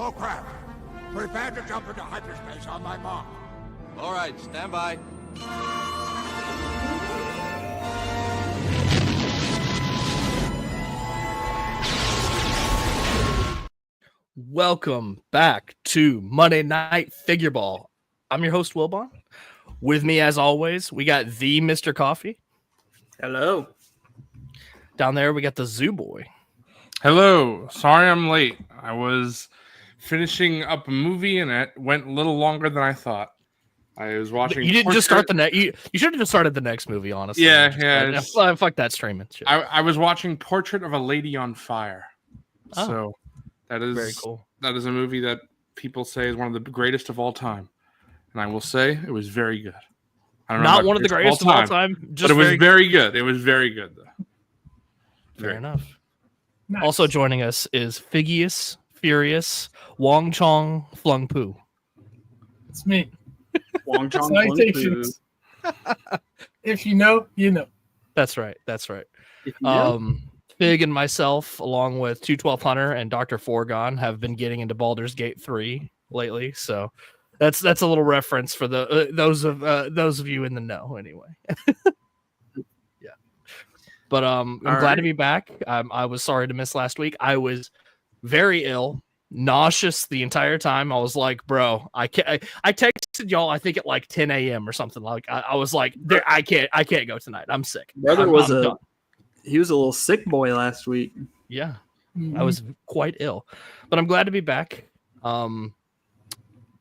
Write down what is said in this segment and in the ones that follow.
All craft, prepare to jump into hyperspace on my mark. All right, stand by. Welcome back to Monday Night Figure Ball. I'm your host, Wilbon. With me, as always, we got the Mr. Coffee. Hello. Down there, we got the Zoo Boy. Hello. Sorry I'm late. I was finishing up a movie and it went a little longer than I thought. I was watching. You didn't just start the next. You should have just started the next movie, honestly. Yeah. Fuck that streaming shit. I was watching Portrait of a Lady on Fire. Oh. So that is Very cool. That is a movie that people say is one of the greatest of all time, and I will say it was very good. I don't know Not one of the greatest of all time, but it was very good. It was very good, though. Fair enough. Nice. Also joining us is Figius, Furious, Wong Chong, Flung Poo. It's me. Wong Chong. Salutations. If you know, you know. That's right. That's right. If you know. Fig and myself, along with 212 Hunter and Dr. Forgon, have been getting into Baldur's Gate 3 lately. So that's a little reference for the those of you in the know, anyway. Yeah. But I'm glad to be back. I was sorry to miss last week. I was very ill, nauseous the entire time. I was like, bro, I can't. I texted y'all, I think at like 10 a.m. or something. Like I was like, I can't go tonight. I'm sick. Brother I'm done. He was a little sick boy last week. Yeah, Mhm. I was quite ill, but I'm glad to be back.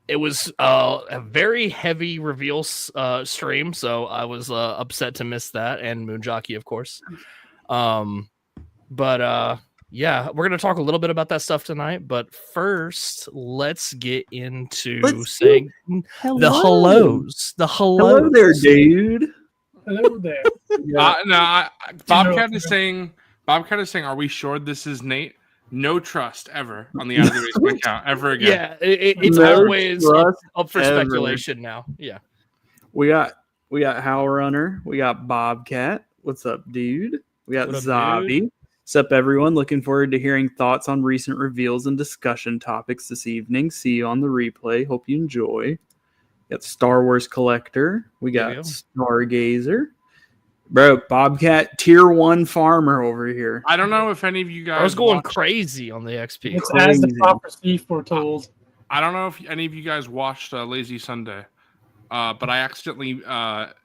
It was a very heavy reveal stream, so I was upset to miss that, and Moonjockey, of course. But yeah, we're gonna talk a little bit about that stuff tonight. But first, let's get into saying the hellos. The hellos. Hello there, dude. Hello there. Bobcat is saying, are we sure this is Nate? No trust ever on the Out of the Basement account ever again. Yeah, it's No always up for ever. speculation now. Yeah. We got Howl Runner. We got Bobcat. What's up, dude? We got What up, Zabi. What's up, everyone? Looking forward to hearing thoughts on recent reveals and discussion topics this evening. See you on the replay. Hope you enjoy. We got Star Wars Collector. We There we got go. Stargazer. Bro, Bobcat tier 1 farmer over here. I don't know if any of you guys. I was going watched- crazy on the XP. It's as the Crazy. prophecy foretold. I don't know if any of you guys watched Lazy Sunday, but I accidentally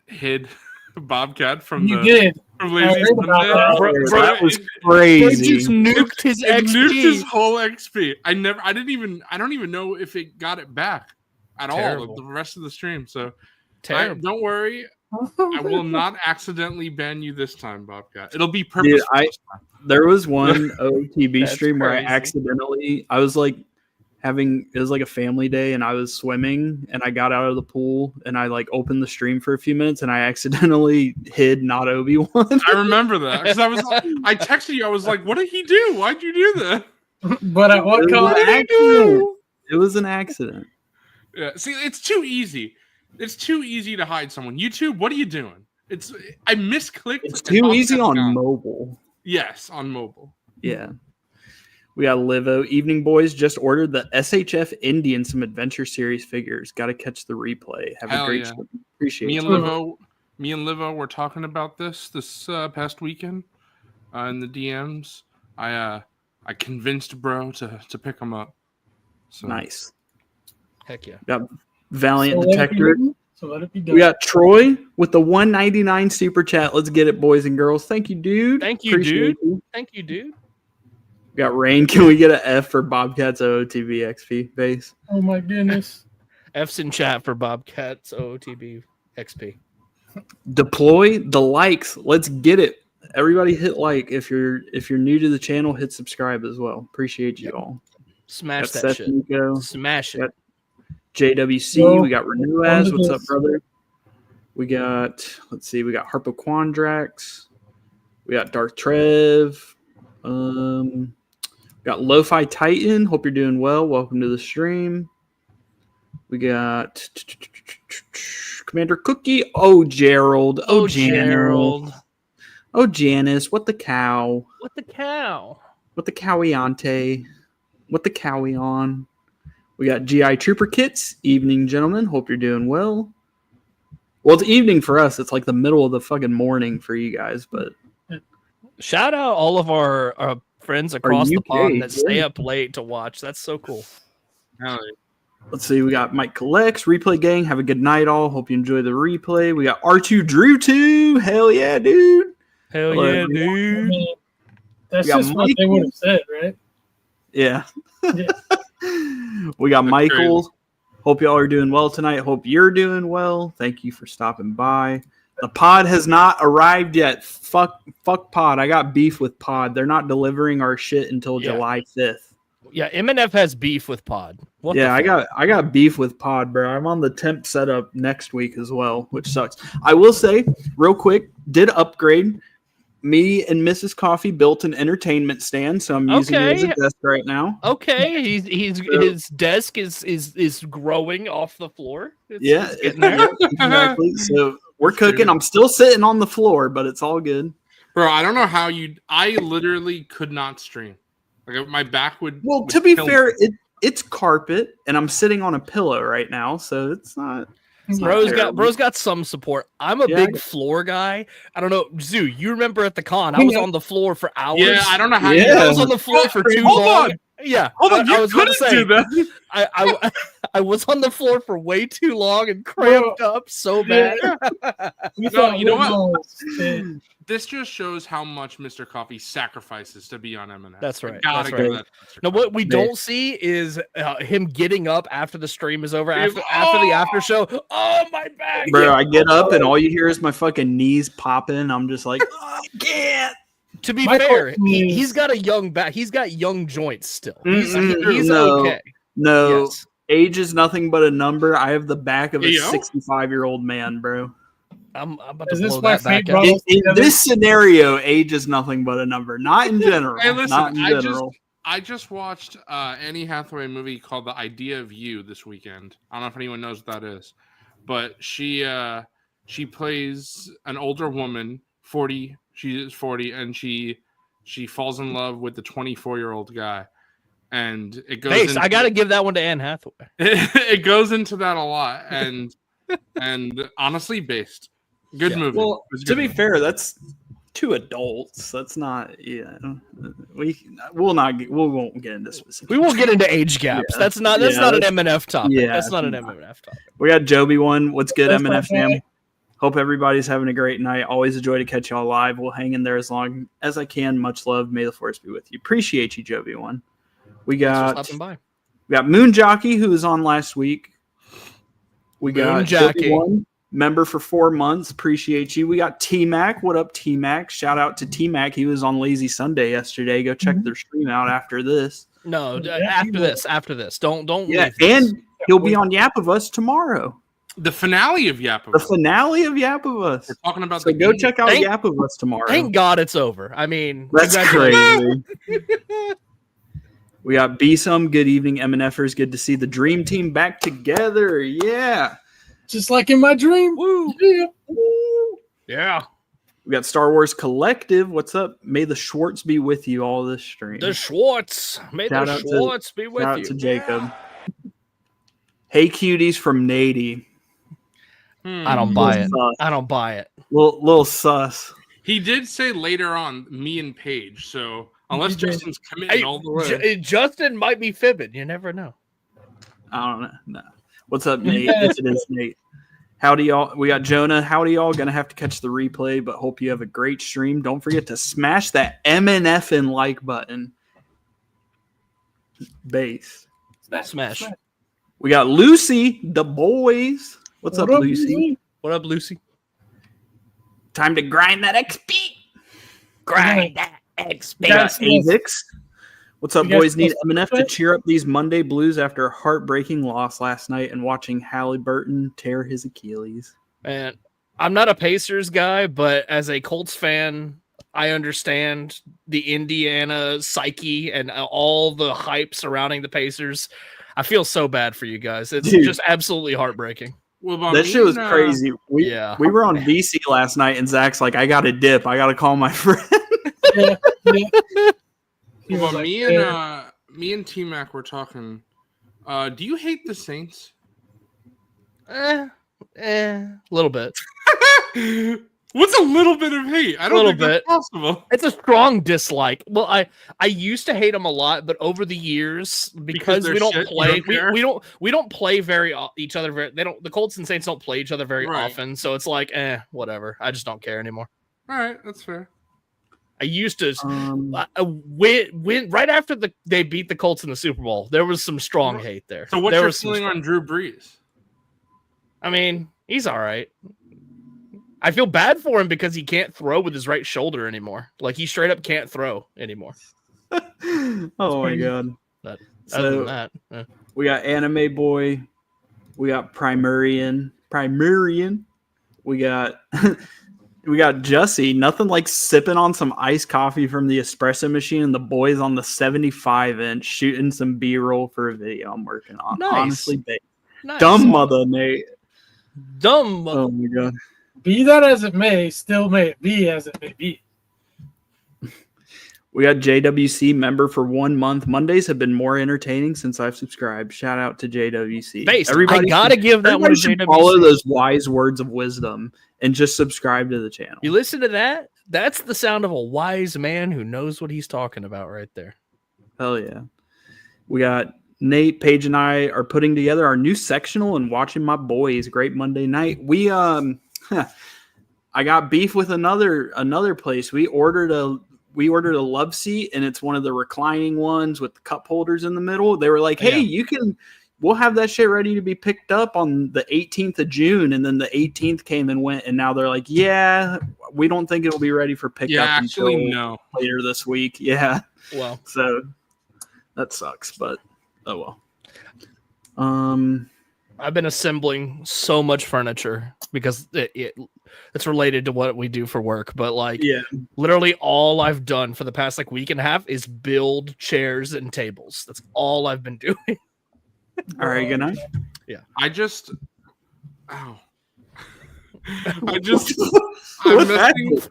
hid Bobcat from You did. from I Lazy heard about Sunday. that. Bro, That was They crazy. just nuked his It nuked his XP. whole XP. I don't even know if it got it back at Terrible. all the rest of the stream. So Terrible. don't worry, I will not accidentally ban you this time, Bobcat. It'll be Dude, purposeful. this time. there was one OTB That's stream where I crazy. I was like it was like a family day and I was swimming and I got out of the pool and I like opened the stream for a few minutes and I accidentally hid not Obi-Wan. I remember that because I texted you. I was like, "What did he do? Why'd you do that?" But at what It was cost? an accident. It was an accident. Yeah, see, it's too easy. It's too easy to hide someone. YouTube, what are you doing? I misclicked. It's and too Bobcat easy on gone. mobile. Yes, on mobile. Yeah. We got Livo. Evening Boys just ordered the S.H.F. Indian Some Adventure Series figures. Got to catch the replay. Have Hell a great yeah. stream. Appreciate Me and you. Livo were talking about this past weekend in the DMs. I convinced bro to pick them up. So Nice. Heck yeah. Got Valiant So let it be Detector. written, So let it be done. We got Troy with the 199 super chat. Let's get it, boys and girls. Thank you, dude. Thank you, Appreciate dude. you. Thank you, dude. We got Rain. Can we get an F for Bobcat's OOTB XP base? Oh my goodness. F's in chat for Bobcat's OOTB XP. Deploy the likes. Let's get it. Everybody hit like. If you're new to the channel, hit subscribe as well. Appreciate you all. Smash Got that Seth shit. Nico. Smash it. Got JWC. Well, we got Renuaz. What's up, this. brother? We got, let's see, we got Harpo Quandrax. We got Darth Trev. We got Lo-Fi Titan. Hope you're doing well. Welcome to the stream. We got Commander Cookie. Oh, Gerald. Oh, Gerald. Oh, Janice. What the cow? What the cow? What the cowiante? What the cowie on? We got GI Trooper kits. Evening, gentlemen. Hope you're doing well. Well, it's evening for us. It's like the middle of the fucking morning for you guys, but Shout out all of our friends across the UK, pond that stay yeah. up late to watch. That's so cool. let's see. We got Mike Collects, Replay Gang. Have a good night, all. Hope you enjoy the replay. We got R2 Drew 2. Hell yeah, dude. Hell Hello, yeah, everyone. I dude. mean, that's We got just what they would have said, right? Yeah. Yeah. We got That's Michael. Hope y'all are doing well tonight. Hope you're doing well. Thank you for stopping by. The pod has not arrived yet. Fuck pod. I got beef with pod. They're not delivering our shit until Yeah. July 5th. Yeah, MNF has beef with Pod. What Yeah, the fuck? I got beef with pod, bro. I'm on the temp setup next week as well, which sucks. I will say, real quick, did upgrade. Me and Mrs. Coffee built an entertainment stand, so I'm using it as a Okay. desk right now. Okay, he's So- his desk is growing off the floor. Yeah, it's getting there. exactly. So we're That's true. cooking. I'm still sitting on the floor, but it's all good. Bro, I don't know how I literally could not stream. Like my back would. Well, would to be kill fair, me. it's carpet, and I'm sitting on a pillow right now, so it's not. It's not terrible. Bro's got some support. I'm a Yeah, I big got- floor guy. I don't know, Zoo. You remember at the con? I was on the floor for hours. Yeah, I don't know how. Yeah. I was on the floor for too Hold long. on. Yeah, Hold on, I you was about to couldn't say, do that. I was on the floor for way too long and cramped up so bad. We No, thought you know what? Woodlawn was fit. This just shows how much Mr. Coffee sacrifices to be on MNF. That's right, I gotta that's give right. that to Mr. Now, what we Man. don't see is him getting up after the stream is over, He's- after the Oh! after show. Oh, my back! Bro, I get up and all you hear is my fucking knees popping. I'm just like, I can't. To be My fair, question is- he's got a young back. He's got young joints still. He's No. okay. No, Yes. age is nothing but a number. I have the back of a Yo. 65-year-old man, bro. I'm about to Is this blow why that back Fate out. brought- In this scenario, age is nothing but a number. Not in general. Hey, listen, not in I general. just watched Annie Hathaway movie called The Idea of You this weekend. I don't know if anyone knows what that is, but she plays an older woman, 40. She is 40, and she falls in love with the 24-year-old guy, and it goes. Base, into, I got to give that one to Anne Hathaway. It goes into that a lot, and honestly, based good Yeah. movie. Well, It was a to good be movie. fair, that's two adults. That's not. Yeah, we won't get into specifics. We won't get into age gaps. Yeah. That's not an MNF topic. yeah, That's not an it's MNF topic. We got Joby one. What's good, That's my MNF fam? guy. Hope everybody's having a great night. Always a joy to catch y'all live. We'll hang in there as long as I can. Much love. May the force be with you. Appreciate you, Joby one. We Thanks got for stopping by. we got Moon Jockey, who was on last week. We Moon got Jockey. Joby one, member for 4 months. Appreciate you. We got T Mac. What up, T Mac? Shout out to T Mac. He was on Lazy Sunday yesterday. Go check their stream out after this. No, Yeah, after this. Don't Yeah, leave this. and he'll be on Yap of Us tomorrow. The finale of Yap. The finale of Yap of Us. We're talking about So the go game. check out Thank- Yap of Us tomorrow. Thank God it's over. I mean, That's congratulations. crazy. We got B-Some. Good evening, MNFers. Good to see the dream team back together. Yeah. Just like in my dream. Woo. Yeah. Yeah. We got Star Wars Collective. What's up? May the Schwartz be with you all this stream. The Schwartz. May Shout the out to- Schwartz be with Shout out you. to Jacob. Hey, cuties from Nady. I don't buy it. Sus. I don't buy it. Little sus. He did say later on, me and Paige. So unless He did. Justin's committing Hey, all the way, Justin might be fibbing. You never know. I don't know. No. What's up, Nate? Yes, it is Nate. Howdy, y'all. We got Jonah. Howdy, y'all. Gonna have to catch the replay, but hope you have a great stream. Don't forget to smash that MNF and like button. Base. Smash. We got Lucy, the boys. What's up, Lucy? What up, Lucy? Time to grind that XP. Grind that We got Guys, yes. Avix. What's up, You guys boys? Need supposed to MNF to play? cheer up these Monday Blues after a heartbreaking loss last night and watching Halliburton tear his Achilles. Man, I'm not a Pacers guy, but as a Colts fan, I understand the Indiana psyche and all the hype surrounding the Pacers. I feel so bad for you guys. It's Dude. just absolutely heartbreaking. what about That me shit was and, crazy. We were on VC last night, and Zach's like, "I got to dip. I got to call my friend." Yeah. Yeah. He What was about like, me yeah. and me and T Mac were talking Do you hate the Saints? A little bit. What's a little bit of hate? I don't think that's possible. It's a strong dislike. Well, I used to hate them a lot, but over the years, because we don't play, we don't play each other very. They don't. The Colts and Saints don't play each other very often, so it's like, whatever. I just don't care anymore. All right, that's fair. I used to win right after they beat the Colts in the Super Bowl. There was some strong hate there. So what's your feeling on Drew Brees? I mean, he's all right. I feel bad for him because he can't throw with his right shoulder anymore. Like, he straight up can't throw anymore. Oh my god! Other than that, we got Anime Boy, we got Primarian. We got we got Jussie. Nothing like sipping on some iced coffee from the espresso machine, and the boys on the 75-inch shooting some B-roll for a video I'm working on. Nice. Honestly, nice. dumb mother, Nate. Dumb mother. Oh my god. Be that as it may, still may it be as it may be. We got JWC member for 1 month. Mondays have been more entertaining since I've subscribed. Shout out to JWC. I gotta give that one to JWC. Follow those wise words of wisdom and just subscribe to the channel. You listen to that? That's the sound of a wise man who knows what he's talking about right there. Hell yeah. We got Nate, Paige, and I are putting together our new sectional and watching my boys. Great Monday night. I got beef with another place. We ordered a love seat, and it's one of the reclining ones with the cup holders in the middle. They were like, "Hey, we'll have that shit ready to be picked up on the 18th of June." And then the 18th came and went, and now they're like, "Yeah, we don't think it'll be ready for pickup until later this week." Yeah. Well, so that sucks, but oh well. I've been assembling so much furniture because it's related to what we do for work. But literally all I've done for the past week and a half is build chairs and tables. That's all I've been doing. All right, good night. Yeah. I'm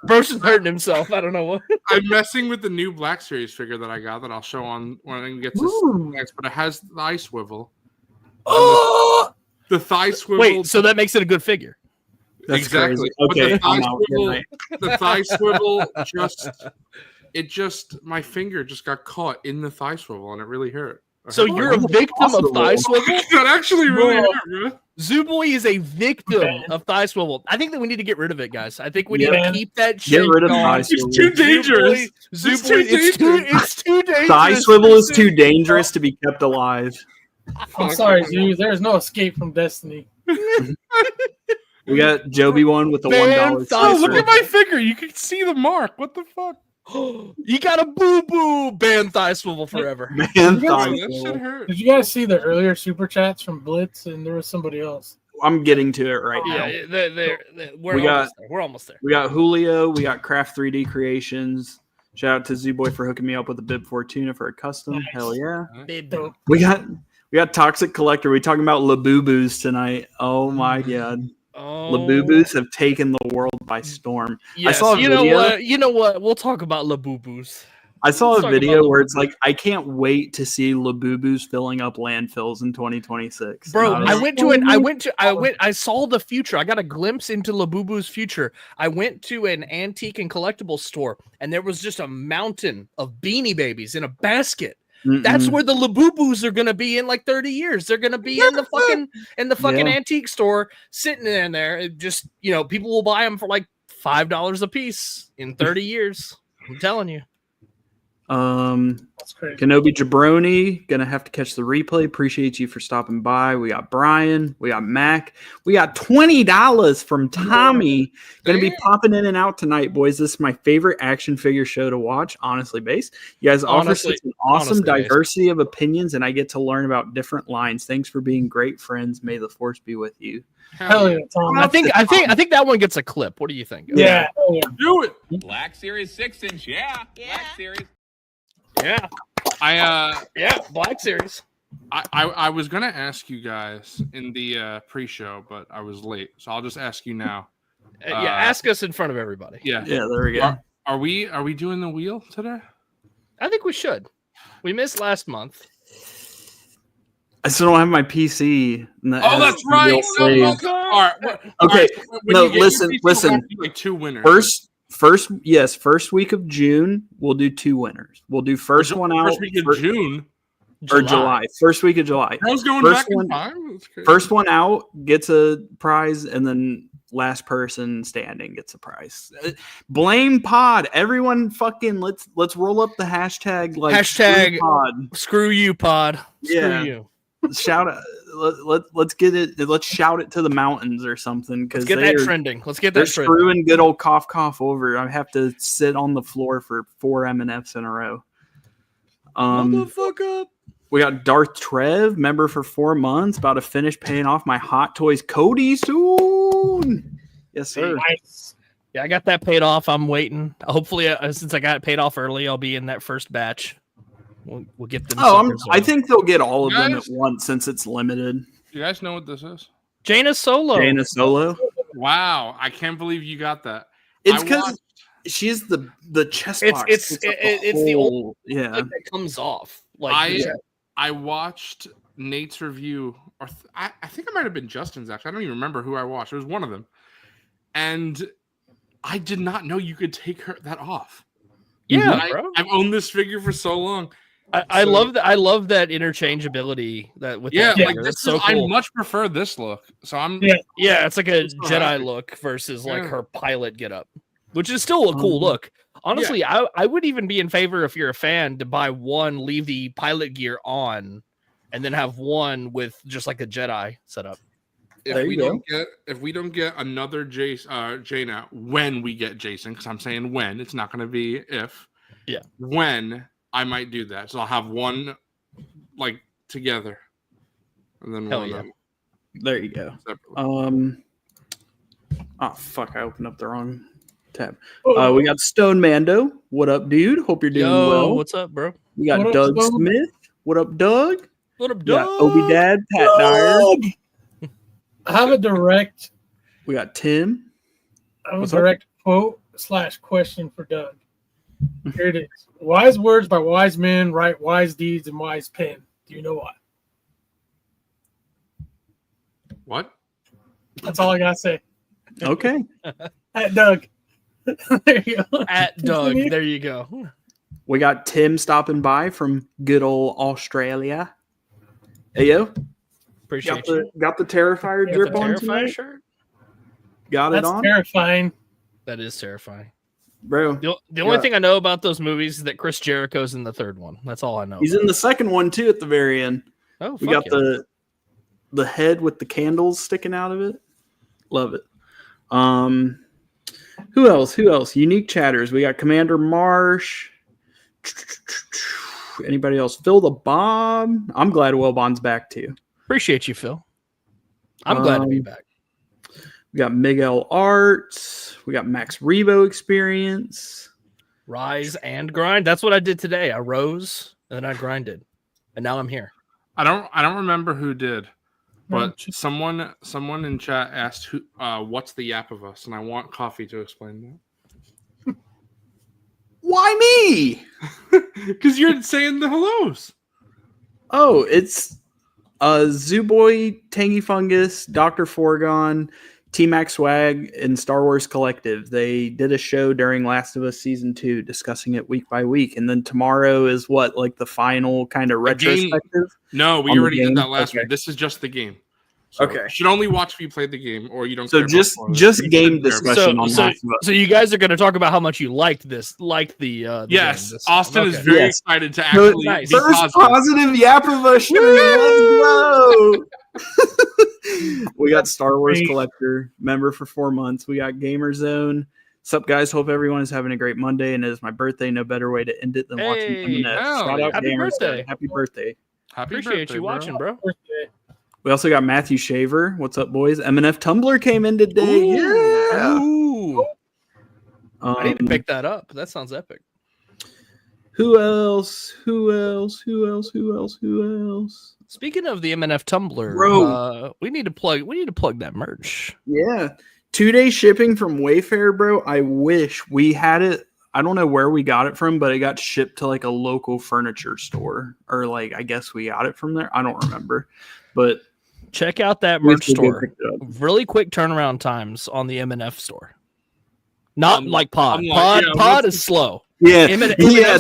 Bro's just hurting himself. I don't know what. I'm messing with the new Black Series figure that I got that I'll show on when I get to next, but it has the thigh swivel. Oh, the thigh swivel. Wait, so that makes it a good figure. That's exactly. Crazy. Okay, the thigh swivel my finger just got caught in the thigh swivel and it really hurt. So you're a victim of thigh swivel? That actually really hurt, bro. Zooboy is a victim of thigh swivel. I think that we need to get rid of it, guys. I think we need to keep that shit. Get rid of thigh swivel. It's too dangerous. Zooboy, it's too dangerous. Thigh swivel is too dangerous to be kept alive. I'm sorry, Zoo. There's no escape from destiny. We got Joby one with the $1. Oh, look at my finger. You can see the mark. What the fuck? You got a boo-boo. Ban thigh swivel forever. Man, that shit hurt. Did you guys see the earlier super chats from Blitz? And there was somebody else. I'm getting to it right now. Yeah, we're almost there. We got Julio. We got Craft 3D Creations. Shout out to Z-Boy for hooking me up with a Bib Fortuna for a custom. Nice. Hell yeah. We got Toxic Collector. We talking about Labubu's tonight. Oh my god. Oh. Labubus have taken the world by storm. Yes, I saw a video. You know what? We'll talk about Labubus. I saw a video where it's like, I can't wait to see Labubus filling up landfills in 2026. Bro, I saw the future. I got a glimpse into Labubu's future. I went to an antique and collectible store, and there was just a mountain of Beanie Babies in a basket. That's where the Labubus are gonna be in 30 years. They're gonna be in the fucking antique store, sitting in there. Just people will buy them for $5 a piece in 30 years. I'm telling you. That's crazy. Kenobi Jabroni, gonna have to catch the replay. Appreciate you for stopping by. We got Brian, we got Mac, we got $20 from Tommy. Gonna be popping in and out tonight, boys. This is my favorite action figure show to watch. Honestly, base. You guys offer such an awesome diversity of opinions, and I get to learn about different lines. Thanks for being great friends. May the force be with you. Hell yeah, Tom. I think that one gets a clip. What do you think? Yeah. Do it. Black Series 6-inch. Yeah. Black Series. Yeah. Black Series. I was gonna ask you guys in the pre-show, but I was late, so I'll just ask you now. Ask us in front of everybody. Yeah, there we go. Are we doing the wheel today? I think we should. We missed last month. I still don't have my PC. Oh, that's right. All All right. Okay. When No, you get your listen, PC, we'll listen. have to do, like 2 winners. First week of June, we'll do 2 winners. We'll do first one out. First week of June. Or July. First week of July. I was going First back in one- time. That's crazy. First one out gets a prize, and then last person standing gets a prize. Blame pod. Everyone fucking let's roll up the hashtag like Hashtag pod. Screw you, pod. Yeah. Screw you. Shout it. Let's get it. Let's shout it to the mountains or something, because Let's get that trending. Let's get they're that trending. screwing good old cough over. I have to sit on the floor for 4 MNFs in a row. Motherfucker. We got Darth Trev, member for 4 months, about to finish paying off my Hot Toys Cody soon. Yes, sir. Nice. Yeah, I got that paid off. I'm waiting. Hopefully, since I got it paid off early, I'll be in that first batch. We'll get them. I think they'll get all of them at Guys? once since it's limited. You guys know what this is? Jaina Solo. Jaina Solo. Wow, I can't believe you got that. It's I because watched- she's the chest It's- box. it's- takes up it's the only- whole- yeah. Like that comes off. Like I watched Nate's review, or I think it might have been Justin's actually. I don't even remember who I watched. It was one of them, and I did not know you could take that off. yeah, bro. I've owned this figure for so long. I So- love that. I love that interchangeability. That with Yeah, that like figure. this That's so is, cool. I much prefer this look. So I'm Yeah. Yeah, it's like a It's so Jedi happy. look versus like Yeah. her pilot getup, which is still a cool look. Honestly, I would even be in favor, if you're a fan, to buy one, leave the pilot gear on, and then have one with just like a Jedi setup. There you go. if we don't get another Jaina when we get Jason, because I'm saying when, it's not going to be if. Yeah. When I might do that, so I'll have one like together, and then Hell one yeah. There you go. separately. Oh fuck! I opened up the wrong tab. Oh, We got Stone Mando. What up, dude? Hope you're doing Yo, well. what's up, bro? We got What up, Doug Stone? Smith. What up, Doug? What up, We got dog? Obi Dad, Pat Dyer. I have a direct We got Tim. What's up? quote / question for Doug. Here it is. Wise words by wise men write wise deeds in wise pen. Do you know why? What? That's all I gotta say. Okay. At Doug. There you go. At Doug. There you go. We got Tim stopping by from good old Australia. Hey yo, Appreciate you. got the Terrifier Got drip the on Terrifier tonight? shirt. Got it That's on, terrifying. That is terrifying. bro. The only thing I know about those movies is that Chris Jericho's in the third one. That's all I know. He's in the second one too at the very end. Oh, We fuck got the head with the candles sticking out of it. Love it. Who else? Unique chatters. We got Commander Marsh. Anybody else? Phil the Bomb. I'm glad Wellbond's back too. Appreciate you, Phil. I'm glad to be back. We got Miguel Arts. We got Max Revo Experience. Rise and grind. That's what I did today. I rose and then I grinded, and now I'm here. I don't remember who did, but someone in chat asked who what's the Yap of Us, and I want Coffee to explain that. Why me? Because you're saying the hellos. Oh, it's Zooboy, Tangy Fungus, Dr. Forgon, T-Max Swag, and Star Wars Collective. They did a show during Last of Us Season 2 discussing it week by week. And then tomorrow is what, like the final kind of retrospective? No, we On the already game? did that last Okay. week. This is just the game. So Okay. You should only watch if you played the game or you don't So care about just spoilers. just You game shouldn't care about- discussion on So Last of Us. so you guys are going to talk about how much you liked the Yes, game this Austin time. is Okay. very Yes. excited to So, actually nice. be First positive. positive Yap of Us show. Let's go. We got Star Wars Collector, member for 4 months. We got Gamer Zone. What's up, guys? Hope everyone is having a great Monday, and it is my birthday. No better way to end it than watching Hey, MNF. hell Shout yeah. out Happy Gamer Zone. birthday. Happy birthday. Happy Appreciate birthday, you bro. watching, bro. We also got Matthew Shaver. What's up, boys? MNF Tumblr came in today. Yeah. Ooh. I need to Um, pick that up. That sounds epic. Who else? Speaking of the MNF Tumblr, Bro. we need to plug that merch. Yeah. 2-day shipping from Wayfair, bro. I wish we had it. I don't know where we got it from, but it got shipped to like a local furniture store, or like I guess we got it from there. I don't remember, but check out that we merch still go store. pick it up. Really quick turnaround times on the MNF store. Not like Pod. I'm like, Pod is slow. Yeah, M&F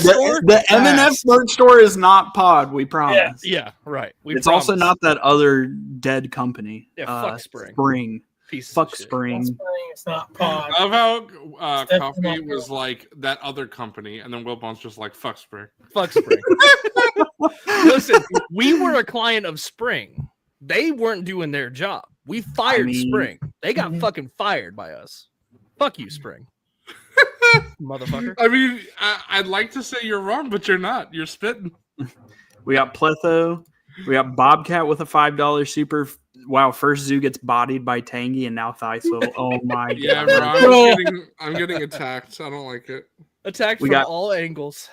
store? the M&F Fast. merch store is not Pod. We promise. Yeah, right. It's also not that other dead company. Yeah, fuck Spring. Spring. Piece of Fuck shit. Spring. It's not Pod. I love how It's Coffee definitely was like that other company, and then Wilbon's just like fuck Spring. Fuck Spring. Listen, we were a client of Spring. They weren't doing their job. We fired Spring. They got fucking fired by us. Fuck you, Spring. Motherfucker. I mean, I'd like to say you're wrong, but you're not. You're spitting. We got Pletho. We got Bobcat with a $5 super. Wow, first zoo gets bodied by Tangy and now thigh swivel. Oh my Yeah, god. bro. I'm getting attacked. I don't like it. Attacked We from got- all angles.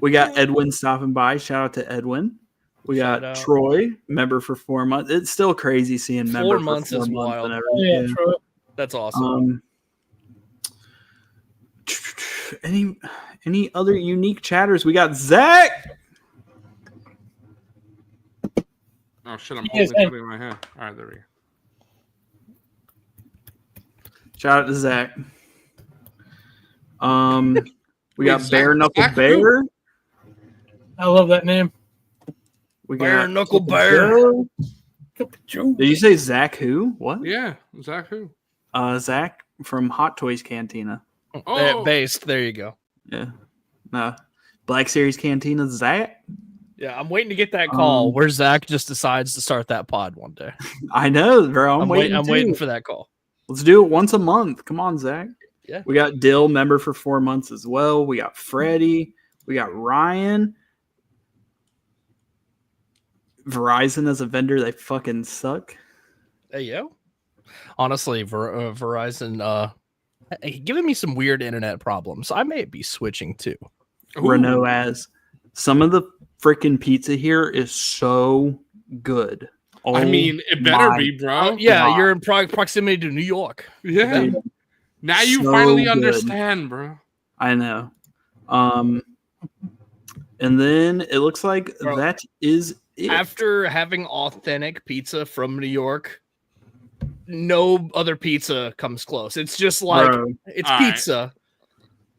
We got Edwin stopping by. Shout out to Edwin. We Shout got out. Troy, member for 4 months. It's still crazy seeing member 4 for months 4 is months wild. and Yeah, everything. Troy. That's awesome. Any other unique chatters? We got Zach. Oh shit! I'm Yes, holding something in my hand. All right, there we go. Shout out to Zach. We got Zach- Bare Knuckle Zach Bear. I love that name. We Bare got Knuckle Bear. Joe. Did you say Zach who? What? Yeah, Zach who? Zach from Hot Toys Cantina. Oh, Based. There you go. Yeah. Black Series Cantina, Zach. Yeah, I'm waiting to get that call where Zach just decides to start that pod one day. I know, bro. I'm waiting. I'm waiting for that call. Let's do it once a month. Come on, Zach. Yeah. We got Dill, member for 4 months as well. We got Freddie. We got Ryan. Verizon as a vendor, they fucking suck. Hey, yo. Honestly, Verizon giving me some weird internet problems. I may be switching too. Renault as some of the freaking pizza here is so good. I mean, it better be, bro. Yeah, you're in proximity to New York. Yeah. Now you So finally good. understand, bro. I know. And then it looks like Bro, that is it. After having authentic pizza from New York, no other pizza comes close. It's just like Bro, it's all right. pizza.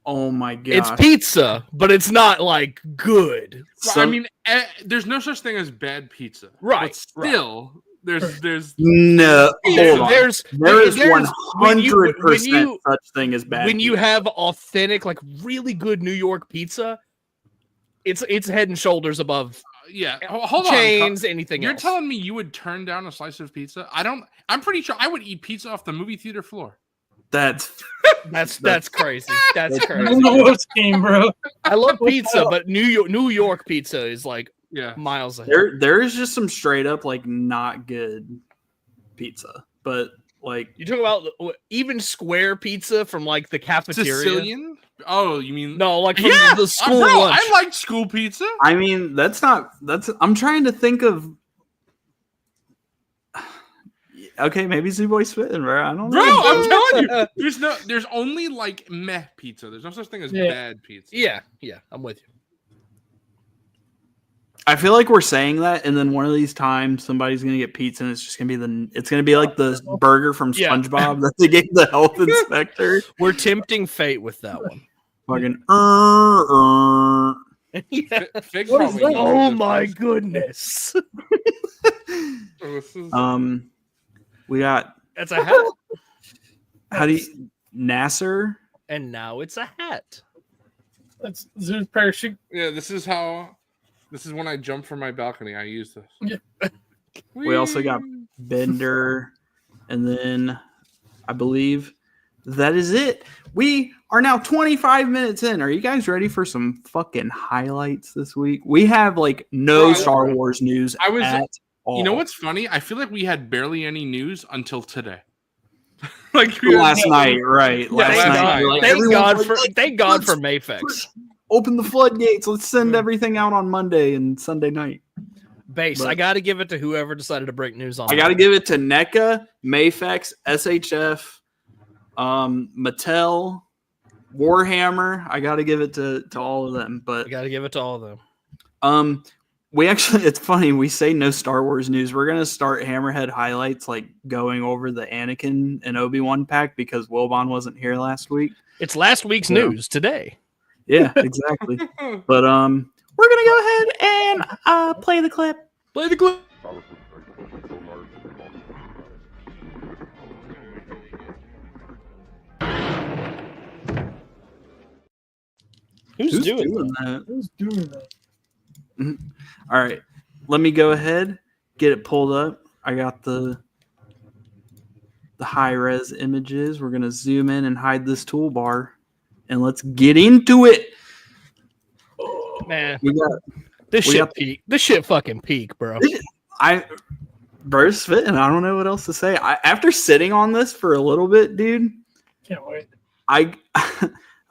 oh my god. It's pizza, but it's not like good. I mean, there's no such thing as bad pizza, Right, But still, there's no. Hold on. There's There is there's- when you- 100% such thing as bad. when you pizza. have authentic, like really good New York pizza, it's head and shoulders above yeah. Hold on, chains, anything You're else. telling me you would turn down a slice of pizza? I'm pretty sure I would eat pizza off the movie theater floor. That's That's crazy. That's I crazy. don't know what's game, bro. I love pizza, but New York pizza is like Yeah. miles ahead. there is just some straight up like not good pizza, but like You talk about even square pizza from like the cafeteria. Sicilian? Oh, you mean No, like from Yeah, the school bro, lunch. I like school pizza. I mean that's I'm trying to think of. Okay, maybe Zoo Boy spitting, bro. I don't know. Bro, I'm telling you, there's only like meh pizza. There's no such thing as Yeah. bad pizza. Yeah, I'm with you. I feel like we're saying that, and then one of these times somebody's gonna get pizza, and it's just gonna be like the burger from Yeah. SpongeBob that they gave the health inspector. We're tempting fate with that one. Fucking. Yeah. Fig What is probably that? knows Oh this my is. goodness. Oh, this is- We got That's a hat. Nasser. And now it's a hat. That's Zeus parachute. yeah, this is when I jump from my balcony. I use this. Yeah. We also got Bender, and then I believe that is it. We are now 25 minutes in. Are you guys ready for some fucking highlights this week? We have like no Bro, Star Wars news I was- at all. You know what's funny? I feel like we had barely any news until today. Like Last night, right? Last last night, night. we're like, Thank everyone God was for like, thank God for let's Mafex. open the floodgates. Let's send everything out on Monday and Sunday night. Base. But- I got to give it to whoever decided to break news on. I got to give it to NECA, Mafex, S.H.F, Mattel, Warhammer. I got to give it to all of them, but I got to give it to all of them. we actually, it's funny, we say no Star Wars news. We're going to start Hammerhead highlights, like going over the Anakin and Obi-Wan pack because Wilbon wasn't here last week. It's last week's news today. Yeah, exactly. But we're going to go ahead and play the clip. Play the clip. Who's doing that? Who's doing that? All right, let me go ahead, get it pulled up. I got the high res images. We're gonna zoom in and hide this toolbar, and let's get into it. Man, We got this we shit got- peak. This shit fucking peak, bro. Burst fit, and I don't know what else to say. After sitting on this for a little bit, dude, Can't wait.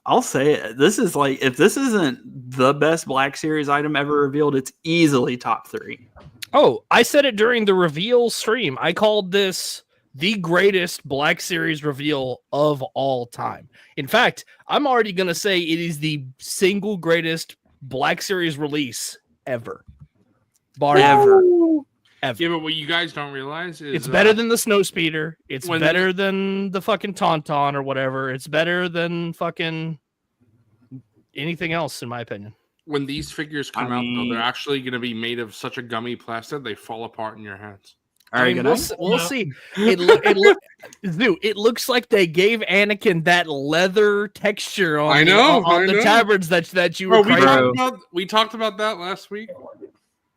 I'll say it. This is like, if this isn't the best Black Series item ever revealed, it's easily top 3. Oh, I said it during the reveal stream. I called this the greatest Black Series reveal of all time. In fact, I'm already going to say it is the single greatest Black Series release ever. Bar Ever. Ever. Yeah, but what you guys don't realize is It's better than the Snowspeeder. It's when- better than the fucking Tauntaun or whatever. It's better than fucking anything else, in my opinion. when these figures come I out, though, mean- they're actually going to be made of such a gummy plastic they fall apart in your hands. All right, I mean, good we'll night. see. It looks like they gave Anakin that leather texture on, I know. the tabards that you Bro, were we craving. talked about that last week.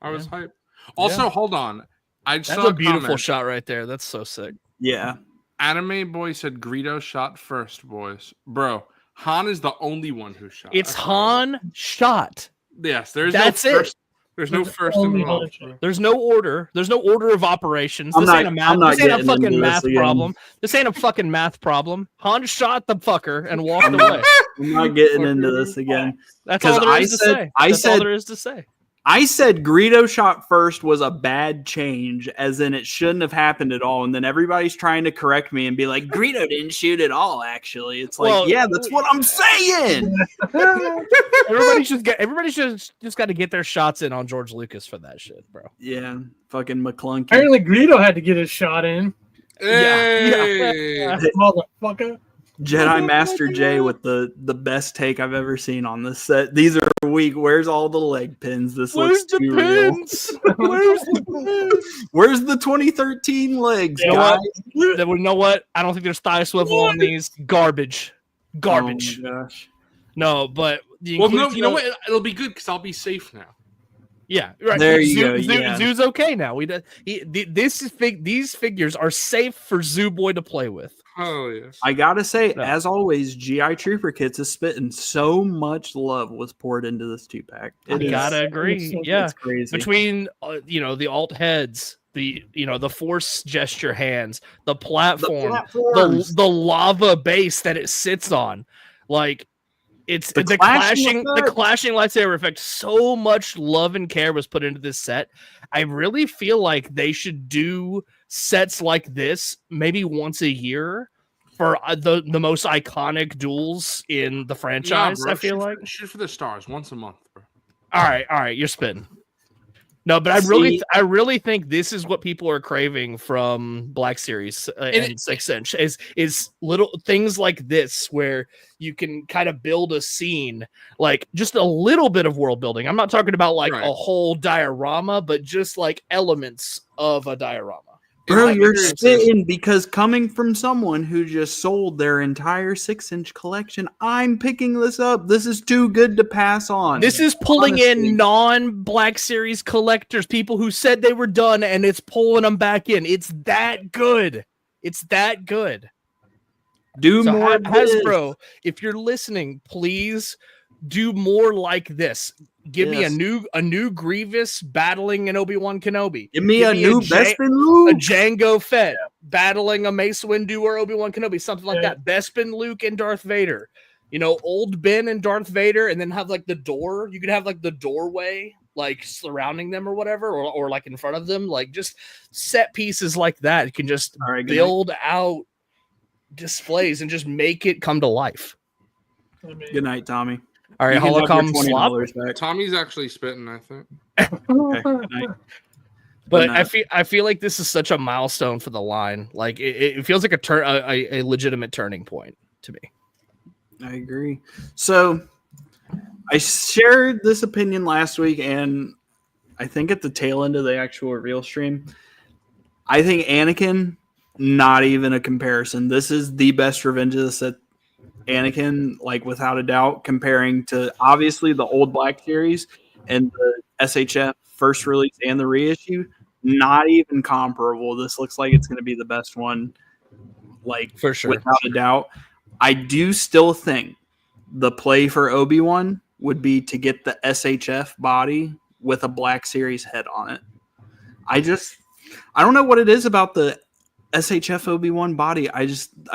I was hyped. Also, hold on. I That's saw a beautiful comment. shot right there. That's so sick. Yeah. Anime Boy said Greedo shot first, boys. Bro, Han is the only one who shot. It's I saw it. Han shot. Yes, there's That's no it. first. There's no first Only involved. Han shot. There's no order. There's no order of operations. I'm This not- ain't a math. I'm not This ain't a getting into fucking this math again. problem. This ain't a fucking math problem. Han shot the fucker and walked away. I'm not getting into this again. That's all 'Cause there I is to said- say. I That's all said- there is to say. I said Greedo shot first was a bad change, as in it shouldn't have happened at all. And then everybody's trying to correct me and be like, Greedo didn't shoot at all, actually. It's like, Well, yeah, that's what I'm saying. Everybody should just got to get their shots in on George Lucas for that shit, bro. Yeah, fucking McClunky. Apparently, Greedo had to get his shot in. Hey! Motherfucker. Jedi Master J with the best take I've ever seen on this set. These are weak. Where's all the leg pins? This Where's looks the too real. pins? Where's the pins? Where's the 2013 legs, You know guys? what? You know what? I don't think there's thigh swivel on these. Garbage. Garbage. Oh my gosh. No, but the Well, no, inclusion you know of- what? It'll be good because I'll be safe now. Yeah, right. There you go, Zoo, yeah. Zoo's okay now. These figures are safe for Zoo Boy to play with. Oh yes. I gotta say, No. as always, GI Trooper Kits is spitting. So much love was poured into this 2-pack. I gotta agree. it's so- Yeah, It's crazy. between the alt heads, the force gesture hands, the platform, platforms. the lava base that it sits on, like it's The the clashing clashing effect. lightsaber effect. So much love and care was put into this set. I really feel like they should do sets like this maybe once a year for the most iconic duels in the franchise. bro, I feel shoot like. shoot for the stars once a month, bro. All right, you're spitting. No, but I really think this is what people are craving from Black Series and 6-inch is little things like this where you can kind of build a scene, like just a little bit of world building. I'm not talking about like Right. a whole diorama, but just like elements of a diorama. Bro, In my you're experiences- spitting because coming from someone who just sold their entire 6-inch collection, I'm picking this up. This is too good to pass on. This is pulling Honestly. in non-Black Series collectors, people who said they were done, and it's pulling them back in. It's that good. It's that good. do So more. of this. Hasbro, if you're listening, please do more like this. Give me Yes. a new Grievous battling an Obi-Wan Kenobi. Give me a new Ja- Bespin a Luke. Django Fett battling a Mace Windu or Obi-Wan Kenobi, something like Yeah. that. Bespin Luke and Darth Vader. Old Ben and Darth Vader, and then have like the door. You could have like the doorway like surrounding them or whatever, or like in front of them, like just set pieces like that. You can just All right, good night. build out displays and just make it come to life. I mean, Good night, Tommy. All right, You can have your Holocom slop. $20 back. Tommy's actually spitting, I think. Okay, good night. But no. I feel like this is such a milestone for the line. Like it feels like a legitimate turning point to me. I agree. So I shared this opinion last week, and I think at the tail end of the actual reveal stream, I think Anakin, not even a comparison. This is the best Revenge of the Sith Anakin, like without a doubt, comparing to obviously the old Black series and the S.H.F first release and the reissue. Not even comparable. This looks like it's going to be the best one, like For sure. without a doubt. I do still think the play for Obi-Wan would be to get the S.H.F body with a Black Series head on it. I don't know what it is about the S.H.F Obi-Wan body. I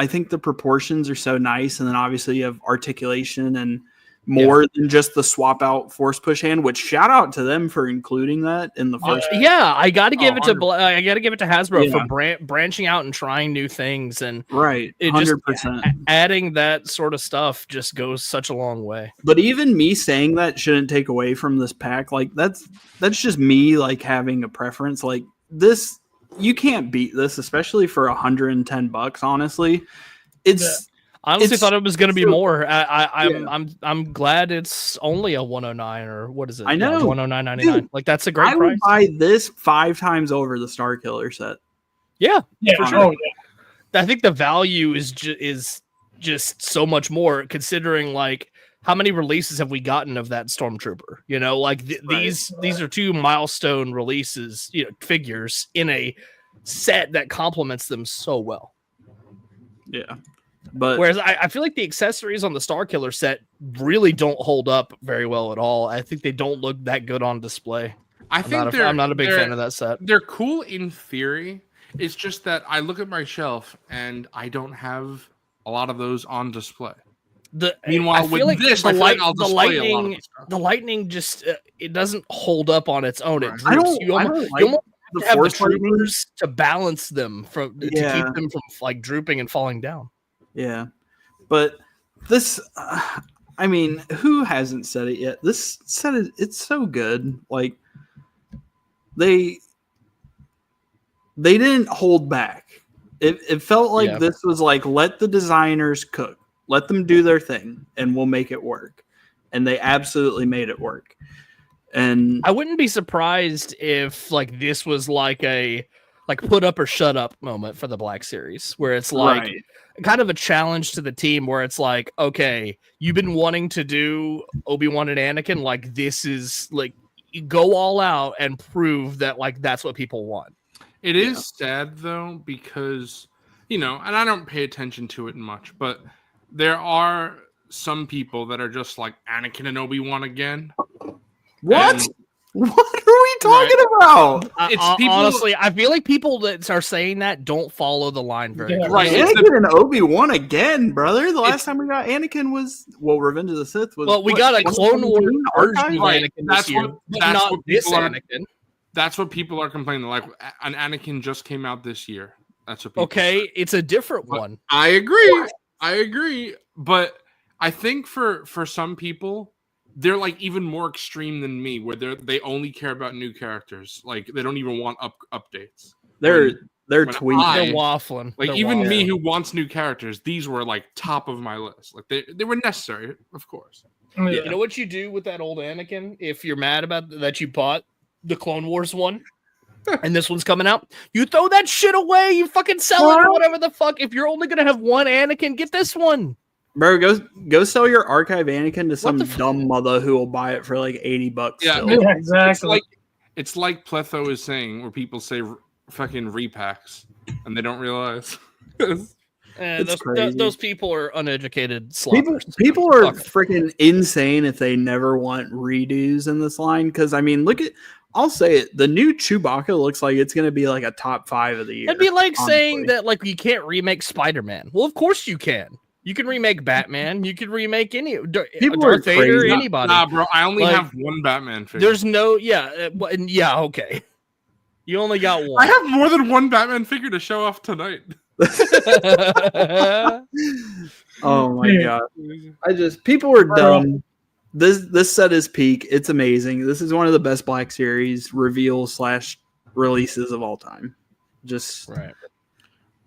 think the proportions are so nice, and then obviously you have articulation and more than just the swap out force push hand, which shout out to them for including that in the first. I got to give it to 100%. I got to give it to Hasbro Yeah. for branching out and trying new things, and Right, it just 100%. adding that sort of stuff just goes such a long way. But even me saying that shouldn't take away from this pack. Like that's just me like having a preference. Like this, you can't beat this, especially for $110. Honestly, it's. I honestly It's thought it was going to be so- more. I'm glad it's only a 109 or what is it? I know. 109.99. Dude, Like that's a great I price. would buy this 5 times over the Star Killer set. Yeah, yeah, for sure. oh, yeah. I think the value is just so much more considering like how many releases have we gotten of that Stormtrooper? You know, like these are 2 milestone releases, figures in a set that complements them so well. Yeah. But Whereas I feel like the accessories on the Star Killer set really don't hold up very well at all. I think they don't look that good on display. I'm not a big fan of that set. They're cool in theory. It's just that I look at my shelf and I don't have a lot of those on display. Meanwhile, with this, I feel like I'll display a lot of the stuff. The lightning just it doesn't hold up on its own. It Right. droops. You almost the have the force lightning. troopers to balance them to keep Yeah. them from like drooping and falling down. Yeah. But this, I mean, who hasn't said it yet? This set it's so good. Like they didn't hold back. It felt like this was like, let the designers cook, let them do their thing, and we'll make it work. And they absolutely made it work. And I wouldn't be surprised if like this was like a put up or shut up moment for the Black Series, where it's like kind of a challenge to the team, where it's like, okay, you've been wanting to do Obi-Wan and Anakin, like this is like you go all out and prove that like that's what people want. It is sad though, because and I don't pay attention to it much, but there are some people that are just like Anakin and Obi-Wan again. what? And- What are we talking about? It's people- Honestly, I feel like people that are saying that don't follow the line very Yeah. well. Right. It's Anakin and Obi-Wan again, brother. The last time we got Anakin was Revenge of the Sith was. Well, we what, got a Clone Wars 2017 version archive? of Right. Anakin That's this year, what- but that's not what this people are- Anakin. That's what people are complaining. Like, an Anakin just came out this year. That's what people Okay, say. it's a different But one. I agree. But I think for some people, they're like even more extreme than me, where they only care about new characters. Like they don't even want updates. They're when tweaking. They're waffling. Like They're even me, waffling. who wants new characters, these were like top of my list. Like they were necessary, of course. Yeah. You know what you do with that old Anakin if you're mad about that you bought the Clone Wars one and this one's coming out? You throw that shit away. You fucking sell it or whatever the fuck. If you're only gonna have one Anakin, get this one. Bro, go sell your archive Anakin to some the f- dumb mother who will buy it for like $80. Yeah, still. Yeah, exactly. It's like Pletho is saying, where people say fucking repacks and they don't realize. It's crazy. Those people are uneducated slobbers. People are Fuck it. freaking insane if they never want redos in this line. Because I mean, I'll say it. The new Chewbacca looks like it's going to be like a top 5 of the year. It'd be like honestly. saying that like you can't remake Spider-Man. Well, of course you can. You can remake Batman. You can remake any People are Darth Vader, crazy. anybody. Nah, bro, I only Like, have one Batman figure. There's no okay. You only got one. I have more than one Batman figure to show off tonight. Oh my Dude. god! People are dumb. This set is peak. It's amazing. This is one of the best Black Series reveals / releases of all time. Just Right.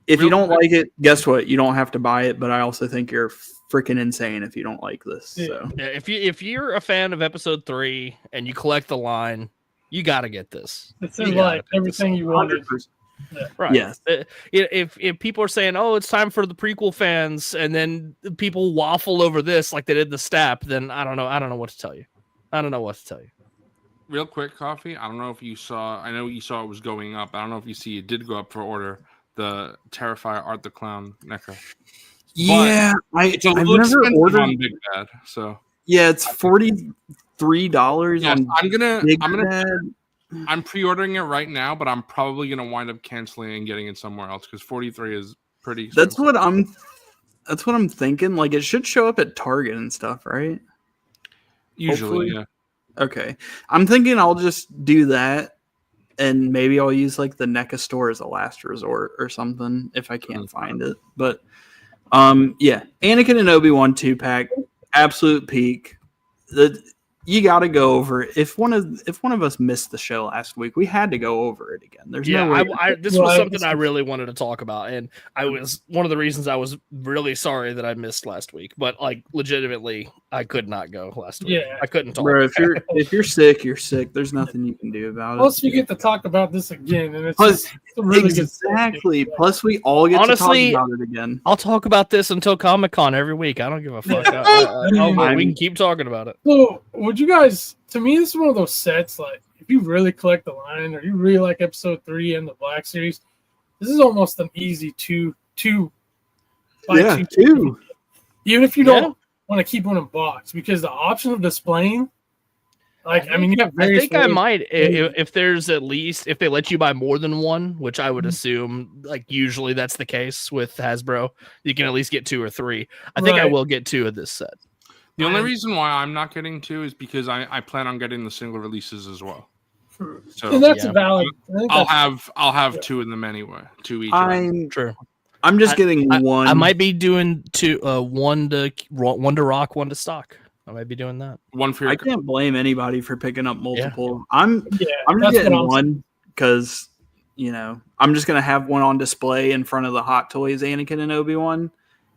if you don't like it, guess what? You don't have to buy it. But I also think you're freaking insane if you don't like this. Yeah. So Yeah, if you're a fan of episode 3 and you collect the line, you got to get this. It's You in gotta like pick everything this you up. wanted. 100%. Right. Yes. If people are saying, "Oh, it's time for the prequel fans," and then people waffle over this like they did the Stap, then I don't know what to tell you. Real quick, Coffee. I don't know if you saw. I know you saw it was going up. I don't know if you see it did go up for order. The Terrifier Art the Clown NECA. Yeah, It's a I've little never expensive ordered. on Big Bad. So Yeah, it's $43 yes, on Big Bad. I'm pre-ordering it right now, but I'm probably gonna wind up canceling and getting it somewhere else because 43 is pretty expensive. That's what I'm thinking. Like it should show up at Target and stuff, right? Usually, hopefully. Okay. I'm thinking I'll just do that and maybe I'll use like the NECA store as a last resort or something if I can't find it. But yeah, Anakin and Obi-Wan 2-pack, absolute peak. You got to go over it. If one of us missed the show last week, we had to go over it again. There's no way. This was something I really wanted to talk about, and I was one of the reasons I was really sorry that I missed last week. But like, legitimately, I could not go last week. Yeah. I couldn't talk. Bro, if you're sick, you're sick. There's nothing you can do about it. Plus, we get to talk about this again, and it's Plus, just a really exactly. good. Plus, we all get Honestly, to talk about it again. I'll talk about this until Comic-Con every week. I don't give a fuck. We can keep talking about it. So, would you guys? To me, this is one of those sets. Like, if you really collect the line, or you really like Episode 3 and the Black Series, this is almost an easy two. Yeah, two. Even if you don't want to keep one in box, because the option of displaying, like, I mean, you have various. I think I might if there's at least if they let you buy more than one, which I would assume like usually that's the case with Hasbro. You can at least get 2 or 3. I think I will get 2 of this set. The only reason why I'm not getting 2 is because I plan on getting the single releases as well. So and that's valid. I'll have 2 of them anyway. 2 each. I'm just getting one. I might be doing 2, one to rock, one to stock. I might be doing that. One for your. I can't blame anybody for picking up multiple. Yeah. I'm just getting one because I'm just gonna have one on display in front of the Hot Toys Anakin and Obi-Wan,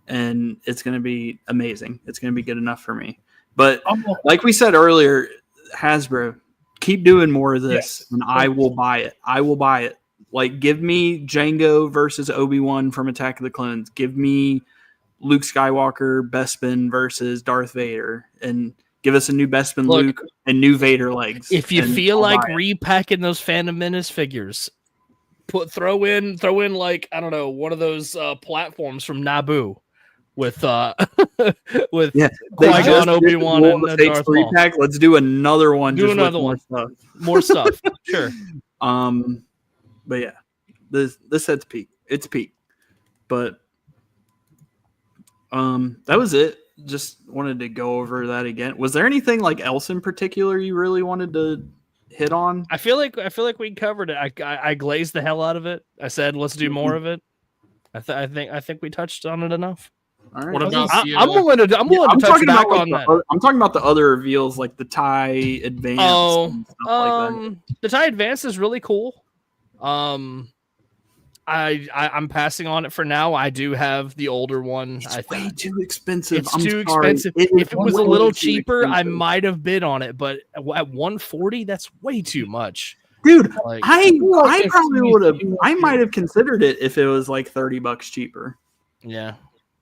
and it's gonna be amazing. It's gonna be good enough for me. But like we said earlier, Hasbro, keep doing more of this, and I will buy it. I will buy it. Like, give me Jango versus Obi-Wan from Attack of the Clones. Give me Luke Skywalker Bespin versus Darth Vader, and give us a new Bespin Luke and new Vader legs. If you feel like repacking those Phantom Menace figures, throw in like, I don't know, one of those platforms from Naboo with Qui-Gon, Obi-Wan, and Darth Maul. Pack. Let's do another one. Do another one. More stuff. Sure. But yeah, this set's peak. It's peak. But that was it. Just wanted to go over that again. Was there anything like else in particular you really wanted to hit on? I feel like we covered it. I glazed the hell out of it. I said let's do more of it. I think we touched on it enough. All right. What about? I'm willing to touch back on that. I'm talking about the other reveals, like the TIE Advance. And stuff like that. The TIE Advance is really cool. I'm passing on it for now. I do have the older one. It's way too expensive. It's too expensive. If it was a little cheaper, I might have bid on it. But at 140, that's way too much. Dude, I probably would have. I might have considered it if it was like $30 cheaper. Yeah,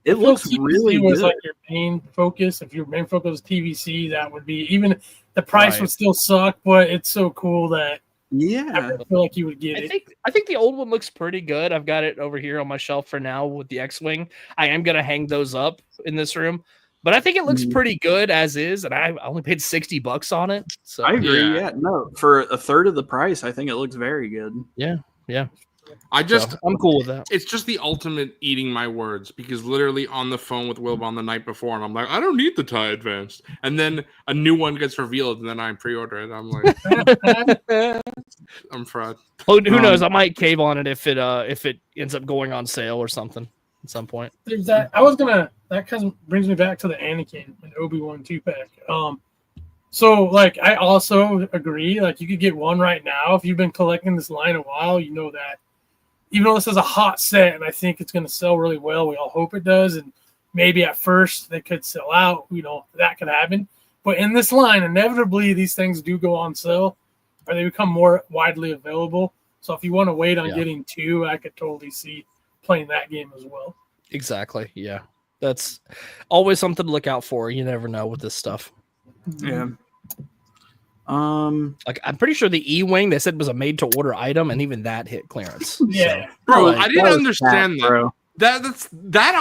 it looks really good. Was like your main focus. If your main focus was TVC, that would be even the price would still suck. But it's so cool that. Yeah, I feel like you would get it. I think the old one looks pretty good. I've got it over here on my shelf for now with the X-Wing. I am going to hang those up in this room, but I think it looks pretty good as is, and I only paid $60 on it. So I agree. Yeah, no, for a third of the price, I think it looks very good. Yeah. I'm cool with that. It's just the ultimate eating my words because literally on the phone with Wilbon the night before, and I'm like, I don't need the tie advanced, and then a new one gets revealed, and then I pre-order it. I'm like, I'm fried. Who knows? I might cave on it if it ends up going on sale or something at some point. There's that. That kind of brings me back to the Anakin and Obi-Wan 2-pack. So like I also agree. Like you could get one right now if you've been collecting this line a while. You know that. Even though this is a hot set, and I think it's going to sell really well, we all hope it does, and maybe at first they could sell out. That could happen. But in this line, inevitably these things do go on sale, or they become more widely available. So if you want to wait on getting two, I could totally see playing that game as well. Exactly. Yeah, that's always something to look out for. You never know with this stuff. Yeah. Like I'm pretty sure the E-wing they said was a made-to-order item, and even that hit clearance. Yeah, so, bro, like, I didn't understand that. Bro. That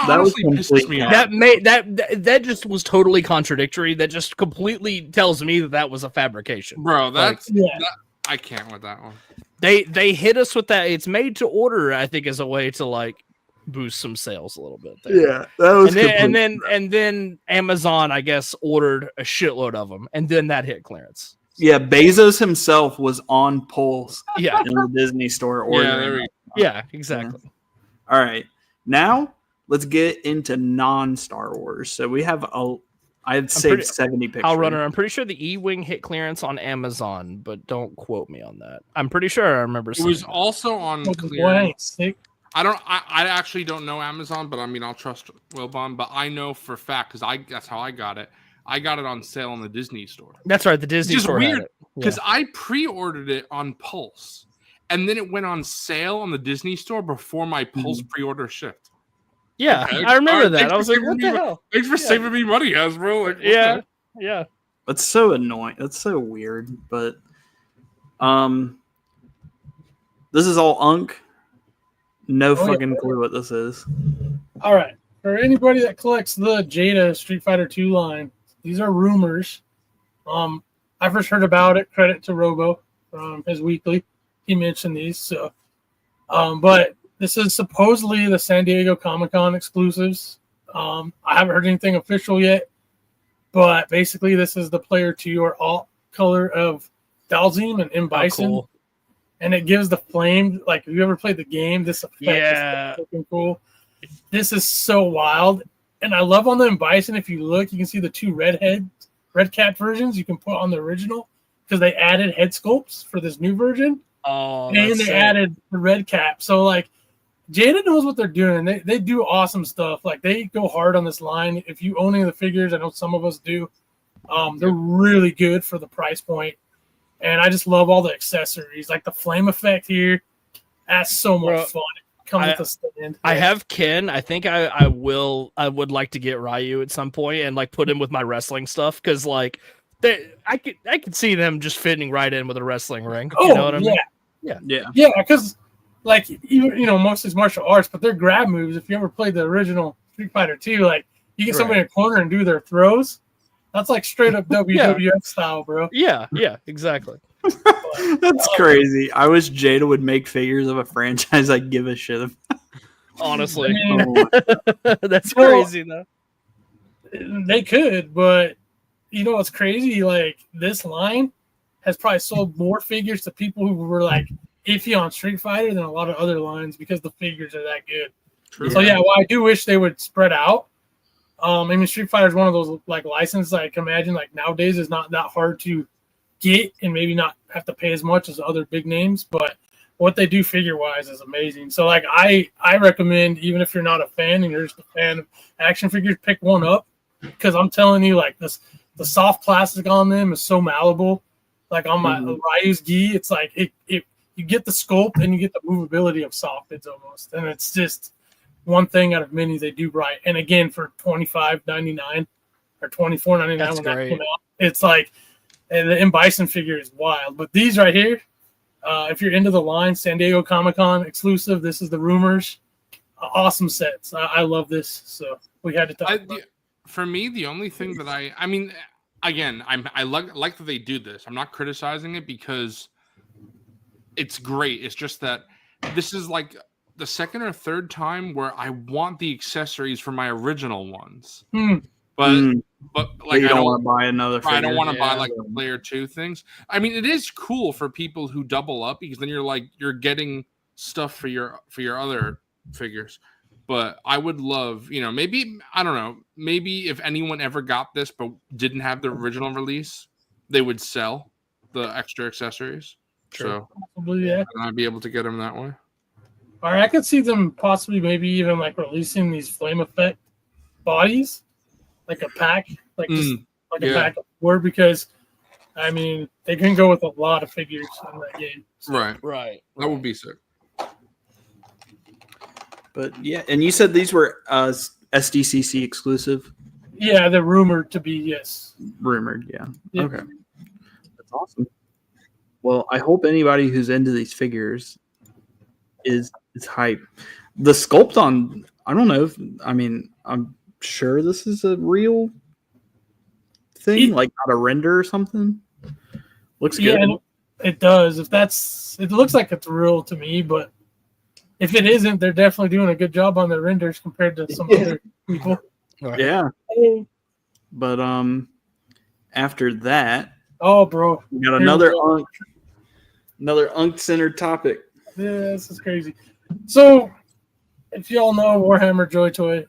honestly pisses me off. That just was totally contradictory. That just completely tells me that was a fabrication, bro. I can't with that one. They hit us with that. It's made to order. I think as a way to like boost some sales a little bit. There. Yeah, that was. And then Amazon, I guess, ordered a shitload of them, and then that hit clearance. Yeah, Bezos himself was on Pulse. Yeah, in the Disney store ordering. Yeah, exactly. Yeah. All right, now let's get into non-Star Wars. So we have I'd say 70 pictures. I'll run it. I'm pretty sure the E-wing hit clearance on Amazon, but don't quote me on that. I'm pretty sure I remember. It was also on clearance. I actually don't know Amazon, but I mean I'll trust Wilbon. But I know for a fact because that's how I got it. I got it on sale in the Disney store. That's right, the Disney store. Weird because I pre-ordered it on Pulse, and then it went on sale on the Disney store before my Pulse pre-order shipped. Yeah, okay. I remember that. I was like, "What the hell?" Thanks for saving me money, Hasbro. Like, yeah. That's so annoying. That's so weird. But, this is all Unk. No fucking clue what this is. All right, for anybody that collects the Jada Street Fighter 2 line. These are rumors. I first heard about it. Credit to Robo from his weekly. He mentioned these. So, but this is supposedly the San Diego Comic-Con exclusives. I haven't heard anything official yet, but basically this is the player 2 or alt color of Dalzim and M. Bison. Oh, cool. And it gives the flame. Like, if you ever played the game, this effect is looking cool. This is so wild. And I love on the Bison, if you look, you can see the two red cap versions you can put on the original because they added head sculpts for this new version. Oh, and they added the red cap. So, like, Jada knows what they're doing. They do awesome stuff. Like, they go hard on this line. If you own any of the figures, I know some of us do, they're really good for the price point. And I just love all the accessories. Like, the flame effect here, that's so much fun. I have Ken. I think I would like to get Ryu at some point and like put him with my wrestling stuff because like I could see them just fitting right in with a wrestling ring. You know what I mean? Yeah. Because like most of these martial arts, but they're grab moves. If you ever played the original Street Fighter 2, like you get somebody in a corner and do their throws. That's like straight up WWF style, bro. Yeah, exactly. That's crazy. I wish Jada would make figures of a franchise I'd give a shit about. Honestly. That's crazy, though. They could, but you know what's crazy? Like, this line has probably sold more figures to people who were like iffy on Street Fighter than a lot of other lines because the figures are that good. True. So, well, I do wish they would spread out. I mean, Street Fighter is one of those like licenses I can imagine like nowadays is not that hard to get and maybe not have to pay as much as other big names, but what they do figure wise is amazing. So like I recommend, even if you're not a fan and you're just a fan of action figures, pick one up because I'm telling you, like the soft plastic on them is so malleable. Like on my Ryu's gi, it's like it you get the sculpt and you get the movability of soft bids almost, and it's just one thing out of many they do right. And again, for $25.99 or $24.99 when that came out, it's like, and the M. Bison figure is wild. But these right here, if you're into the line, San Diego Comic-Con exclusive, this is the rumors. Awesome sets. I love this. So we had to talk about it. For me, the only thing that I mean, again, I like that they do this. I'm not criticizing it because it's great. It's just that this is like the second or third time where I want the accessories for my original ones. But like you don't want to buy another figure. I don't want to buy Yeah. like the player 2 things. I mean, it is cool for people who double up because then you're getting stuff for your other figures. But I would love, maybe I don't know, maybe if anyone ever got this but didn't have the original release, they would sell the extra accessories. So Probably, yeah. and I'd be able to get them that way. Or I could see them possibly maybe even like releasing these flame effect bodies, like a pack, like just like a pack of 4, because I mean they can go with a lot of figures in that game. So. Right. That would be sick. But yeah, and you said these were SDCC exclusive? Yeah, they're rumored to be, yes. Rumored, yeah. Yeah. Okay. That's awesome. Well, I hope anybody who's into these figures is hype. The sculpt on, I don't know. I'm sure this is a real thing, like not a render or something. Looks good. Yeah, it does. It looks like it's real to me, but if it isn't, they're definitely doing a good job on their renders compared to some other people. Yeah. But after that, bro, we got another Unk-centered topic. Yeah, this is crazy. So, if y'all know Warhammer Joy Toy,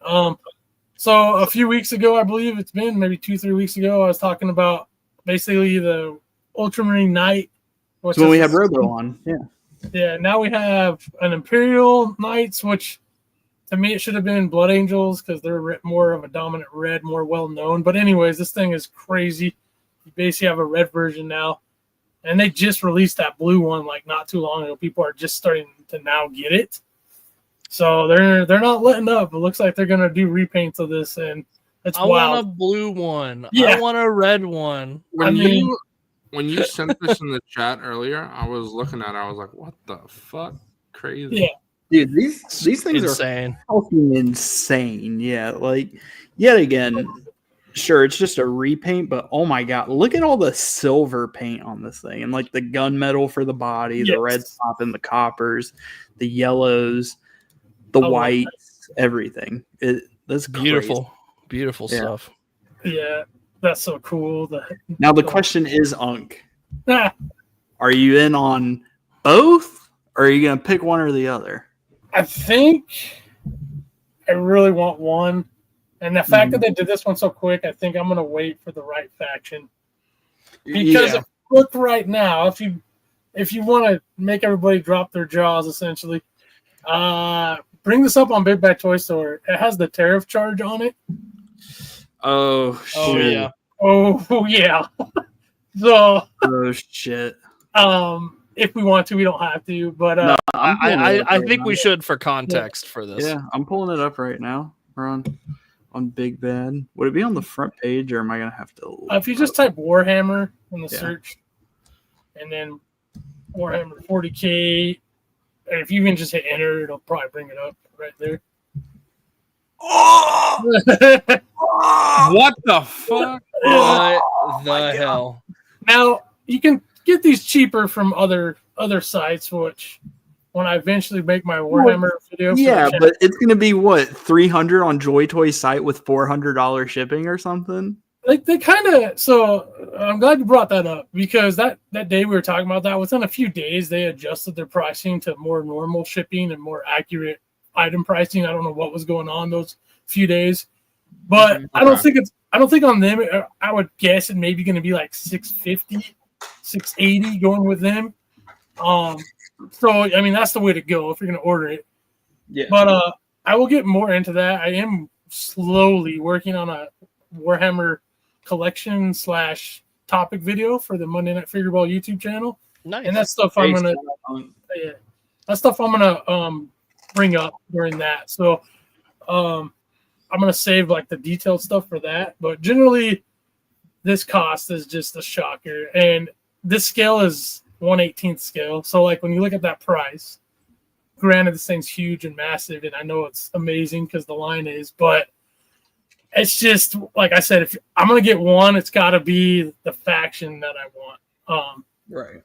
so a few weeks ago, I believe it's been maybe 2-3 weeks ago, I was talking about basically the Ultramarine Knight. When we have Robo on, yeah. Yeah, now we have an Imperial Knights, which to me it should have been Blood Angels because they're more of a dominant red, more well known. But anyways, this thing is crazy. You basically have a red version now, and they just released that blue one like not too long ago. People are just starting to now get it, so they're not letting up. It looks like they're gonna do repaints of this, and it's I wild. want a blue one. Yeah. I want a red one. When you sent this in the chat earlier, I was looking at it. I was like, what the fuck? Crazy. Yeah. Dude, these things Insane. are fucking insane. Yeah, like yet again, sure, it's just a repaint, but oh my god, look at all the silver paint on this thing, and like the gunmetal for the body, the red top and the coppers, the yellows, the whites, everything. That's beautiful, beautiful stuff. Yeah, that's so cool. Now the question is, Unk, are you in on both, or are you gonna pick one or the other? I think I really want one. And the fact that they did this one so quick, I think I'm going to wait for the right faction. Because if you look right now, if you want to make everybody drop their jaws, essentially, bring this up on Big Bad Toy Store. It has the tariff charge on it. Oh, shit. Yeah. Oh, yeah. So, oh, shit. If we want to, we don't have to. But no, I think we should for context for this. Yeah, I'm pulling it up right now. We're on Big Bad. Would it be on the front page, or am I gonna have to? If you just type Warhammer in the search, and then Warhammer 40K, and if you can just hit enter, it'll probably bring it up right there. Oh! What the fuck? What the hell? Now you can get these cheaper from other sites, which when I eventually make my Warhammer video, but it's gonna be what, $300 on Joy Toy site with $400 shipping or something. Like they kind of. So I'm glad you brought that up, because that day we were talking about that, within a few days they adjusted their pricing to more normal shipping and more accurate item pricing. I don't know what was going on those few days, but I don't think on them. I would guess it may be going to be like $650, $680 going with them. So I mean that's the way to go if you're going to order it. Yeah. But I will get more into that. I am slowly working on a Warhammer collection / topic video for the Monday Night Figure Ball YouTube channel. Nice. And that stuff I'm gonna bring up during that. So I'm gonna save like the detailed stuff for that. But generally, this cost is just a shocker, and this scale is 1/18 scale. So like when you look at that price, granted this thing's huge and massive, and I know it's amazing because the line is, but it's just like I said, if I'm gonna get one, it's got to be the faction that I want. Right.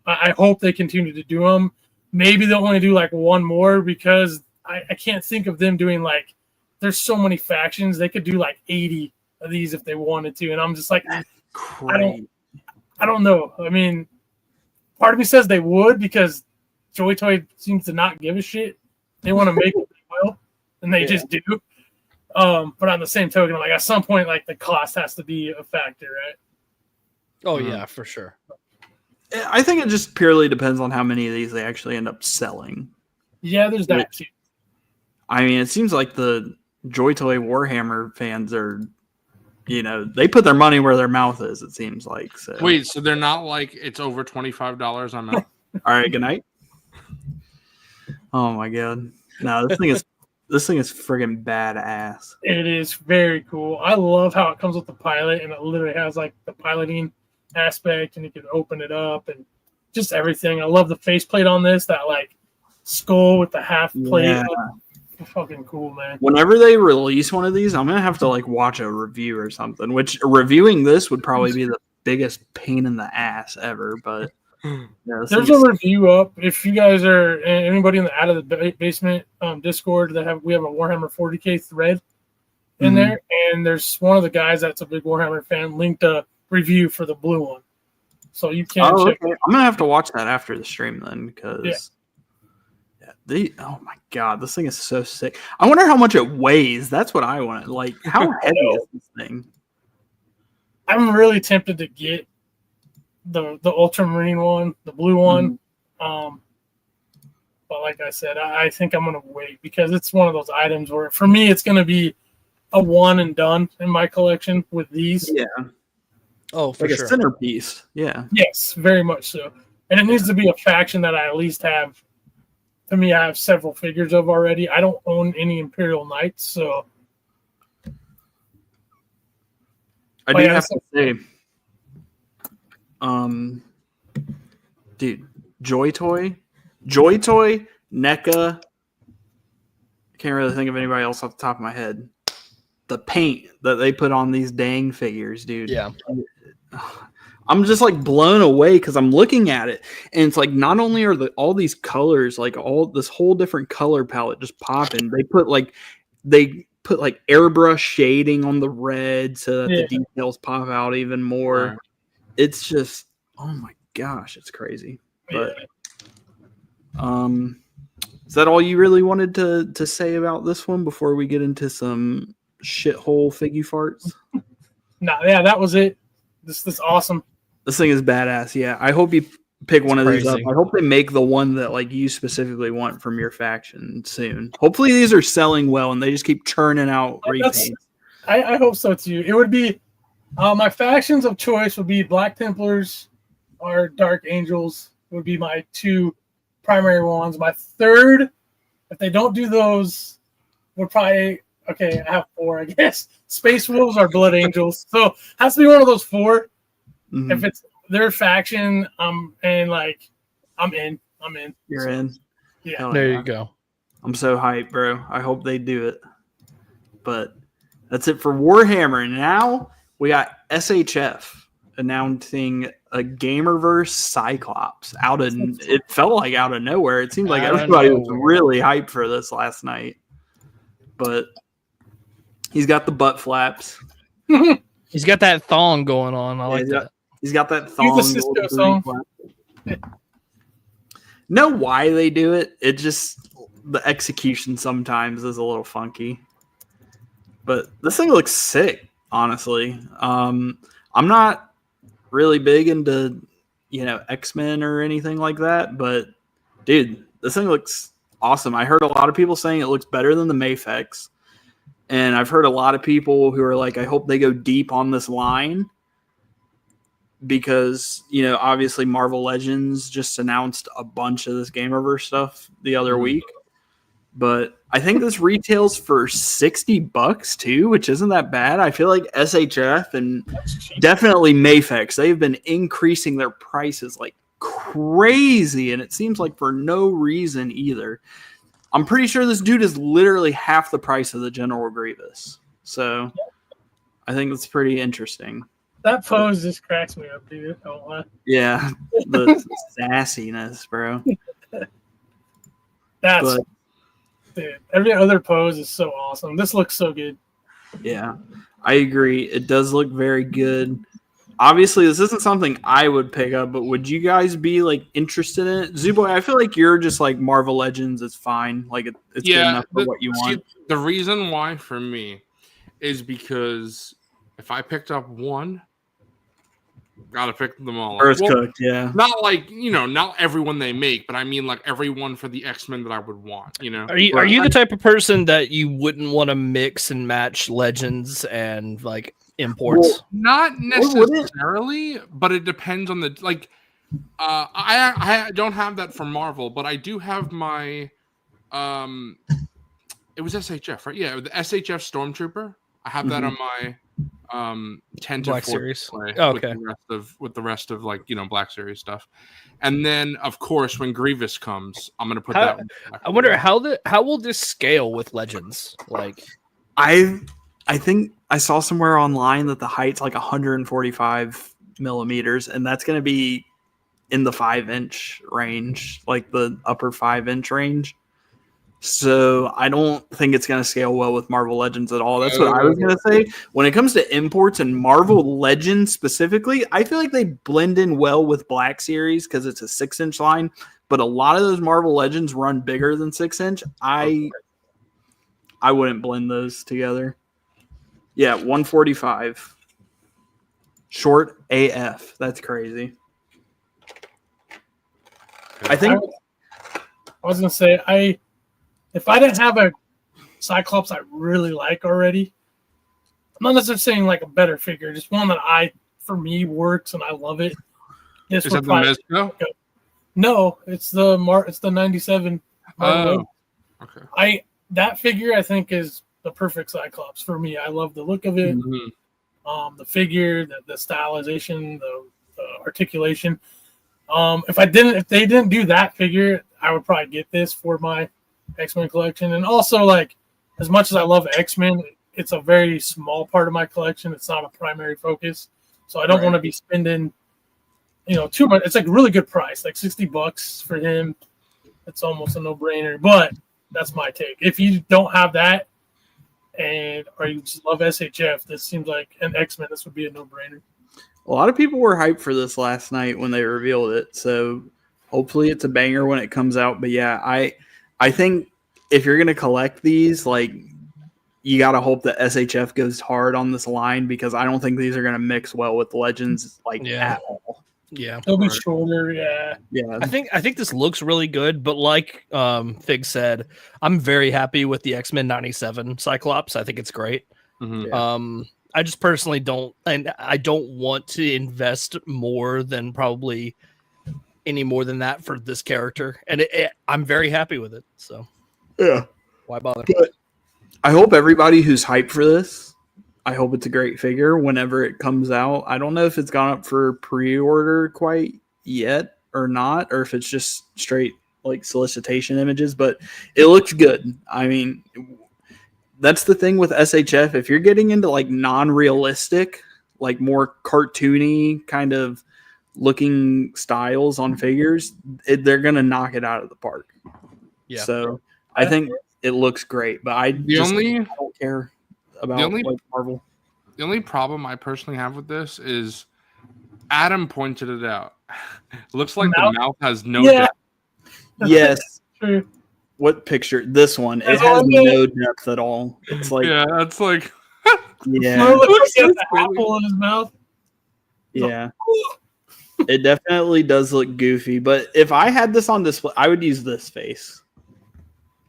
I hope they continue to do them. maybe they'll only do like one more because I can't think of them doing like. There's so many factions. They could do like 80 of these if they wanted to, and I'm just like, Crazy. I don't know. I mean, part of me says they would because Joy Toy seems to not give a shit. They want to make it well, and they just do. But on the same token, like at some point, like the cost has to be a factor, right? Oh yeah, for sure. I think it just purely depends on how many of these they actually end up selling. Yeah, there's that too. I mean, it seems like the Joy Toy Warhammer fans are, they put their money where their mouth is, it seems like. So. Wait, so they're not like it's over $25 on that? All right, good night. Oh my god. No, this thing is friggin' badass. It is very cool. I love how it comes with the pilot and it literally has like the piloting aspect and you can open it up and just everything. I love the faceplate on this, that like skull with the half plate. Yeah. Fucking cool, man. Whenever they release one of these, I'm gonna have to like watch a review or something. Which reviewing this would probably be the biggest pain in the ass ever. But there's a review up. If you guys are anybody in the Out of the Basement Discord we have a Warhammer 40K thread in there, and there's one of the guys that's a big Warhammer fan linked a review for the blue one, so you can check. Okay. I'm gonna have to watch that after the stream then because. Oh my god, this thing is so sick. I wonder how much it weighs. That's what I want. Like, how heavy is this thing? I'm really tempted to get the ultramarine one, the blue one. But like I said, I think I'm gonna wait because it's one of those items where for me it's gonna be a one and done in my collection with these. Yeah. Oh, for like sure. a centerpiece. Yeah. Yes, very much so. And it needs to be a faction that I at least have. To me, I have several figures of already. I don't own any Imperial Knights, so. I do have to say, dude, Joy Toy, NECA. I can't really think of anybody else off the top of my head. The paint that they put on these dang figures, dude. Yeah. I'm just like blown away because I'm looking at it and it's like not only are all these colors, like all this whole different color palette just popping. They put like airbrush shading on the red so that the details pop out even more. Right. It's just, oh my gosh, it's crazy. But is that all you really wanted to say about this one before we get into some shithole figgy farts? No, yeah, that was it. This is awesome. This thing is badass. Yeah, I hope you pick one of these up. I hope they make the one that like you specifically want from your faction soon. Hopefully these are selling well and they just keep churning out repaints. I hope so too. It would be my factions of choice would be Black Templars or Dark Angels would be my two primary ones. My third, if they don't do those, would probably I have four, I guess. Space Wolves or Blood Angels. So it has to be one of those four. Mm-hmm. If it's their faction, and like I'm in. You're in. Yeah. There you go. I'm so hyped, bro. I hope they do it. But that's it for Warhammer. Now we got S.H.F. announcing a Gamerverse Cyclops it felt like out of nowhere. It seemed like everybody was really hyped for this last night. But he's got the butt flaps. He's got that thong going on. I like that. He's got that thong. He's the Cisco song. Know why they do it? It just the execution sometimes is a little funky. But this thing looks sick, honestly. I'm not really big into X-Men or anything like that, but dude, this thing looks awesome. I heard a lot of people saying it looks better than the Mafex. And I've heard a lot of people who are like, I hope they go deep on this line because, obviously Marvel Legends just announced a bunch of this Gamerverse stuff the other week. But I think this retails for $60 too, which isn't that bad. I feel like S.H.F. and definitely Mafex, they've been increasing their prices like crazy. And it seems like for no reason either. I'm pretty sure this dude is literally half the price of the General Grievous. So I think that's pretty interesting. That pose just cracks me up, dude. Yeah, the sassiness, bro. That's But dude, every other pose is so awesome. This looks so good. yeah, I agree. It does look very good. Obviously, this isn't something I would pick up, but would you guys be like interested in it? Zuboy, I feel like you're just like Marvel Legends. It's fine. Like it's good enough for what you want. The reason why for me is because if I picked up one, gotta pick them all up. First cooked, yeah. Not like, not everyone they make, but I mean like everyone for the X-Men that I would want, Are you the type of person that you wouldn't want to mix and match Legends and like imports? Well, not necessarily, but it depends on the like. I don't have that for Marvel, but I do have my. It was S.H.F, right? Yeah, the S.H.F Stormtrooper. I have that on my 10 to Black 4 Series. display Okay. with the rest of like Black Series stuff, and then of course when Grievous comes, I'm gonna put that. I wonder how will this scale with Legends? Like, I think I saw somewhere online that the height's like 145 millimeters, and that's going to be in the 5-inch range, like the upper 5-inch range. So I don't think it's going to scale well with Marvel Legends at all. That's what I was going to say. When it comes to imports and Marvel Legends specifically, I feel like they blend in well with Black Series because it's a 6-inch line. But a lot of those Marvel Legends run bigger than 6-inch. I wouldn't blend those together. Yeah, 145. Short AF. That's crazy. I think I was gonna say if I didn't have a Cyclops I really like already, I'm not necessarily saying like a better figure, just one that for me works and I love it. Is that the Mezco? No, it's the 97. Oh, okay. That figure I think is the perfect Cyclops for me. I love the look of it, the figure, the stylization, the articulation. If they didn't do that figure, I would probably get this for my X-Men collection. And also, like, as much as I love X-Men, it's a very small part of my collection. It's not a primary focus, so I don't want to be spending, too much. It's like a really good price, like $60 for him. It's almost a no-brainer. But that's my take. If you don't have that, or you just love S.H.F, this seems like an X-Men. This would be a no-brainer. a lot of people were hyped for this last night when they revealed it. So hopefully it's a banger when it comes out. But yeah, I think if you're gonna collect these, like, you gotta hope that S.H.F goes hard on this line, because I don't think these are gonna mix well with Legends at all. Yeah, they'll be shorter. Yeah. I think this looks really good, but like Fig said, I'm very happy with the X-Men 97 Cyclops. I think it's great. Mm-hmm. I just personally don't want to invest more than probably any more than that for this character, and I'm very happy with it. So yeah, why bother? But I hope everybody who's hyped for this, I hope it's a great figure whenever it comes out. I don't know if it's gone up for pre-order quite yet or not, or if it's just straight like solicitation images, but it looks good. I mean, that's the thing with S.H.F. If you're getting into like non-realistic, like more cartoony kind of looking styles on figures, they're going to knock it out of the park. Yeah. So I think it looks great, but I don't care about Marvel. The only problem I personally have with this is Adam pointed it out. Looks like the mouth has no depth. Yes. What picture? This one. It has no depth at all. It's like, yeah, that's like, yeah. It looks like the apple in his mouth. Yeah. It definitely does look goofy, but if I had this on display, I would use this face.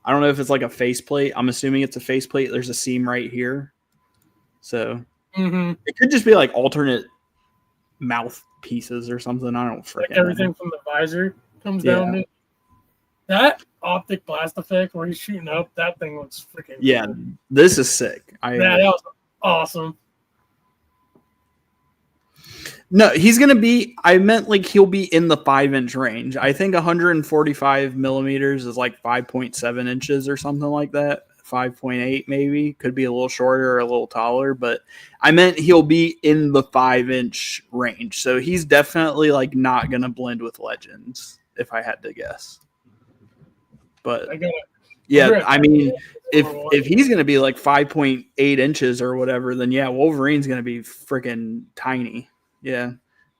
I don't know if it's like a faceplate. I'm assuming it's a faceplate. There's a seam right here. So it could just be like alternate mouth pieces or something. I don't freaking know. Everything from the visor comes down to that optic blast effect where he's shooting up. That thing looks freaking cool. This is sick. That was awesome. No, he's going to be, I meant like he'll be in the 5-inch range. I think 145 millimeters is like 5.7 inches or something like that. 5.8 maybe. Could be a little shorter or a little taller, but I meant he'll be in the 5-inch range. So he's definitely like not going to blend with Legends, if I had to guess. But I got yeah, I mean, if he's going to be like 5.8 inches or whatever, then yeah, Wolverine's going to be freaking tiny. Yeah,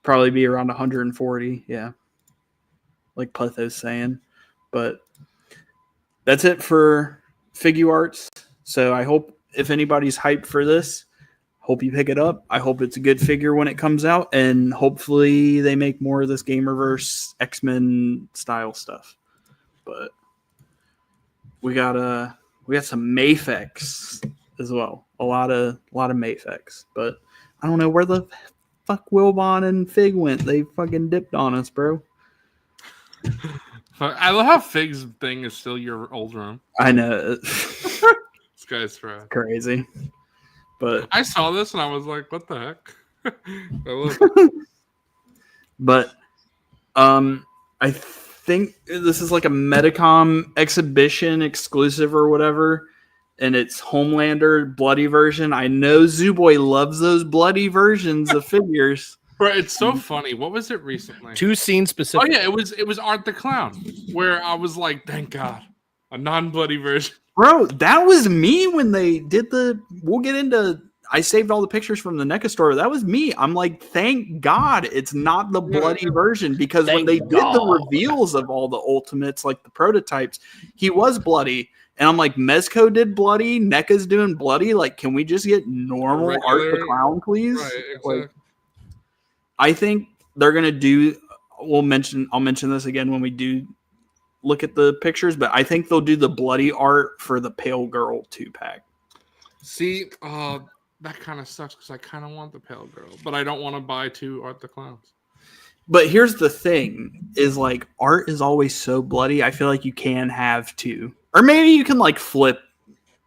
probably be around 140. Yeah, like Pletho's saying. But that's it for Figure Arts. So I hope if anybody's hyped for this, hope you pick it up. I hope it's a good figure when it comes out, and hopefully they make more of this Gamerverse X-Men style stuff. But we got some Mafex as well. A lot of Mafex, but I don't know where the fuck Wilbon and Fig went. They fucking dipped on us, bro. I love how Fig's thing is still your old room. I know. This guy's crazy. But I saw this and I was like, what the heck? I love it. But I think this is like a Medicom exhibition exclusive or whatever, and it's Homelander bloody version. I know Zooboy loves those bloody versions of figures. Right, it's so funny. What was it recently? 2 scenes specific. Oh yeah, it was Art the Clown, where I was like, thank God, a non-bloody version. Bro, that was me when they did the. We'll get into. I saved all the pictures from the NECA store. That was me. I'm like, thank God it's not the bloody version, because when they did the reveals of all the Ultimates, like the prototypes, he was bloody. And I'm like, Mezco did bloody, NECA's doing bloody. Like, can we just get normal Art the Clown, please? Right, exactly. Like, I think they're gonna do. I'll mention this again when we do look at the pictures, but I think they'll do the bloody art for the Pale Girl 2-pack. See, that kind of sucks because I kind of want the Pale Girl, but I don't want to buy 2 Art the Clowns. But here's the thing: is like art is always so bloody. I feel like you can have 2, or maybe you can like flip.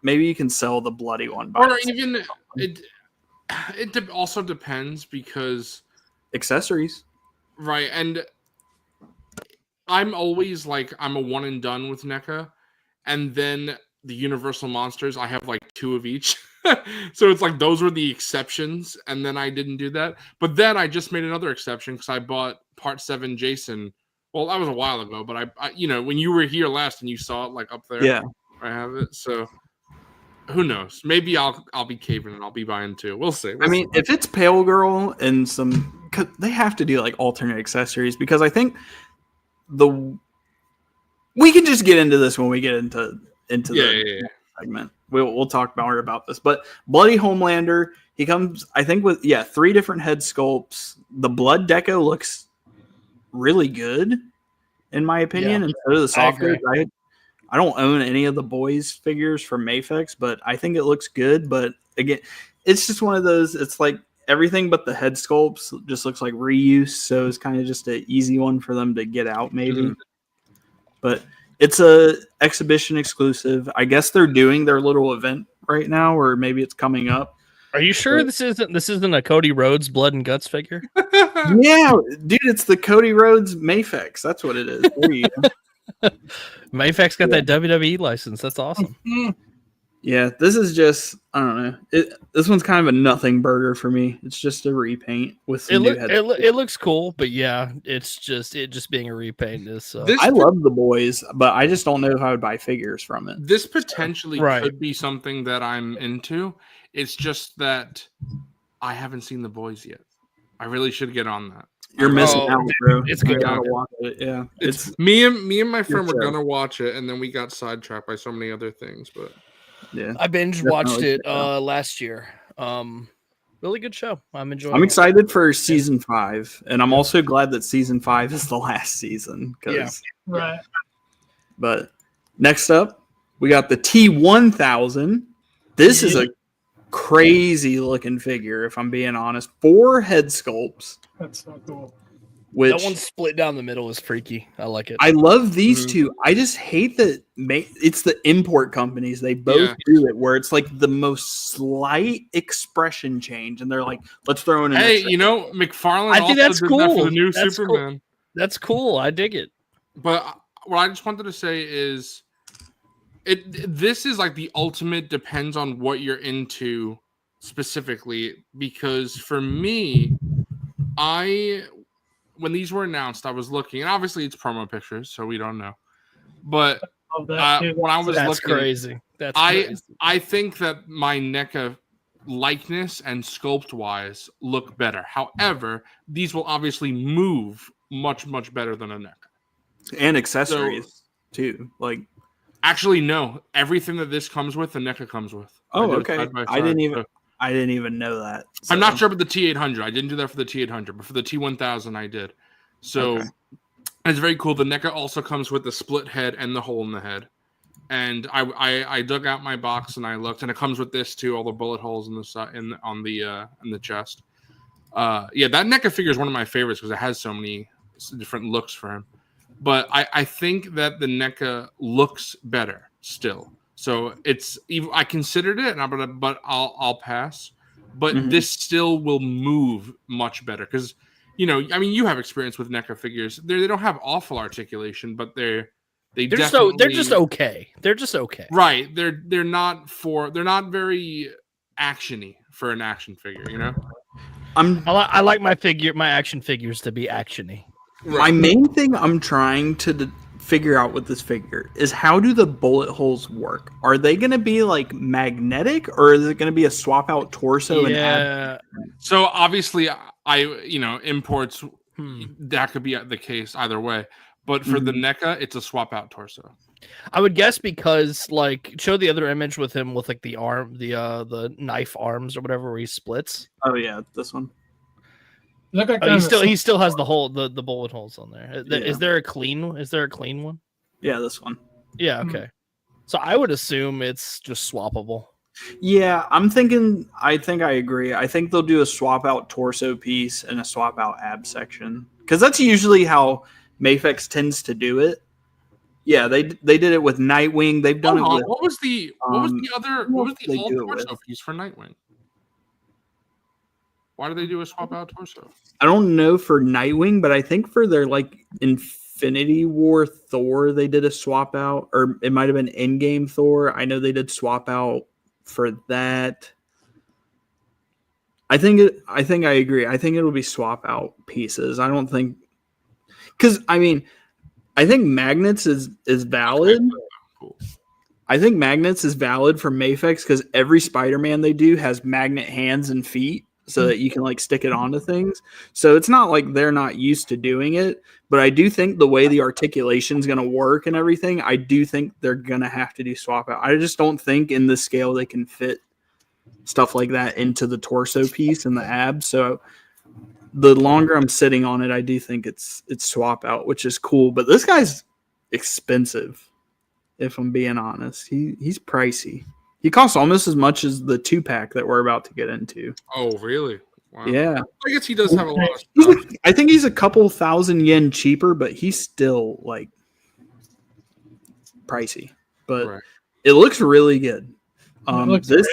Maybe you can sell the bloody one, or even it also depends because accessories, right? And I'm always like, I'm a one and done with NECA, and then the Universal Monsters, I have like 2 of each. So it's like those were the exceptions, and then I didn't do that. But then I just made another exception because I bought Part 7 Jason. Well, that was a while ago, but I you know, when you were here last and you saw it like up there, yeah, I have it. So who knows? Maybe I'll be caving and I'll be buying 2. We'll see. I mean, if it's Pale Girl and some, cause they have to do like alternate accessories, because I think we can just get into this when we get into the segment. We'll talk more about this. But Bloody Homelander, he comes, I think, with 3 different head sculpts. The blood deco looks really good, in my opinion, and so do the soft goods. I don't own any of the boys figures from Mafex, but I think it looks good. But again, it's just one of those. It's like everything but the head sculpts just looks like reuse, so it's kind of just an easy one for them to get out, maybe. Mm-hmm. But it's a exhibition exclusive. I guess they're doing their little event right now, or maybe it's coming up. Are you sure this isn't a Cody Rhodes Blood and Guts figure? Yeah, dude, it's the Cody Rhodes Mafex. That's what it is. There you go. Mafex got that WWE license. That's awesome. Yeah, this is just, I don't know. This one's kind of a nothing burger for me. It's just a repaint with some new heads. It looks cool, but yeah, it just being a repaint is. I love the boys, but I just don't know if I would buy figures from it. This potentially could be something that I'm into. It's just that I haven't seen the boys yet. I really should get on that. You're missing out, bro. It's good. Watch it. Yeah, it's me and my friend were gonna watch it, and then we got sidetracked by so many other things. But yeah, I binge watched it last year. Really good show. I'm enjoying. I'm excited for season 5, and I'm also glad that season 5 is the last season. Right. But next up, we got the T1000. This is a crazy looking figure, if I'm being honest. 4 head sculpts. That's so cool. That one split down the middle is freaky. I like it. I love these two. I just hate that it's the import companies. They both do it where it's like the most slight expression change, and they're like, let's throw in an extra. McFarlane I think that's cool. For the new that's Superman. Cool. That's cool. I dig it. But what I just wanted to say is this is like the ultimate depends on what you're into specifically, because for me, when these were announced, I was looking, and obviously it's promo pictures, so we don't know. But love that too. when I was That's looking, crazy. That's crazy. I think that my NECA likeness and sculpt wise look better. However, these will obviously move much better than a NECA. And accessories too. Like, actually, no, everything that this comes with, the NECA comes with. oh, I okay. side by I side, didn't even know that. I'm not sure about the T800. I didn't do that for the T800, but for the T1000, I did. So Okay. it's very cool. The NECA also comes with the split head and the hole in the head. And I dug out my box and I looked, and it comes with this too, all the bullet holes in the side in the chest. Yeah, that NECA figure is one of my favorites because it has so many different looks for him. But I think that the NECA looks better still. So it's I considered it, but I'll pass. But this still will move much better because you have experience with NECA figures. They don't have awful articulation, but they're just okay. They're just okay. Right. They're not very actiony for an action figure, I like my action figures to be actiony. My main thing I'm trying to figure out with this figure is how do the bullet holes work? Are they going to be like magnetic, or is it going to be a swap out torso and ab? So obviously imports that could be the case either way. But for the NECA, it's a swap out torso. I would guess because show the other image with him with like the arm, the knife arms or whatever where he splits. Oh yeah, this one. Look like he still has the hole, the bullet holes on there. Yeah. Is there a clean one? Yeah, this one. Yeah, okay. So I would assume it's just swappable. Yeah, I think I agree. I think they'll do a swap out torso piece and a swap out ab section. Because that's usually how Mafex tends to do it. Yeah, they did it with Nightwing. They've done it with what was the all torso piece for Nightwing? Why do they do a swap out torso? I don't know for Nightwing, but I think for their Infinity War Thor, they did a swap out, or it might have been Endgame Thor. I know they did swap out for that. I think I agree. I think it'll be swap out pieces. I don't think I think magnets is valid. Cool. I think magnets is valid for Mafex because every Spider-Man they do has magnet hands and feet so that you can stick it onto things. So it's not like they're not used to doing it, but I do think the way the articulation is going to work and everything, I do think they're going to have to do swap out. I just don't think in this scale they can fit stuff like that into the torso piece and the abs. So the longer I'm sitting on it, I do think it's swap out, which is cool. But this guy's expensive, if I'm being honest. He's pricey. He costs almost as much as the 2-pack that we're about to get into. Oh, really? Wow. Yeah. I guess he does have a lot of stuff. I think he's a couple $1,000 yen cheaper, but he's still pricey. But it looks really good. This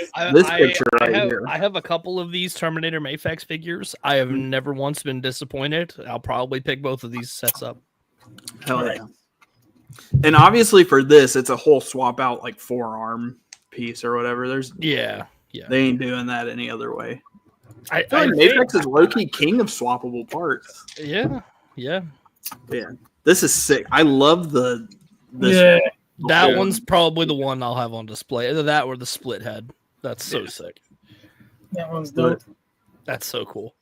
picture here. I have a couple of these Terminator Mafex figures. I have never once been disappointed. I'll probably pick both of these sets up. Hell yeah. And obviously for this, it's a whole swap out forearm piece or whatever. Yeah. They ain't doing that any other way. I feel Mafex is low-key king of swappable parts. Yeah. This is sick. I love this one. That one's probably the one I'll have on display. Either that or the split head. That's so sick. That one's dope. That's so cool.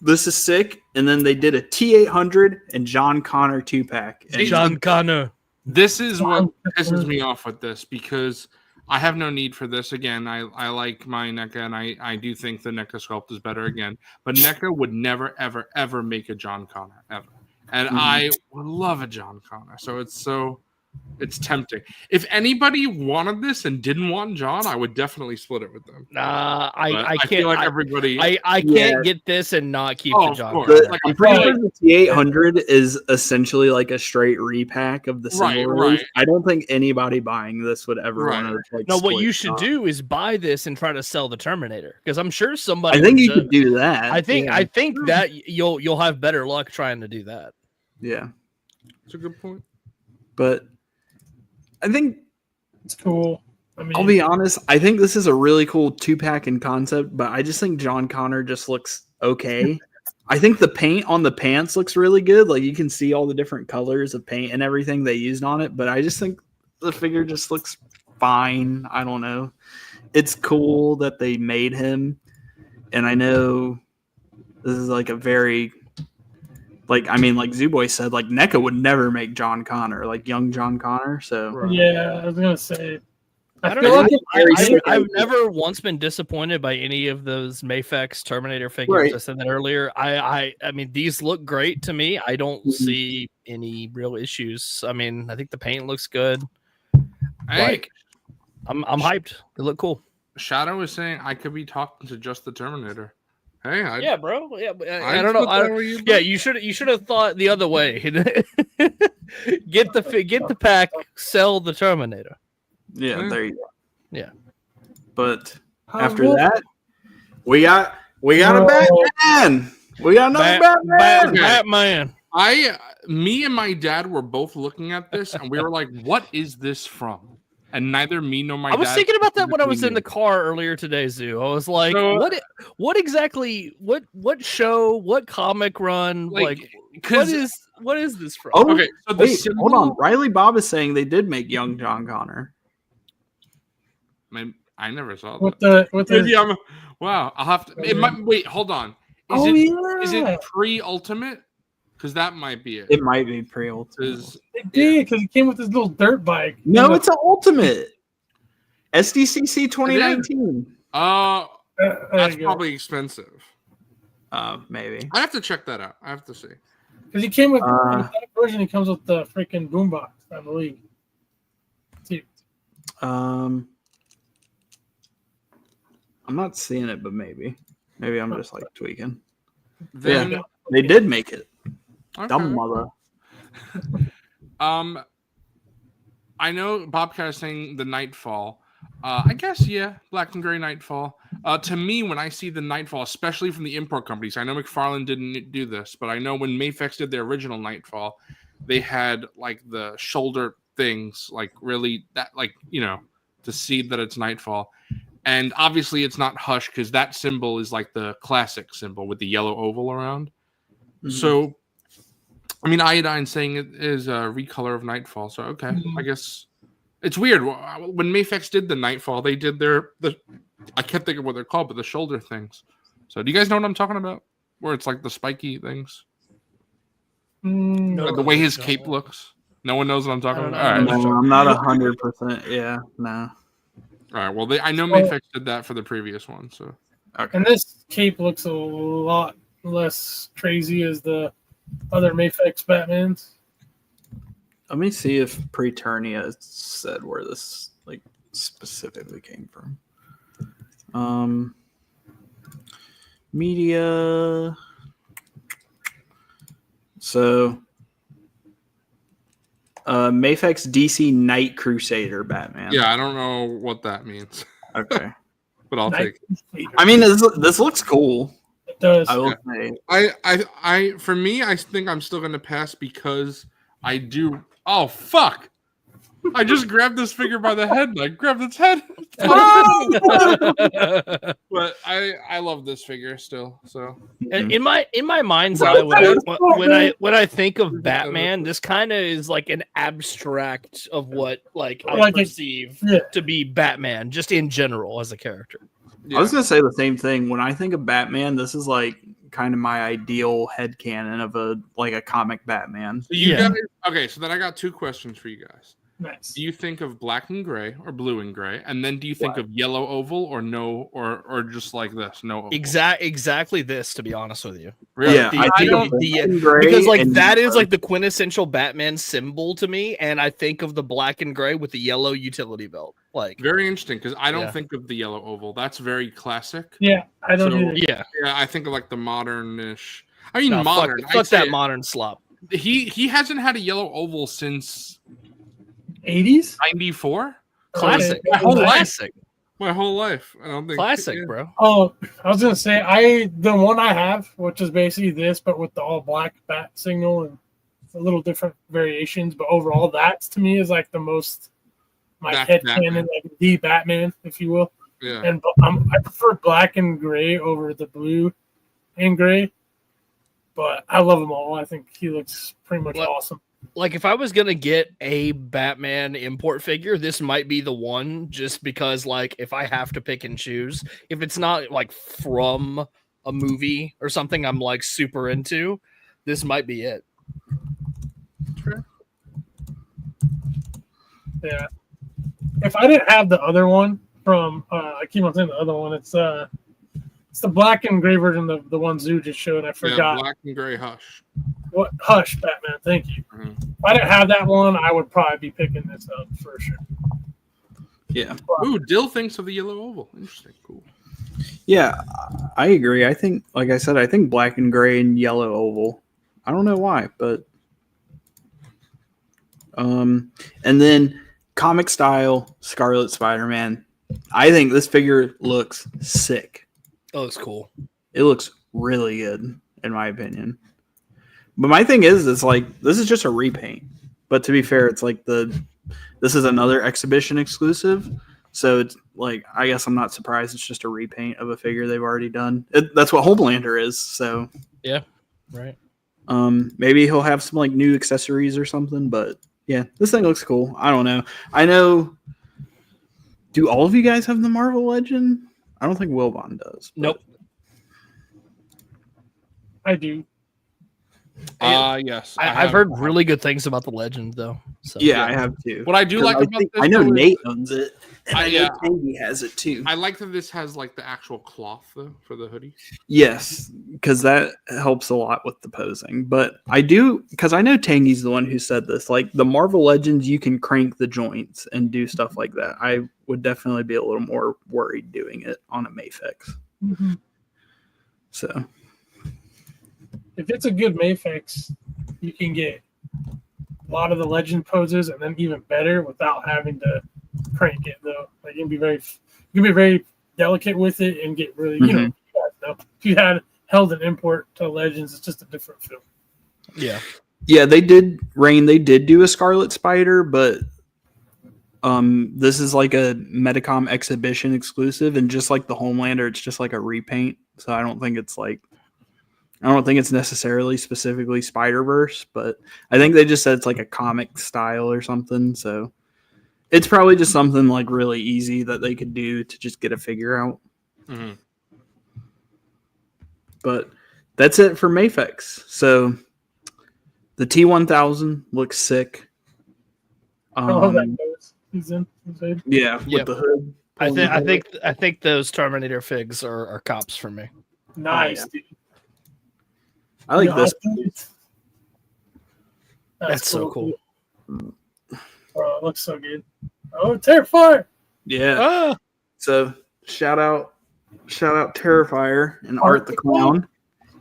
This is sick. And then they did a T800 and John Connor 2-pack. John Connor. This is what pisses me off with this because I have no need for this. Again, I like my NECA, and I do think the NECA sculpt is better again. But NECA would never, ever, ever make a John Connor, ever. And I would love a John Connor. So it's tempting. If anybody wanted this and didn't want John, I would definitely split it with them. I can't. Feel like everybody. I can't get this and not keep the John. I'm pretty sure the T800 is essentially a straight repack of the single release. I don't think anybody buying this would ever want to. No, what you should do is buy this and try to sell the Terminator because I'm sure somebody. I think you could do that. I think that you'll have better luck trying to do that. Yeah, that's a good point. But I think it's cool. I'll be honest. I think this is a really cool 2-pack in concept, but I just think John Connor just looks okay. I think the paint on the pants looks really good. You can see all the different colors of paint and everything they used on it, but I just think the figure just looks fine. I don't know. It's cool that they made him, and I know this is like a very like Zooboy said, like NECA would never make John Connor, like young John Connor. So Yeah, I was gonna say. I don't feel know. like I've never once been disappointed by any of those Mafex Terminator figures. Right. I said that earlier. I mean, these look great to me. I don't see any real issues. I mean, I think the paint looks good. Hey, Like, I'm hyped. They look cool. Shadow is saying I could be talking to just the Terminator. Hey, Yeah, bro. Yeah, I I'd don't know. put that where you Yeah, put- you should have thought the other way. Get the pack, sell the Terminator. yeah, there you go. Yeah. But after that, we got a Batman. We got another Batman. Batman. Me and my dad were both looking at this, and we were like, "What is this from?" And neither me nor my I was dad thinking about that when I was in knew. the car earlier today, Zoo. I was like, So- what exactly, what show, what comic run, like what is this from? Oh, Okay, so the wait, symbol, hold on. Riley Bob is saying they did make young John Connor. I never saw with that. the Maybe wow, I'll have to. It might, wait, hold on. Is yeah. it pre-Ultimate? Because that might be it. It might be pre-ultimate. 'Cause- It did because he came with his little dirt bike. No, it's an ultimate. SDCC 2019. that's That's probably expensive. Maybe. I have to check that out. I have to see. because he came with in Uh, that version. He comes with the freaking boombox, I believe. See, I'm not seeing it, but maybe I'm just like tweaking. Then, Yeah, they did make it. okay. Dumb mother. I know Bobcat is saying the Nightfall. I guess, yeah, Black and Gray Nightfall. To me, when I see the Nightfall, especially from the import companies, I know McFarlane didn't do this, but I know when Mafex did their original Nightfall, they had like the shoulder things, like really that, like, you know, to see that it's Nightfall. And obviously it's not Hush because that symbol is like the classic symbol with the yellow oval around. Mhm. So, I mean, Iodine saying it is a recolor of Nightfall. So, okay, I guess it's weird. When Mafex did the Nightfall, they did I can't think of what they're called, but the shoulder things. So, do you guys know what I'm talking about? Where it's like the spiky things? no. Like the way his cape looks? No one knows what I'm talking about? I All don't right. No, I'm not 100%. Yeah, no. All right. Well, I know Mafex did that for the previous one. So, And this cape looks a lot less crazy as the other Mafex Batmans. Let me see if Preternia said where this like specifically came from. Media. So, Mafex DC Night Crusader Batman. yeah, I don't know what that means, Okay. but I'll take it. I mean, this looks cool. It does. I will say. For me, I think I'm still going to pass because I do. Oh, fuck. I just grabbed this figure by the head and I grabbed its head. But I love this figure still. So In my mind's eye, when I think of Batman, this kind of is like an abstract of what I perceive to be Batman, just in general as a character. yeah. I was gonna say the same thing. When I think of Batman, this is like kind of my ideal headcanon of a comic Batman. So you Yeah. guys, okay, so then I got two questions for you guys. Nice. Do you think of black and gray or blue and gray? And then do you think of yellow oval or no or just like this? No oval? Exactly this, to be honest with you. Really? Yeah, I think of black and gray Because and that is yellow. like the quintessential Batman symbol to me, and I think of the black and gray with the yellow utility belt. Like, Very interesting because I don't Yeah. think of the yellow oval. That's very classic. Yeah, I don't So- either. yeah, Yeah, I think of like the modern-ish. I mean, no, modern. Fuck, I'd fuck that say modern slop. He hasn't had a yellow oval since 80s? 94. Classic, My whole life. classic, My whole life. I don't think classic, yeah. bro. Oh, I was gonna say the one I have, which is basically this, but with the all black bat signal and a little different variations, but overall, that to me is like the most That's head Batman. canon, like the Batman, if you will. Yeah. And I prefer black and gray over the blue and gray, but I love them all. I think he looks pretty much What? awesome. Like if I was gonna get a Batman import figure, this might be the one. Just because, like, if I have to pick and choose, if it's not like from a movie or something I'm like super into, this might be it. Yeah. If I didn't have the other one from, I keep on saying the other one. It's the black and gray version of the one Zoo just showed. I forgot. Yeah, black and gray Hush. What Hush Batman? Thank you. Mhm. If I didn't have that one, I would probably be picking this up for sure. Yeah. Ooh, Dill thinks of the yellow oval. Interesting. Cool. Yeah, I agree. I think, like I said, I think black and gray and yellow oval. I don't know why, but and then comic style Scarlet Spider-Man. I think this figure looks sick. Oh, it's cool. It looks really good, in my opinion. But my thing is, it's like this is just a repaint. But to be fair, it's like this is another exhibition exclusive. So it's like, I guess I'm not surprised. It's just a repaint of a figure they've already done. That's what Homelander is. So yeah, right. Maybe he'll have some like new accessories or something. But yeah, this thing looks cool. I don't know. I know. Do all of you guys have the Marvel Legend? I don't think Wilbon does. Nope. I do. Yes. I've heard really good things about the Legend, though. So. Yeah, I have too. What I do like about this, I know though, Nate owns it, and I yeah. know Tangy has it too. I like that this has like the actual cloth though for the hoodie. Yes, because that helps a lot with the posing. But I do, because I know Tangy's the one who said this. Like the Marvel Legends, you can crank the joints and do stuff like that. I would definitely be a little more worried doing it on a Mafex. Mm-hmm. So, if it's a good Mafex, you can get a lot of the Legend poses and then even better without having to crank it though. Like you can be very delicate with it and get really, you know, if you had held an import to Legends, it's just a different feel. Yeah. Yeah, they did do a Scarlet Spider, but this is like a Medicom exhibition exclusive, and just like the Homelander, it's just like a repaint. So I don't think it's necessarily specifically Spider-Verse, but I think they just said it's like a comic style or something. So it's probably just something like really easy that they could do to just get a figure out. Mm-hmm. But that's it for Mafex. So the T1000 looks sick. That goes. He's in. Yeah, with Yep. the hood. I think those Terminator figs are cops for me. Nice, yeah. dude. I like this. That's so cool. Bro, it looks so good. Oh, Terrifier! Yeah. Ah! So shout out Terrifier and Art the Clown.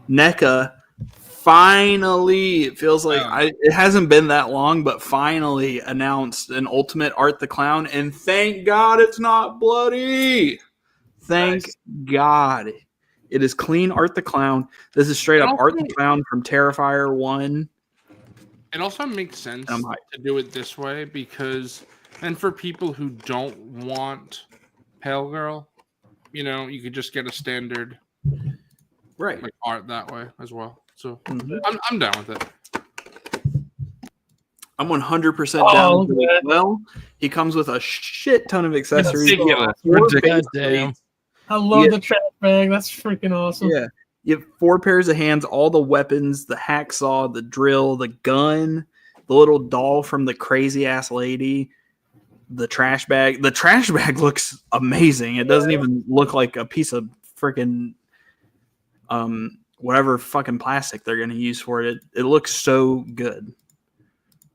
NECA finally, it feels like it hasn't been that long, but finally announced an Ultimate Art the Clown, and thank God it's not bloody. Thank God. It is clean Art the Clown. This is straight up Art the Clown from Terrifier 1. It also makes sense to do it this way because, and for people who don't want Pale Girl, you know, you could just get a standard like art that way as well. So I'm down with it. I'm 100% down with it as well. He comes with a shit ton of accessories. Ridiculous. Damn. I love the trash bag. That's freaking awesome. Yeah. You have 4 pairs of hands, all the weapons, the hacksaw, the drill, the gun, the little doll from the crazy ass lady, the trash bag. The trash bag looks amazing. It doesn't even look like a piece of freaking whatever fucking plastic they're going to use for it. It looks so good.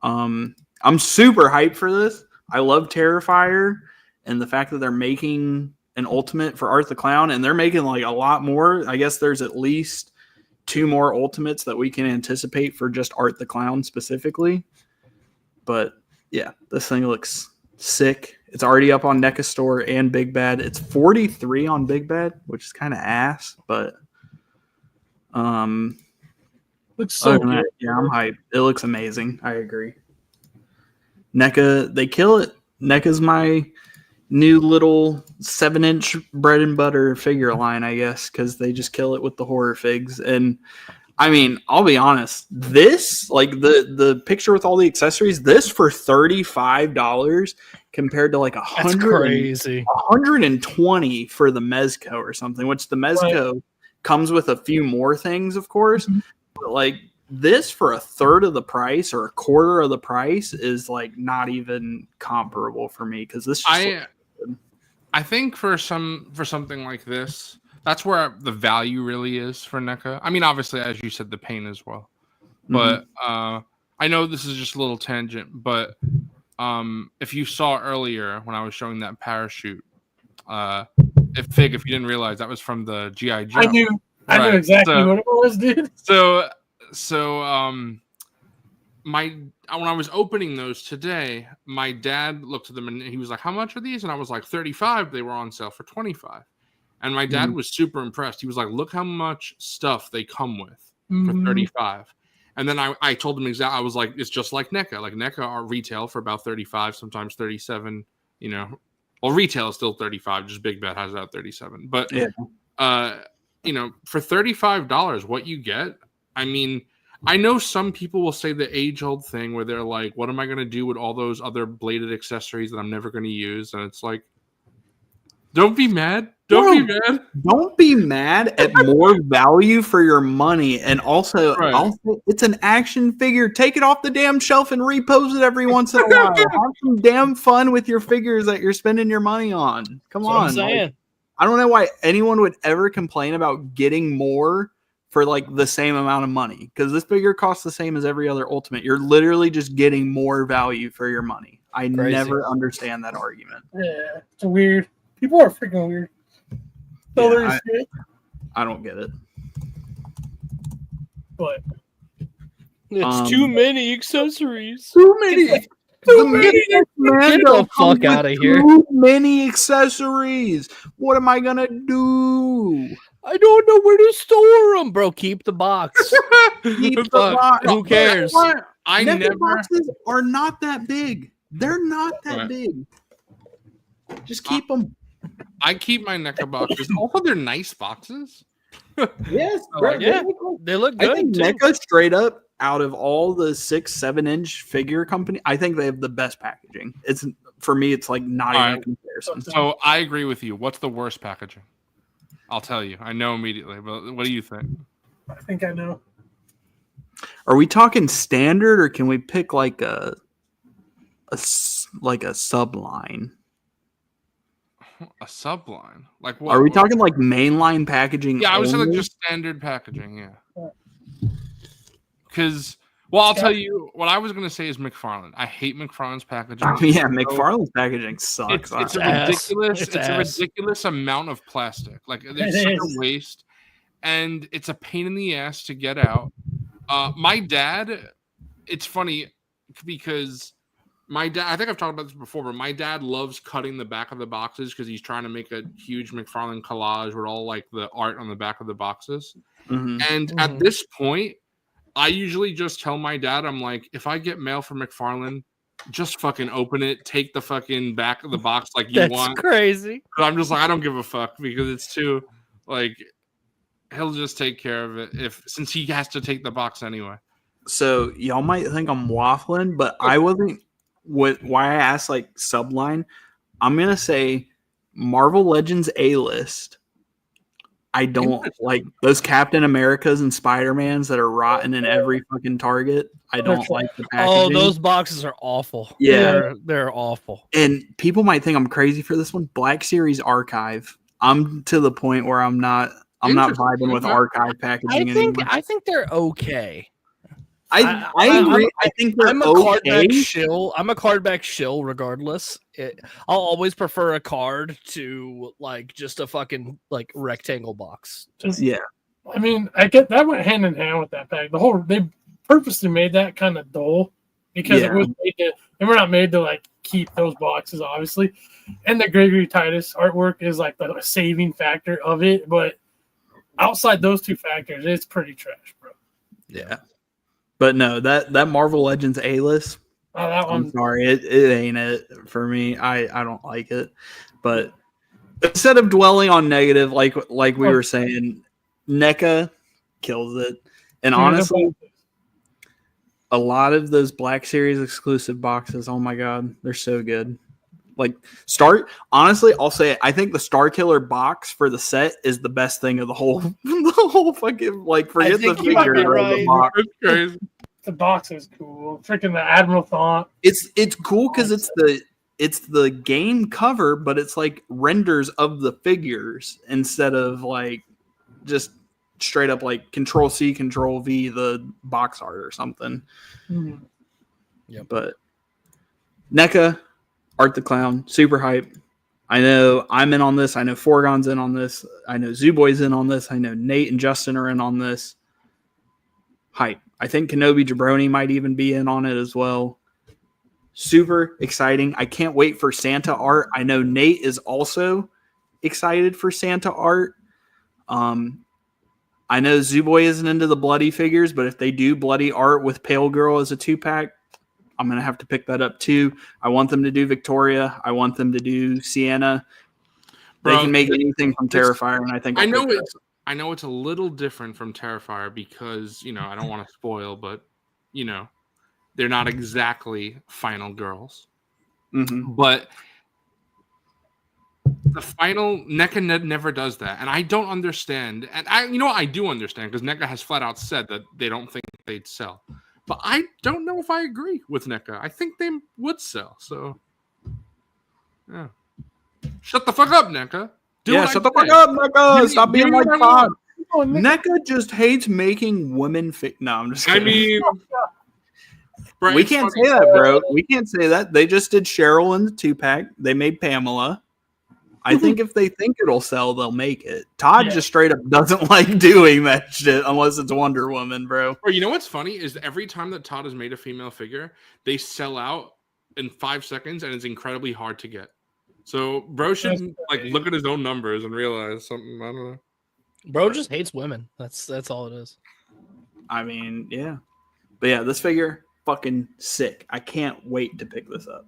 I'm super hyped for this. I love Terrifier, and the fact that they're making an Ultimate for Art the Clown, and they're making like a lot more. I guess there's at least 2 more Ultimates that we can anticipate for just Art the Clown specifically. But yeah, this thing looks sick. It's already up on NECA Store and Big Bad. It's $43 on Big Bad, which is kind of ass, but looks so good. Yeah, I'm hyped. It looks amazing. I agree. NECA, they kill it. NECA's my new little 7-inch bread and butter figure line, I guess, because they just kill it with the horror figs. And I mean, I'll be honest. This, like the picture with all the accessories, this for $35 compared to like That's crazy. 120 for the Mezco or something. Which the Mezco comes with a few more things, of course. Mm-hmm. But like this for a third of the price or a quarter of the price is like not even comparable for me because this. I think for something like this, that's where the value really is for NECA. I mean, obviously, as you said, the paint as well. But I know this is just a little tangent, but if you saw earlier when I was showing that parachute, if you didn't realize, that was from the G.I. Joe. I knew exactly what it was, dude. When I was opening those today, my dad looked at them and he was like, "How much are these?" And I was like, "$35." They were on sale for $25. And my dad was super impressed. He was like, "Look how much stuff they come with for $35." And then I told him exactly. I was like, "It's just like NECA. Like NECA are retail for about $35, sometimes $37. You know, well, retail is still $35. Just Big Bet has it at $37. But you know, for $35, what you get, I mean." I know some people will say the age-old thing where they're like, what am I going to do with all those other bladed accessories that I'm never going to use? And it's like, don't be mad. Don't be mad at more value for your money. And also, it's an action figure. Take it off the damn shelf and repose it every once in a while. Have some damn fun with your figures that you're spending your money on. Come on. I'm saying. Like, I don't know why anyone would ever complain about getting more for like the same amount of money, because this figure costs the same as every other Ultimate. You're literally just getting more value for your money. I never understand that argument. Yeah, it's weird. People are freaking weird. I don't get it. But it's too many accessories. Too many. Get the fuck out of here. Too many accessories. What am I gonna do? I don't know where to store them, bro. Keep the box. Keep the box. Who cares? Boxes are not that big. They're not that big. Just keep them. I keep my NECA boxes. Also, they're nice boxes. Yes, they look good. I think NECA straight up, out of all the 6-7 inch figure company, I think they have the best packaging. It's for me, it's like not even a comparison. So I agree with you. What's the worst packaging? I'll tell you. I know immediately, but what do you think? I think I know. Are we talking standard, or can we pick like a subline? A subline? Like what? Are we talking like mainline packaging? Yeah, I was saying like just standard packaging. Yeah. Because, well, I'll tell you what I was going to say is McFarlane. I hate McFarlane's packaging. Yeah, McFarlane's packaging sucks. It's a ridiculous amount of plastic. Like there's such a waste, and it's a pain in the ass to get out. My dad, it's funny because my dad, I think I've talked about this before, but my dad loves cutting the back of the boxes because he's trying to make a huge McFarlane collage with all like the art on the back of the boxes. And at this point, I usually just tell my dad, I'm like, if I get mail from McFarlane, just fucking open it, take the fucking back of the box like you want. That's crazy. But I'm just like, I don't give a fuck because it's too, like, he'll just take care of it since he has to take the box anyway. So y'all might think I'm waffling, but I wasn't. Why I asked like subline, I'm gonna say Marvel Legends A-list. I don't like those Captain Americas and Spider-Mans that are rotten in every fucking Target. I don't like the packaging. Oh, those boxes are awful. Yeah, they're awful. And people might think I'm crazy for this one. Black Series Archive. I'm to the point where I'm not vibing with archive packaging anymore. I think they're okay. I agree. I think they're I'm a okay. cardback shill. I'm a cardback shill regardless. I'll always prefer a card to like just a fucking like rectangle box. Yeah. I mean, I get that went hand in hand with that pack. They purposely made that kind of dull because it was made to, they were not made to like keep those boxes, obviously. And the Gregory Titus artwork is like the saving factor of it, but outside those two factors, it's pretty trash, bro. Yeah. But no, that Marvel Legends A-list, that one. I'm sorry, it ain't it for me. I don't like it. But instead of dwelling on negative, like we were saying, NECA kills it. And Dude, honestly, a lot of those Black Series exclusive boxes, oh my god, they're so good. Like honestly, I'll say it, I think the Star Killer box for the set is the best thing of the whole fucking, like, forget the figure, right. the box. That's crazy. the box is cool. Freaking the Admiral font. It's cool because it's the game cover, but it's like renders of the figures instead of like just straight up like Control C, Control V, the box art or something. Mm. Yep. But NECA, Art the Clown, super hype. I know I'm in on this. I know Forgon's in on this. I know Zooboy's in on this. I know Nate and Justin are in on this. Hype. I think Kenobi Jabroni might even be in on it as well. Super exciting. I can't wait for Santa art. I know Nate is also excited for Santa art. I know Zooboy isn't into the bloody figures, but if they do bloody art with Pale Girl as a 2-pack, I'm going to have to pick that up too. I want them to do Victoria. I want them to do Sienna. They can make anything from Terrifier, and I think I know it's a little different from Terrifier because, I don't want to spoil, but, they're not exactly final girls. Mm-hmm. But the final NECA never does that, and I don't understand. And I do understand because NECA has flat out said that they don't think they'd sell. But I don't know if I agree with NECA. I think they would sell. So, yeah, shut the fuck up, NECA. Shut the fuck up, NECA. Stop being like Todd. NECA just hates making women. No, I'm just kidding. I mean. We can't say that, bro. We can't say that. They just did Cheryl in the 2-pack. They made Pamela. I think if they think it'll sell, they'll make it. Todd just straight up doesn't like doing that shit unless it's Wonder Woman, bro. Or you know what's funny is every time that Todd has made a female figure, they sell out in 5 seconds, and it's incredibly hard to get. So bro should look at his own numbers and realize something. I don't know. Bro just hates women. That's all it is. I mean, yeah. But yeah, this figure, fucking sick. I can't wait to pick this up.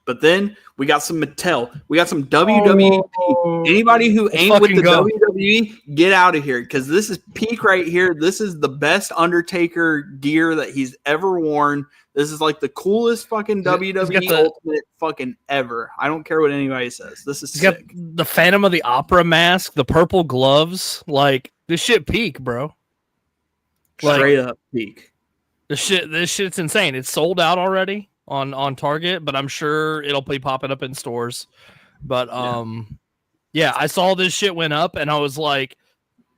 But then we got some Mattel. We got some WWE. Anybody who ain't with the WWE, get out of here because this is peak right here. This is the best Undertaker gear that he's ever worn. This is like the coolest fucking WWE Ultimate fucking ever. I don't care what anybody says. This is sick. Got the Phantom of the Opera mask, the purple gloves. Like, this shit peak, bro. Straight up peak. This shit's insane. It's sold out already on Target, but I'm sure it'll be popping up in stores. But I saw this shit went up, and I was like,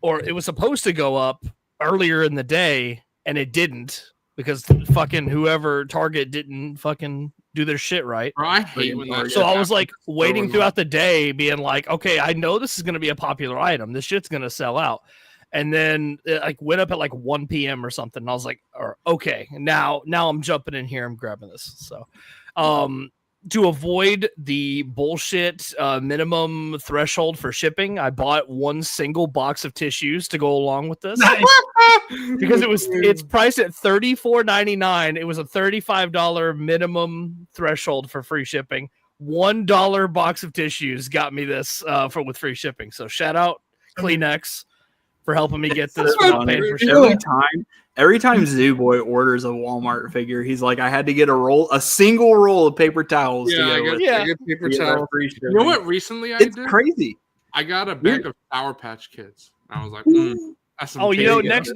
or it was supposed to go up earlier in the day, and it didn't because fucking whoever Target didn't fucking do their shit right. Bro, I hate when that. So I was like waiting throughout the day, being like, okay, I know this is going to be a popular item. This shit's going to sell out. And then it went up at 1 p.m. or something. And I was like, okay, now I'm jumping in here. I'm grabbing this. So to avoid the bullshit minimum threshold for shipping, I bought one single box of tissues to go along with this. Nice. Because it's priced at $34.99. It was a $35 minimum threshold for free shipping. $1 box of tissues got me this with free shipping. So shout out Kleenex for helping me get this. Every time Zooboy orders a Walmart figure, he's like, I had to get a single roll of paper towels. I get paper towels. You know what? Recently, I did crazy. I got a bag of Sour Patch Kids. I was like, that's some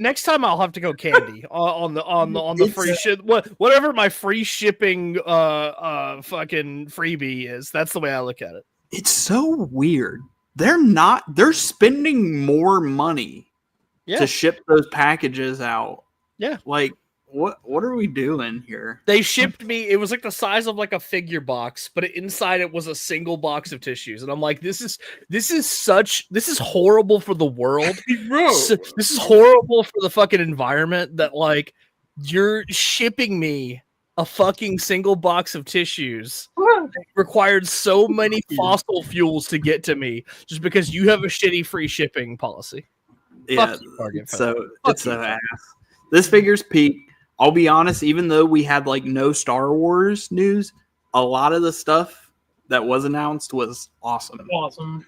next time I'll have to go candy on the free shit. Whatever my free shipping fucking freebie is. That's the way I look at it. It's so weird. They're spending more money to ship those packages out. Yeah. Like, what are we doing here? They shipped me, it was like the size of like a figure box, but inside it was a single box of tissues. And I'm like, this is horrible for the world. Bro. This is horrible for the fucking environment that like you're shipping me a fucking single box of tissues. It required so many fossil fuels to get to me just because you have a shitty free shipping policy. Yeah, Fuck you, Target. It's so ass. This figure's peak. I'll be honest, even though we had no Star Wars news, a lot of the stuff that was announced was awesome. Awesome.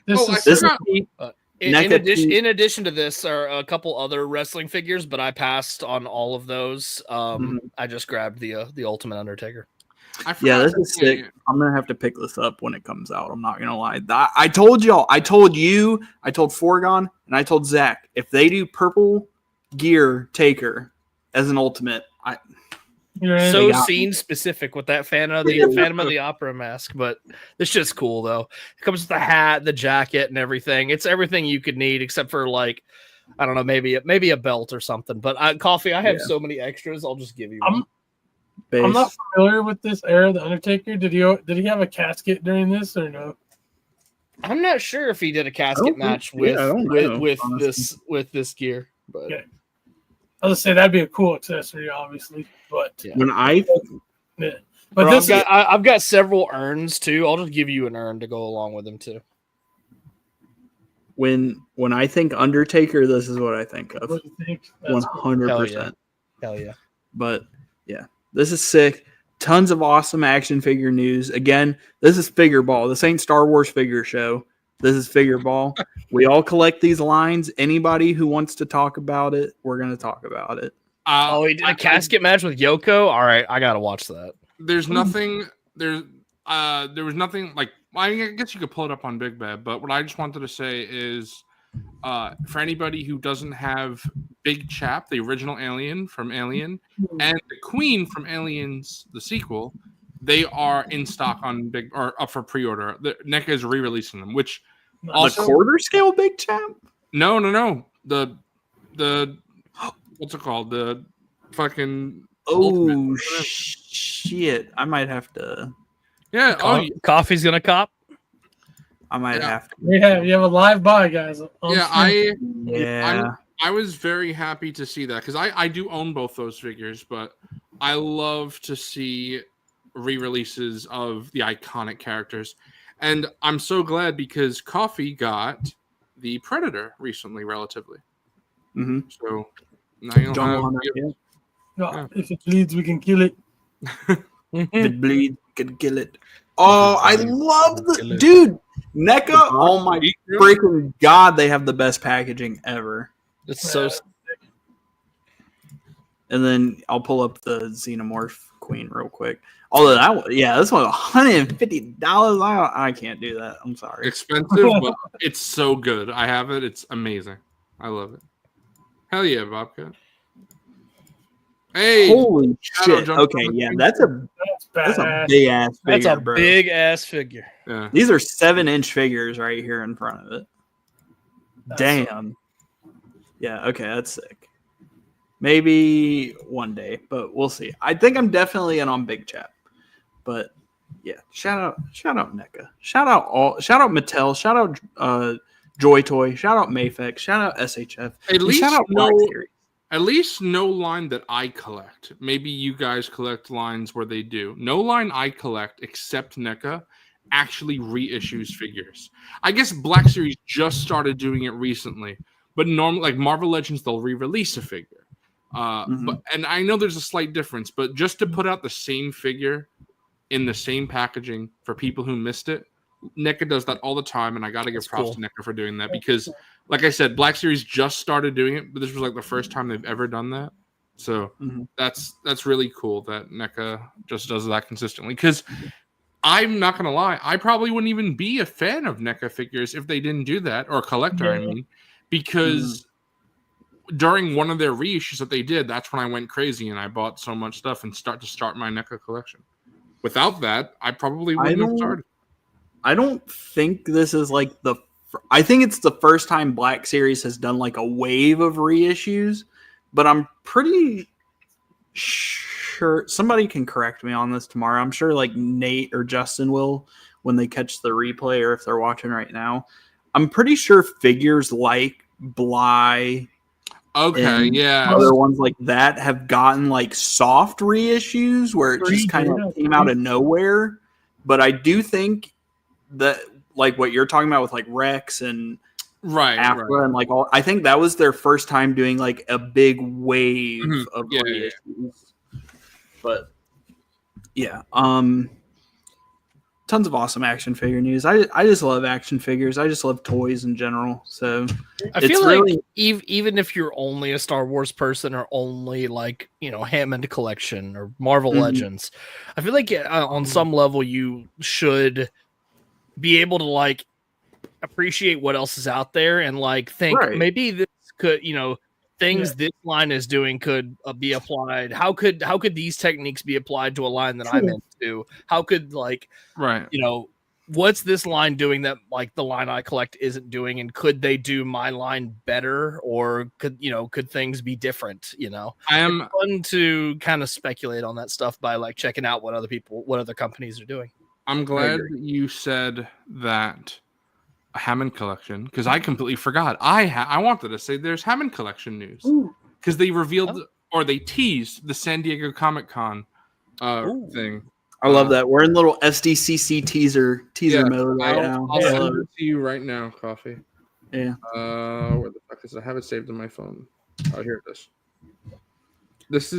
In addition to this are a couple other wrestling figures, but I passed on all of those. I just grabbed the Ultimate Undertaker. Yeah, this is sick. I'm gonna have to pick this up when it comes out. I'm not gonna lie. I told y'all. I told you. I told Forgon, and I told Zach. If they do purple gear Taker as an Ultimate, so scene specific with that Phantom of the Opera mask, but this shit's cool though. It comes with the hat, the jacket, and everything. It's everything you could need except for like, I don't know, maybe a belt or something. But Coffee, I have so many extras. I'll just give you one. I'm not familiar with this era of the Undertaker. Did he have a casket during this or no? I'm not sure if he did a casket match with this gear, but okay. I was say that'd be a cool accessory, obviously. But I've got several urns too. I'll just give you an urn to go along with them too. When I think Undertaker, this is what I think of. 100%. Hell yeah. But yeah, this is sick. Tons of awesome action figure news. Again, this is Figure Ball. This ain't Star Wars Figure Show. This is Figure Ball. We all collect these lines. Anybody who wants to talk about it, we're going to talk about it. He did a casket match with Yoko. All right, I got to watch that. There's nothing. There was nothing like. I guess you could pull it up on Big Bad, but what I just wanted to say is, for anybody who doesn't have Big Chap, the original Alien from Alien, and the Queen from Aliens, the sequel, they are in stock on Big or up for pre-order. NECA is re-releasing them, which also the quarter scale Big Chap. No. The what's it called? The fucking Ultimate. Shit! I might have to. Yeah. Coffee's gonna cop. I might have to. You have a live buy, guys. I was very happy to see that because I do own both those figures, but I love to see re-releases of the iconic characters, and I'm so glad because Coffee got the Predator recently, relatively. Mm-hmm. So now you'll have, if it bleeds, we can kill it. If it bleeds, we can kill it. Oh, I love the dude. NECA, oh my freaking god, they have the best packaging ever. It's so. And then I'll pull up the Xenomorph Queen real quick. Although this one $150. I can't do that. I'm sorry. Expensive, but it's so good. I have it. It's amazing. I love it. Hell yeah, Bobcat. Hey, holy shit! Okay, yeah, that's a big ass figure. That's a big ass figure. Yeah. These are 7-inch figures right here in front of it. Damn. Yeah. Okay, that's sick. Maybe one day, but we'll see. I think I'm definitely in on Big Chap. But yeah, shout out NECA. Shout out Mattel. Shout out Joy Toy. Shout out Mafex. Shout out S.H.F. Shout out Black Series. At least no line that I collect. Maybe you guys collect lines where they do. No line I collect except NECA actually reissues figures. I guess Black Series just started doing it recently, but normally, like Marvel Legends, they'll re-release a figure. And I know there's a slight difference, but just to put out the same figure in the same packaging for people who missed it, NECA does that all the time, and I got to give props to NECA for doing that because, like I said, Black Series just started doing it, but this was like the first time they've ever done that. So that's really cool that NECA just does that consistently. Because I'm not gonna lie, I probably wouldn't even be a fan of NECA figures if they didn't do that, or a collector, I mean, because during one of their reissues that they did, that's when I went crazy and I bought so much stuff and start my NECA collection. Without that, I probably wouldn't have started. I don't think this is like I think it's the first time Black Series has done like a wave of reissues, but I'm pretty sure somebody can correct me on this tomorrow. I'm sure like Nate or Justin will when they catch the replay or if they're watching right now. I'm pretty sure figures like Bly, other ones like that have gotten like soft reissues where it just kind of came out of nowhere. But I do think that like what you're talking about with like Rex and Afra and like all, I think that was their first time doing like a big wave of reissues. But yeah, tons of awesome action figure news. I just love action figures. I just love toys in general. So I feel like even if you're only a Star Wars person or only like, Hammond Collection or Marvel Legends, I feel like on some level you should be able to like appreciate what else is out there and like think maybe this could, things this line is doing could be applied. How could these techniques be applied to a line that I'm into? How could what's this line doing that like the line I collect isn't doing, and could they do my line better, or could things be different? It's fun to kind of speculate on that stuff by like checking out what other companies are doing. I'm glad you said that a Hammond Collection, because I completely forgot. I wanted to say there's Hammond Collection news because they revealed or they teased the San Diego Comic-Con thing. I love that. We're in little SDCC teaser mode right now. I'll send it to you right now, Coffee. Yeah. Where the fuck is it? I have it saved on my phone. Oh, here it is. This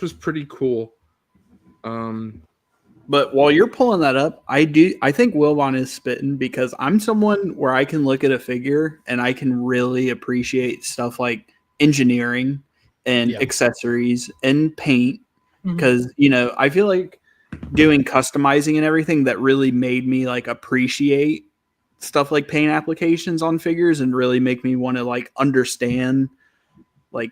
was pretty cool. But while you're pulling that up, I think Wilbon is spitting, because I'm someone where I can look at a figure and I can really appreciate stuff like engineering and accessories and paint, because I feel like doing customizing and everything that really made me like appreciate stuff like paint applications on figures and really make me want to like understand like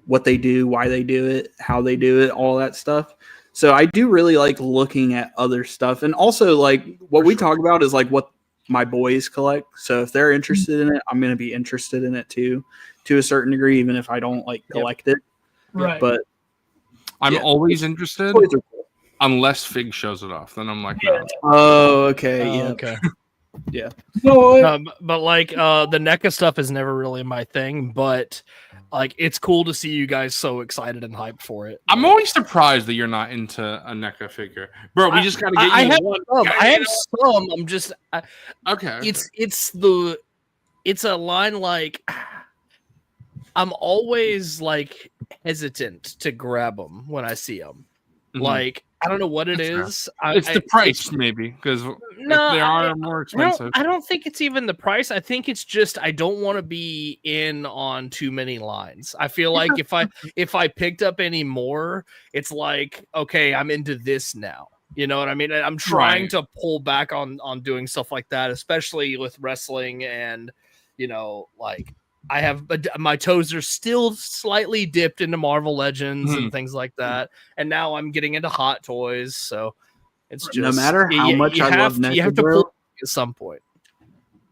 what they do, why they do it, how they do it, all that stuff. So I do really like looking at other stuff. And also like what we talk about is like what my boys collect. So if they're interested in it, I'm going to be interested in it too, to a certain degree, even if I don't like collect it. Right. But I'm always interested unless Fig shows it off. Then I'm like, no. Oh, okay. Yeah. Okay. Yeah. But like the NECA stuff is never really my thing, but like it's cool to see you guys so excited and hyped for it. I'm always surprised that you're not into a NECA figure, bro. We just gotta get you one. I have some. I'm just okay. It's a line like I'm always like hesitant to grab them when I see them. Like I don't know what it is. It's the price, maybe, because they are more expensive. I don't think it's even the price. I think it's just I don't want to be in on too many lines. I feel like if I picked up any more, it's like, okay, I'm into this now. You know what I mean? I'm trying to pull back on doing stuff like that, especially with wrestling and like. I have my toes are still slightly dipped into Marvel Legends and things like that, and now I'm getting into Hot Toys. So it's just no matter how much I love NECA, you have to pull at some point.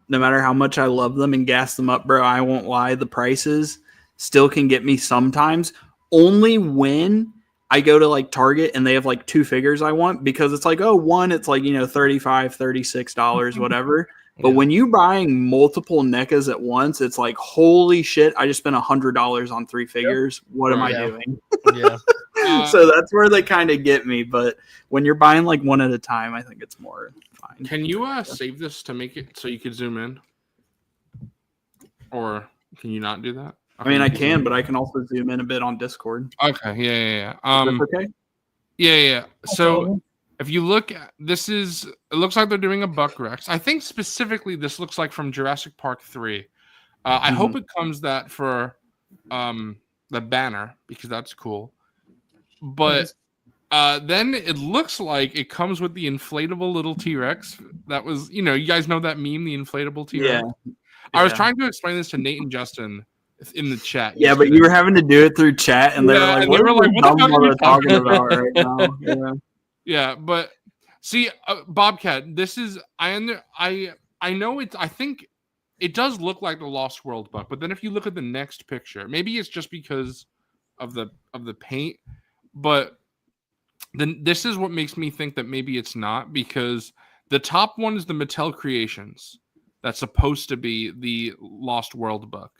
No matter how much I love them and gas them up, bro, I won't lie. The prices still can get me sometimes. Only when I go to like Target and they have like two figures I want, because it's like, one, it's like $35, $36, whatever. But when you buying multiple NECAs at once, it's like, holy shit, I just spent $100 on 3 figures. What am I doing? Yeah. So that's where they kind of get me. But when you're buying like one at a time, I think it's more fine. Can you save this to make it so you could zoom in? Or can you not do that? I mean, I can, but I can also zoom in a bit on Discord. Okay. Yeah. Okay. Yeah. So if you look at it looks like they're doing a Buck Rex. I think specifically this looks like from Jurassic Park 3. I hope it comes that for the banner, because that's cool. But then it looks like it comes with the inflatable little T-Rex. That was, you guys know that meme, the inflatable T-Rex? Yeah. I was trying to explain this to Nate and Justin in the chat. Yeah, but you were having to do it through chat, and they were like, what the fuck are you talking about right now? Yeah. Yeah, but see, Bobcat, this is I know it's. I think it does look like the Lost World Buck, but then if you look at the next picture, maybe it's just because of the paint, but then this is what makes me think that maybe it's not, because the top one is the Mattel Creations. That's supposed to be the Lost World Buck.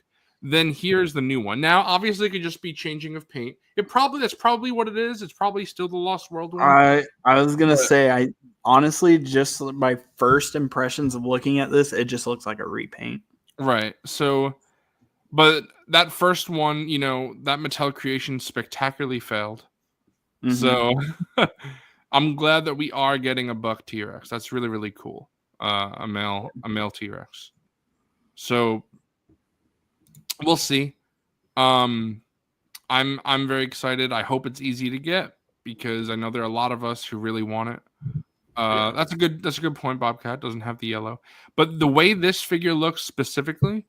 Then here's the new one. Now, obviously, it could just be changing of paint. That's probably what it is. It's probably still the Lost World one. I was gonna say, I honestly, just my first impressions of looking at this, it just looks like a repaint. Right. So, but that first one, that Mattel creation spectacularly failed. So, I'm glad that we are getting a buck T-Rex. That's really, really cool. A male T-Rex. So we'll see. I'm very excited. I hope it's easy to get because I know there are a lot of us who really want it. That's a good point. Bobcat doesn't have the yellow, but the way this figure looks specifically,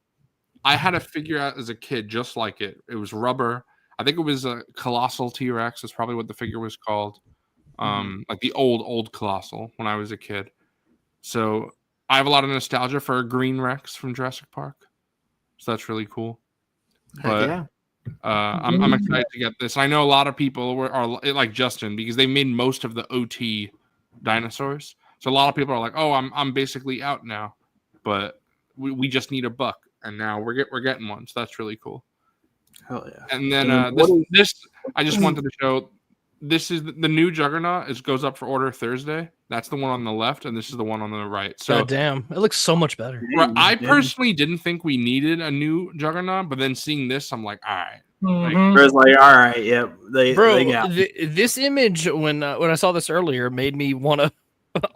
I had a figure out as a kid just like it. It was rubber. I think it was a colossal T-Rex. That's probably what the figure was called. Like the old colossal when I was a kid. So I have a lot of nostalgia for a green Rex from Jurassic Park. So that's really cool. But yeah. I'm excited to get this. I know a lot of people are like Justin because they made most of the OT dinosaurs. So a lot of people are like, "Oh, I'm basically out now," but we just need a buck, and now we're getting one. So that's really cool. Hell yeah! And then this I just wanted to show. This is the new Juggernaut. It goes up for order Thursday. That's the one on the left, and this is the one on the right. So God damn, it looks so much better. I personally didn't think we needed a new Juggernaut, but then seeing this, I'm like, all right. Mhm. Bro's like, all right, yep. They Bro, got this image when I saw this earlier made me want to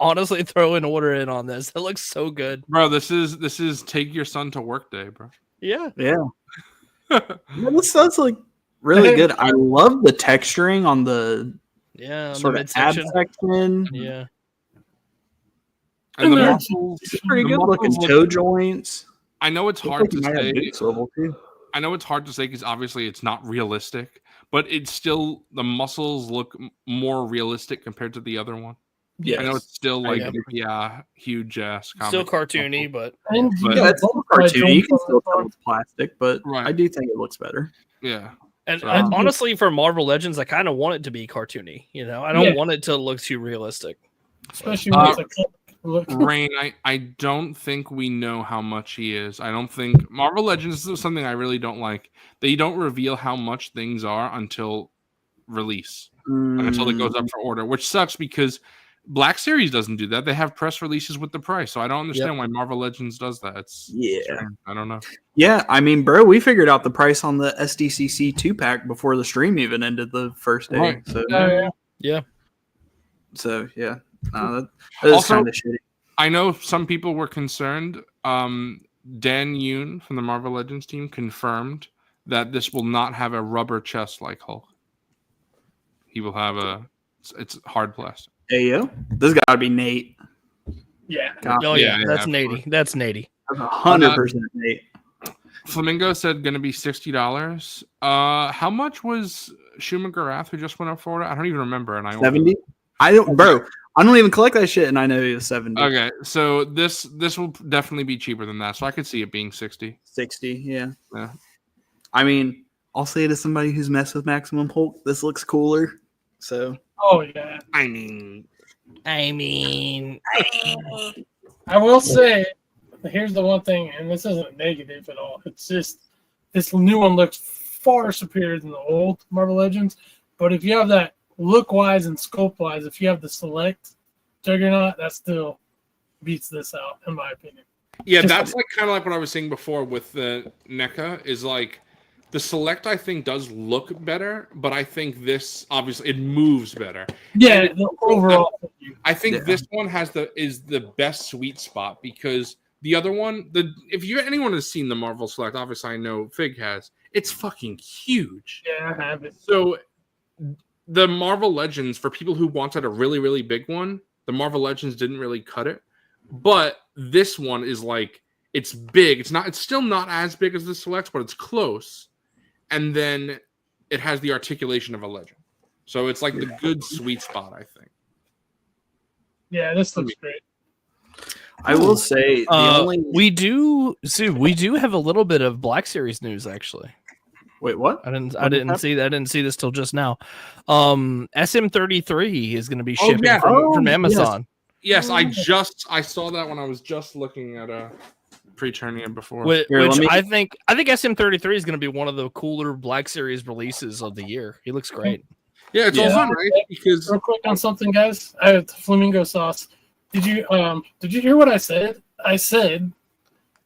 honestly throw an order in on this. It looks so good, Bro, this is take your son to work day, bro. Yeah. This does look really good. I love the texturing on the sort of ab section. Yeah. And the Yeah. muscles, It's pretty the good looking muscles toe look- joints. I know it's Looks hard like to he might have say. boot swivel, too. I know it's hard to say because obviously it's not realistic, but it's still the muscles look more realistic compared to the other one. Yes. I know it's still like Yeah. huge ass. Still cartoony, but And But- Yeah, it's still cartoony. You can still tell Right. it's plastic, but Right. I do think it looks better. Yeah. and So- honestly, for Marvel Legends, I kind of want it to be cartoony. You know, I don't Yeah. want it to look too realistic. Especially when it's like look. Rain, I don't think we know how much he is. I don't think Marvel Legends is something I really don't like. They don't reveal how much things are until release, until it goes up for order, which sucks because Black Series doesn't do that. They have press releases with the price, so I don't understand why Marvel Legends does that. It's strange. I don't know. Yeah, I mean, bro, we figured out the price on the SDCC 2-pack before the stream even ended the first day. Right. So, Yeah. that is Also- kind of shitty. I know some people were concerned. Dan Yoon from the Marvel Legends team confirmed that this will not have a rubber chest like Hulk. He will have it's hard plastic. Hey, yo, this got to be Nate. Yeah. Oh yeah, Yeah, that's of Nady. That's Nady. That's 100% Nate. Flamingo said going to be $60. How much was Schumacher who just went up for it? I don't even remember. And I 70? I don't even collect that shit, and I know he was 70. Okay, so this will definitely be cheaper than that. So I could see it being 60. 60, yeah. Yeah. I mean, I'll say to somebody who's messed with Maximum Hulk, this looks cooler. So, Oh yeah. I mean, I mean, I will say, here's the one thing, and this isn't negative at all. It's just this new one looks far superior than the old Marvel Legends. But if you have that look-wise and scope-wise, if you have the Select Juggernaut, that still beats this out, in my opinion. yeah, Just- that's like kind of like what I was saying before with the NECA is like the Select. I think does look better, but I think this obviously it moves better. Yeah, And the overall. I think Yeah. this one is the best sweet spot because the other one, anyone has seen the Marvel Select, obviously I know Fig has. It's fucking huge. Yeah, I have it. So the Marvel Legends, for people who wanted a really, really big one, the Marvel Legends didn't really cut it. But this one is like, it's big. It's still not as big as the Selects, but it's close. And then it has the articulation of a legend. So it's like the good sweet spot, I think. Yeah, this looks great. I will say the only. we do have a little bit of Black Series news actually. Wait, what? I didn't happened? see that. I didn't see this till just now. SM33 is going to be shipping yeah. from Amazon. Yes, I saw that when I was just looking at Preternia before. Which Here, let me- I think SM33 is going to be one of the cooler Black Series releases of the year. He looks great. Yeah, it's Yeah. also nice because Real quick on something, guys. I have flamingo sauce. Did you hear what I said? I said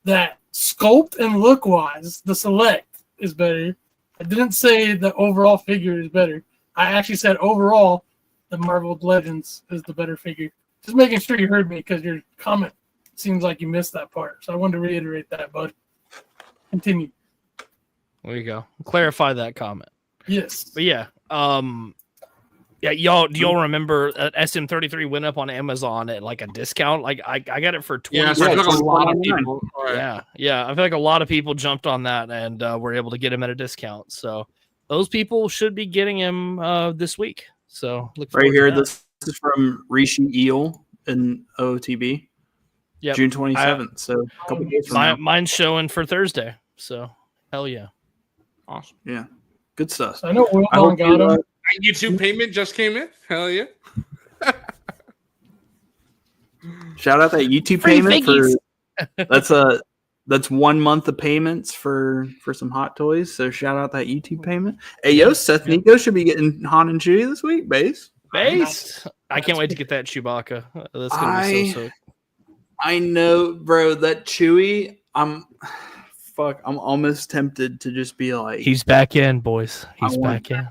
that sculpt and look wise, the Select is better. I didn't say the overall figure is better. I actually said overall, the Marvel Legends is the better figure. Just making sure you heard me because your comment seems like you missed that part. So I wanted to reiterate that, bud. Continue. There you go. Clarify that comment. Yes. But yeah, y'all. Do y'all remember SM33 went up on Amazon at like a discount? Like I got it for 20. Yeah, so I feel like a lot of people. Yeah. I feel like a lot of people jumped on that and were able to get him at a discount. So those people should be getting him this week. So look Right here, to that. this is from Rishi Eel in OOTB. Yep. June 27th. So a couple days from now. Mine's showing for Thursday. So hell yeah. Awesome. Yeah. Good stuff. So I know I hope Wilbon got him. YouTube payment just came in. Hell yeah. Shout out that YouTube Free payment figgies. for that's 1 month of payments for some Hot Toys. So shout out that YouTube payment. Hey yo, Seth Nico should be getting Han and Chewie this week, base. I can't wait to get that Chewbacca. That's gonna be so. I know, bro. That Chewie, I'm almost tempted to just be like, He's back in, boys. He's back in.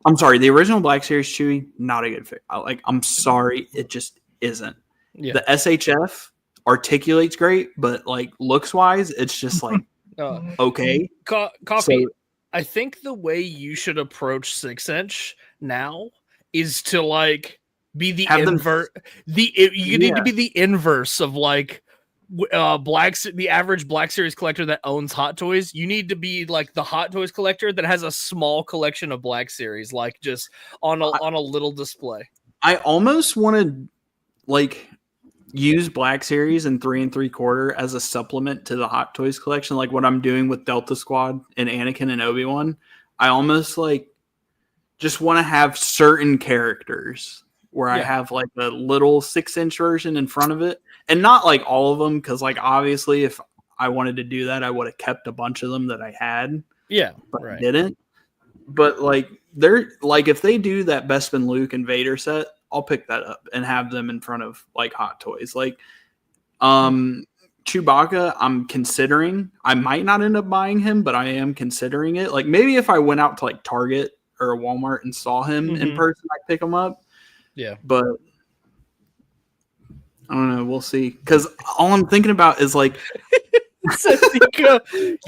I'm sorry. The original Black Series Chewie, not a good fit. I'm sorry, it just isn't. Yeah. The S.H.F. articulates great, but like looks wise, it's just like okay. Coffee. So- I think the way you should approach 6-inch now is to like be the Have them- invert. You need to be the inverse of like the average Black Series collector that owns Hot Toys. You need to be like the Hot Toys collector that has a small collection of Black Series, like just on a little display. I almost want to like use Black Series and 3 3/4 as a supplement to the Hot Toys collection, like what I'm doing with Delta Squad and Anakin and Obi-Wan. I almost like just want to have certain characters where I have like a little 6-inch version in front of it, and not like all of them, because like obviously if I wanted to do that, I would have kept a bunch of them that I had. Yeah, but I didn't. But like they're like, if they do that Bespin Luke and Vader set, I'll pick that up and have them in front of like Hot Toys. Like Chewbacca, I'm considering. I might not end up buying him, but I am considering it. Like maybe if I went out to like Target or a Walmart and saw him in person, I'd pick him up. Yeah. But I don't know. We'll see. Because all I'm thinking about is like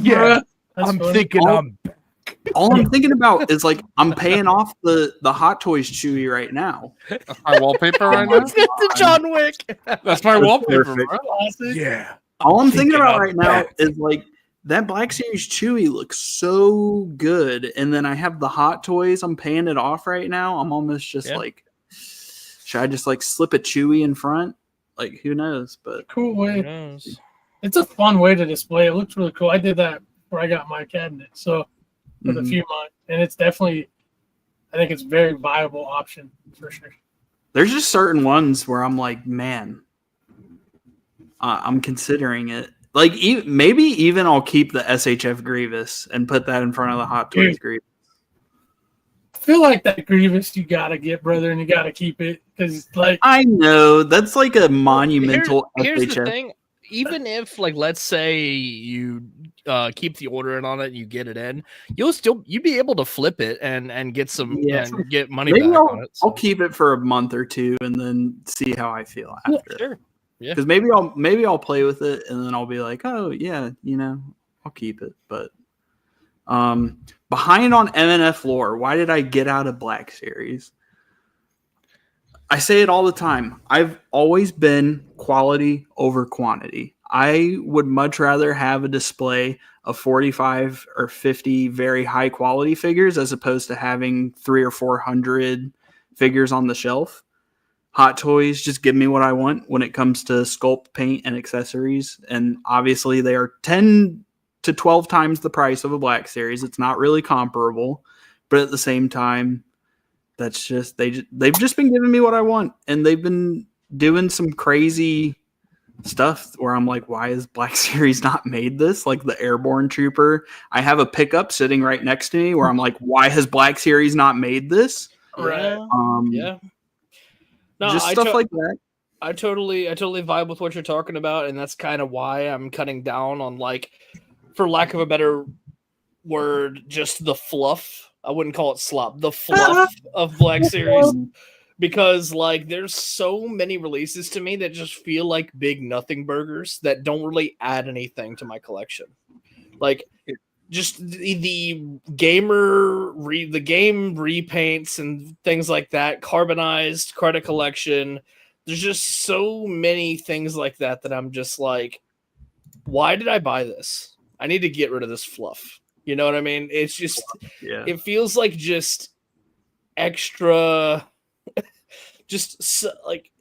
yeah. I'm thinking all I'm thinking about is like I'm paying off the Hot Toys Chewie right now. That's my wallpaper right now. The John Wick. That's my wallpaper, bro. Yeah. All I'm thinking about right now is like that Black Series Chewie looks so good, and then I have the Hot Toys. I'm paying it off right now. I'm almost just like, should I just like slip a Chewie in front? Like who knows? But cool way. It's a fun way to display. It looks really cool. I did that where I got my cabinet. So. With a few months, and it's definitely, I think it's a very viable option for sure. There's just certain ones where I'm like, man, I'm considering it. Like maybe even I'll keep the S.H.F. Grievous and put that in front of the Hot Toys Grievous. I feel like that Grievous you gotta get, brother, and you gotta keep it because like I know that's like a monumental here's S.H.F. the thing. Even if like let's say you keep the order in on it and you get it in, you'd be able to flip it and get some and get money back on it. So. I'll keep it for a month or two and then see how I feel after. Sure. Yeah. Because maybe I'll play with it and then I'll be like, oh yeah, I'll keep it. But behind on MNF lore, why did I get out of Black Series? I say it all the time. I've always been quality over quantity. I would much rather have a display of 45 or 50 very high quality figures as opposed to having 300 or 400 figures on the shelf. Hot Toys just give me what I want when it comes to sculpt, paint, and accessories. And obviously they are 10 to 12 times the price of a Black Series. It's not really comparable, but at the same time, that's just they've just been giving me what I want, and they've been doing some crazy stuff where I'm like, why is Black Series not made this? Like the Airborne Trooper, I have a pickup sitting right next to me where I'm like, why has Black Series not made this? Right. No, just stuff like that. I totally vibe with what you're talking about, and that's kind of why I'm cutting down on, like, for lack of a better word, just the fluff I wouldn't call it slop. The fluff of Black Series. Because like there's so many releases to me that just feel like big nothing burgers that don't really add anything to my collection. Like just the game repaints and things like that, carbonized credit collection. There's just so many things like that that I'm just like, why did I buy this? I need to get rid of this fluff. You know what I mean? It's just, it feels like just extra. Just like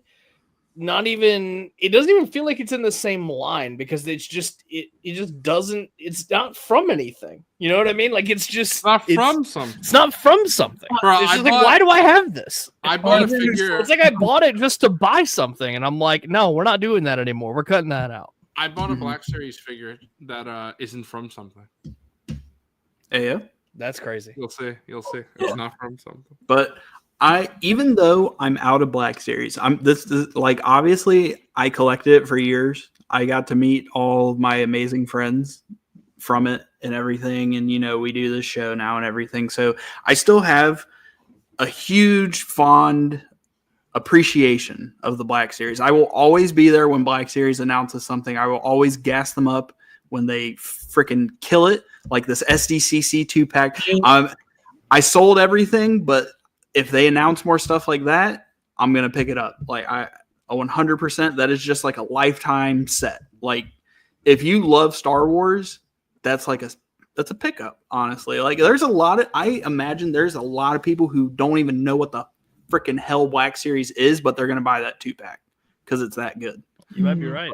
not even, it doesn't even feel like it's in the same line because it's just it just doesn't, it's not from anything. You know what I mean? Like it's just not from something. It's not from something. Bro, it's just like, why do I have this? I bought a figure. It's like I bought it just to buy something, and I'm like, no, we're not doing that anymore. We're cutting that out. I bought a Black Series figure that isn't from something. Yeah, that's crazy. You'll see. It's not from something. But even though I'm out of Black Series, this like obviously I collected it for years. I got to meet all of my amazing friends from it and everything, and we do this show now and everything. So I still have a huge fond appreciation of the Black Series. I will always be there when Black Series announces something. I will always gas them up when they freaking kill it, like this SDCC 2-pack. I sold everything, but if they announce more stuff like that, I'm going to pick it up. Like 100%, that is just like a lifetime set. Like if you love Star Wars, that's a pickup, honestly. Like I imagine there's a lot of people who don't even know what the freaking hell Black Series is, but they're going to buy that 2-pack because it's that good. You might be right.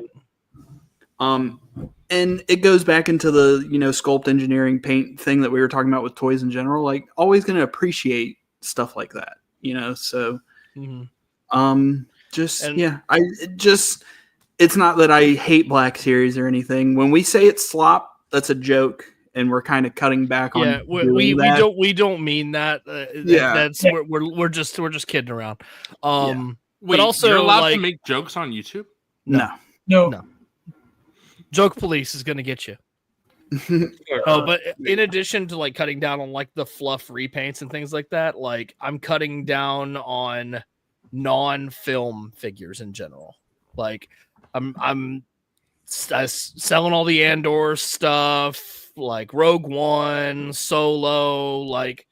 And it goes back into the, sculpt engineering paint thing that we were talking about with toys in general. Like always going to appreciate stuff like that, so it's not that I hate Black Series or anything. When we say it's slop, that's a joke, and we're kind of cutting back on we don't mean that. That's we're just kidding around. Wait, but also you're allowed to make jokes on YouTube? No. Joke police is gonna get you. But in addition to like cutting down on like the fluff repaints and things like that, like I'm cutting down on non-film figures in general. Like I'm selling all the Andor stuff, like Rogue One, Solo, like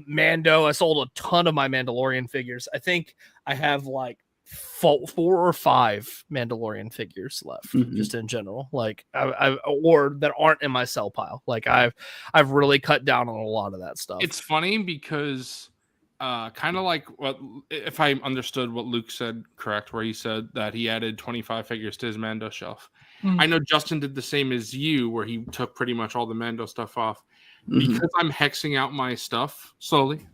Mando. I sold a ton of my Mandalorian figures. I think I have like 4 or 5 Mandalorian figures left, just in general. Like or that aren't in my sell pile. Like I've really cut down on a lot of that stuff. It's funny because kind of like if I understood what Luke said correct, where he said that he added 25 figures to his Mando shelf. I know Justin did the same as you, where he took pretty much all the Mando stuff off. Because I'm hexing out my stuff slowly,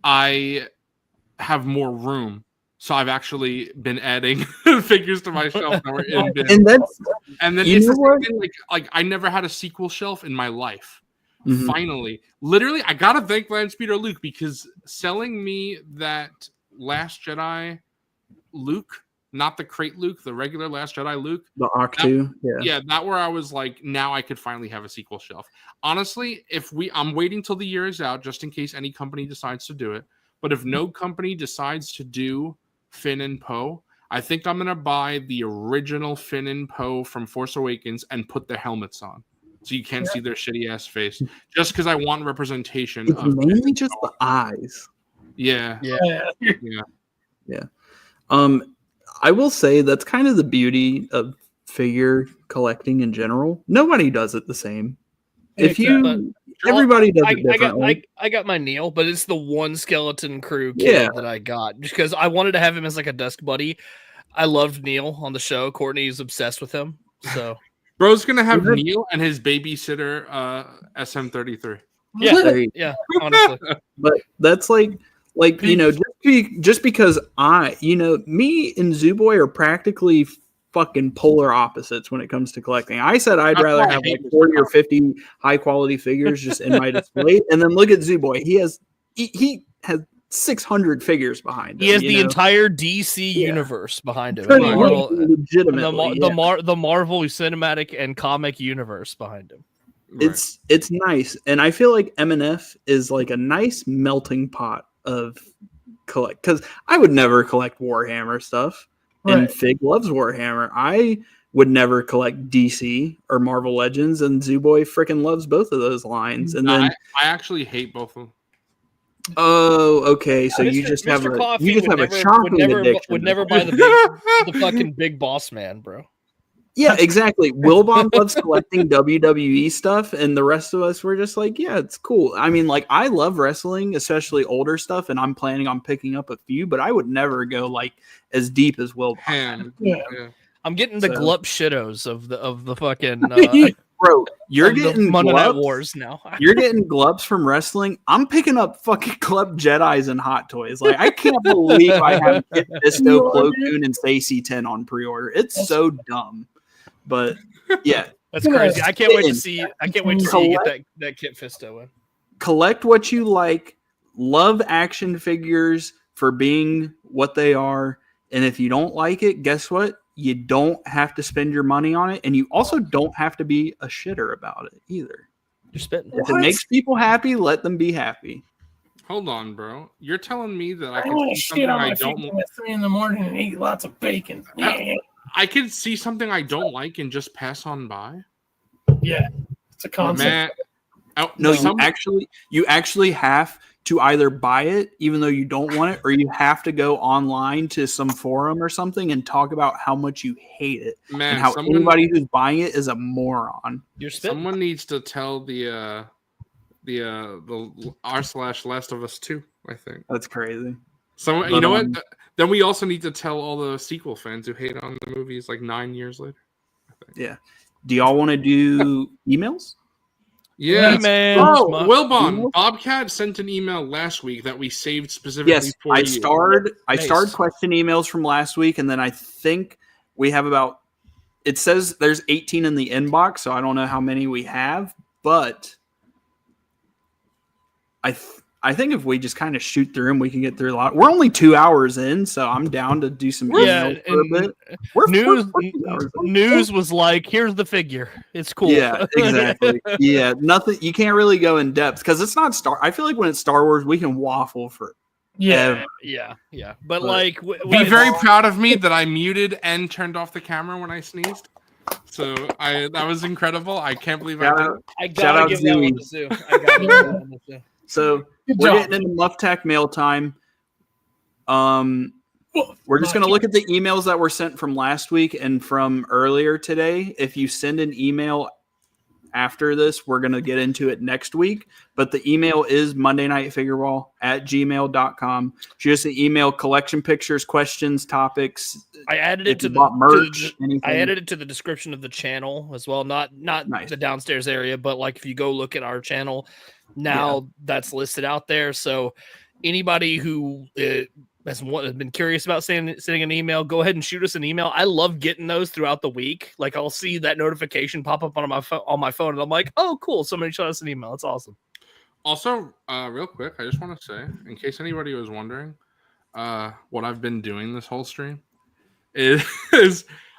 I have more room. So I've actually been adding figures to my shelf that were in bin. And then it's the thing, like I never had a sequel shelf in my life. Finally, literally, I gotta thank Lance Peter Luke, because selling me that Last Jedi Luke, not the crate Luke, the regular Last Jedi Luke, the Octu, that where I was like, now I could finally have a sequel shelf. Honestly, I'm waiting till the year is out just in case any company decides to do it. But if no company decides to do Finn and Poe, I think I'm gonna buy the original Finn and Poe from Force Awakens and put their helmets on, so you can't see their shitty ass face. Just because I want representation. It's of mainly just the eyes. Yeah. I will say that's kind of the beauty of figure collecting in general. Nobody does it the same. Everybody does it differently. I got my Neil, but it's the one skeleton crew kid that I got because I wanted to have him as like a desk buddy. I loved Neil on the show. Courtney's obsessed with him. So Bro's gonna have Neil and his babysitter SM33. Yeah, honestly. But that's like just because me and Zooboy are practically fucking polar opposites when it comes to collecting. I said I'd rather have like 40 or 50 high quality figures just in my display, and then look at Zooboy. He has 600 figures behind him. He has the entire DC universe behind him. Legitimately, the Marvel cinematic and comic universe behind him. It's nice, and I feel like MNF is like a nice melting pot of collect, because I would never collect Warhammer stuff, and Fig loves Warhammer. I would never collect DC or Marvel Legends, and Zooboy freaking loves both of those lines. And then I actually hate both of them. Oh, okay. So you just have a shopping addiction. Would never buy the fucking big boss man, bro. Yeah, exactly. Wilbon loves collecting WWE stuff, and the rest of us were just like, yeah, it's cool. I mean, like, I love wrestling, especially older stuff, and I'm planning on picking up a few, but I would never go like as deep as Wilbon. Yeah. I'm getting the glup shittos of the fucking bro. You're getting Monday Night glups. Wars now. You're getting glups from wrestling. I'm picking up fucking Club Jedis and Hot Toys. Like, I can't believe I have Kit Fisto, Plo Koon, and Stacy 10 on pre-order. It's so dumb. But yeah, that's crazy. I can't wait to see you get that Kit Fisto in. Collect what you like. Love action figures for being what they are. And if you don't like it, guess what? You don't have to spend your money on it. And you also don't have to be a shitter about it either. You're spitting. If it makes people happy, let them be happy. Hold on, bro. You're telling me that I I can want to see shit something on I my don't feet at 3 a.m. and eat lots of bacon. I can see something I don't like and just pass on by. Yeah, it's a concept. Man, No, you actually have to either buy it, even though you don't want it, or you have to go online to some forum or something and talk about how much you hate it and how anybody who's buying it is a moron. Someone needs to tell the r/Last of Us 2. I think that's crazy. So you know what? Then we also need to tell all the sequel fans who hate on the movies like 9 years later. Yeah. Do y'all want to do emails? Yeah. Emails. Wilbon, Bobcat sent an email last week that we saved specifically for you. I starred question emails from last week, and then I think we have about. It says there's 18 in the inbox, so I don't know how many we have, but I think if we just kind of shoot through them, we can get through a lot. We're only 2 hours in, so I'm down to do some emails for a bit. News was like, here's the figure. It's cool. Yeah, exactly. Yeah, nothing. You can't really go in depth because it's not Star. I feel like when it's Star Wars, we can waffle for. Yeah. But like, be very proud of me that I muted and turned off the camera when I sneezed. So that was incredible. I can't believe I did. I gotta give that one to Sue. So we're getting into Muff-Tack mail time. We're just going to look at the emails that were sent from last week and from earlier today. If you send an email after this, we're going to get into it next week. But the email is mondaynightfigureball@gmail.com. Shoot us an email, collection pictures, questions, topics. I added it to merch. I added it to the description of the channel as well. Not nice. The downstairs area, but like if you go look at our channel now, that's listed out there. So anybody who has been curious about sending an email, go ahead and shoot us an email. I love getting those throughout the week. Like I'll see that notification pop up on my phone, and I'm like, oh, cool! Somebody shot us an email. It's awesome. Also, real quick, I just want to say, in case anybody was wondering, what I've been doing this whole stream is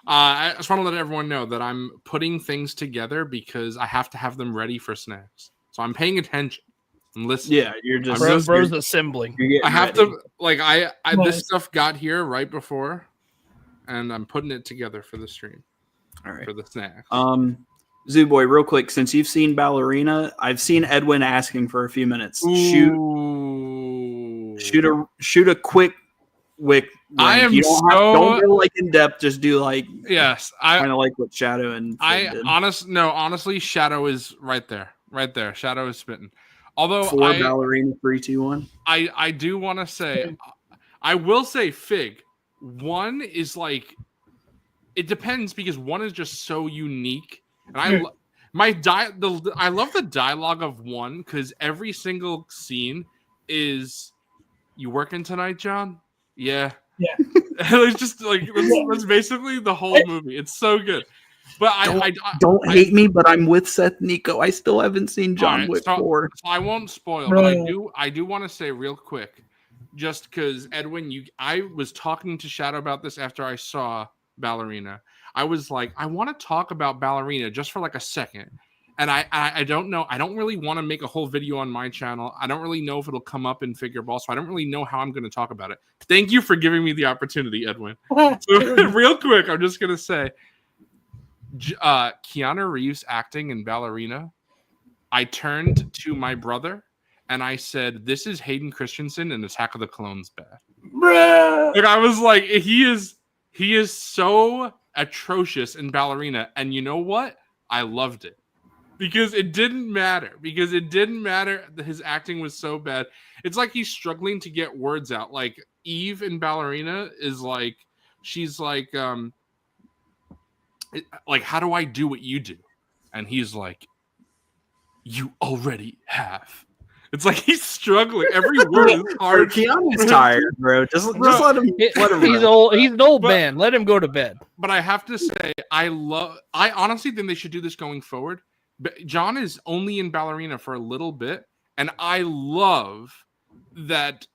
I just want to let everyone know that I'm putting things together because I have to have them ready for snags. So I'm paying attention. I'm listening. Yeah, you're just bro's assembling. I have to this stuff got here right before, and I'm putting it together for the stream. All right, for the snack. Zoo Boy, real quick, since you've seen Ballerina, I've seen Edwin asking for a few minutes. Ooh. Shoot a quick wick. I am don't go like in depth. Just do like kind of like what Shadow and honestly, Shadow is right there. Right there, Shadow is spitting. Although Ballerina 3, 2, 1. I do want to say, I will say Fig. One is like, it depends because one is just so unique, and I love the dialogue of one because every single scene is, "You working tonight, John?" Yeah. It's just like that's basically the whole movie. It's so good. But I don't hate me, but I'm with Seth Nico. I still haven't seen John Wick 4. So I won't spoil, but I do want to say real quick, just because Edwin, I was talking to Shadow about this after I saw Ballerina. I was like, I want to talk about Ballerina just for like a second, And I don't know. I don't really want to make a whole video on my channel. I don't really know if it'll come up in Figure Ball, so I don't really know how I'm going to talk about it. Thank you for giving me the opportunity, Edwin. So, real quick, I'm just going to say, Keanu Reeves acting in Ballerina, I turned to my brother and I said, this is Hayden Christensen in Attack of the Clones bad. Bruh. And I was like, he is so atrocious in Ballerina. And you know what? I loved it. Because it didn't matter. His acting was so bad. It's like he's struggling to get words out. Like Eve in Ballerina is like, she's like, how do I do what you do? And he's like, you already have. It's like he's struggling. Every word is hard. Keanu's tired, bro. Just let him. He's old. He's an old man. Let him go to bed. But I have to say, I honestly think they should do this going forward. John is only in Ballerina for a little bit, and I love that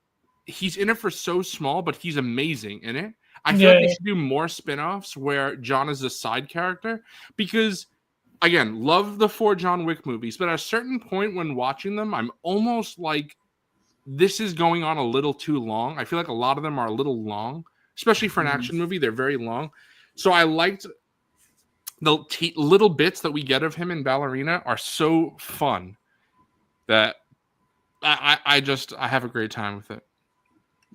he's in it for so small, but he's amazing in it. I feel like they should do more spin-offs where John is a side character, because, again, love the 4 John Wick movies, but at a certain point when watching them, I'm almost like, this is going on a little too long. I feel like a lot of them are a little long, especially for an action movie. They're very long. So I liked the little bits that we get of him in Ballerina are so fun that I have a great time with it.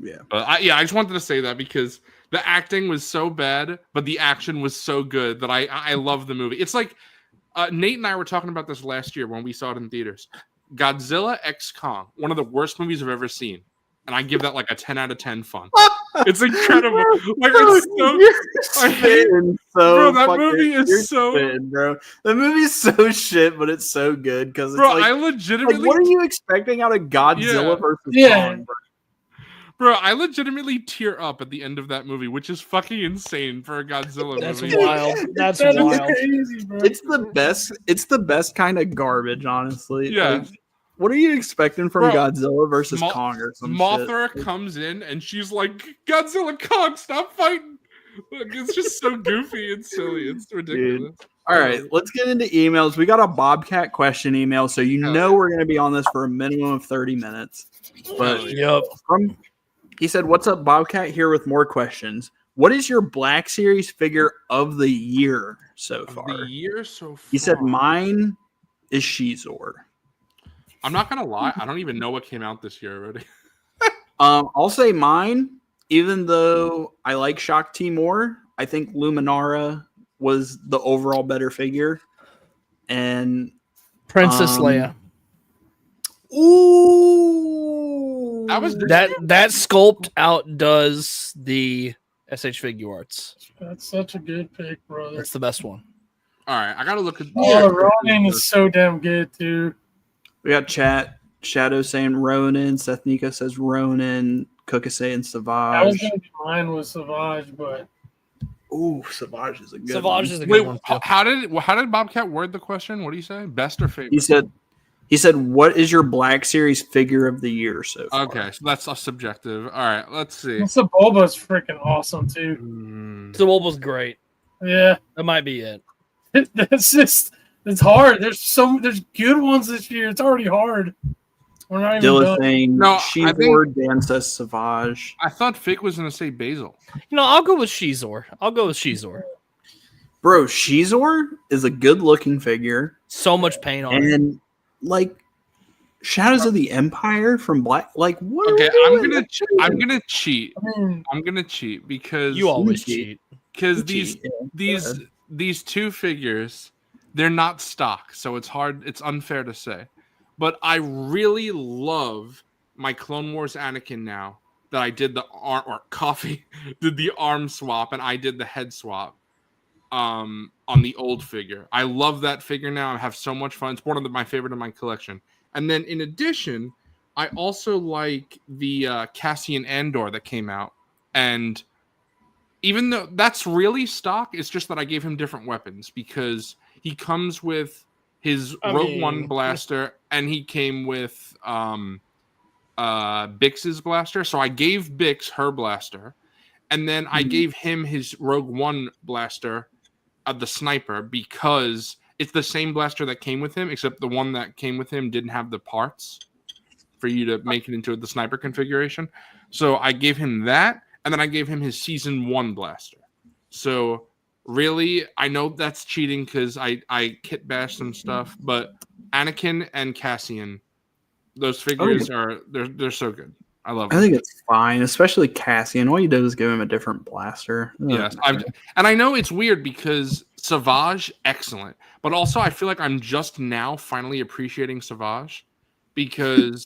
Yeah. But I just wanted to say that because the acting was so bad, but the action was so good that I love the movie. It's like Nate and I were talking about this last year when we saw it in theaters. Godzilla x Kong, one of the worst movies I've ever seen. And I give that like a 10 out of 10 fun. It's incredible. Like, that movie is so spitting, bro. The movie's so shit, but it's so good because bro, I legitimately like, what are you expecting out of Godzilla versus Kong, bro? Bro, I legitimately tear up at the end of that movie, which is fucking insane for a Godzilla movie. That's wild. That's wild. Crazy, bro. It's the best. It's the best kind of garbage, honestly. Yeah. Like, what are you expecting from Godzilla versus Kong or some Mothra shit? comes in and she's like, Godzilla, Kong, stop fighting. Like, it's just so goofy and silly. It's ridiculous. Dude. All right, let's get into emails. We got a Bobcat question email, so we're going to be on this for a minimum of 30 minutes. But he said, "What's up, Bobcat? Here with more questions. What is your Black Series figure of the year so far?" He said, "Mine is Shizor." I'm not gonna lie, I don't even know what came out this year already. I'll say mine, even though I like Shakti more. I think Luminara was the overall better figure. And Princess Leia. Ooh. That sculpt outdoes the S.H.F. Figure Arts. That's such a good pick, brother. That's the best one. All right, I gotta look at. Ronin is so damn good too. We got chat. Shadow saying Ronin. Seth Nico says Ronin. Cook is saying Savage. I was gonna be mine with Savage, but Savage is a good Savage one. is a good one. How did Bobcat word the question? What do you say? Best or favorite? He said, "What is your Black Series figure of the year so far?" Okay, so that's subjective. All right, let's see. Bulba's freaking awesome too. Bulba's great. Yeah, that might be it. It's hard. There's good ones this year. It's already hard. We're not even done. Saying Shizor, Dan says Savage. I thought Fig was going to say Basil. I'll go with Shizor. Bro, Shizor is a good-looking figure. So much paint on it. And, like, Shadows of the Empire from Black... Like, what Okay, are I'm gonna cheat. I'm gonna cheat because... You always cheat. Because these two figures... They're not stock, so it's unfair to say. But I really love my Clone Wars Anakin now that I did the did the arm swap and I did the head swap on the old figure. I love that figure now. I have so much fun. It's one of my favorite in my collection. And then in addition, I also like the Cassian Andor that came out. And even though that's really stock, it's just that I gave him different weapons because he comes with his Rogue One blaster, and he came with Bix's blaster. So I gave Bix her blaster, and then I gave him his Rogue One blaster, the sniper, because it's the same blaster that came with him, except the one that came with him didn't have the parts for you to make it into the sniper configuration. So I gave him that, and then I gave him his season 1 blaster. So really, I know that's cheating because I kit bashed some stuff, but Anakin and Cassian, those figures they're so good. I love them. I think it's fine, especially Cassian. All you do is give him a different blaster. Yes, and I know it's weird because Savage, excellent, but also I feel like I'm just now finally appreciating Savage because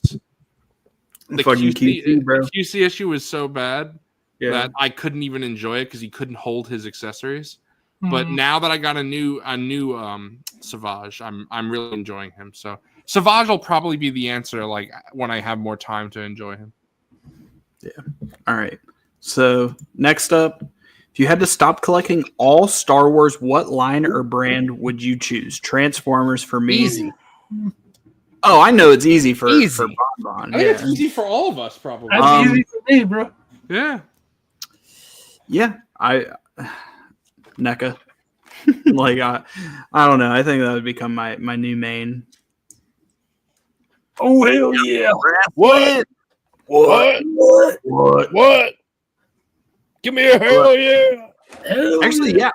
the fucking QC, bro. QC issue was so bad that I couldn't even enjoy it because he couldn't hold his accessories. But now that I got a new Savage, I'm really enjoying him. So Savage will probably be the answer, like when I have more time to enjoy him. Yeah. All right. So next up, if you had to stop collecting all Star Wars, what line or brand would you choose? Transformers for me. Easy. Oh, I know it's easy for Bonbon. I think it's easy for all of us, probably. That's easy for me, bro. Yeah. Yeah. NECA. Like I don't know. I think that would become my new main. Oh hell yeah! What? Give me a hell yeah! Actually, yeah.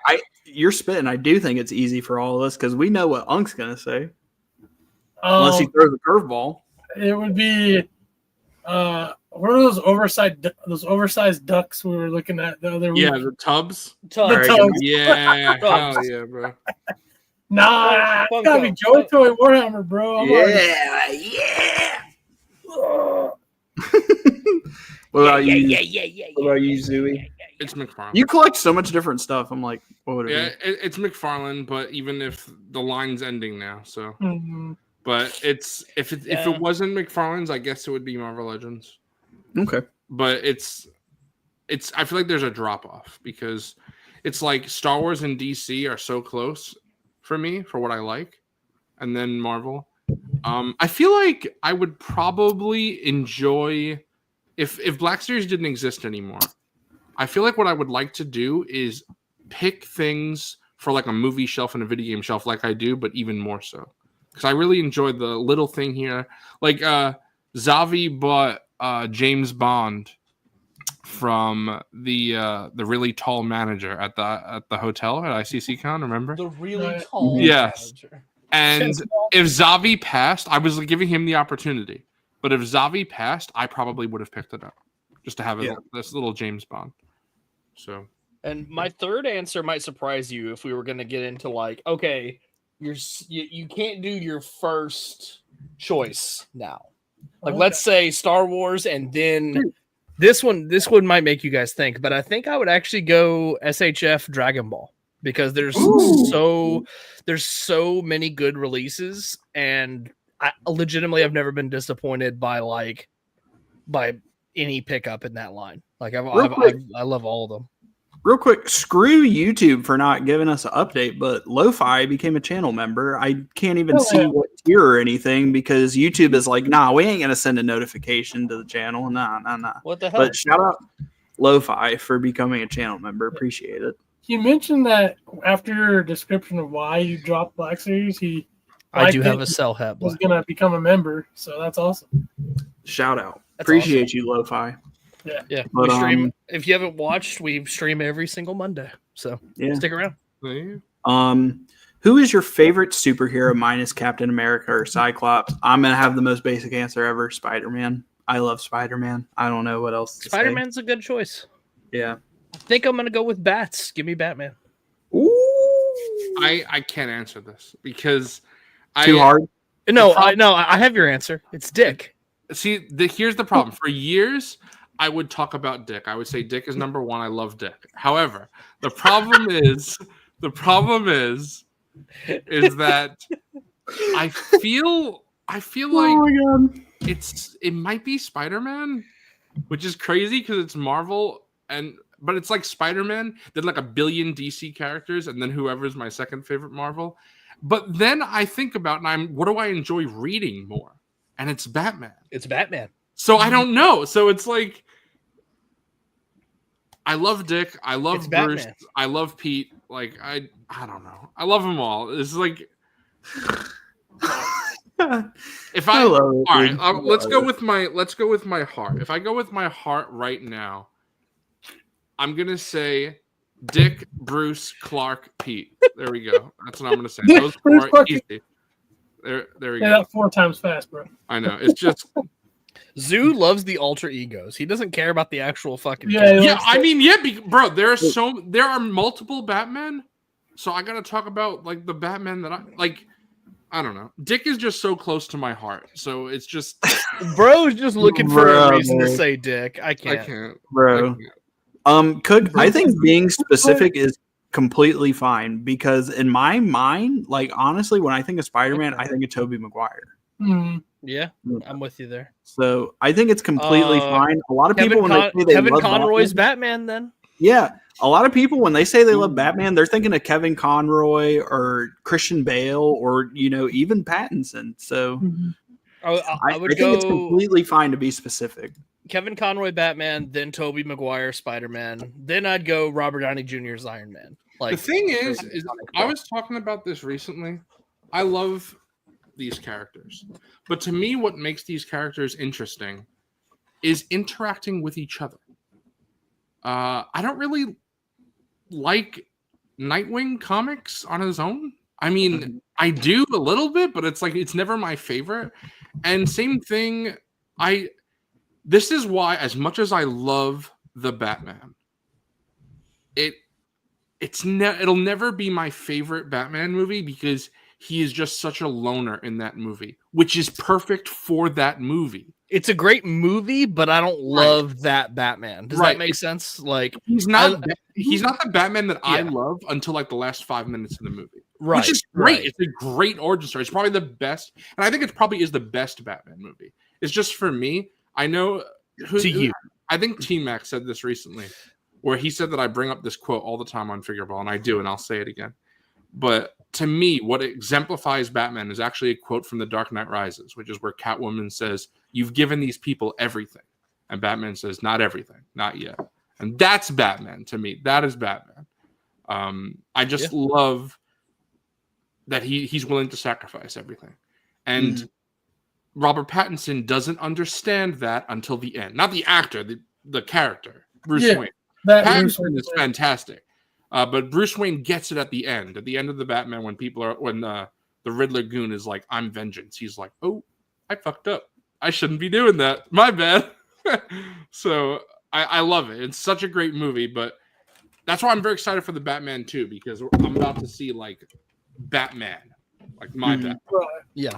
You're spitting. I do think it's easy for all of us because we know what Unk's gonna say, unless he throws a curveball. It would be what are those oversized ducks we were looking at the other week? Yeah, the tubs. The tubs. Yeah, hell yeah, bro. Nah, it's gotta be Joey Toy Warhammer, bro. Yeah. What about you? What about you, Zooey? It's McFarlane. You collect so much different stuff. I'm like, what would it be? It's McFarlane, but even if the line's ending now, so. Mm-hmm. But if it wasn't McFarlane's, I guess it would be Marvel Legends. Okay. But it's I feel like there's a drop off because it's like Star Wars and DC are so close for me for what I like, and then Marvel. I feel like I would probably enjoy if Black Series didn't exist anymore. I feel like what I would like to do is pick things for like a movie shelf and a video game shelf, like I do, but even more so because I really enjoy the little thing here. Like Zavi bought James Bond from the really tall manager at the hotel at ICC-Con, remember? The really tall manager. And if Zavi passed, I was giving him the opportunity. But if Zavi passed, I probably would have picked it up just to have this little James Bond. So, and my third answer might surprise you if we were going to get into like, okay, you can't do your first choice now. Like, let's say Star Wars, and then this one might make you guys think, but I think I would actually go S.H.F. Dragon Ball because there's so many good releases, and I legitimately I've never been disappointed by any pickup in that line. Like I love all of them. Real quick, screw YouTube for not giving us an update, but Lo-Fi became a channel member. I can't even see what tier or anything because YouTube is like, nah, we ain't going to send a notification to the channel. Nah. What the hell? But shout out Lo-Fi for becoming a channel member. Appreciate it. You mentioned that after your description of why you dropped Black Series, I do have a cell hat. Was going to become a member, so that's awesome. Shout out. That's Appreciate awesome. you, Lo-Fi. Yeah. But, we stream. If you haven't watched, we stream every single Monday. So stick around. Who is your favorite superhero minus Captain America or Cyclops? I'm gonna have the most basic answer ever. Spider-Man. I love Spider-Man. I don't know what else to Spider-Man's a good choice. Yeah. I think I'm gonna go with Bats. Give me Batman. Ooh. I can't answer this because too hard. No, I have your answer. It's Dick. See, here's the problem. For years, I would talk about Dick. I would say Dick is number one. I love Dick. It the problem is that I feel like it might be Spider-Man, which is crazy because it's Marvel but it's like Spider-Man, then like a billion DC characters, and then whoever's my second favorite Marvel. But then I think about what do I enjoy reading more? And it's Batman. It's Batman. So I don't know. So it's like I love Dick. I love Bruce. I love Pete. Like I don't know. I love them all. It's like If I love it, all right, dude. let's go with my heart. If I go with my heart right now, I'm gonna say Dick, Bruce, Clark, Pete. There we go. That's what I'm gonna say. Dick, Those Bruce, four Clark, easy. There we Yeah, go. that's 4 times fast, bro. I know. It's just Zoo loves the alter egos. He doesn't care about the actual fucking. Yeah, character. yeah. I mean, yeah, bro. There are multiple Batman, so I gotta talk about like the Batman that I like. I don't know. Dick is just so close to my heart, so it's just Bro's just looking for a Bro. reason to say dick. I I can't. can't, Bro. Cook, I think being specific is completely fine because in my mind, like honestly, when I think of Spider-Man, I think of Tobey Maguire. Hmm. Yeah, I'm with you there. So I think it's completely fine. A lot of people when they say they Kevin love Conroy's Batman, Batman, then. yeah, a lot of people when they say they love Batman, they're thinking of Kevin Conroy or Christian Bale or even Pattinson. So I would think go it's completely fine to be specific. Kevin Conroy Batman, then Tobey Maguire Spider-Man, then I'd go Robert Downey Jr.'s Iron Man. Like the thing is I was talking about this recently. I love these characters, but to me, what makes these characters interesting is interacting with each other. I don't really like Nightwing comics on his own. I mean, I do a little bit, but it's like it's never my favorite. And same thing, this is why, as much as I love the Batman, it'll never be my favorite Batman movie because he is just such a loner in that movie, which is perfect for that movie. it's a great movie, but I don't love that Batman. Does that make sense? Like he's not the Batman that I love until like the last 5 minutes of the movie. Right. Which is great. It's a great origin story. It's probably the best, and I think it probably is the best Batman movie. It's just for me. I know I think T-Mac said this recently, where he said that I bring up this quote all the time on Figureball, and I do, and I'll say it again. But to me, what exemplifies Batman is actually a quote from The Dark Knight Rises, which is where Catwoman says, "You've given these people everything." And Batman says, "Not everything, not yet." And that's Batman to me. That is Batman. I just love that he's willing to sacrifice everything. And Robert Pattinson doesn't understand that until the end. Not the actor, the character, Bruce Wayne. Pattinson is fantastic. But Bruce Wayne gets it at the end of the Batman when the Riddler goon is like, "I'm vengeance." He's like, "Oh, I fucked up. I shouldn't be doing that. My bad." So I love it. It's such a great movie, but that's why I'm very excited for the Batman 2 because I'm about to see like Batman, like my Batman. Yeah.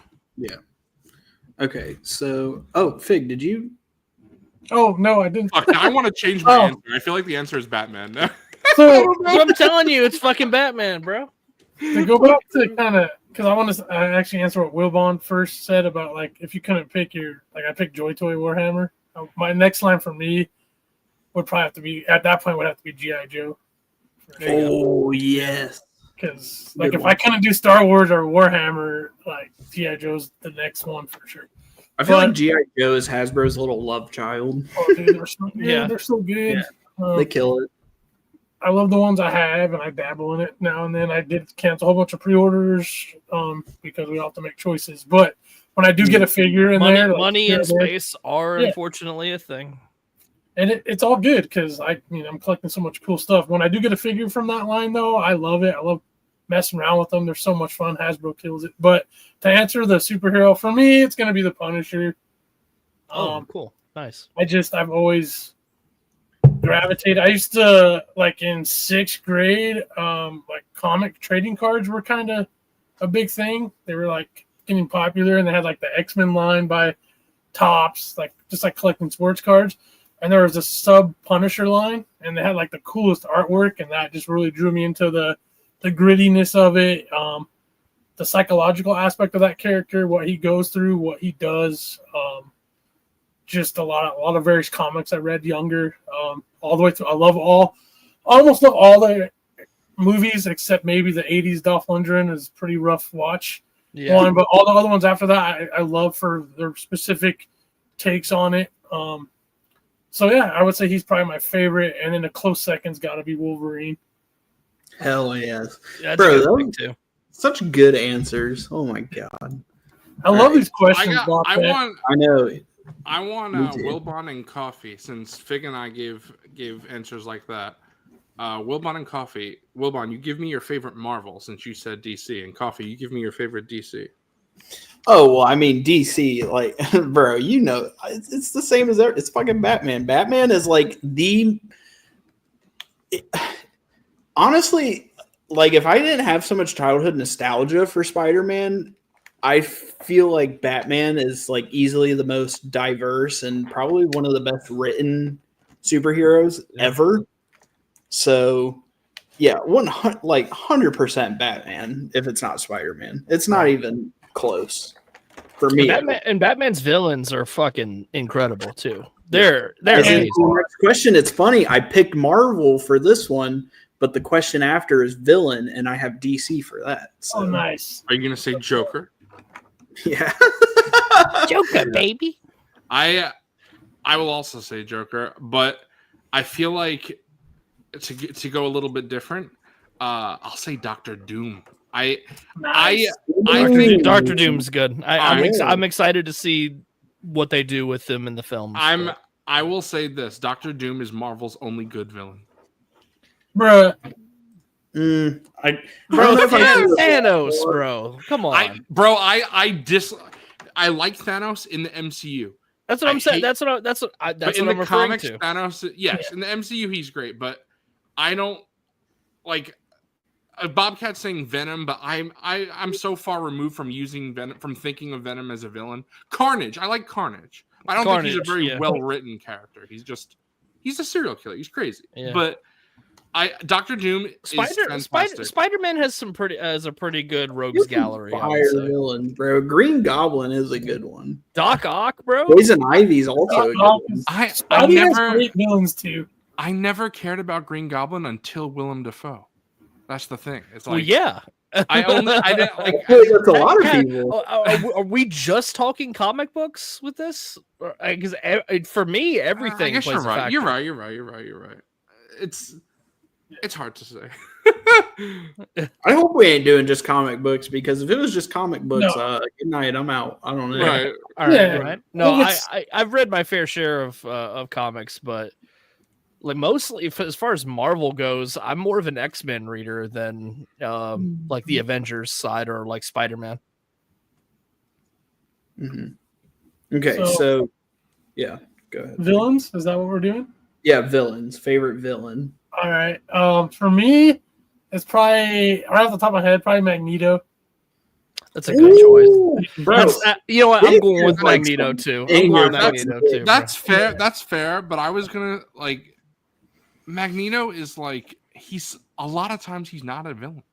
Okay, so Fig, did you? Oh no, I didn't. Fuck, now I want to change my answer. I feel like the answer is Batman now. So I'm telling you, it's fucking Batman, bro. to go back to kind of because I want to actually answer what Wilbon first said about like if you couldn't pick I picked Joy Toy Warhammer. My next line for me would probably have to be at that point would have to be G.I. Joe. Oh yes, because like if I couldn't do Star Wars or Warhammer, like G.I. Joe's the next one for sure. I feel like G.I. Joe is Hasbro's little love child. Oh, dude, they're so good. Yeah. They kill it. I love the ones I have, and I dabble in it now and then. I did cancel a whole bunch of pre-orders because we have to make choices. But when I do get a figure in there, money and space are unfortunately a thing. And it's all good because I'm collecting so much cool stuff. When I do get a figure from that line, though, I love it. I love messing around with them. They're so much fun. Hasbro kills it. But to answer the superhero, for me, it's going to be the Punisher. Cool. Nice. I've always gravitated. I used to, like in 6th grade, like comic trading cards were kind of a big thing. They were like getting popular, and they had like the X-Men line by Topps, like just like collecting sports cards. And there was a sub Punisher line, and they had like the coolest artwork, and that just really drew me into the grittiness of it, the psychological aspect of that character, what he goes through, what he does. Just a lot of various comics I read younger, all the way through. I almost love all the movies except maybe the 80s Dolph Lundgren is pretty rough watch. Yeah. But all the other ones after that, I love for their specific takes on it. So yeah, I would say he's probably my favorite, and then a close second's got to be Wolverine. Hell yes, Yeah, bro. Such good answers. Oh my god. I love these questions. I Bobcat. know. I want Me too. Wilbon and Coffee, since Fig and I gave answers like that. Wilbon and Coffee. Wilbon, you give me your favorite Marvel since you said DC, and Coffee, you give me your favorite DC. Oh, well, I mean, DC, like, bro, you know, it's the same as it's fucking Batman. Batman is like honestly, like, if I didn't have so much childhood nostalgia for Spider-Man, I feel like Batman is like easily the most diverse and probably one of the best written superheroes ever. So, yeah, 100% Batman. If it's not Spider-Man, it's not even close for me. And Batman's villains are fucking incredible too. They're As in amazing. the next question. It's funny. I picked Marvel for this one, but the question after is villain, and I have DC for that. So. Oh, nice. Are you gonna say Joker? Yeah. Joker, baby. I will also say Joker, but I feel like to go a little bit different, I'll say Doctor Doom. I think Doctor Doom's good. I'm excited to see what they do with him in the films. I will say this: Doctor Doom is Marvel's only good villain. Bruh. Thanos, bro. Come on. I like Thanos in the MCU. That's what I'm saying. That's what I'm referring comics, to. Thanos, yes, in the MCU he's great, but I don't like Bobcat's saying Venom, but I'm so far removed from using Venom, from thinking of Venom as a villain. Carnage, I like Carnage. I don't think he's a very well written character. He's a serial killer. He's crazy, but. Doctor Doom is fantastic. Spider-Man has a pretty good rogues gallery. Fire villain, bro. Green Goblin is a good one. Doc Ock, bro. Poison Ivy's also a good one. I never great villains too. I never cared about Green Goblin until Willem Dafoe. That's the thing. It's like, well, yeah. I didn't like. That's a lot of people. Are we just talking comic books with this? Because for me, everything. I guess plays you're right. a You're right. It's hard to say. I hope we ain't doing just comic books, because if it was just comic books, good night, I'm out. I don't know. Right. All right. Right. No, I've read my fair share of comics, but like mostly as far as Marvel goes, I'm more of an X-Men reader than like the Avengers side or like Spider-Man. Mm-hmm. Okay, so yeah, go ahead. Villains? Is that what we're doing? Yeah, villains. Favorite villain. All right. For me, it's probably right off the top of my head, probably Magneto. That's a good choice. Bro, you know what? I'm going with Magneto too. That's fair. That's fair. But I was gonna like Magneto is like he's a lot of times he's not a villain.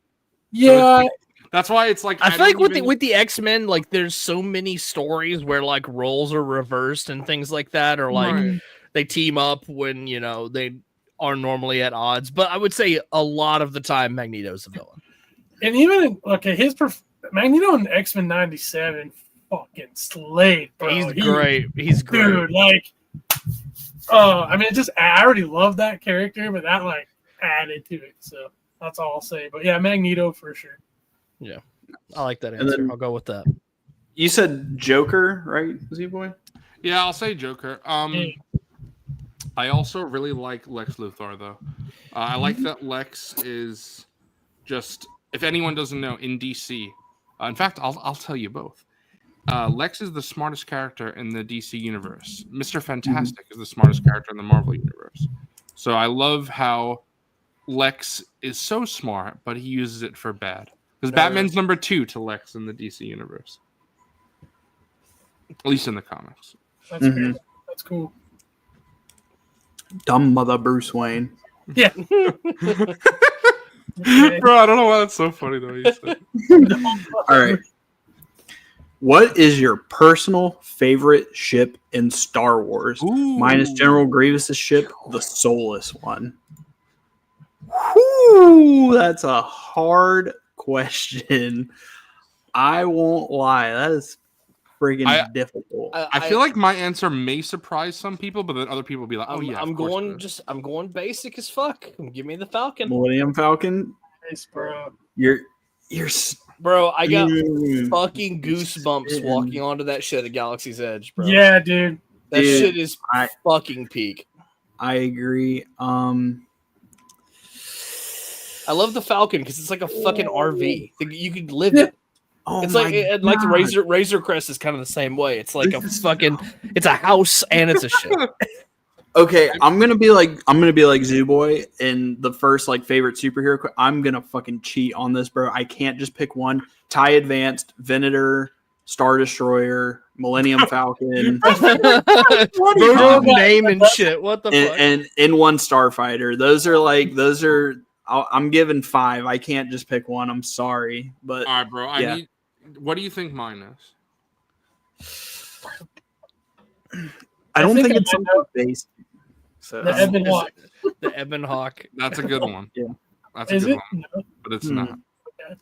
Yeah. So that's why it's like I feel like with the X-Men, like there's so many stories where like roles are reversed and things like that, or like they team up when they are normally at odds. But I would say a lot of the time Magneto's a villain. And even Magneto in X-Men 97 fucking slayed, bro. He's great. He's great. Dude, like I mean, I already love that character, but that like added to it. So that's all I'll say. But yeah, Magneto for sure. Yeah, I like that answer. I'll go with that. You said Joker, right, Z-Boy? Yeah, I'll say Joker. I also really like Lex Luthor, though. I like that Lex is just, if anyone doesn't know, in DC. In fact, I'll tell you both. Lex is the smartest character in the DC universe. Mr. Fantastic is the smartest character in the Marvel universe. So I love how Lex is so smart, but he uses it for bad. Because Batman's number 2 to Lex in the DC universe. At least in the comics. That's good. That's cool. Dumb mother Bruce Wayne. Yeah. Bro, I don't know why that's so funny, though. All right. What is your personal favorite ship in Star Wars? Ooh. Mine is General Grievous' ship, the Soulless One. Whew, that's a hard question. I won't lie. That is friggin' difficult. I feel like my answer may surprise some people, but then other people will be like, "Oh yeah." I'm going basic as fuck. Give me the Falcon. Millennium Falcon. Nice, bro. You're Bro, I got Dude, fucking goosebumps walking onto that shit at Galaxy's Edge, bro. Yeah, dude. That Dude, shit is fucking peak. I agree. I love the Falcon because it's like a fucking RV. You could live in. Oh It's my like the God. Razor Crest is kind of the same way. It's like it's a house and it's a ship. Okay, I'm gonna be like Zoo Boy in the first like favorite superhero. I'm gonna fucking cheat on this, bro. I can't just pick one. TIE Advanced, Venator, Star Destroyer, Millennium Falcon, Bro, name and shit. What the fuck? and in one Starfighter. Those are. I'm giving 5. I can't just pick one. I'm sorry, but All right, bro. yeah. What do you think mine is? I don't think think it's I know. based. So The Ebon Hawk. The Ebon Hawk. That's a good one. Yeah. That's a Is good it? one. No. But it's not.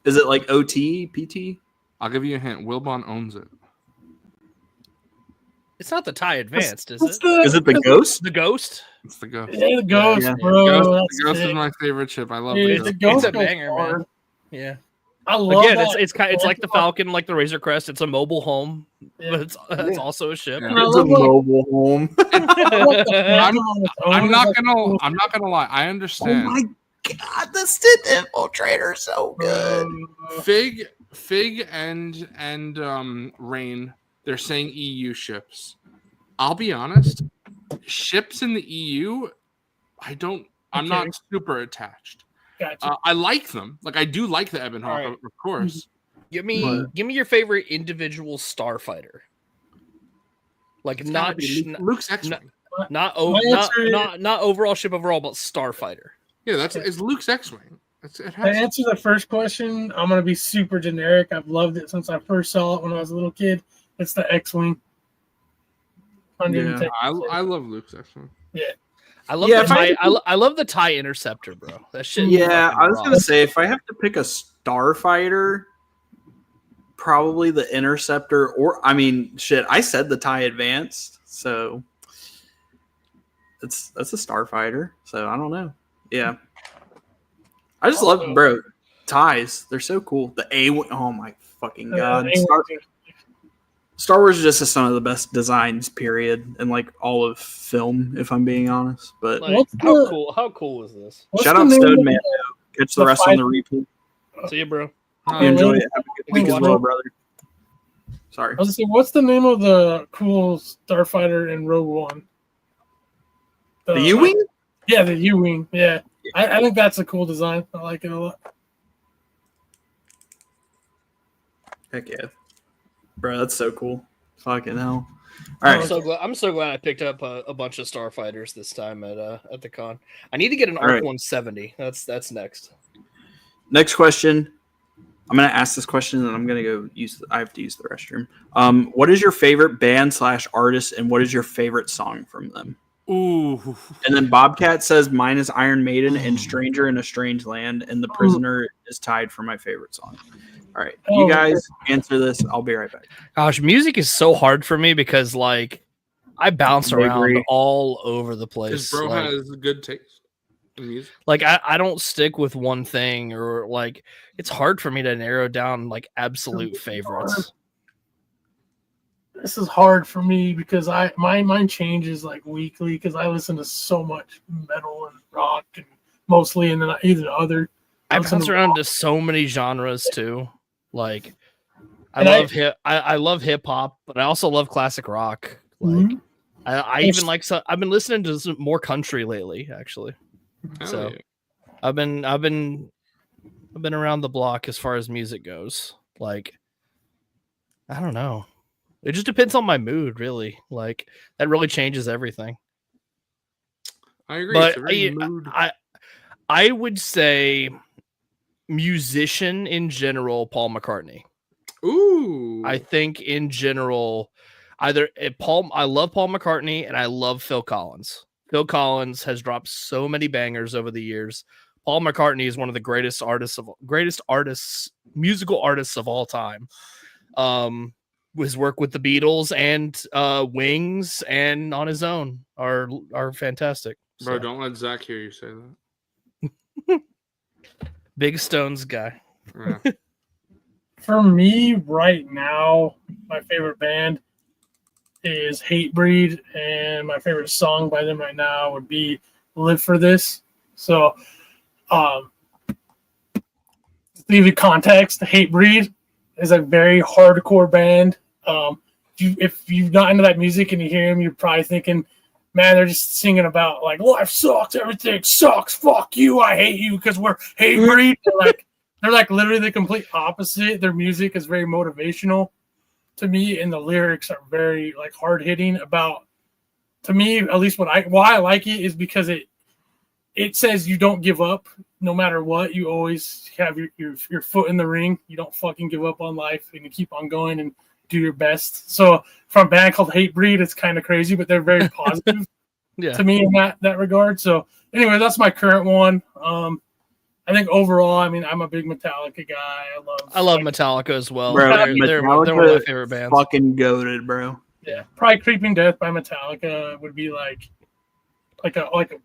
is it like OT, PT? I'll give you a hint. Wilbon owns it. It's not the TIE Advanced, is What's it? Is it the Ghost? The Ghost? It's the Ghost. Yeah, the Ghost, Yeah. bro. The That's Ghost is sick. my favorite ship. I love Dude, the the Ghost. Ghost It's a goes banger, hard. man. Yeah. I love Again, that. it's like the Falcon, like the Razor Crest. It's a mobile home, Yeah. but it's also a ship. Yeah. And I It's a love, like, mobile home. I'm not gonna lie. I understand. Oh my God, the Sith Infiltrator is so good. Fig and Rain, they're saying EU ships. I'll be honest, ships in the EU, I'm not super attached. Gotcha. I like them. Like I do like the Ebon Hawk, Alright. of course. Give me your favorite individual starfighter. Like It's not gotta be Luke's X-wing. not overall ship overall, but starfighter. Yeah, it's Luke's X-wing. It To has answer the first question, I'm gonna be super generic. I've loved it since I first saw it when I was a little kid. It's the X-wing. 110. I love Luke's X-wing. I love Yeah, the TIE. I love the TIE Interceptor, bro. That shit. Yeah, fucking I was rocks. gonna say if I have to pick a starfighter, probably the Interceptor, or I mean, shit. I said the TIE Advanced, so that's a starfighter. So I don't know. Yeah, I just love, bro. TIEs, they're so cool. The A, oh my fucking god! Star Wars is just some of the best designs, period, in like all of film, if I'm being honest. But Like, how cool is this? shout out Stone Man. Catch the rest on the replay. See you, bro. You enjoy it. Have a good week as well, brother. Sorry. I was gonna say, what's the name of the cool starfighter in Rogue One? The U-wing? Yeah, the U-wing. Yeah, I think that's a cool design. I like it a lot. Heck yeah. Bro, that's so cool. Fucking hell. All right. I'm so glad I picked up a bunch of starfighters this time at the con. I need to get an All right. ARC 170. That's next. Next question. I'm gonna ask this question and I'm gonna go I have to use the restroom. What is your favorite band / artist and what is your favorite song from them? Ooh. And then Bobcat says mine is Iron Maiden and Stranger in a Strange Land, and The Prisoner is tied for my favorite song. All right, you guys answer this. I'll be right back. Gosh, music is so hard for me because like I bounce around all over the place. His bro like, has good taste in music. Like I don't stick with one thing, or like it's hard for me to narrow down like absolute favorites. This is hard for me because my mind changes like weekly because I listen to so much metal and rock and mostly, and then either other. I bounce around to so many genres too. Like I love hip hop, but I also love classic rock. Like I even like I've been listening to some more country lately, actually. So I've been around the block as far as music goes. Like I don't know. It just depends on my mood, really. Like that really changes everything. I agree. But It's a very mood. I would say musician in general, Paul McCartney. Ooh. I think in general, I love Paul McCartney and I love Phil Collins. Phil Collins has dropped so many bangers over the years. Paul McCartney is one of the greatest musical artists of all time. His work with the Beatles and Wings and on his own are fantastic. Bro, So. don't let Zach hear you say that. Big Stones guy. Yeah. For me, right now, my favorite band is Hatebreed, and my favorite song by them right now would be "Live for This." So, to give you context, Hatebreed is a very hardcore band. If you're not into that music and you hear them, you're probably thinking, man, they're just singing about like life sucks, everything sucks, fuck you, I hate you because we're Hatebreed. They're like literally the complete opposite. Their music is very motivational to me, and the lyrics are very like hard hitting. About, to me, at least why I like it is because it says you don't give up no matter what. You always have your foot in the ring. You don't fucking give up on life, and you keep on going and do your best. So from a band called Hatebreed, it's kind of crazy, but they're very positive to me in that regard. So anyway, that's my current one. I think overall, I mean, I'm a big Metallica guy. I love Metallica as well. Bro, They're one of my favorite bands. Fucking goated, bro. Yeah, probably "Creeping Death" by Metallica would be like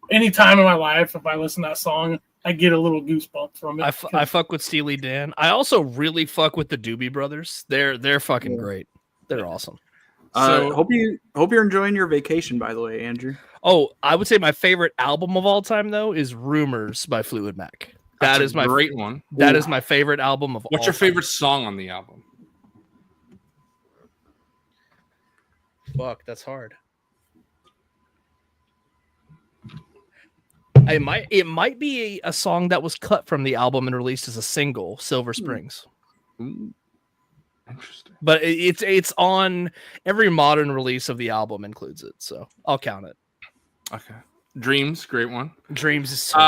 any time in my life, if I listen to that song, I get a little goosebump from it. I fuck with Steely Dan. I also really fuck with the Doobie Brothers. They're fucking great. They're awesome. So hope you're enjoying your vacation, by the way, Andrew. Oh, I would say my favorite album of all time though is "Rumors" by Fleetwood Mac. That is my great one. That is my favorite album of all time. What's your favorite song on the album? Fuck, that's hard. It might be a song that was cut from the album and released as a single, "Silver Springs." Interesting. But it's on every modern release of the album includes it, so I'll count it. Okay. "Dreams," great one. "Dreams" is so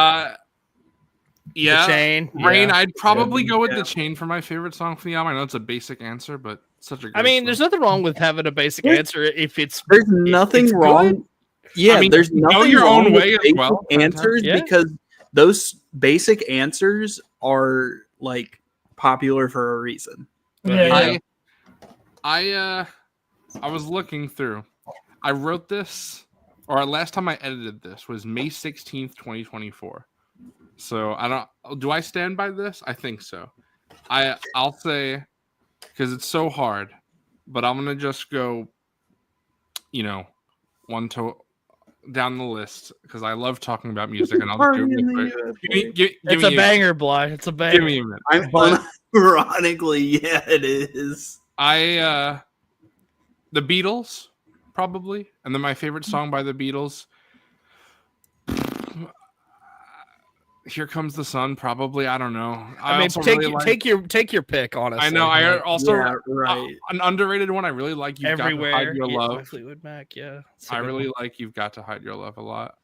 yeah. "The Chain." "Rain," I'd probably go with "The Chain" for my favorite song from the album. I know it's a basic answer, but such a great song. there's nothing wrong with having a basic answer if it's there's nothing wrong. Good. Yeah, there's nothing go your wrong own with way as basic well. answers because those basic answers are like popular for a reason. Yeah. I was looking through. I wrote this, or last time I edited this was May 16th, 2024. So do I stand by this? I think so. I'll say, because it's so hard, but I'm gonna just go, one to down the list because I love talking about music, and I'll do it real quick. It's a banger, Bly. It's a banger. Give me a minute. Ironically, yeah, it is. The Beatles, probably, and then my favorite song by the Beatles, "Here Comes the Sun," probably. I don't know. Take your pick, honestly. I know. I also right. An underrated one. I really like "You've Everywhere." Got to Hide Your Love. Fleetwood Mac, yeah. I really like "You've Got to Hide Your Love" a lot.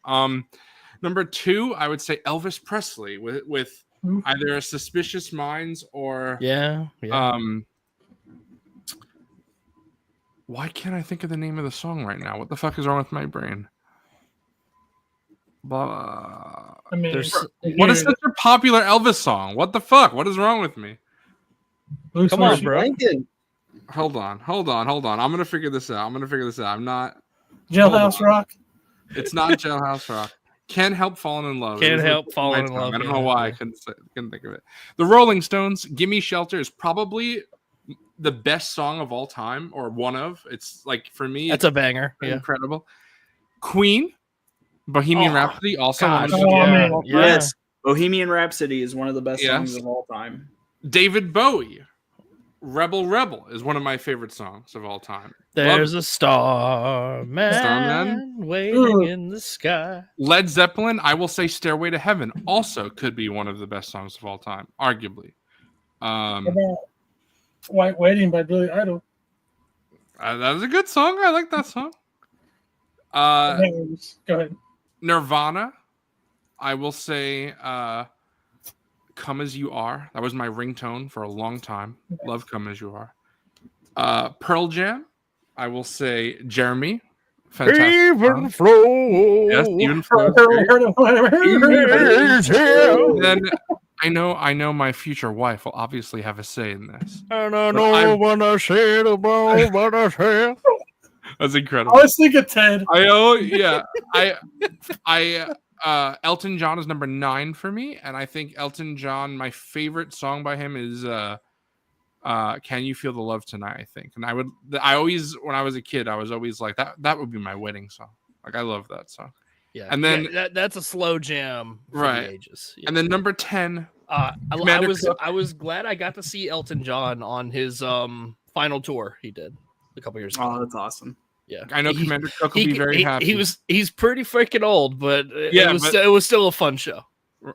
Number 2, I would say Elvis Presley with either "Suspicious Minds" or why can't I think of the name of the song right now? What the fuck is wrong with my brain? What is such a popular Elvis song? What the fuck? What is wrong with me? Come on, bro. Hold on. I'm gonna figure this out. I'm not Jailhouse Rock. It's not Jailhouse Rock. "Can't Help Falling in Love." Can't help falling in love. I don't know why I couldn't think of it. The Rolling Stones, "Gimme Shelter" is probably the best song of all time, or one of. It's like, for me, that's a banger. Incredible. Queen, "Bohemian Rhapsody," also gosh, yes, "Bohemian Rhapsody" is one of the best songs of all time. David Bowie, "Rebel Rebel" is one of my favorite songs of all time. There's a starman waiting in the sky. Led Zeppelin, I will say "Stairway to Heaven" also could be one of the best songs of all time, arguably. "White Wedding" by Billy Idol. That was a good song. I like that song. Go ahead. Nirvana, I will say "Come As You Are." That was my ringtone for a long time. Love "Come As You Are." Pearl Jam, I will say "Jeremy." Fantastic. Even flow. Yes, even flow. Then I know my future wife will obviously have a say in this. And I know what I said about what I said. That's incredible. I was thinking Ted. Elton John is number 9 for me, and I think Elton John, my favorite song by him is Can You Feel the Love Tonight, I think. And I always, when I was a kid, I was always like, that would be my wedding song. Like, I love that song. Yeah. And then that's a slow jam for right. the ages. Yeah. And then number 10. I was glad I got to see Elton John on his final tour he did a couple years ago. Oh, that's awesome. Yeah. I know Commander Cook will be very happy. He's pretty freaking old, but it was still a fun show.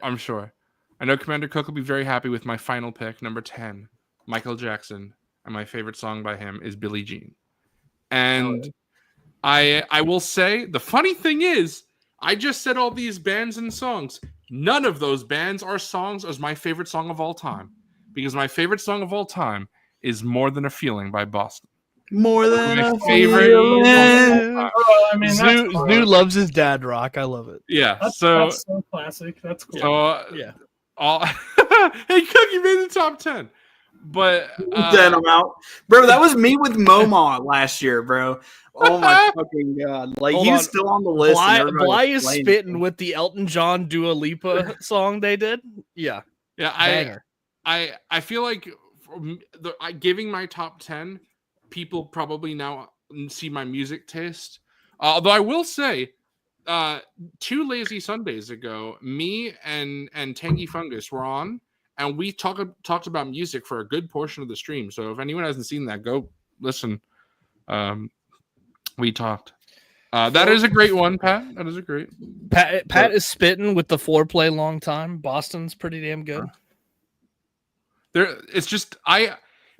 I'm sure. I know Commander Cook will be very happy with my final pick, number 10, Michael Jackson, and my favorite song by him is Billie Jean. And I will say, the funny thing is, I just said all these bands and songs. None of those bands or songs is my favorite song of all time. Because my favorite song of all time is More Than a Feeling by Boston. More than my a favorite. Zoo loves his dad rock. I love it. Yeah. That's so classic. That's cool. So, yeah. Hey, Cook, you made the top 10. But then I'm out. Bro, that was me with Moma last year, bro. Oh my fucking god. Like he's still on the list. Bly is spitting with the Elton John Dua Lipa song they did. Yeah. Yeah, Banger. I feel like giving my top 10, people probably now see my music taste. Although I will say, 2 lazy Sundays ago, me and Tangy Fungus were on, and we talked about music for a good portion of the stream. So if anyone hasn't seen that, go listen. We talked. That is a great one, Pat. That is a great. Pat is spitting with the foreplay long time. Boston's pretty damn good. It's just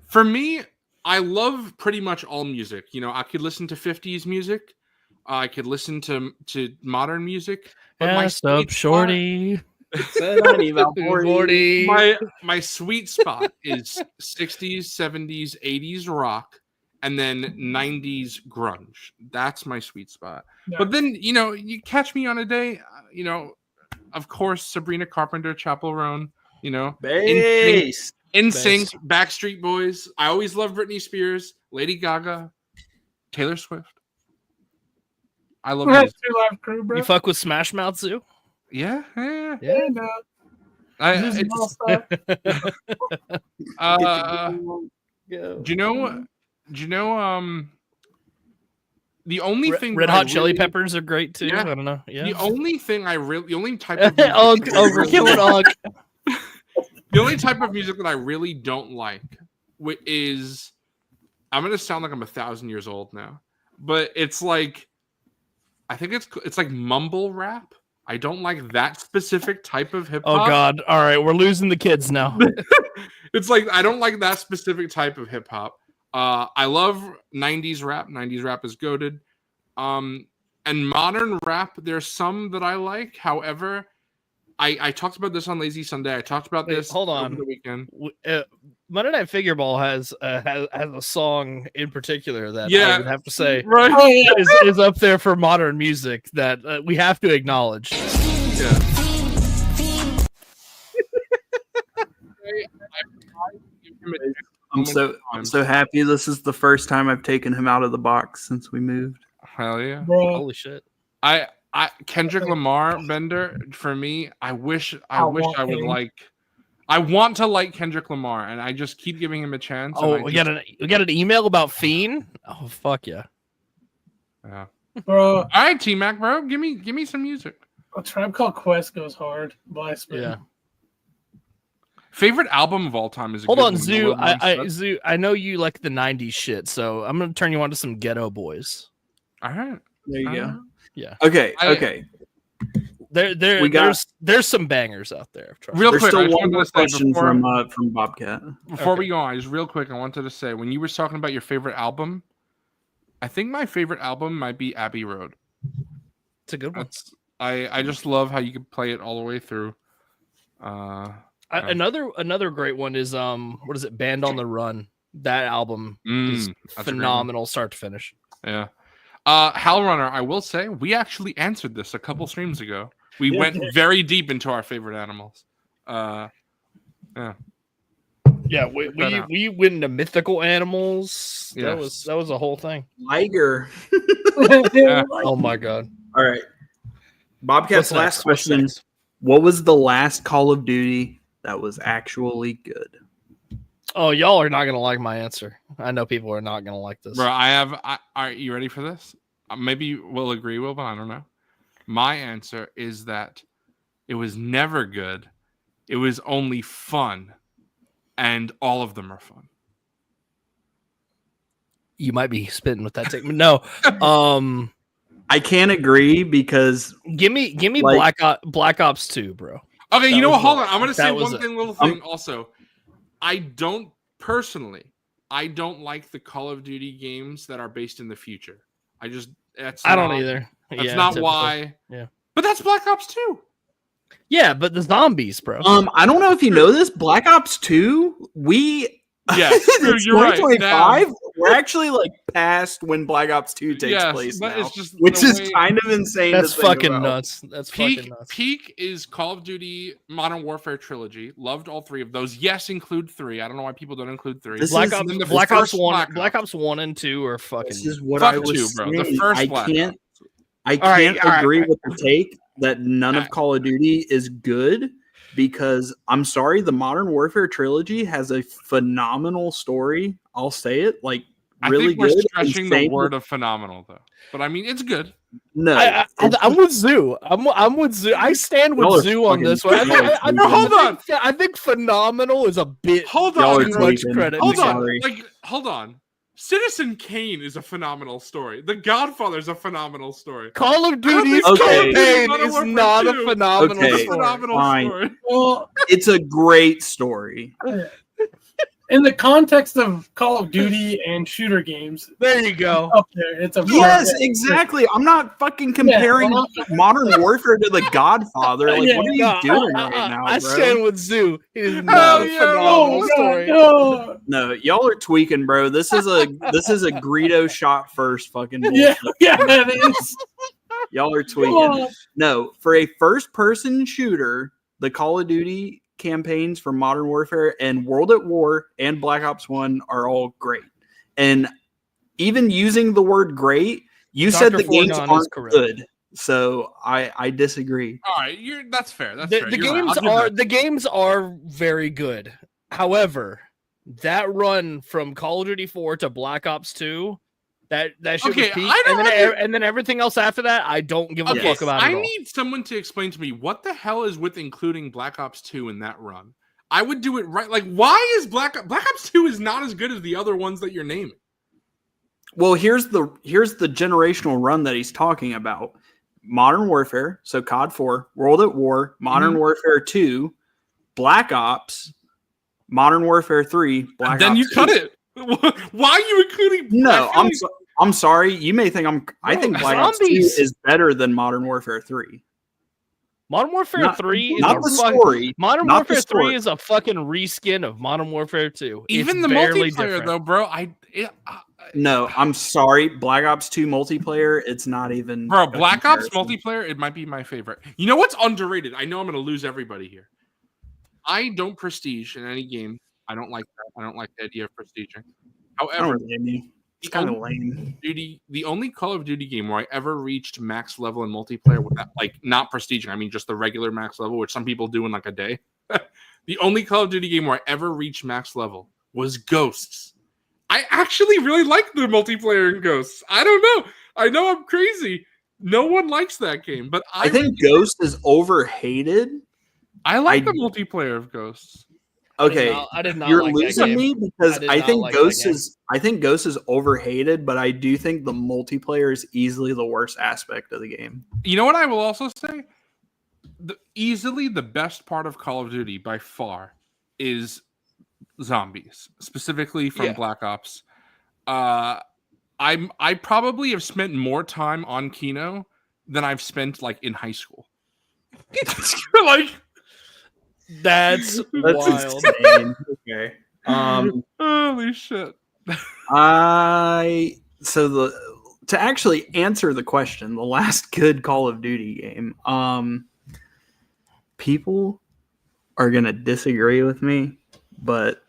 for me, I love pretty much all music. You know, I could listen to 50s music. I could listen to modern music. But my sweet shorty. My sweet spot is 60s, 70s, 80s rock, and then 90s grunge. That's my sweet spot. Yeah. But then, you know, you catch me on a day, you know, of course, Sabrina Carpenter, Chappell Roan, you know, NSYNC, Backstreet Boys. I always love Britney Spears, Lady Gaga, Taylor Swift. I love crew, bro. You fuck with Smash Mouth Zoo? Yeah. No. Do you know? The only thing Red Hot Chili Peppers are great too. Yeah. I don't know. Yeah. The only type of we're killing Og. The only type of music that I really don't like is, I'm gonna sound like I'm 1,000 years old now, but it's like, I think it's like mumble rap. I don't like that specific type of hip hop. Oh God! All right, we're losing the kids now. It's like I don't like that specific type of hip hop. I love 90s rap. 90s rap is goated. And modern rap, there's some that I like. However, I talked about this on Lazy Sunday. I talked about this over the weekend. Monday Night Figure Ball has a song in particular that I would have to say is up there for modern music that we have to acknowledge. Yeah. I'm so happy. This is the first time I've taken him out of the box since we moved. Hell yeah! Bro. Holy shit! Kendrick Lamar, Bender, for me, I wish I would like. I want to like Kendrick Lamar, and I just keep giving him a chance. Oh, we got an email about Fiend. Oh fuck yeah! Yeah, bro. All right, T-Mac, bro, give me some music. A Tribe Called Quest goes hard. Yeah. Favorite album of all time is. Hold on, Zoo. Zoo. I know you like the '90s shit, so I'm gonna turn you on to some Ghetto Boys. All right, there you go. Yeah. Okay. There's some bangers out there. Real quick, still one more question from Bobcat. Before we go on, just real quick, I wanted to say, when you were talking about your favorite album, I think my favorite album might be Abbey Road. It's a good one. I just love how you can play it all the way through. Another great one is what is it? Band on the Run. That album is phenomenal, start to finish. Yeah. Hell Runner, I will say, we actually answered this a couple streams ago. We went very deep into our favorite animals. Yeah, we went into mythical animals. Yes. That was a whole thing. Liger. Yeah. Oh my god. All right. Bobcat's last question. What was the last Call of Duty that was actually good? Oh, y'all are not gonna like my answer. I know people are not gonna like this. Bro, are you ready for this? Maybe we'll agree, Will, but I don't know. My answer is that it was never good. It was only fun, and all of them are fun. You might be spitting with that take. No, I can't agree because give me like- Black Ops 2, bro. Okay, That you know what? was Hold it. on. I'm gonna say That was one it. little thing. Also, I don't like the Call of Duty games that are based in the future. I don't either. That's Yeah, not typically. why. Yeah. But that's Black Ops 2. Yeah, but the zombies, bro. I don't know if you know this, Black Ops 2, Yeah, in you're right. 2025, we're actually like past when Black Ops 2 takes Yes, place but now, it's just which the is way- kind of insane. That's to think fucking about. nuts. That's fucking nuts. Peak is Call of Duty Modern Warfare trilogy. Loved all three of those. Yes, include 3. I don't know why people don't include 3. This Black is- Ops, then the Black Ops first 1, Black Ops. 1 and 2 are fucking. This is what Fuck I was 2, bro. The saying. first I Black can't. Ops. I All right, can't all right, agree all right. with the take that none of Call of Duty is good because I'm sorry, the Modern Warfare trilogy has a phenomenal story. I'll say it, like I really think we're good. stretching the insane. word of phenomenal, though. But I mean, it's good. No, I'm with Zoo. I'm with Zoo. I stand with Y'all are Zoo on this one. fucking- y'all are hold on. I think phenomenal is a bit Hold Y'all on. are too much tweaking. credit. Hold to on. give. Hold on. Citizen Kane is a phenomenal story. The Godfather is a phenomenal story. Call of think Duty's Call of Duty campaign Modern is Warfare not a 2 phenomenal Okay. story. Phenomenal Fine. story. Well, it's a great story. in the context of Call of Duty and shooter games, There you go. up there, it's a Yes, exactly. I'm not fucking comparing well, Modern Warfare to The Godfather. Like, Yeah, what are you doing right now, I bro? stand with Zoo. It is Hell not a yeah, phenomenal Oh, story. God, no. No, y'all are tweaking, bro. This is a Greedo shot first fucking Yeah, bullshit. yeah, it is. Y'all are tweaking. Oh, No, for a first person shooter, the Call of Duty campaigns for Modern Warfare and World at War and Black Ops 1 are all great. And even using the word great, you said Dr. the games Forgon is aren't correct. good. So I disagree. All right, that's fair. That's The, fair. the You're right. games I'll give are that. the games are very good. However, that run from Call of Duty 4 to Black Ops 2, that shit Okay, was peak, I don't and then everything else after that, I don't give a Okay, fuck about I it all. need someone to explain to me what the hell is with including Black Ops 2 in that run. I would do it right. Like, why is Black Ops 2 is not as good as the other ones that you're naming? Well, here's the generational run that he's talking about. Modern Warfare, so COD 4, World at War, Modern Mhm. Warfare 2, Black Ops, Modern Warfare 3, Black Then Ops you cut 2. it. Why are you including? No, I feel I'm sorry. You may think I Bro, think Black Ops 2 zombies. is better than Modern Warfare 3. Modern Warfare Not- 3 is not a the fucking, story. Modern not the Warfare 3 story. is a fucking reskin of Modern Warfare 2. even It's the barely multiplayer different. though, bro. No, I'm sorry. Black Ops 2 multiplayer, it's not even Bro, a Black Ops comparison. multiplayer, it might be my favorite. You know what's underrated? I know I'm going to lose everybody here. I don't prestige in any game. I don't like that. I don't like the idea of prestiging. I don't However, blame you. It's kind of lame. the only Call of Duty game where I ever reached max level in multiplayer without, like, not prestiging, I mean just the regular max level, which some people do in like a day. The only Call of Duty game where I ever reached max level was Ghosts. I actually really like the multiplayer in Ghosts. I don't know. I know I'm crazy. No one likes that game, but I think Ghost is overhated. I like I- the multiplayer of Ghosts. Okay, I did not you're like that losing game. me because did I not think like that Ghost game. is overhated, but I do think the multiplayer is easily the worst aspect of the game. You know what I will also say? Easily the best part of Call of Duty by far is zombies, specifically from Yeah. Black Ops. I probably have spent more time on Kino than I've spent like in high school. Like That's wild. insane. Okay. holy shit. To actually answer the question, the last good Call of Duty game, people are gonna disagree with me, but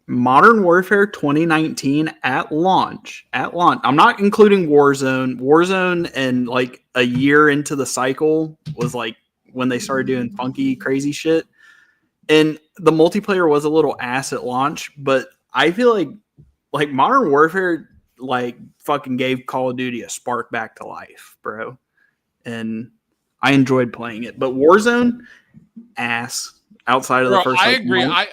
Modern Warfare 2019 at launch, I'm not including Warzone and like a year into the cycle was like when they started doing funky crazy shit. And the multiplayer was a little ass at launch, but I feel like Modern Warfare like fucking gave Call of Duty a spark back to life, bro. And I enjoyed playing it. But Warzone, ass outside of the first. I like, agree. month.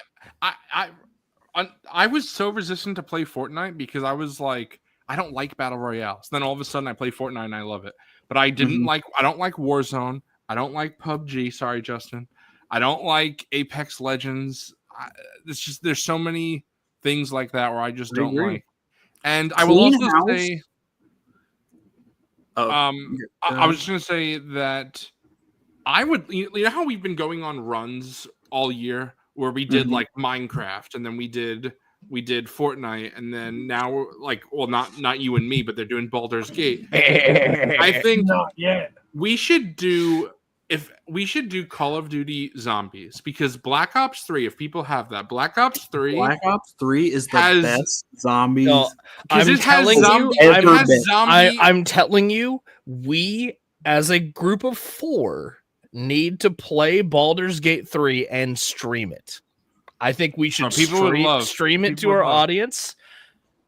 I was so resistant to play Fortnite because I was like, I don't like battle royales. Then all of a sudden I play Fortnite and I love it. But I didn't I don't like Warzone. I don't like PUBG. Sorry, Justin. I don't like Apex Legends. It's just there's so many things like that where I just don't like. And I will also say, I was just going to say that I would, you know how we've been going on runs all year where we did like Minecraft and then we did Fortnite and then now we're like, well, not you and me, but they're doing Baldur's Gate. I think we should do Call of Duty Zombies because Black Ops 3, if people have that, Black Ops 3 is the best zombies. No, I'm telling you, we as a group of 4 need to play Baldur's Gate 3 and stream it. I think we should stream it to our audience.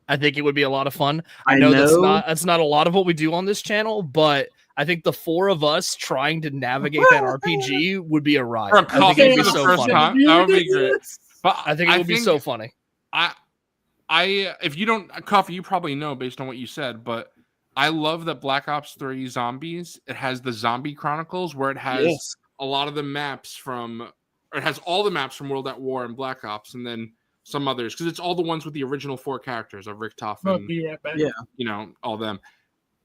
I think it would be a lot of fun. I know that's not a lot of what we do on this channel, but I think the 4 of us trying to navigate that RPG would be a ride. I think it would be so funny. That would be great. But I think it would be so funny. If you don't, Coffee, you probably know based on what you said, but I love that Black Ops 3 Zombies, it has the Zombie Chronicles where it has a lot of the maps it has all the maps from World at War and Black Ops and then some others because it's all the ones with the original 4 characters of Rick Toff and all them.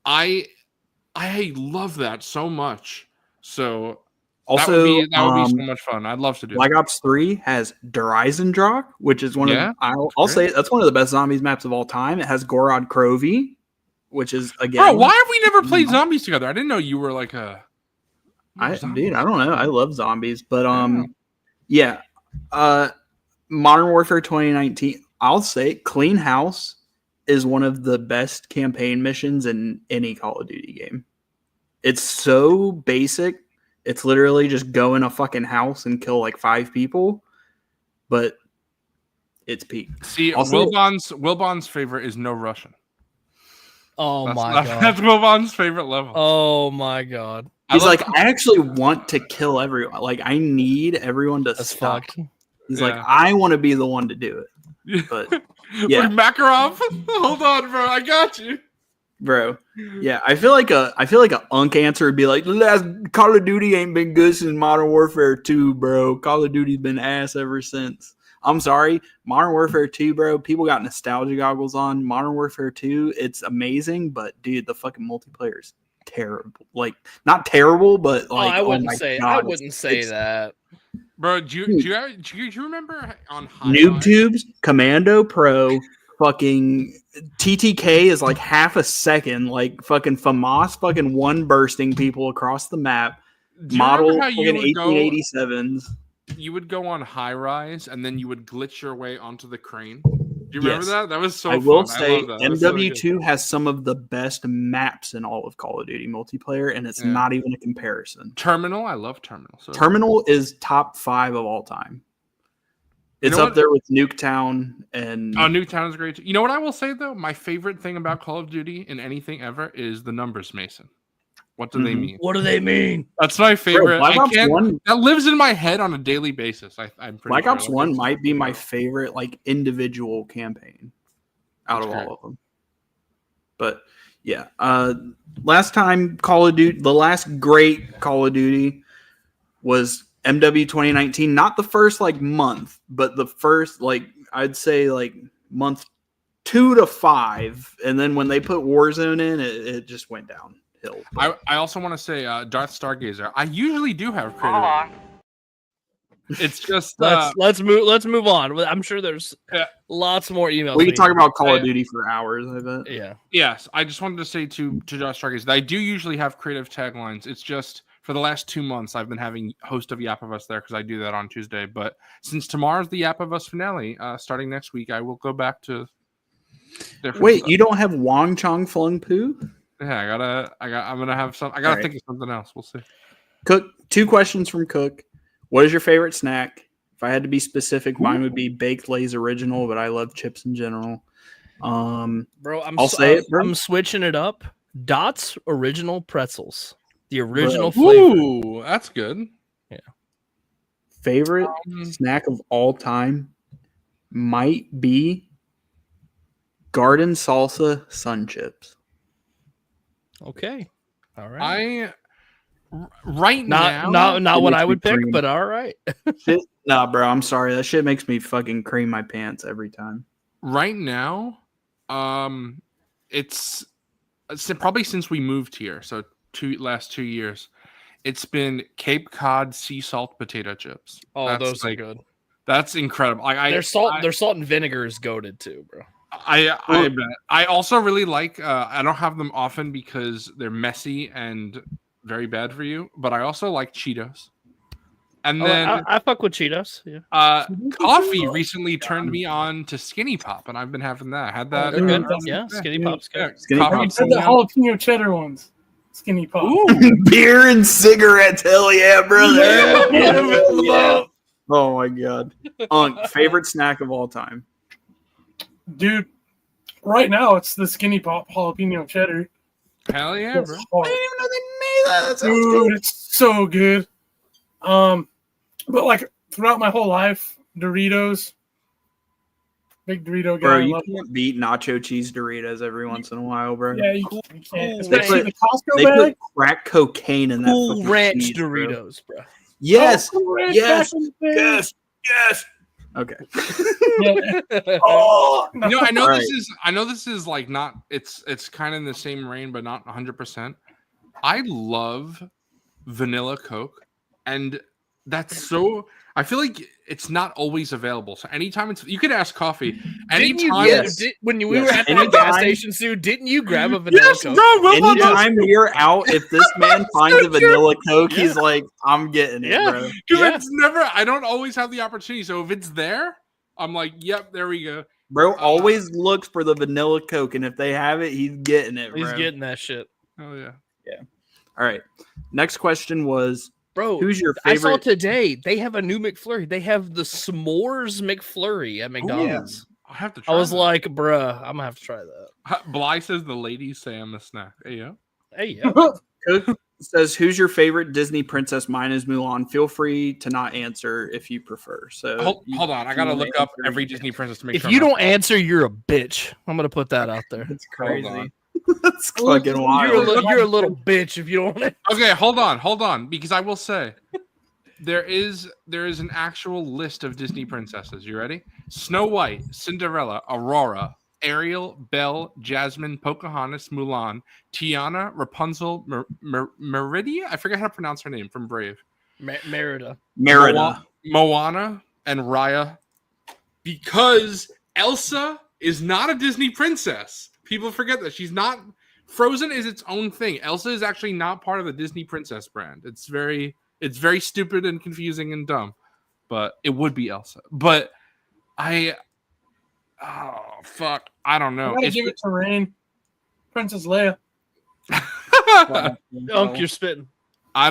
I love that so much. So also that would be so much fun. I'd love to do Black Ops 3 has Dreisendrach, which is one of I'll say that's one of the best zombies maps of all time. It has Gorod Krovi, which is again. Bro, why have we never played zombies together? I didn't know you were like a. I don't know. I love zombies, but Modern Warfare 2019. I'll say Clean House is one of the best campaign missions in any Call of Duty game. It's so basic. It's literally just go in a fucking house and kill like 5 people, but it's peak. See, Wilbon's favorite is No Russian. Oh my god, that's Wilbon's favorite level. Oh my god, he's like, I actually want to kill everyone. Like, I need everyone to stop. He's like, I want to be the one to do it. But yeah, like Makarov. Hold on, bro. I got you, bro. Yeah, I feel like a unk answer would be like, last Call of Duty ain't been good since Modern Warfare 2, bro. Call of Duty's been ass ever since. I'm sorry, Modern Warfare 2, bro. People got nostalgia goggles on. Modern Warfare 2, it's amazing, but dude, the fucking multiplayer is terrible. Like, not terrible, but like, I wouldn't say that. Bro, do you remember on Noob Tubes, Commando Pro, fucking TTK is like half a second, like fucking FAMAS fucking one bursting people across the map. Model fucking 1887s. You would go on high rise and then you would glitch your way onto the crane. Do you remember that? That was so fun. I will say MW2 has some of the best maps in all of Call of Duty multiplayer, and it's not even a comparison. Terminal, I love Terminal. So. Terminal is top 5 of all time. It's up there with Nuketown and Nuketown is great too. You know what I will say though? My favorite thing about Call of Duty in anything ever is the numbers, Mason. What do they mean? What do they mean? That's my favorite. That lives in my head on a daily basis. I'm pretty Black Ops 1 might be my favorite like individual campaign out of all of them. But yeah, last time Call of Duty, the last great Call of Duty was MW 2019. Not the first like month, but the first like I'd say like month 2 to 5, and then when they put Warzone in, it just went down. I also want to say Darth Stargazer. I usually do have creative. It's just let's move on. I'm sure there's lots more emails. We can talk about Call of Duty for hours, I bet. Yeah. Yes, I just wanted to say to Darth Stargazer that I do usually have creative taglines. It's just for the last 2 months I've been having host of Yap of Us there because I do that on Tuesday. But since tomorrow's the Yap of Us finale, starting next week, I will go back to. Wait, stuff. You don't have Wong Chong Flung Poo? Yeah, I'm gonna have some. I gotta think of something else. We'll see. Cook, 2 questions from Cook. What is your favorite snack? If I had to be specific, mine would be Baked Lay's original, but I love chips in general. Bro, I'll say it, bro. I'm switching it up. Dot's original pretzels, the original flavor. Ooh, that's good. Favorite snack of all time might be garden salsa sun chips. Okay, all right. Right now, Not what makes I me would pick, cream. but all right. Nah, bro, I'm sorry. That shit makes me fucking cream my pants every time. right now, it's probably since we moved here, so last 2 years, it's been Cape Cod sea salt potato chips. Oh, those are good. That's incredible. Their salt and vinegar is goated too, bro. I bet. I also really like. I don't have them often because they're messy and very bad for you. But I also like Cheetos. And then I fuck with Cheetos. Yeah. Coffee recently turned me on to Skinny Pop, and I've been having that. I had that. They're good. that's Yeah, Skinny good. Pop's good. Skinny Coffee Pops. Said the jalapeno cheddar ones. Skinny Pop. Beer and cigarettes. Hell yeah, brother. Yeah. Oh my god. Favorite snack of all time. Dude, right now it's the Skinny Pop jalapeno cheddar. Hell yeah, bro. That's hard. I didn't even know they made that. That sounds Dude, good. it's so good. But like throughout my whole life, Doritos. Big Dorito guy. Bro, I you love can't beat nacho cheese Doritos every once in a while, bro. Yeah, you can't. Cool Especially Ranch. the Costco They bag. put crack cocaine in that Cool fucking Ranch cheese, bro. Doritos, bro. Yes. Oh, Cool Ranch yes. back in the day. Yes. Yes. Okay. Yeah. Oh, no. You know, I know All this is. I know this is like not. It's kind of in the same reign, but not 100%. I love vanilla Coke, and that's so. I feel like it's not always available. So anytime you could ask Coffee. Didn't you Anytime. Yes. when we Yes. were at that Anytime- gas station, Sue? Didn't you grab a vanilla Yes, Coke? bro. Anytime we're out, if this man finds a vanilla Coke, he's Yeah. like, I'm getting it, Yeah. bro. Yeah. It's never. I don't always have the opportunity. So if it's there, I'm like, yep, there we go. Bro always looks for the vanilla Coke, and if they have it, he's getting it, bro. He's getting that shit, Oh yeah. All right. Next question was, bro. who's your I saw favorite? today they have a new McFlurry. They have the s'mores McFlurry at McDonald's. I have to. Try I was that. like, bruh, I'm gonna have to try that. Bly says the ladies say I'm a snack. Hey yo. Hey, yeah. Cook says, who's your favorite Disney princess? Mine is Mulan. Feel free to not answer if you prefer. So Hold on. I gotta look up every Disney princess to make If sure. you I'm not- don't answer, you're a bitch. I'm gonna put that out there. It's Hold crazy. on. That's fucking wild. You're a little bitch if you don't. Okay, hold on, because I will say there is an actual list of Disney princesses. You ready? Snow White, Cinderella, Aurora, Ariel, Belle, Jasmine, Pocahontas, Mulan, Tiana, Rapunzel, Meridia. I forget how to pronounce her name from Brave. Merida. Merida. Moana, and Raya. Because Elsa is not a Disney princess. People forget that she's not. Frozen is its own thing. Elsa is actually not part of the Disney princess brand. It's very stupid and confusing and dumb. But it would be Elsa. But I don't know. I gotta give it to Rain. Princess Leia. Dunk, you're spitting. I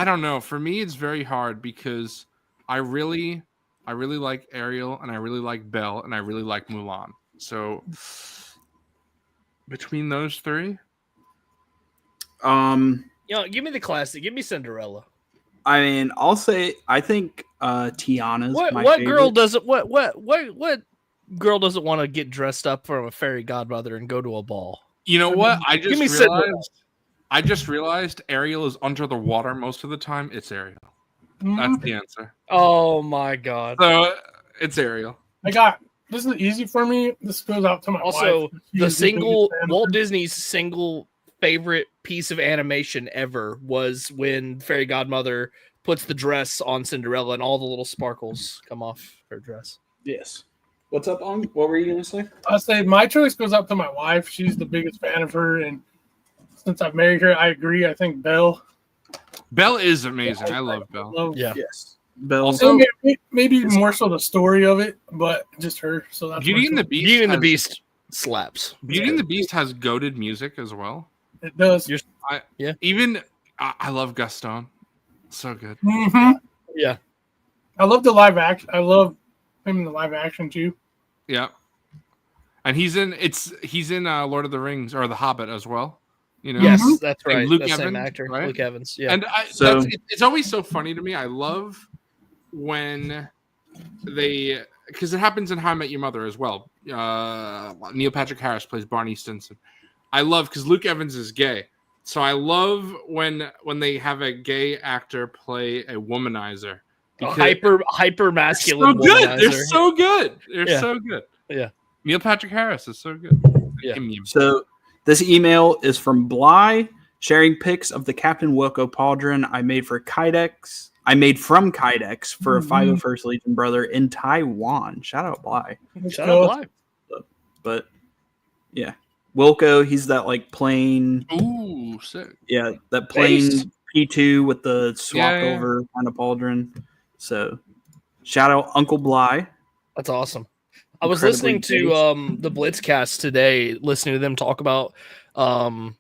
don't know. For me, it's very hard because I really like Ariel and I really like Belle and I really like Mulan. So between those three, Give me the classic. Give me Cinderella. I mean, I'll say I think Tiana's What my what favorite. girl doesn't what girl doesn't want to get dressed up from a fairy godmother and go to a ball? you know what? I give me just Cinderella. realized. I just realized Ariel is under the water most of the time. It's Ariel. That's the answer. Oh my god. So it's Ariel. This is easy for me. This goes out to my Also, wife. the She's single biggest fan of Walt her. Disney's single favorite piece of animation ever was when Fairy Godmother puts the dress on Cinderella and all the little sparkles come off her dress. Yes. What's up, On? What were you gonna say? I say my choice goes up to my wife. She's the biggest fan of her, and since I've married her, I agree. I think Belle. Belle is amazing. I love Belle. Love, Yeah. Yes. Bell. Also- maybe more so the story of it, but just her. So that's Beauty my and the choice. Beast. Beauty and the has- Beast slaps. Beauty and the Beast has goated music as well. It does. Even I love Gaston. So good. Mhm. Yeah. I love the live action. I love him in the live action too. Yeah. And he's in Lord of the Rings or The Hobbit as well. You know? Yes, Mhm. that's And right. Luke The same Evans, actor, right? Luke Evans. Yeah. And it's always so funny to me. I love when because it happens in How I Met Your Mother as well. Neil Patrick Harris plays Barney Stinson. I love because Luke Evans is gay. So I love when they have a gay actor play a womanizer. Hyper masculine. So good. Womanizer. They're so good. They're Yeah. so good. Yeah. Neil Patrick Harris is so good. Yeah. So this email is from Bly, sharing pics of the Captain Wilco Pauldron I made from Kydex for a 501st Legion brother in Taiwan. Shout out Bly. Shout out Bly. But yeah, Wilco, he's that like plain. Ooh, sick. Yeah, that plain Based. P2 with the swap Yeah. over kind of Pauldron. So shout out Uncle Bly. That's awesome. I was Incredibly listening to the Blitzcast today, listening to them talk about Clone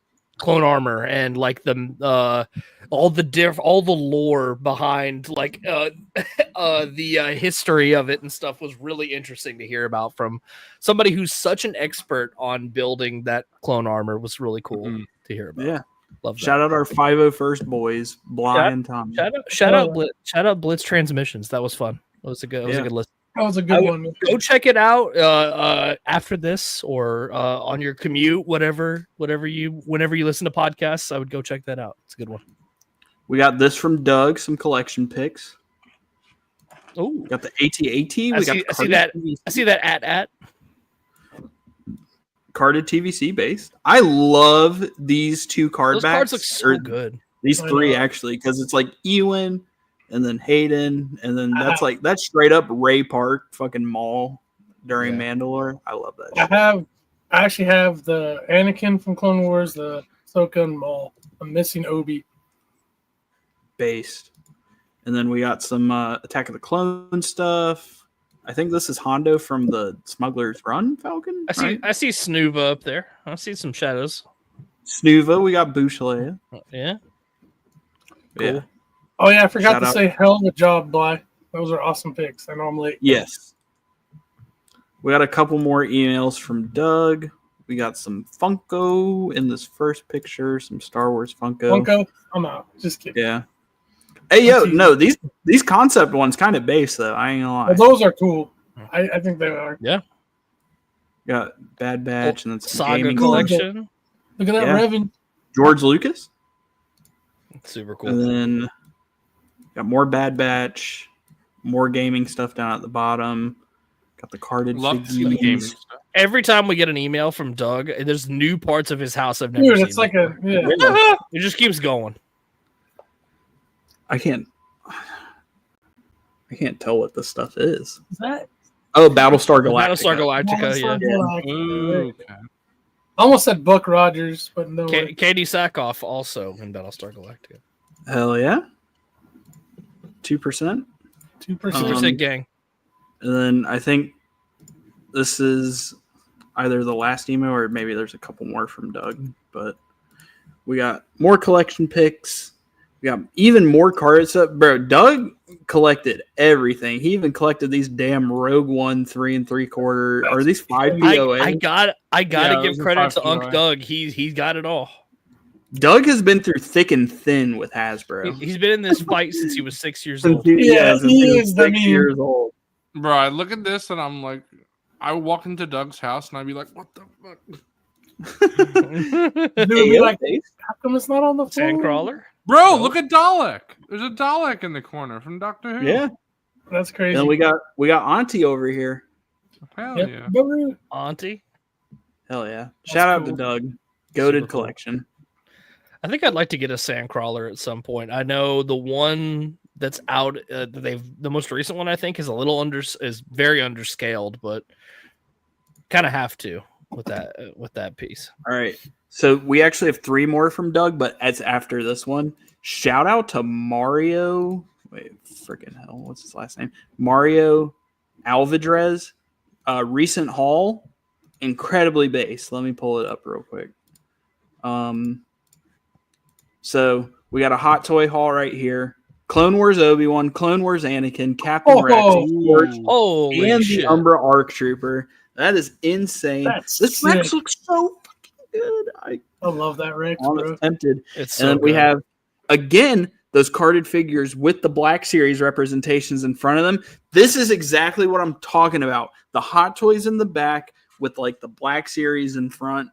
Armor and like the all the lore behind like the history of it and stuff was really interesting to hear about from somebody who's such an expert on building that Clone Armor. Was really cool to hear about. Yeah. Love that. Shout out our 501st boys, Bly and Tommy. Shout out Blitz Transmissions. That was fun. It was a good listen. That was a good one. Go check it out after this or on your commute, whenever you listen to podcasts. I would go check that out. It's a good one. We got this from Doug, some collection pics. Oh, Got the AT-AT. I see that at carded TVC based. I love these two card those backs. cards look so good. These three actually, because it's like Ewan and then Hayden, and then that's straight up Ray Park fucking Maul during Mandalore. I love that. I actually have the Anakin from Clone Wars, the Ahsoka and Maul. I'm missing Obi. Based. And then we got some Attack of the Clone stuff. I think this is Hondo from the Smuggler's Run Falcon. I see Snuva up there. I see some shadows. Snuva, we got Bouchelet. Yeah. Cool. Yeah. Oh yeah, I forgot Shout to out. say hell of a job, Bly. Those are awesome picks. I know I'm late. Yes. We got a couple more emails from Doug. We got some Funko in this first picture, some Star Wars Funko. Funko, I'm out. Just kidding. Yeah. Hey, yo, no, these concept ones kind of base, though. I ain't gonna lie. Well, those are cool. I think they are. Yeah. Got Bad Batch and then some Saga gaming collection. Look at that Yeah. Revan. George Lucas. Super cool. And then got more Bad Batch, more gaming stuff down at the bottom. Got the carded Love to see the figures. gaming stuff. Every time we get an email from Doug, there's new parts of his house I've never Dude, seen. it's like before. It just keeps going. I can't tell what this stuff is. Is that? Oh, Battlestar Galactica. Battlestar Galactica, yeah. Ooh, okay. I almost said Buck Rogers, but no. Katie Sackhoff also in Battlestar Galactica. Hell yeah. 2%. 2%. 2% gang. And then I think this is either the last email or maybe there's a couple more from Doug. But we got more collection picks. We got even more cards up. Bro, Doug collected everything. He even collected these damn Rogue One 3 3/4. Are these 5 POA? I gotta give those are credit to 5 Unc POA. Doug. He's got it all. Doug has been through thick and thin with Hasbro. He's been in this fight since he was 6 years Since old. he- Yeah, since he was is. I 6 mean- years old. Bro, I look at this and I'm like, I would walk into Doug's house and I'd be like, what the fuck? Dude, Hey, be yo, like, Dave. how come it's not on the floor? Sandcrawler. Bro, look at Dalek. There's a Dalek in the corner from Doctor Who. Yeah. That's crazy. And we got Auntie over here. Hell Yep. yeah. But Auntie. Hell yeah. Shout out to cool. Doug. Goated Super cool. collection. I think I'd like to get a Sandcrawler at some point. I know the one that's out. The most recent one I think is is very underscaled, but kind of have to with that piece. All right. So we actually have 3 more from Doug, but it's after this one. Shout out to Mario. Wait, freaking hell. What's his last name? Mario Alvidrez. Recent haul. Incredibly base. Let me pull it up real quick. So we got a hot toy haul right here. Clone Wars Obi-Wan, Clone Wars Anakin, Captain Rex, Scorch, Holy and shit! the Umbra ARC Trooper. That is insane. That's This sick. Rex looks so fucking good. I love that Rex, I'm bro. tempted. It's And so then we good. have again those carded figures with the Black Series representations in front of them. This is exactly what I'm talking about. The Hot Toys in the back with like the Black Series in front.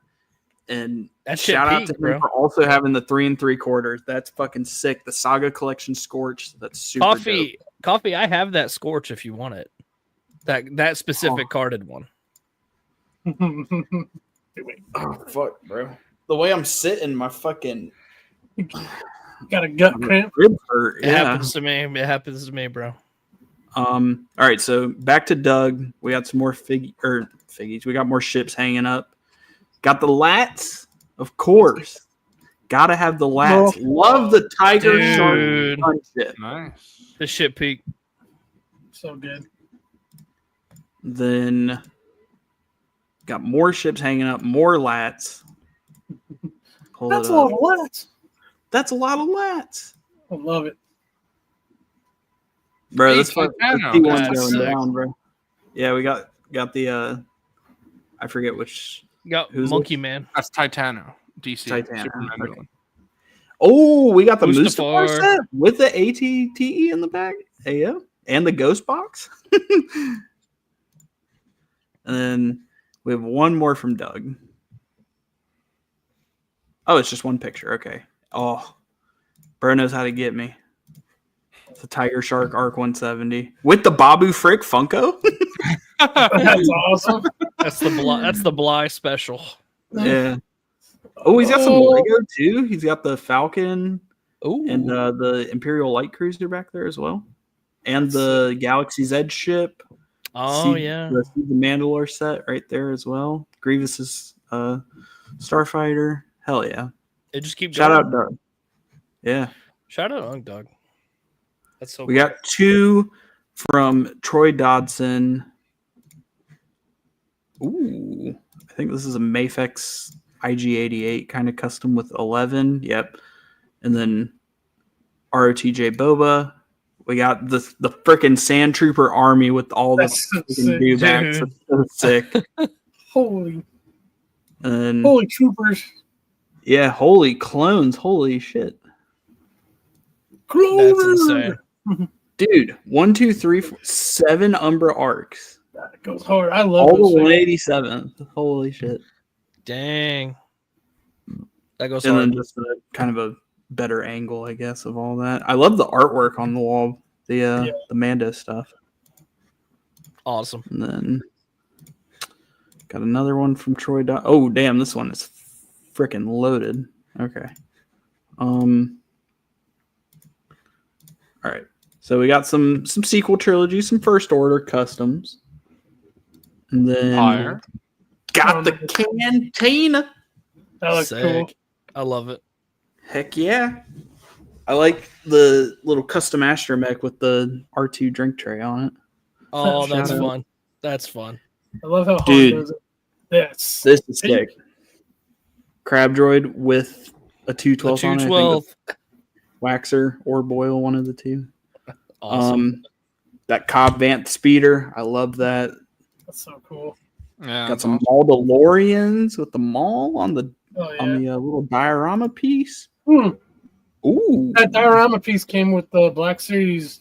And That shit shout out peaked, to him bro. for also having the 3 3/4. That's fucking sick. The Saga Collection Scorch. That's super dope. Coffee. I have that Scorch if you want it. That specific carded one. Oh fuck, bro. The way I'm sitting, my fucking Got a gut cramp. ribs hurt. It happens to me. It happens to me, bro. All right, so back to Doug. We got some more figgies. We got more ships hanging up. Got the lats, of course. Gotta have the lats. Love the Tiger Dude. Shark ship. Nice. This shit peaked. So good. Then got more ships hanging up, more lats. Pull That's it a up. lot of lats. That's a lot of lats. I love it. Bro, Hey, this fucking Titano. T1's That's going sick. down, bro. Yeah, we got the I forget which You got Who's Monkey this? Man. That's Titano. DC. Titano, Superman okay. villain. Oh, we got the Mustafar. Mustafar set with the ATTE in the back. Hey, yeah. And the ghost box. And then we have one more from Doug. Oh, it's just one picture. Okay. Oh, bro knows how to get me. It's a Tiger Shark Arc 170 with the Babu Frick Funko. That's awesome. That's the Bly special. Yeah. Oh, he's got some Lego too. He's got the Falcon Ooh. and the Imperial Light Cruiser back there as well, and the Galaxy's Edge ship. Oh See yeah. the Mandalore set right there as well. Grievous's Starfighter. Hell yeah! It just keeps Shout going. out Doug. Yeah, Shout out Unk Dog. That's so we cool. got two from Troy Dodson. Ooh, I think this is a Mafex IG88 kind of custom with 11. Yep, and then ROTJ Boba. We got the freaking Sand Trooper army with all the That's so freaking sick, dewbacks. dude. That's so sick. Holy And troopers. yeah, holy clones, holy shit. That's insane. Dude, 1, 2, 3, 4, 7 Umbra arcs. That goes hard. I love All those the things. 187. Holy shit. Dang. That goes And hard. then just a kind of a better angle, I guess, of all that. I love the artwork on the wall, the Mando stuff. Awesome. And then got another one from Troy. Oh, damn, this one is freaking loaded. Okay. All right. So we got some sequel trilogy, some first order customs. And then Fire. got the Cantina. That looks Sick. cool. I love it. Heck yeah. I like the little custom astromech with the R2 drink tray on it. Oh, that's Shout out. fun. That's fun. I love how Han Dude. does it. That's This is sick. Crab Droid with a 212 The on it. I think 212. the Waxer or Boyle, one of the two. Awesome. That Cobb Vanth speeder. I love that. that's so cool. Yeah. Got some Mandalorians with the Maul on the Oh yeah. on the little diorama piece. Hmm. Ooh. That diorama piece came with the Black Series.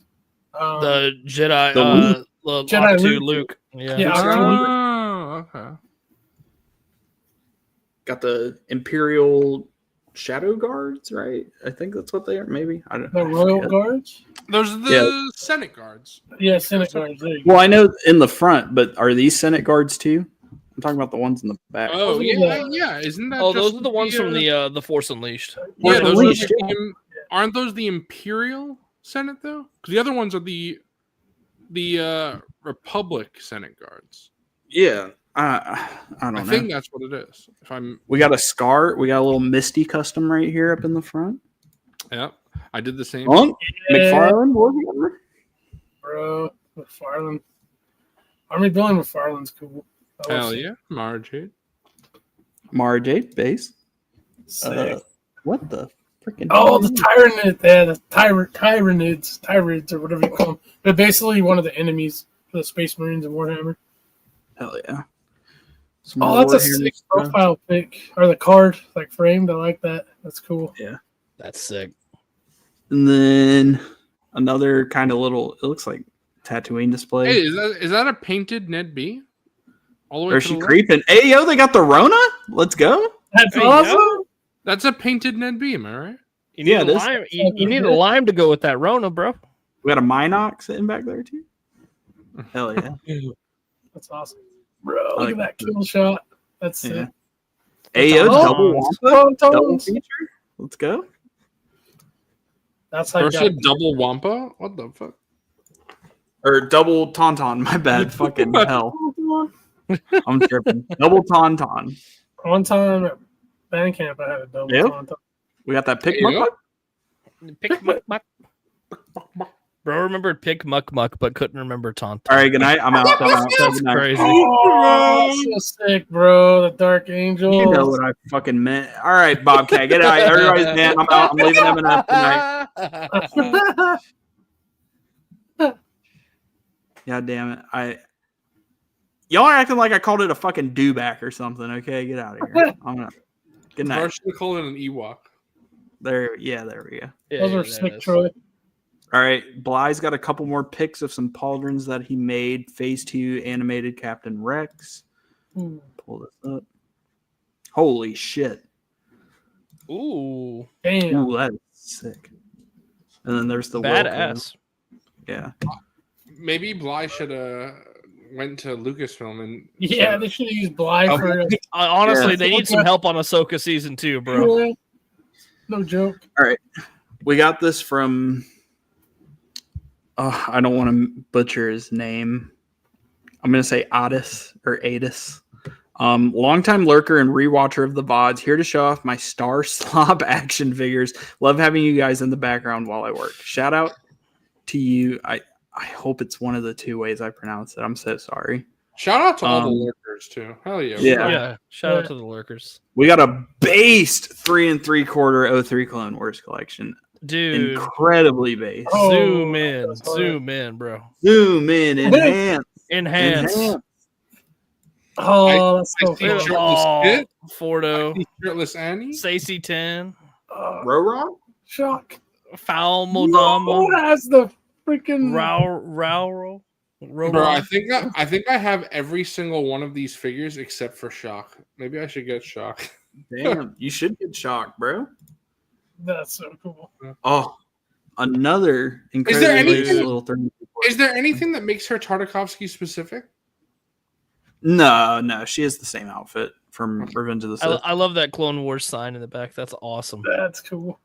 The Jedi, the the Jedi R2 Luke. Luke. Yeah. Yeah. Oh, okay. Got the Imperial Shadow Guards, right? I think that's what they are. Maybe I don't. The I Royal forget. Guards. Those are the Senate guards. Yeah, Senate Guards. There you go. Well, I know in the front, but are these Senate Guards too? I'm talking about the ones in the back. Oh Those are yeah, the- yeah. Isn't that? Oh, just those are the ones from the Force Unleashed. Yeah, Force those Unleashed, are yeah. aren't those the Imperial Senate though? Because the other ones are the Republic Senate guards. Yeah, I don't I know. think that's what it is. If I'm, We got a Scar. We got a little Misty custom right here up in the front. yeah, I did the same. Monk, Yeah, McFarlane, whatever. bro. McFarlane. Army Building McFarlane's cool. I love Hell it. yeah, Mara Jade. Mara Jade base. Sick. What the Freaking Oh, the Tyrannid. Yeah, the Tyranids, or whatever you call them. They're basically one of the enemies for the Space Marines and Warhammer. Hell yeah. Some Oh, that's a Warhammer sick stuff. profile pic. Or the card, like framed. I like that. That's cool. Yeah. That's sick. And then another kind of little, it looks like Tatooine display. Hey, is that a painted Ned B? All the way Or to she the left? creeping. Hey, yo, they got the Rona? Let's go. That's Hey, awesome. yo. That's a painted Ned B, am I right? You need Yeah, a it is. lime. You need a lime to go with that Rona, bro. We got a Minox sitting back there, too. Hell yeah. That's awesome. Bro, look like at that that. kill shot. That's sick. Yeah. Hey, yo, Tauntauns. double Wampa. Double Tauntauns. feature. Let's go. That's how you First got a double Wampa? What the fuck? Or double Tauntaun. My bad. Fucking hell. I'm tripping. Double Tauntaun. One time at band camp, I had a double Yep. tauntaun. We got that pick. Hey, yo. Pick muck muck. Bro remembered pick muck muck, but couldn't remember taunt. All right, good night. I'm out. That's Good night. crazy. Oh, that's so sick, bro. The Dark Angel. You know what I fucking meant. All right, Bobcat, get out. Everybody's man. I'm out. I'm leaving MNF tonight. God damn it. Y'all are acting like I called it a fucking dewback or something. Okay, get out of here. I'm gonna. Good I night. should call it an Ewok. There we go. Those are sick, Troy. All right, Bly's got a couple more pics of some pauldrons that he made. Phase 2 animated Captain Rex. Ooh. Pull this up. Holy shit. Ooh, Damn. Ooh, that is sick. And then there's the badass. Yeah. Maybe Bly should have went to Lucasfilm and Yeah, they should have used Bly Oh, for Honestly, Yeah. they need some help on Ahsoka season 2, bro. Yeah. No joke. We got this from I don't want to butcher his name. I'm gonna say Adis or Adis. Longtime lurker and rewatcher of the VODs, here to show off my Star Slob action figures. Love having you guys in the background while I work. Shout out to you. I hope it's one of the two ways I pronounce it. I'm so sorry. shout out to all the Um, lurkers too. Hell yeah. Yeah. Yeah, shout out to the lurkers, We got a based 3 3/4 03 Clone Wars collection. dude. Incredibly based. Oh, zoom in, that's hard. zoom in, bro. Zoom in, enhance. Enhance. Oh, that's so I see cool. shirtless Oh, Kit. Fordo, Shirtless Annie. Stacey 10, Roro? Shock. Foul Who Modamba, has the freaking Rowro. Bro, I think I have every single one of these figures except for Shock. Maybe I should get Shock. Damn, you should get shocked, bro. That's so cool. Oh, another Is there incredibly anything- little 3 Is there anything that makes her Tartakovsky specific? No, she has the same outfit from Revenge of the Sith. I love that Clone Wars sign in the back. That's awesome. That's cool.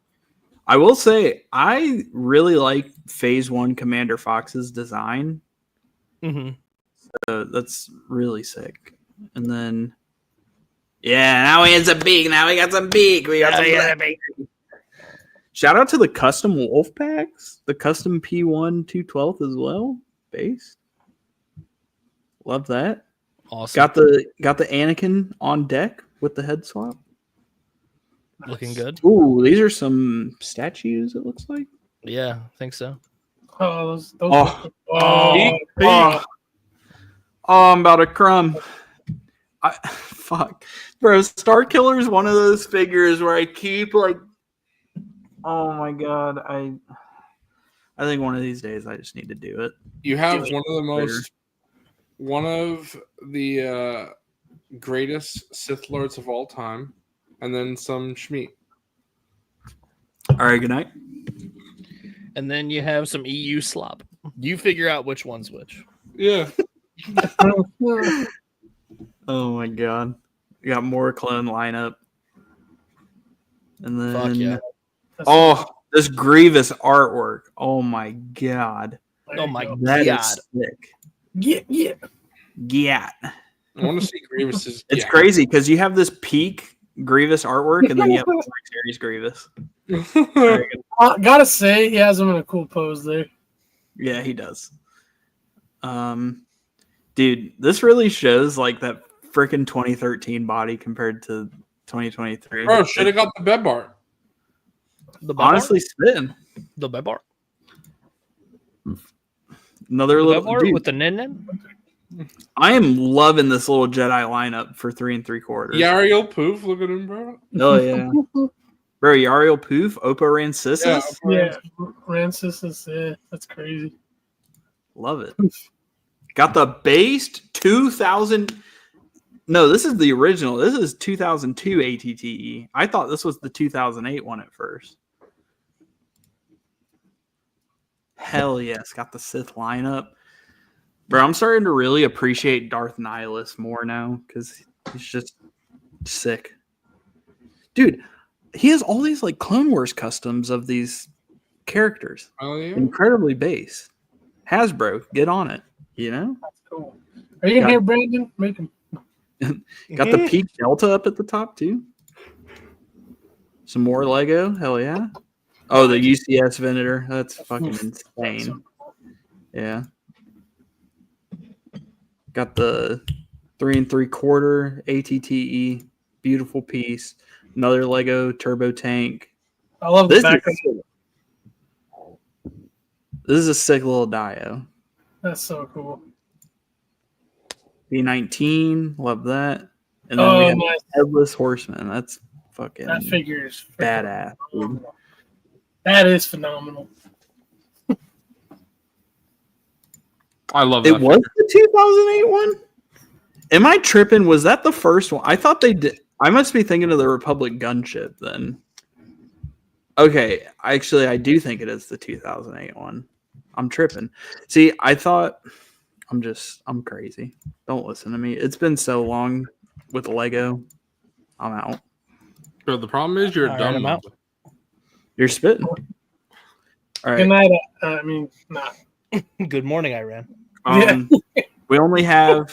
I will say, I really like Phase 1 Commander Fox's design. hmm That's really sick. And then, yeah, now we had some beak. Now we got some beak. We got some beak. Shout out to the custom wolf packs, the custom P1 212th as well. Base. Love that. Awesome. Got the Anakin on deck with the head swap. Looking good. Ooh, these are some statues, it looks like. Yeah, I think so. Oh, those Oh. oh, Oh, I'm about to crumb. Fuck. Bro, Star Killer is one of those figures where I keep like, oh my god, I think one of these days I just need to do it. You have Dude, one of the greatest Sith Lords of all time, and then some Shmeat. All right, good night. And then you have some EU slop. You figure out which one's which. Yeah. Oh my god. We got more clone lineup. And then Fuck yeah. oh, this Grievous artwork. Oh my god. Oh my That god. is sick. Yeah. Yeah. I want to see Grievous's. It's crazy because you have this peak Grievous artwork and then you have the series Grievous. crazy. Gotta say, he has him in a cool pose there. Yeah, he does. Dude, this really shows like that freaking 2013 body compared to 2023. Bro, should have got the bed bar. The Honestly, spitting. the Bebar. Another The little Bebar dude. with the Nin. I am loving this little Jedi lineup for 3 3/4. Yariel Poof, look at him, bro. Oh yeah, bro. Yariel Poof, Oppo Rancisis. Yeah, Francis is that's crazy. Love it. Got the based 2000. No, this is the original. This is 2002 ATTE. I thought this was the 2008 one at first. Hell yes, got the Sith lineup. Bro, I'm starting to really appreciate Darth Nihilus more now because he's just sick. Dude, he has all these like Clone Wars customs of these characters. Oh yeah. Incredibly base. Hasbro, get on it. You know? That's cool. Are you in here, Brandon? Make him. Got the Peak Delta up at the top too. Some more Lego. Hell yeah. Oh, the UCS Venator. That's fucking insane. Yeah. Got the 3 3/4 ATTE. Beautiful piece. Another Lego Turbo Tank. I love the background. This is a sick little Dio. That's so cool. B19. Love that. And then we have nice. Headless Horseman. That's fucking That figure is badass. Dude. That is phenomenal. I love that. It was the 2008 one? Am I tripping? Was that the first one? I thought they did. I must be thinking of the Republic gunship then. Okay, actually, I do think it is the 2008 one. I'm tripping. See, I thought I'm crazy. Don't listen to me. It's been so long with Lego. I'm out. Bro, the problem is you're All dumb. right, I'm out. You're spitting. All Good right. night. I mean, nah. Good morning, Iran. We only have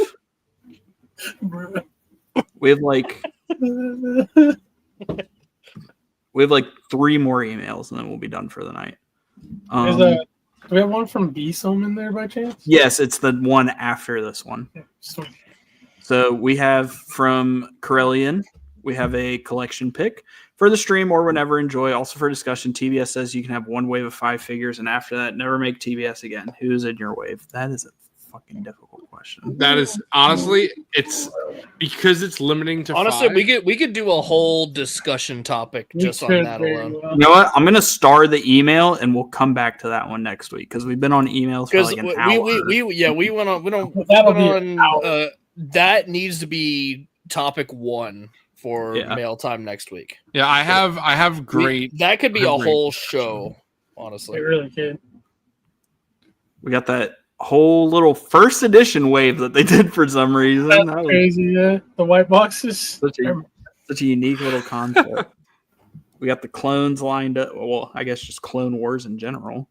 we have like 3 more emails and then we'll be done for the night. Do we have one from Besom in there by chance? Yes, it's the one after this one. Yeah, sweet. So we have from Corellian, we have a collection pick for the stream or whenever. Enjoy. Also for discussion, TBS says you can have 1 wave of 5 figures and after that, never make TBS again. Who's in your wave? That is a fucking difficult question. That is honestly, it's because it's limiting to Honestly, 5. we could do a whole discussion topic just on that alone. You know what? I'm gonna star the email and we'll come back to that one next week because we've been on emails for like an hour. we went on. We don't. That'll Put be on. an hour. That needs to be topic 1 for mail time next week. Yeah, I have great. That could be a great whole discussion. show. It Honestly, really could. We got that whole little first edition wave that they did for some reason. That's That was crazy. Yeah, the white boxes. such a unique little concept. We got the clones lined up. Well, I guess just Clone Wars in general.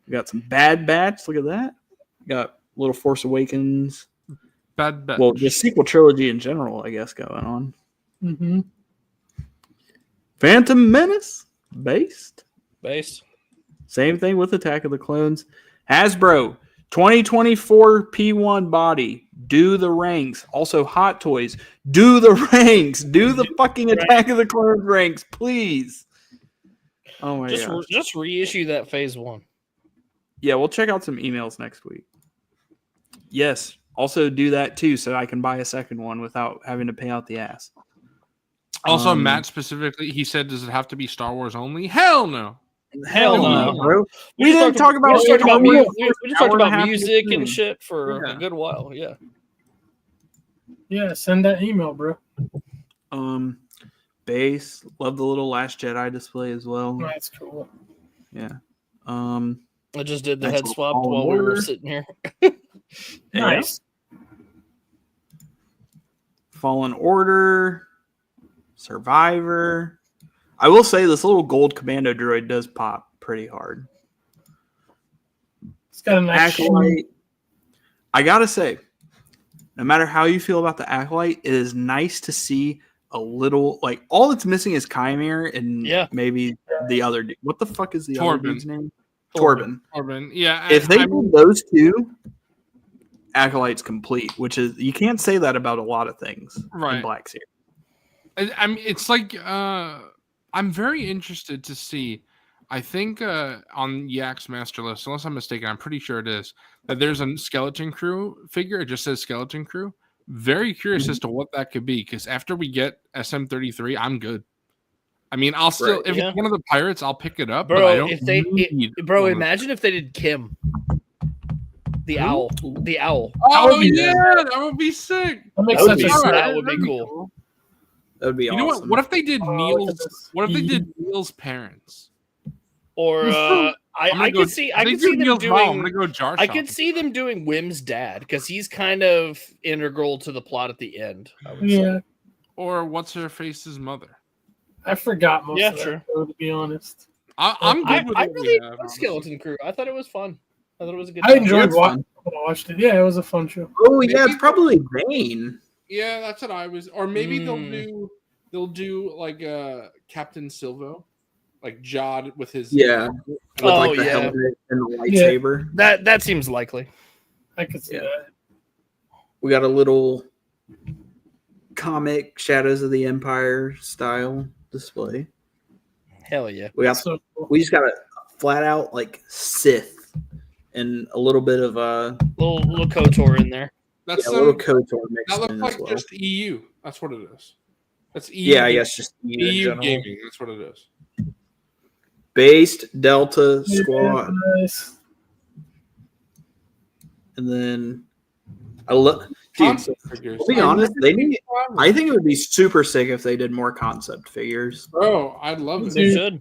We got some Bad Batch. Look at that. We got little Force Awakens. Bad bet. Well, just sequel trilogy in general, I guess, going on. Mm-hmm. Phantom Menace based. Same thing with Attack of the Clones. Hasbro 2024 P1 body. Do the ranks. Also, Hot Toys. Do the ranks. Do the fucking Attack of the Clones ranks, please. Oh my god. just reissue that phase 1. Yeah, we'll check out some emails next week. Yes. Also do that too, so I can buy a second one without having to pay out the ass. Also, Matt specifically, he said, "Does it have to be Star Wars only?" Hell no. Hell no, bro. We We didn't talk about. we just talked hour and a about half music into and it. shit for Yeah. a good while. Yeah. Yeah, send that email, bro. Base. Love the little Last Jedi display as well. That's cool. Yeah. I just did the Nice head little swap Fallen while we were Order. sitting here. Nice. Fallen Order. Survivor. I will say this little gold commando droid does pop pretty hard. It's got a nice Acolyte. I gotta say, no matter how you feel about the Acolyte, it is nice to see a little, like, all that's missing is Chimere and maybe the other dude. What the fuck is the other Torben. dude's name? Torben. Corbin. Yeah. If they I do those two, Acolyte's complete, which is, you can't say that about a lot of things Right. in Black Series. I mean, it's like I'm very interested to see. I think on Yak's master list, unless I'm mistaken, I'm pretty sure it is, that there's a Skeleton Crew figure. It just says Skeleton Crew. Very curious as to what that could be, because after we get SM33, I'm good. I mean, I'll still, if it's one of the pirates, I'll pick it up, but I don't imagine if they did Kim. The owl. The owl. Oh, yeah, that would be sick. That would be cool. That would be awesome. You know what? What if they did Neil's? What if they did Neil's parents? Or I could see them doing. I could see them doing Wim's dad because he's kind of integral to the plot at the end. I would say. Or what's her face's mother? I forgot most of that, to be honest. I'm good with I really enjoyed Skeleton Crew. I thought it was fun. I thought it was a good. I enjoyed watching. Watched it. Yeah, it was a fun show. Oh yeah, it's probably Bane. Yeah, that's what I was. Or maybe they'll do like Captain Silvo, like Jod with his with like the helmet and the lightsaber. That seems likely. I could see that. We got a little comic Shadows of the Empire style display. Hell yeah! We just got a flat out like Sith and a little bit of little KOTOR in there. That's a little KOTOR mixed that looks in like as well. just EU. That's what it is. That's EU. Yeah, yes, just EU gaming. That's what it is. Based Delta Squad. Nice. And then I love. Concept figures. To be honest, I think it would be super sick if they did more concept figures. Bro, I'd love it. They should.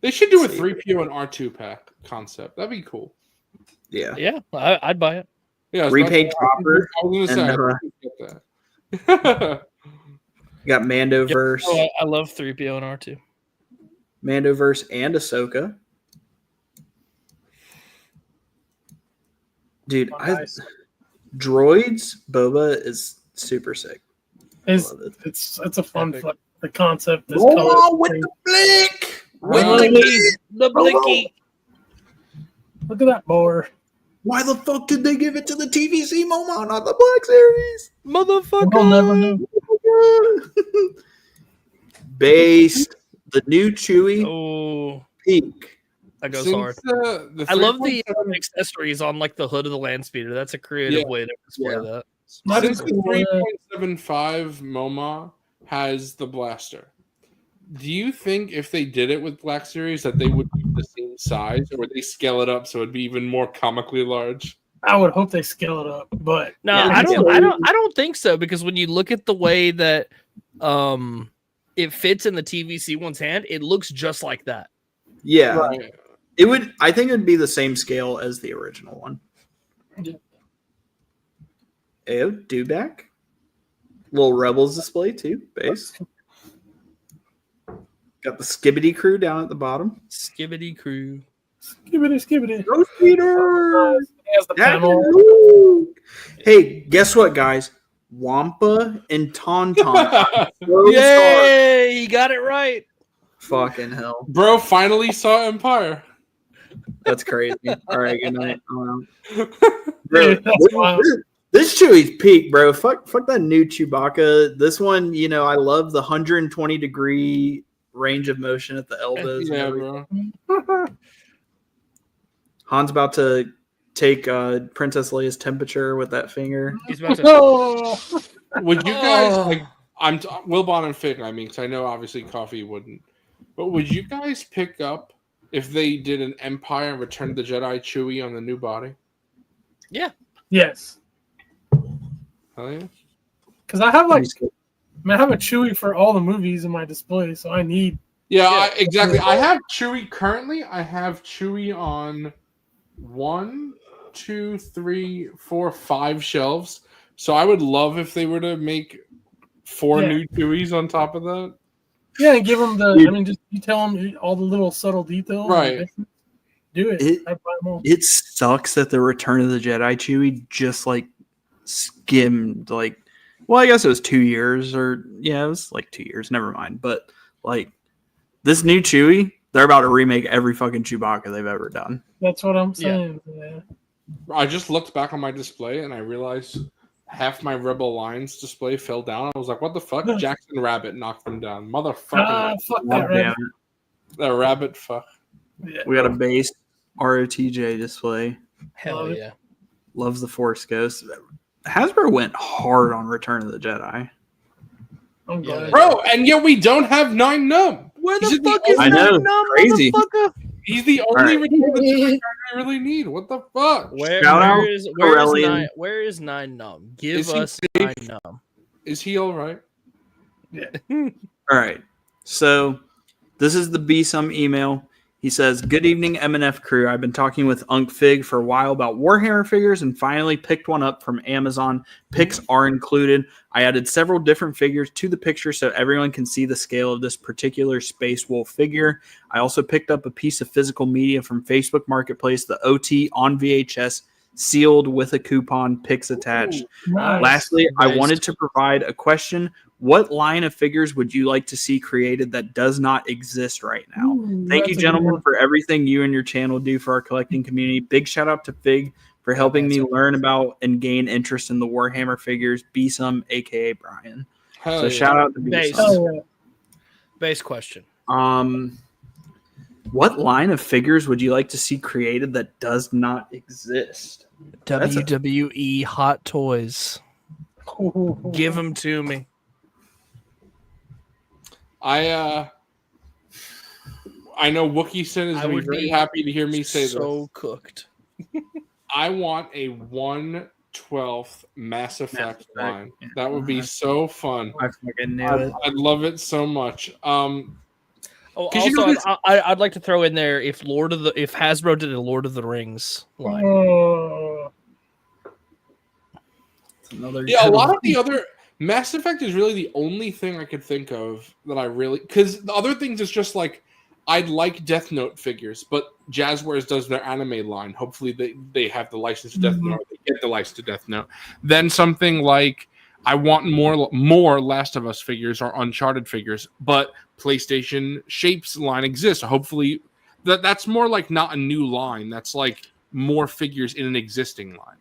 They should do a 3PO and R2 pack concept. That'd be cool. Yeah. Yeah, I'd buy it. Yeah, repaid Chopper. I was gonna say, get that. Got Mandoverse. Oh, I love 3PO and R2. Mandoverse and Ahsoka. Dude, Droids Boba is super sick. It's a fun the concept. Is oh, with the blick! The blinky. Look at that bar. Why the fuck did they give it to the TVC Momo, not the Black Series? Motherfucker! We'll never know. Based the new Chewie. Oh, Peak. that goes hard. I love the accessories on like the hood of the land speeder. That's a creative way to display that. Since the 3.75 MoMA has the blaster, do you think if they did it with Black Series that they would be the same size, or would they scale it up so it'd be even more comically large? I would hope they scale it up, but no, I don't think so, because when you look at the way that it fits in the TVC one's hand, it looks just like that. Yeah. Right. It would. I think it would be the same scale as the original one. Yeah. Ew, Dewback. Little Rebels display too. Base. Got the Skibbity Crew down at the bottom. Skibbity Crew. Skibbity. Go Speeders! He has the panel. Hey, guess what, guys? Wampa and Tauntaun. Yay! He got it right. Fucking hell. Bro finally saw Empire. That's crazy. All right, good night. Bro, this Chewie's peak, bro. Fuck that new Chewbacca. This one, I love the 120-degree range of motion at the elbows. Yeah, bro. Han's about to take Princess Leia's temperature with that finger. He's about to. Would you guys like? Wilbon and Fig. I mean, because I know obviously Coffee wouldn't, but would you guys pick up if they did an Empire and Return of the Jedi Chewie on the new body? Yeah. Yes. Hell yeah. Because I have I have a Chewie for all the movies in my display, so I need. Yeah, exactly. I have Chewie currently. I have Chewie on 1, 2, 3, 4, 5 shelves. So I would love if they were to make 4 new Chewies on top of that. Yeah, and give them just you tell them all the little subtle details. Right. Do it. I'd buy them all. It sucks that the Return of the Jedi Chewie just skimmed I guess it was 2 years it was 2 years. Never mind. But this new Chewie, they're about to remake every fucking Chewbacca they've ever done. That's what I'm saying. Yeah. I just looked back on my display and I realized half my Rebel Lines display fell down. I was like, what the fuck? Jackson Rabbit knocked them down. Motherfucker. Fuck God that damn rabbit. That rabbit fuck. Yeah. We got a base ROTJ display. Hell Love it. yeah. Loves the Force Ghost. Hasbro went hard on Return of the Jedi. I'm glad. Bro, and yet we don't have 9 Num. Where He's the the fuck is I know, that crazy. motherfucker? He's the only All right. Return of the Jedi I really need. What the fuck? Shout out Aurelian. Where is 9 Num? Give Is he us safe? 9 Num. Is he all right? All right. So this is the Be Some email. He says, "Good evening, MNF crew. I've been talking with Unc Fig for a while about Warhammer figures and finally picked one up from Amazon. Pics are included. I added several different figures to the picture so everyone can see the scale of this particular Space Wolf figure. I also picked up a piece of physical media from Facebook Marketplace, the OT on VHS, sealed with a coupon, pics attached. Nice. Lastly, I Based. wanted to provide a question. What line of figures would you like to see created that does not exist right now? Ooh, Thank that's you, a good gentlemen, one. for everything you and your channel do for our collecting community. Big shout out to Fig for helping me learn about and gain interest in the Warhammer figures. Be Some, aka Brian. Hell So yeah. shout out to Be Base. Some. Oh, yeah. Base question. What line of figures would you like to see created that does not exist? That's a- WWE Hot Toys. Give them to me. I know Wookieson is I going to would be very be happy to hear me say so this. cooked. I want a 1/12 Mass Effect line. Yeah. That would be so fun. I fucking knew it. I'd love it so much. Oh, 'Cause you also, know this- I'd like to throw in there if Hasbro did a Lord of the Rings line. Oh, Another Yeah, a good lot one. of the other Mass Effect is really the only thing I could think of that I really, because the other things is just like I'd like Death Note figures, but Jazzwares does their anime line. Hopefully they have the license to Death Note, or they get the license to Death Note. Then something like I want more Last of Us figures or Uncharted figures, but PlayStation Shapes line exists. Hopefully that's more like not a new line. That's like more figures in an existing line.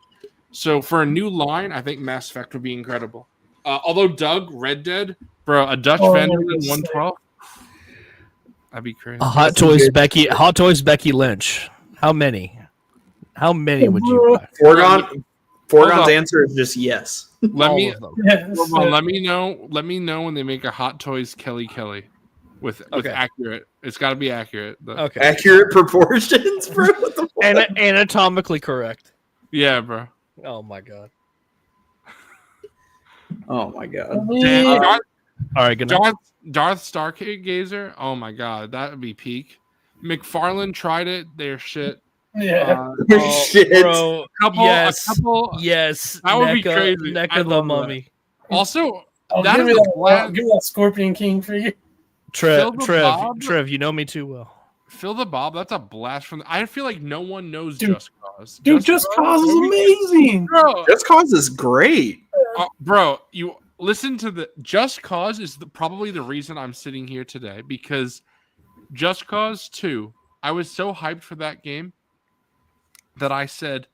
So for a new line, I think Mass Effect would be incredible. Although Doug, Red Dead, bro, a Dutch vendor in 112, that'd be crazy. Hot Toys Becky Lynch. How many? How many would you buy? Forgon's answer is just yes. Let All me of them. yes. hold on, let me know when they make a Hot Toys Kelly with Okay. accurate. It's got to be accurate. Okay. Accurate proportions, bro. What the fuck? And anatomically correct. Yeah, bro. Oh my god. Oh my god. Damn, All right, good night. Darth Stargazer. Oh my god, that would be peak. McFarlane tried it. They're shit. Yeah. Shit. Bro, Couple, yes, a couple. yes. That would be NECA, crazy. NECA I'd the love that. Mummy. Also, Oh, that give is me a that, plan. give me that Scorpion King figure. Phil the Bob? Trev, you know me too well. Phil the Bob. That's a blast from. I feel like no one knows Dude. Just Cause. Dude, Just Cause is amazing. Bro, Just Cause is great. bro, you listen to the Just Cause is probably the reason I'm sitting here today, because Just Cause 2, I was so hyped for that game that I said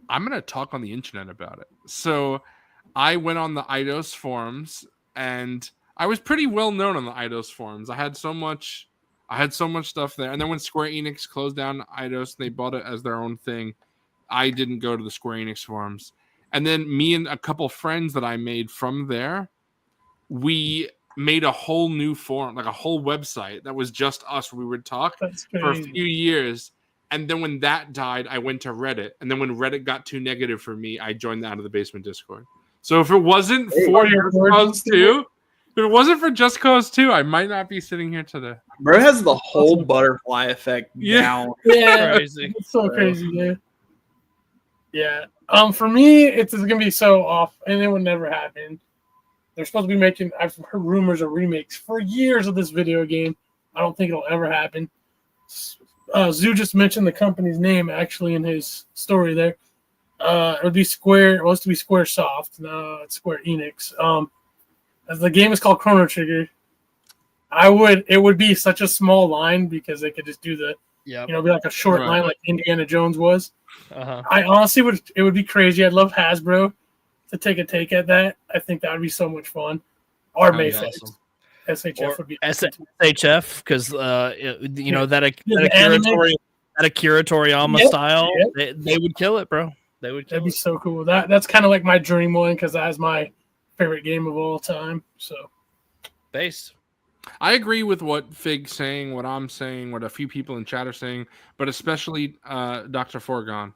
I'm gonna talk on the internet about it. So I went on the Eidos forums, and I was pretty well known on the Eidos forums. I had so much stuff there. And then when Square Enix closed down Eidos and they bought it as their own thing, I didn't go to the Square Enix forums. And then me and a couple friends that I made from there, we made a whole new forum, like a whole website that was just us. We would talk That's for a crazy. few years. And then when that died, I went to Reddit. And then when Reddit got too negative for me, I joined the Out of the Basement Discord. So if it wasn't for Just Cause 2, if it wasn't for Just Cause 2, I might not be sitting here today. Bro has the whole butterfly effect Yeah. down. Yeah, Crazy. it's so crazy, dude. Yeah. For me, it's gonna be so off, and it would never happen. They're supposed to be making. I've heard rumors of remakes for years of this video game. I don't think it'll ever happen. Zoo just mentioned the company's name actually in his story there. It would be Square. It was to be SquareSoft. No, it's Square Enix. As the game is called Chrono Trigger. It would be such a small line because they could just do the, Yep. be like a short Right. line like Indiana Jones was. Uh-huh. I honestly it would be crazy. I'd love Hasbro to take a take at that, I think that would be so much fun. Or That'd be Mafex. awesome. S.H.F. Or would be S.H.F. because you know that the anime. Akira Toriyama Yep, style, yep. they would kill it, bro. They would kill That'd be it. so cool. That's kind of like my dream one because that's my favorite game of all time. So Base. I agree with what Fig's saying, what I'm saying, what a few people in chat are saying, but especially Dr. Forgon,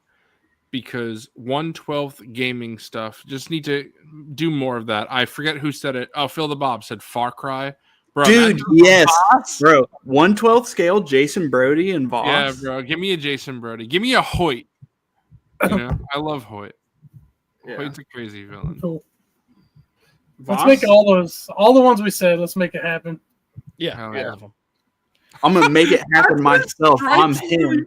because 1/12 gaming stuff just need to do more of that. I forget who said it. Oh, Phil the Bob said Far Cry. Bro, Dude, imagine yes, Voss. bro. 1/12 scale, Jason Brody and Voss. Yeah, bro. Give me a Jason Brody. Give me a Hoyt. You know, I love Hoyt. Yeah. Hoyt's a crazy villain. cool. Voss? Let's make all the ones we said. Let's make it happen. Yeah, Hell I yeah. love them. I'm gonna make it happen myself. I'm Stripes him.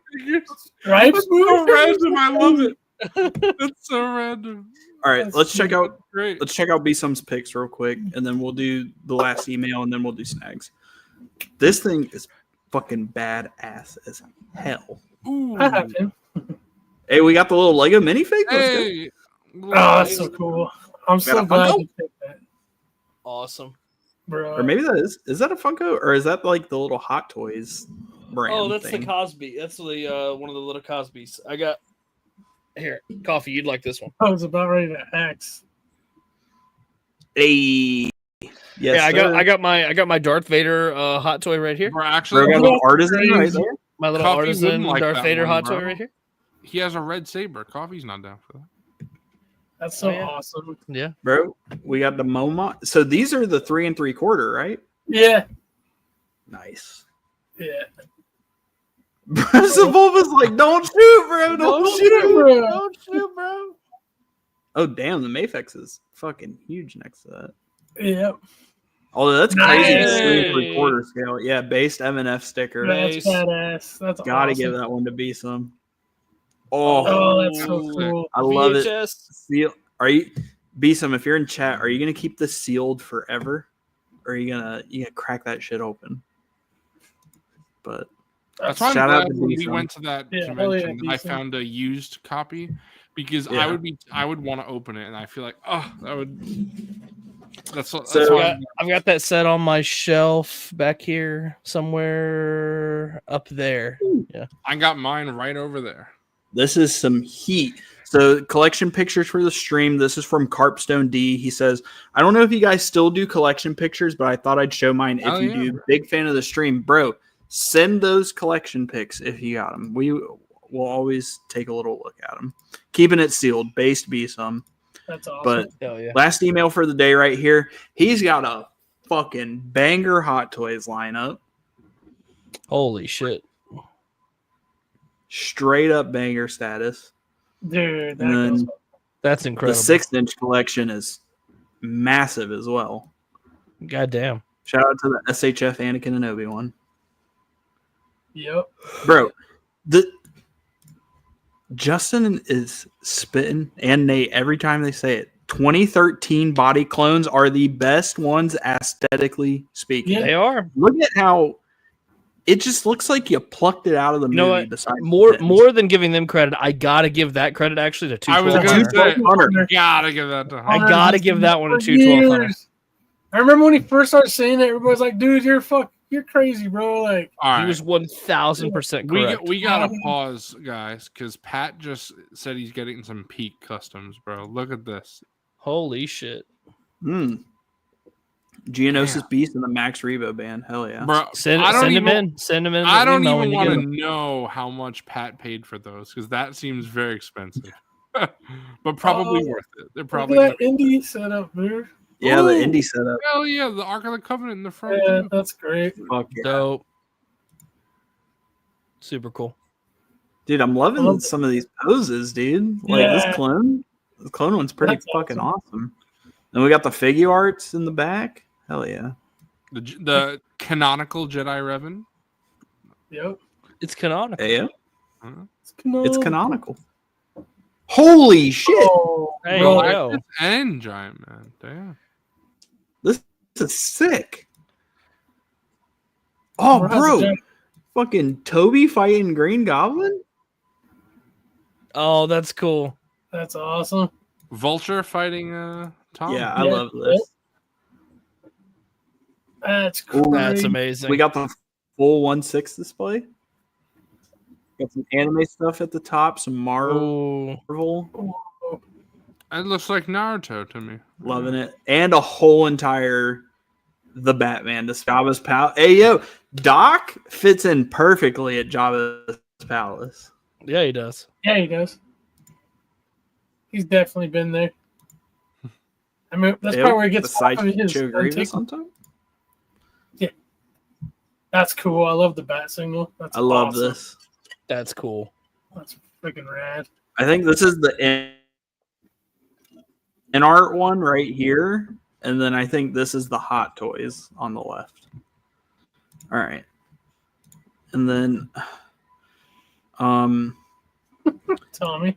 Right? That's so random. I love it. That's so random. All right, let's check out Great. B-Sum's picks real quick, and then we'll do the last email, and then we'll do snags. This thing is fucking badass as hell. Ooh. I have him. Hey, we got the little Lego minifig. Let's go. Hey. Oh, that's so cool. I'm so a glad Funko? you picked that, Awesome. bro. Or maybe that is that a Funko, or is that like the little Hot Toys brand? Oh, that's thing? the Cosby. That's the one of the little Cosbys. I got here. Coffee, you'd like this one. I was about ready to axe. Hey, yes, yeah, I sir. got my Darth Vader hot toy right here. We're Bro, actually got a little artisan right there. My little Coffee artisan wouldn't like Darth that Vader one, hot bro. toy right here. he has a red saber. Coffee's not down for that. That's so Oh, yeah. awesome. Yeah. Bro, we got the Momot. So these are the 3 3/4, right? Yeah. Nice. Yeah. Sebulba's like, don't shoot, bro. Don't shoot, bro. Don't shoot, bro. Oh, damn. The Mafex is fucking huge next to that. Yeah. Although that's crazy. Nice. 3 3/4 scale. Yeah, based MNF sticker. That's Nice. badass. That's Gotta awesome. give that one to B-Sum. Oh, that's so Sick. cool. I love it. VHS. Seal. Are you B-Sum, if you're in chat, are you gonna keep this sealed forever? Or are you gonna crack that shit open? But That's why I'm Shout out glad to when we B-Sum. went to that Yeah, hell yeah, convention. I B-Sum. found a used copy because Yeah. I would want to open it, and I feel like that would. That's So- why I've got that set on my shelf back here somewhere up there. I got mine right over there. this is some heat. So collection pictures for the stream. This is from Carpstone D. He says, I don't know if you guys still do collection pictures, but I thought I'd show mine if Oh, you yeah. do. Big fan of the stream. Bro, send those collection pics if you got them. We will always take a little look at them. Keeping it sealed. Based be some. That's awesome. But Hell yeah. last email for the day right here. He's got a fucking banger Hot Toys lineup. Holy shit. Straight up banger status. Dude, that And then goes That's the incredible. 6-inch collection is massive as well. God damn. Shout out to the S.H.F. Anakin and Obi-Wan. Yep. Bro, the Justin is spitting, and Nate, every time they say it. 2013 body clones are the best ones aesthetically speaking. Yeah. They are. Look at how it just looks like you plucked it out of the You know movie. what? Besides More than giving them credit, I gotta give that credit actually to I was 212 gonna Hunter. say, gotta give that to I Hunter. gotta give that one to 212 Hunter. I remember when he first started saying it, everybody's like, dude, you're crazy, bro. Like, All He right. was 1000% correct. We gotta pause, guys, because Pat just said he's getting some peak customs, bro. Look at this. Holy shit. Geonosis Beast and the Max Rebo band. Hell yeah. Bro, Send I don't him even, in. Send him in. I don't email when even you want get to 'em. know how much Pat paid for those because that seems very expensive. But probably worth it. They're probably look at gonna that be indie setup, dude. Yeah, the Ooh. indie setup. hell yeah, the Ark of the Covenant in the front. Yeah, too. that's great. Fuck yeah. Dope. Super cool. Dude, I'm loving Love it. some of these poses, dude. Like Yeah. this clone. The clone one's pretty That's fucking awesome. And we got the figure arts in the back. Hell yeah. The canonical Jedi Revan. Yep. It's canonical. Yeah. It's It's canonical. Holy shit. Oh, Hey, bro, yo. Galactus and Giant Man. Damn. This is sick. Oh, Bro, bro. that's Fucking Toby fighting Green Goblin? Oh, that's cool. That's awesome. Vulture fighting Tom. Yeah, I love this. That's Ooh, crazy. That's amazing. We got the full 1/6 display. Got some anime stuff at the top, some Marvel. Ooh. It looks like Naruto to me. Loving it. And a whole entire The Batman to Jabba's Palace. Hey, yo, Doc fits in perfectly at Jabba's Palace. Yeah, he does. Yeah, he does. He's definitely been there. I mean, that's probably where he gets beside off of his Joe Grievous antique- sometimes. That's cool. I love the bat signal. That's I love awesome. this. That's cool. That's freaking rad. I think this is the in art one right here, and then I think this is the Hot Toys on the left. All right, and then Tommy.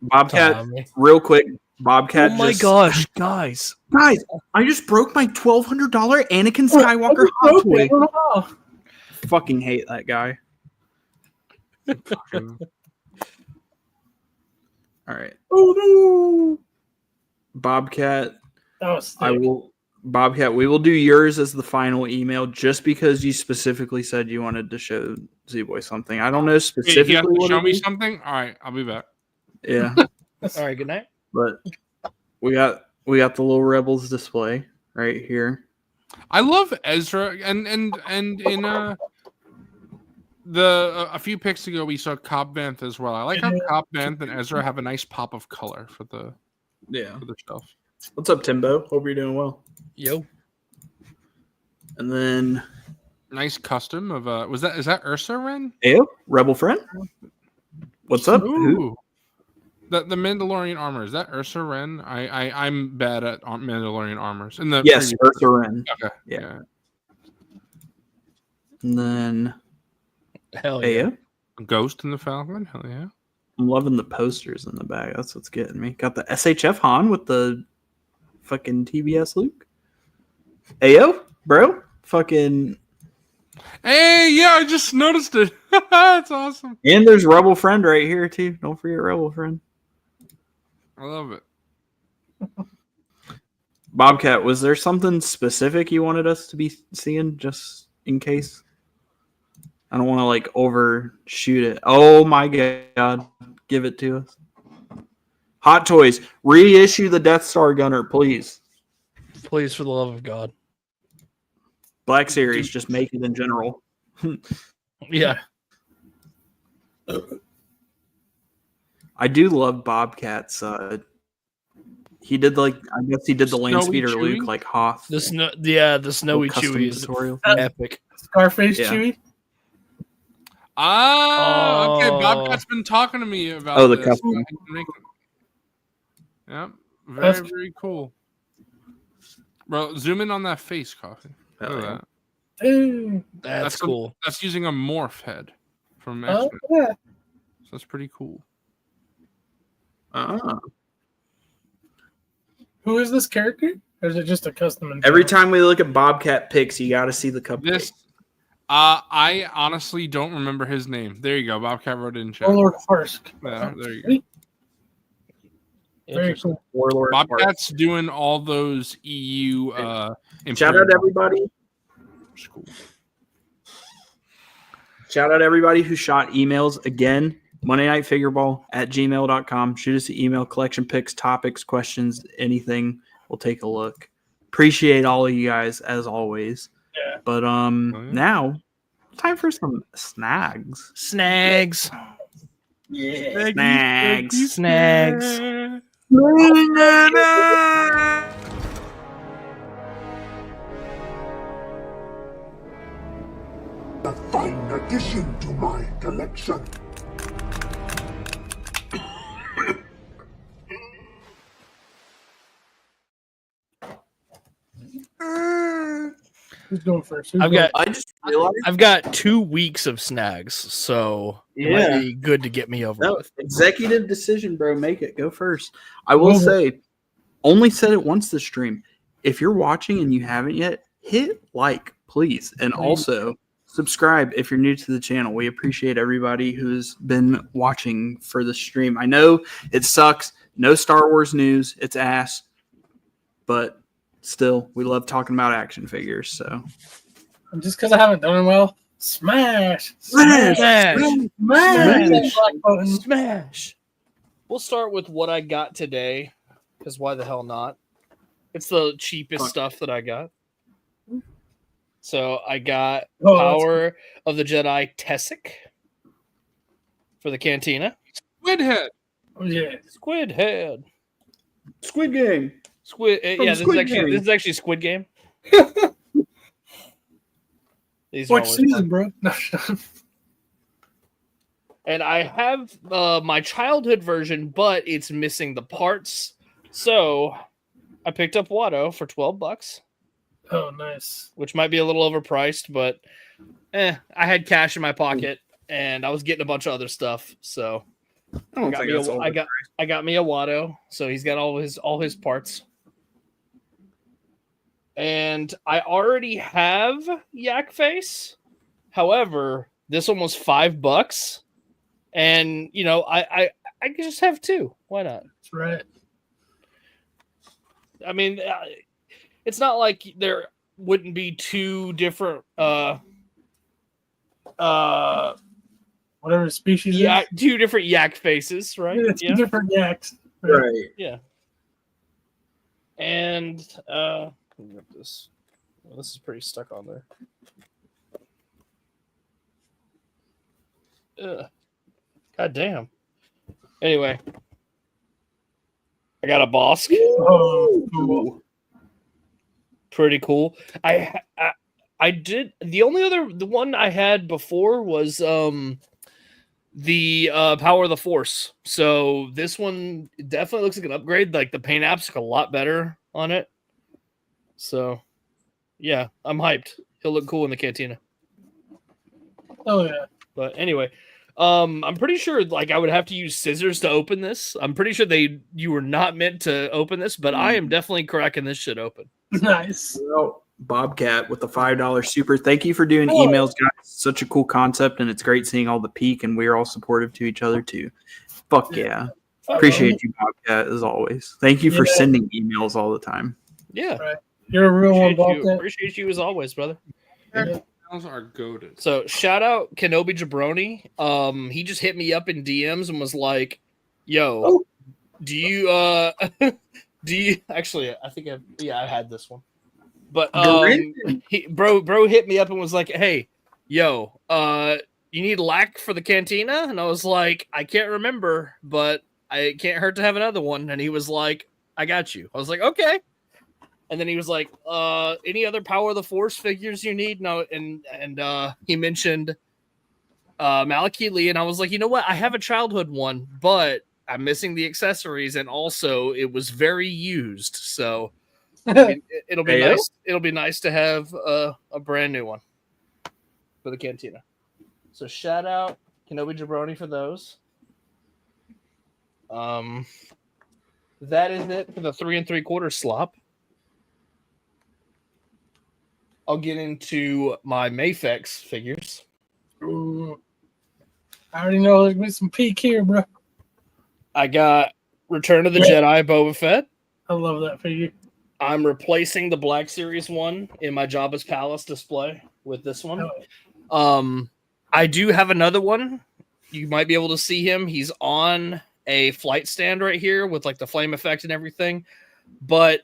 Bobcat. Tommy. Real quick, Bobcat. Oh my just, gosh, guys! guys! I just broke my $1,200 Anakin Skywalker Hot Toy. Oh, Fucking hate that guy. All right, no. Bobcat. That was I sick. will, Bobcat. We will do yours as the final email, just because you specifically said you wanted to show Z-Boy something. I don't know Wait, specifically you have to what show it me is. something? All right, I'll be back. Yeah, All right, good night. but we got the little Rebels display right here. I love Ezra, and in a few pics ago we saw Cobb Vanth as well. I like how Cobb Vanth and Ezra have a nice pop of color for the shelf. What's up, Timbo? Hope you're doing well. Yo. And then, Nice custom of is that Ursa Ren? Ayo, Rebel friend. What's up? Who? Ooh. The Mandalorian armor, is that Ursa Ren? I'm bad at Mandalorian armors. In the Yes, previous- Ursa Ren. Okay. Yeah. And then, Hell yeah. Ayo. Ghost in the Falcon. Hell yeah. I'm loving the posters in the bag. That's what's getting me. Got the S.H.F. Han with the fucking TBS Luke. Ayo, bro. Fucking. Hey, yeah, I just noticed it. That's awesome. And there's Rebel friend right here, too. Don't forget Rebel friend. I love it. Bobcat, was there something specific you wanted us to be seeing just in case? I don't want to like overshoot it. Oh my god. Give it to us. Hot Toys, reissue the Death Star gunner, please. Please, for the love of God. Black Series, just make it in general. Yeah. I do love Bobcat's. He did I guess he did the land Snowy speeder Chewie? Luke like Hoth. The snowy custom Chewie is tutorial. epic. Scarface Yeah. Chewie. Ah, okay. Oh. Bobcat's been talking to me about Oh, the this. custom. Yep. That's- Very cool. Bro, zoom in on that face, Coffee. Look at yeah. that. Hey. That's cool. That's using a morph head from Oh, X-Men. yeah. So that's pretty cool. Who is this character? Or is it just a custom? Every time we look at Bobcat pics, you got to see the cupcake. This, I honestly don't remember his name. There you go. Bobcat wrote it in chat. Warlord Harsk. Yeah, there you go. Very cool. Warlord. Bobcat's doing all those EU. Shout out Imperial- everybody. Cool. Shout out everybody who shot emails again. Monday Night Figure Ball @gmail.com. Shoot us an email, collection picks, topics, questions, anything. We'll take a look. Appreciate all of you guys as always. Yeah. But yeah. now time for some snags. Snags. Yeah. Snags. Snags. A fine addition to my collection. Who's going first? I just realized I've got 2 weeks of snags, so it might Yeah. be good to get me over No, with. executive decision, bro. Make it. Go first. I will say, only said it once this stream. If you're watching and you haven't yet, hit like, please. And also subscribe if you're new to the channel. We appreciate everybody who's been watching for the stream. I know it sucks No Star Wars news. It's ass. But still, we love talking about action figures. So And just because I haven't done well, smash. Smash! Smash that like button. Smash. We'll start with what I got today, because why the hell not? It's the cheapest stuff that I got. So I got Power of the Jedi Tessic for the Cantina. Squid Head. Oh, yeah. Squid Head. Squid Game. Squid. From Yeah, Squid Game. this is actually Squid Game. These are What always season, fun. bro? No, And I have my childhood version, but it's missing the parts. So I picked up Watto for $12. Oh, nice. Which might be a little overpriced, but I had cash in my pocket and I was getting a bunch of other stuff. So I got me a Watto, so he's got all his parts. And I already have Yak Face. However, this one was $5, and you know I could just have two. Why not? That's right. I mean, it's not like there wouldn't be two different Whatever species. Yeah, two different Yak Faces, right? Yeah, two different yaks. Right. Yeah. And let me get this. Well, this is pretty stuck on there. God damn. Anyway, I got a Bosk. Oh, cool. Pretty cool. I did the one I had before was the Power of the Force. So this one definitely looks like an upgrade. Like the paint apps look a lot better on it. So yeah, I'm hyped. He'll look cool in the Cantina. Oh yeah. But anyway, I'm pretty sure like I would have to use scissors to open this. I'm pretty sure you were not meant to open this, but I am definitely cracking this shit open. Nice. Well, Bobcat with the $5 super. Thank you for doing emails, guys. Such a cool concept, and it's great seeing all the peak, and we're all supportive to each other too. Fuck yeah. Appreciate you, Bobcat, as always. Thank you for sending emails all the time. Yeah. Right. You're a real one, Bobcat. Appreciate you as always, brother. Emails are goated. So shout out Kenobi Jabroni. He just hit me up in DMs and was like, "Yo, do you actually? I think I had this one, but bro hit me up and was like, "Hey, yo, you need lac for the Cantina?" And I was like, "I can't remember, but I can't hurt to have another one." And he was like, "I got you." I was like, "Okay." And then he was like, any other Power of the Force figures you need? No, and he mentioned Maliki Lee, and I was like, you know what? I have a childhood one, but I'm missing the accessories, and also it was very used, so it'll be nice. It'll be nice to have a brand new one for the Cantina. So shout out Kenobi Jabroni for those. That is it for the 3 3/4 slop. I'll get into my Mafex figures. Ooh. I already know there's gonna be some peak here, bro. I got Return of the Jedi Boba Fett. I love that figure. I'm replacing the Black Series one in my Jabba's Palace display with this one. I do have another one. You might be able to see him. He's on a flight stand right here with like the flame effect and everything. But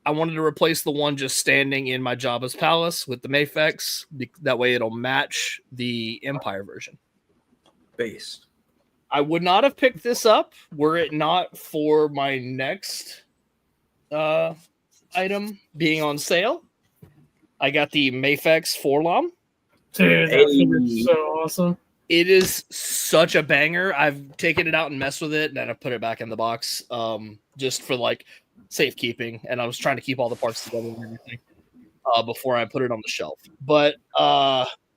I wanted to replace the one just standing in my Jabba's Palace with the Mafex. That way it'll match the Empire version. Based. I would not have picked this up were it not for my next item being on sale. I got the Mafex Forlom. Dude, that figure's so awesome. It is such a banger. I've taken it out and messed with it, and then I put it back in the box just for like safekeeping, and I was trying to keep all the parts together and everything before I put it on the shelf. But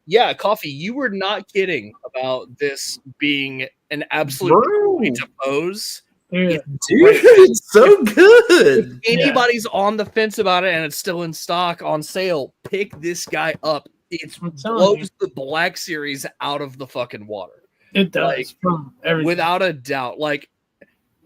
yeah, Coffee, you were not kidding about this being an absolute way to pose. Dude, it's so good. If anybody's on the fence about it and it's still in stock on sale, pick this guy up. It blows the Black Series out of the fucking water. It does, from everything. Without a doubt. Like,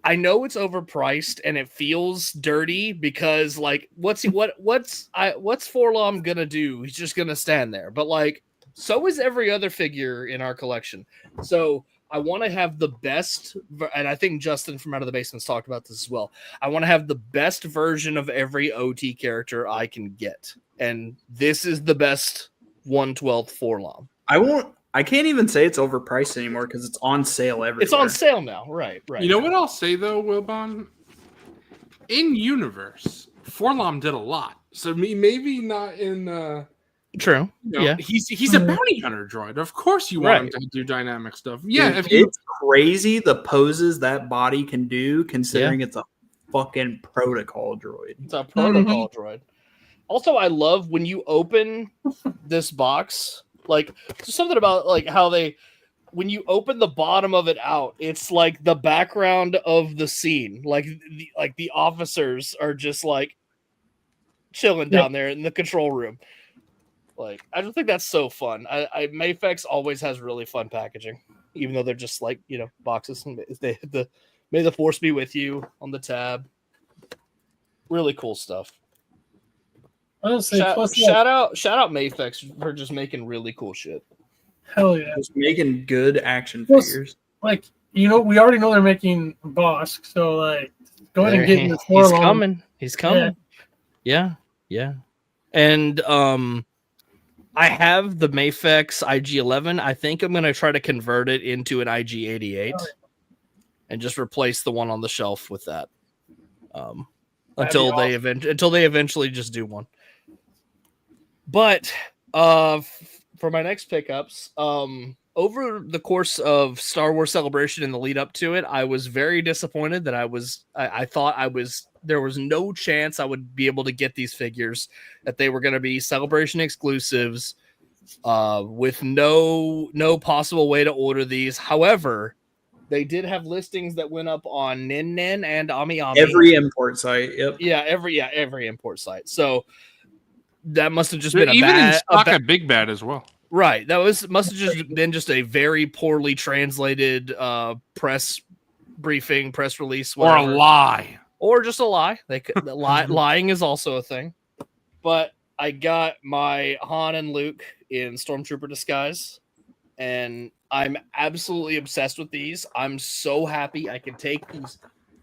I know it's overpriced and it feels dirty because like what's Forlom gonna do? He's just gonna stand there. But like so is every other figure in our collection. So I want to have the best, and I think Justin from Out of the Basement's talked about this as well. I want to have the best version of every OT character I can get, and this is the best 1/12 Forlom. I can't even say it's overpriced anymore because it's on sale everywhere. It's on sale now, right? You know what I'll say though, Wilbon? In universe, Forlom did a lot. So maybe not in. True. Yeah. He's a bounty hunter droid. Of course, you want him to do dynamic stuff. Yeah, dude, it's crazy the poses that body can do, considering it's a fucking protocol droid. It's a protocol droid. Also, I love when you open this box. Like, there's something about like how when you open the bottom of it out, it's like the background of the scene. Like the officers are just like chilling down there in the control room. Like, I just think that's so fun. Mafex always has really fun packaging, even though they're just like, boxes. And May the Force be with you on the tab. Really cool stuff. Honestly, shout out Mafex for just making really cool shit. Hell yeah. Just making good action figures. Like, we already know they're making Bosk, so like go ahead and get your Forlom. He's coming. Yeah. And I have the Mafex IG-11. I think I'm going to try to convert it into an IG-88 and just replace the one on the shelf with that. Until they eventually just do one. But for my next pickups, over the course of Star Wars Celebration and the lead up to it, I was very disappointed that I thought there was no chance I would be able to get these figures, that they were going to be Celebration exclusives, with no possible way to order these. However, they did have listings that went up on Nin Nin and Ami Ami. Every import site. Yep. Yeah, every import site. So that must have just been in stock at Big Bad as well. Right. Must have just been just a very poorly translated press briefing, press release, whatever. Or a lie. Or just a lie. Lying is also a thing. But I got my Han and Luke in Stormtrooper disguise, and I'm absolutely obsessed with these. I'm so happy I can take these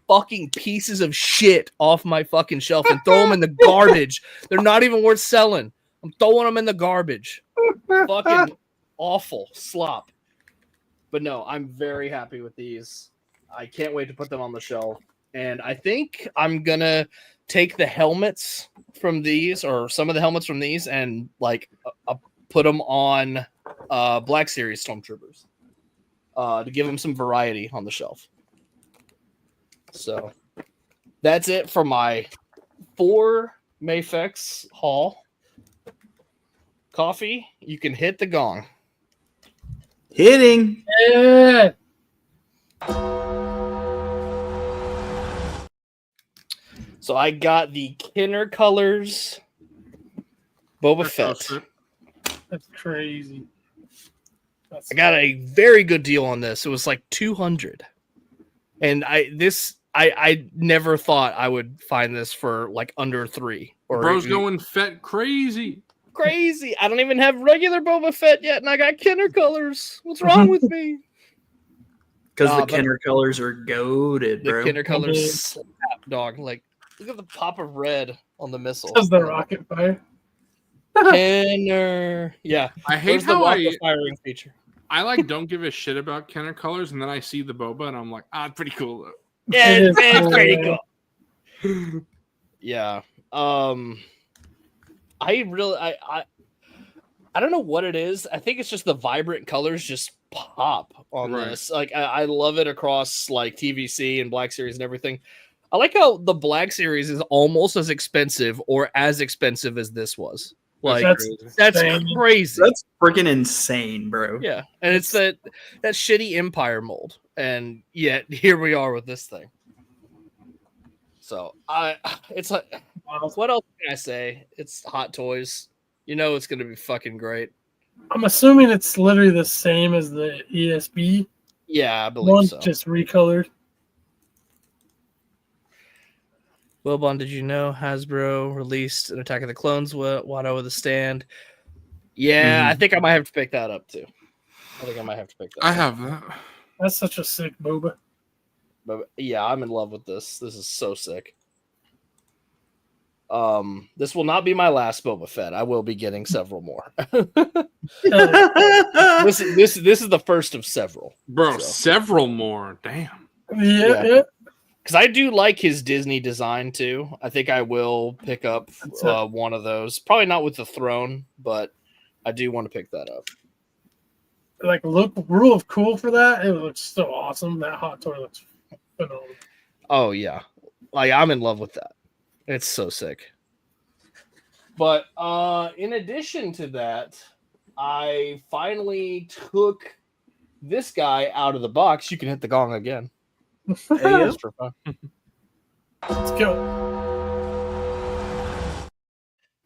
fucking pieces of shit off my fucking shelf and throw them in the garbage. They're not even worth selling. I'm throwing them in the garbage. Fucking awful slop. But no, I'm very happy with these. I can't wait to put them on the shelf. And I think I'm going to take the helmets from these, or some of the helmets from these, and like put them on Black Series Stormtroopers to give them some variety on the shelf. So that's it for my 4 Mafex haul. Coffee, you can hit the gong. Hitting. Yeah. So I got the Kenner Colors Boba Fett. That's crazy. I got a very good deal on this. It was like $200. And I never thought I would find this for like under $3. Or Bro's going Fett crazy. Crazy. I don't even have regular Boba Fett yet, and I got Kenner Colors. What's wrong with me? Because the Kenner Colors are goated, bro. The Kenner Colors slap, dog. Like, look at the pop of red on the missile. Does the rocket fire? Kenner. Yeah. I hate the how firing feature. I don't give a shit about Kenner Colors, and then I see the Boba, and I'm like, pretty cool though. Yeah, it's pretty cool. Yeah. I don't know what it is. I think it's just the vibrant colors just pop on this. Like I love it across like TVC and Black Series and everything. I like how the Black Series is almost as expensive or as expensive as this was. Like that's crazy. That's freaking insane, bro. Yeah, and it's that shitty Empire mold, and yet here we are with this thing. So it's like, what else can I say? It's Hot Toys. You know it's going to be fucking great. I'm assuming it's literally the same as the ESB. Yeah, I believe so. Just recolored. Wilbon, did you know Hasbro released an Attack of the Clones Watto with a stand? Yeah, I think I might have to pick that up too. I have that. That's such a sick boba. But yeah, I'm in love with this. This is so sick. This will not be my last Boba Fett. I will be getting several more. This is the first of several. Bro, several more. Damn. Yeah. Because I do like his Disney design too. I think I will pick up one of those. Probably not with the throne, but I do want to pick that up. Like rule of cool for that. It looks so awesome. That hot toy looks phenomenal. Oh yeah, like I'm in love with that. It's so sick. But in addition to that, I finally took this guy out of the box. You can hit the gong again. Just for fun. Let's go.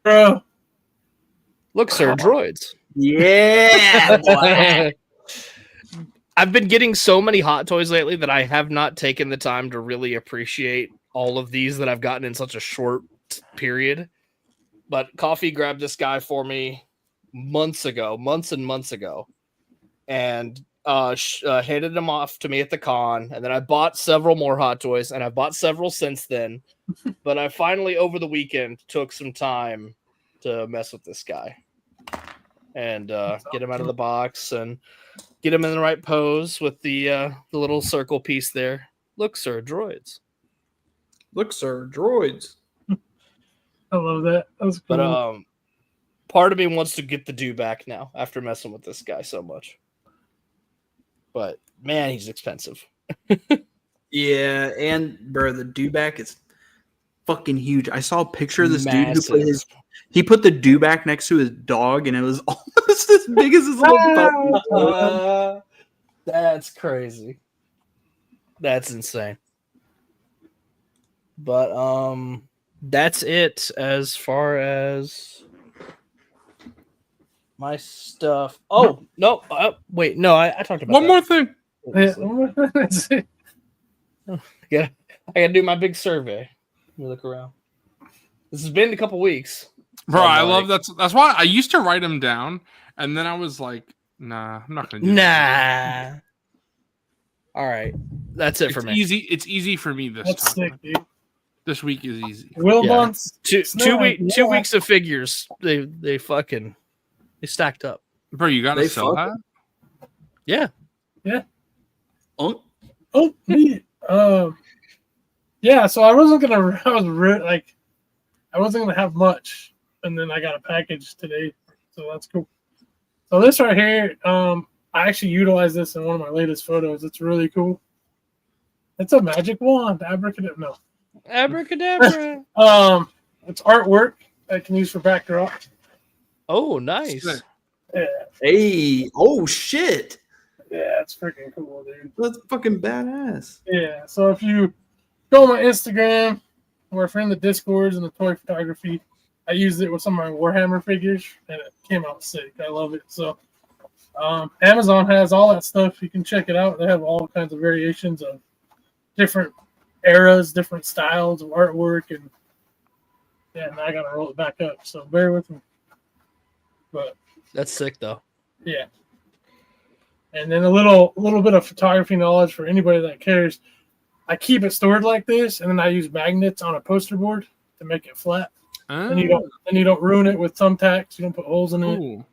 Bro. Look, sir, droids. Yeah. I've been getting so many hot toys lately that I have not taken the time to really appreciate all of these that I've gotten in such a short period. But Coffee grabbed this guy for me months and months ago, and handed them off to me at the con. And then I bought several more hot toys, and I've bought several since then. But I finally, over the weekend, took some time to mess with this guy and get him out of the box and get him in the right pose with the little circle piece there. Look, sir, droids. Look, sir, droids. I love that. That was cool. But part of me wants to get the do back now after messing with this guy so much. But man, he's expensive. Yeah, and bro, the dewback is fucking huge. I saw a picture of this dude who put the dewback next to his dog, and it was almost as big as his little puppy. That's crazy. That's insane. But that's it as far as my stuff. Oh no! Wait, no, I talked about One more thing. Yeah, I gotta do my big survey. Let me look around. This has been a couple weeks, Bro. I love that. That's why I used to write them down, and then I was like, "Nah, I'm not gonna do that." Nah. All right, that's it for me. Easy. It's easy for me this That's time. sick, dude. This week is easy. Wilbon's Two weeks of figures. They stacked up. Bro, you gotta They sell fuck that. Yeah. Oh, me. Yeah. So I wasn't gonna have much, and then I got a package today, so that's cool. So this right here, I actually utilized this in one of my latest photos. It's really cool. It's a magic wand, abracadabra. No. Abracadabra. It's artwork I can use for backdrop. Oh, nice. Yeah, hey, oh shit, yeah, it's freaking cool, dude. that's fucking badass. Yeah, so if you go on my Instagram or if you're in the Discords and the toy photography, I used it with some of my Warhammer figures and it came out sick. I love it. So Amazon has all that stuff. You can check it out. They have all kinds of variations of different eras, different styles of artwork, and yeah, now I gotta roll it back up. So bear with me. But That's sick though. yeah. And then a little bit of photography knowledge for anybody that cares. I keep it stored like this, and then I use magnets on a poster board to make it flat. And you don't ruin it with thumbtacks. You don't put holes in it. Ooh.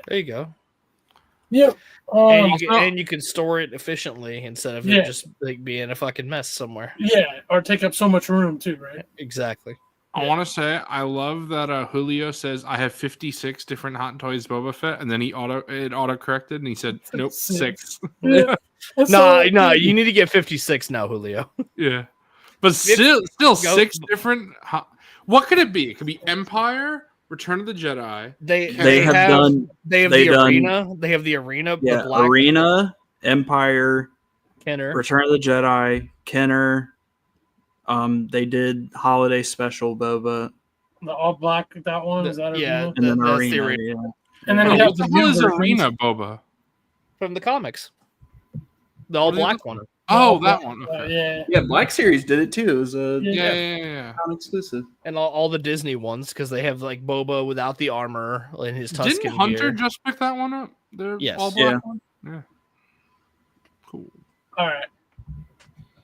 There you go. Yep. And you can store it efficiently instead of it just like being a fucking mess somewhere. Yeah, or take up so much room too, right? Exactly. I want to say I love that Julio says I have 56 different Hot Toys Boba Fett, and then it auto corrected, and he said nope, 6. Yeah. No, you need to get 56 now, Julio. Yeah, but still 6 different. What could it be? It could be Empire, Return of the Jedi. They have the arena. They have the arena. Yeah, the black Arena, Empire, Kenner. Return of the Jedi, Kenner. They did holiday special Boba, The all black, that one is that yeah, arena? and then that's Arena. the arena. Yeah. And then What we have the the hell new is versions. Arena Boba? From the comics. The all black one. Oh, that one. Okay. Yeah. Yeah, Black Series did it too. It was a Yeah. exclusive. And all the Disney ones, because they have like Boba without the armor in his Tusken Didn't Hunter gear. just pick that one up? The Yes. all black Yeah. one? Yeah. Cool. All right.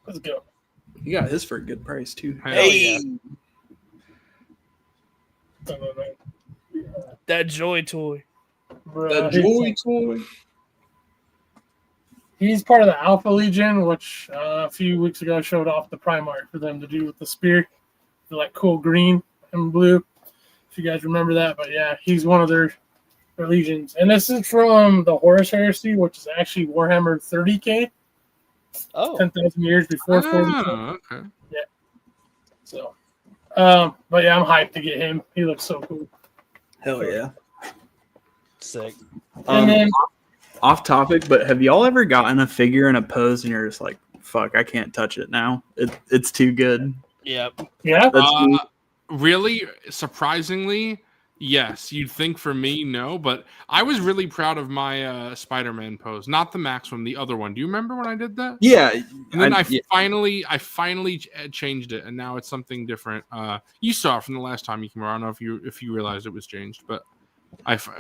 Let's go. He got his for a good price too. Hey. That Joy toy. The Joy toy. He's part of the Alpha Legion, which a few weeks ago showed off the Primark for them to do with the spear. The like cool green and blue. If you guys remember that, but yeah, he's one of their legions. And this is from the Horus Heresy, which is actually Warhammer 30K. Oh. 10,000 years before 40K. Oh, okay. Yeah. So, but yeah, I'm hyped to get him. He looks so cool. Hell yeah. Sick. And then Off topic, but have y'all ever gotten a figure in a pose and you're just like, fuck, I can't touch it now. It's too good. Yep. yeah, Really, surprisingly, yes. You'd think for me, no, but I was really proud of my Spider-Man pose, not the Maximum, the other one. Do you remember when I did that? Yeah. And then I finally changed it, and now it's something different. You saw it from the last time you came around. I don't know if you realized it was changed, but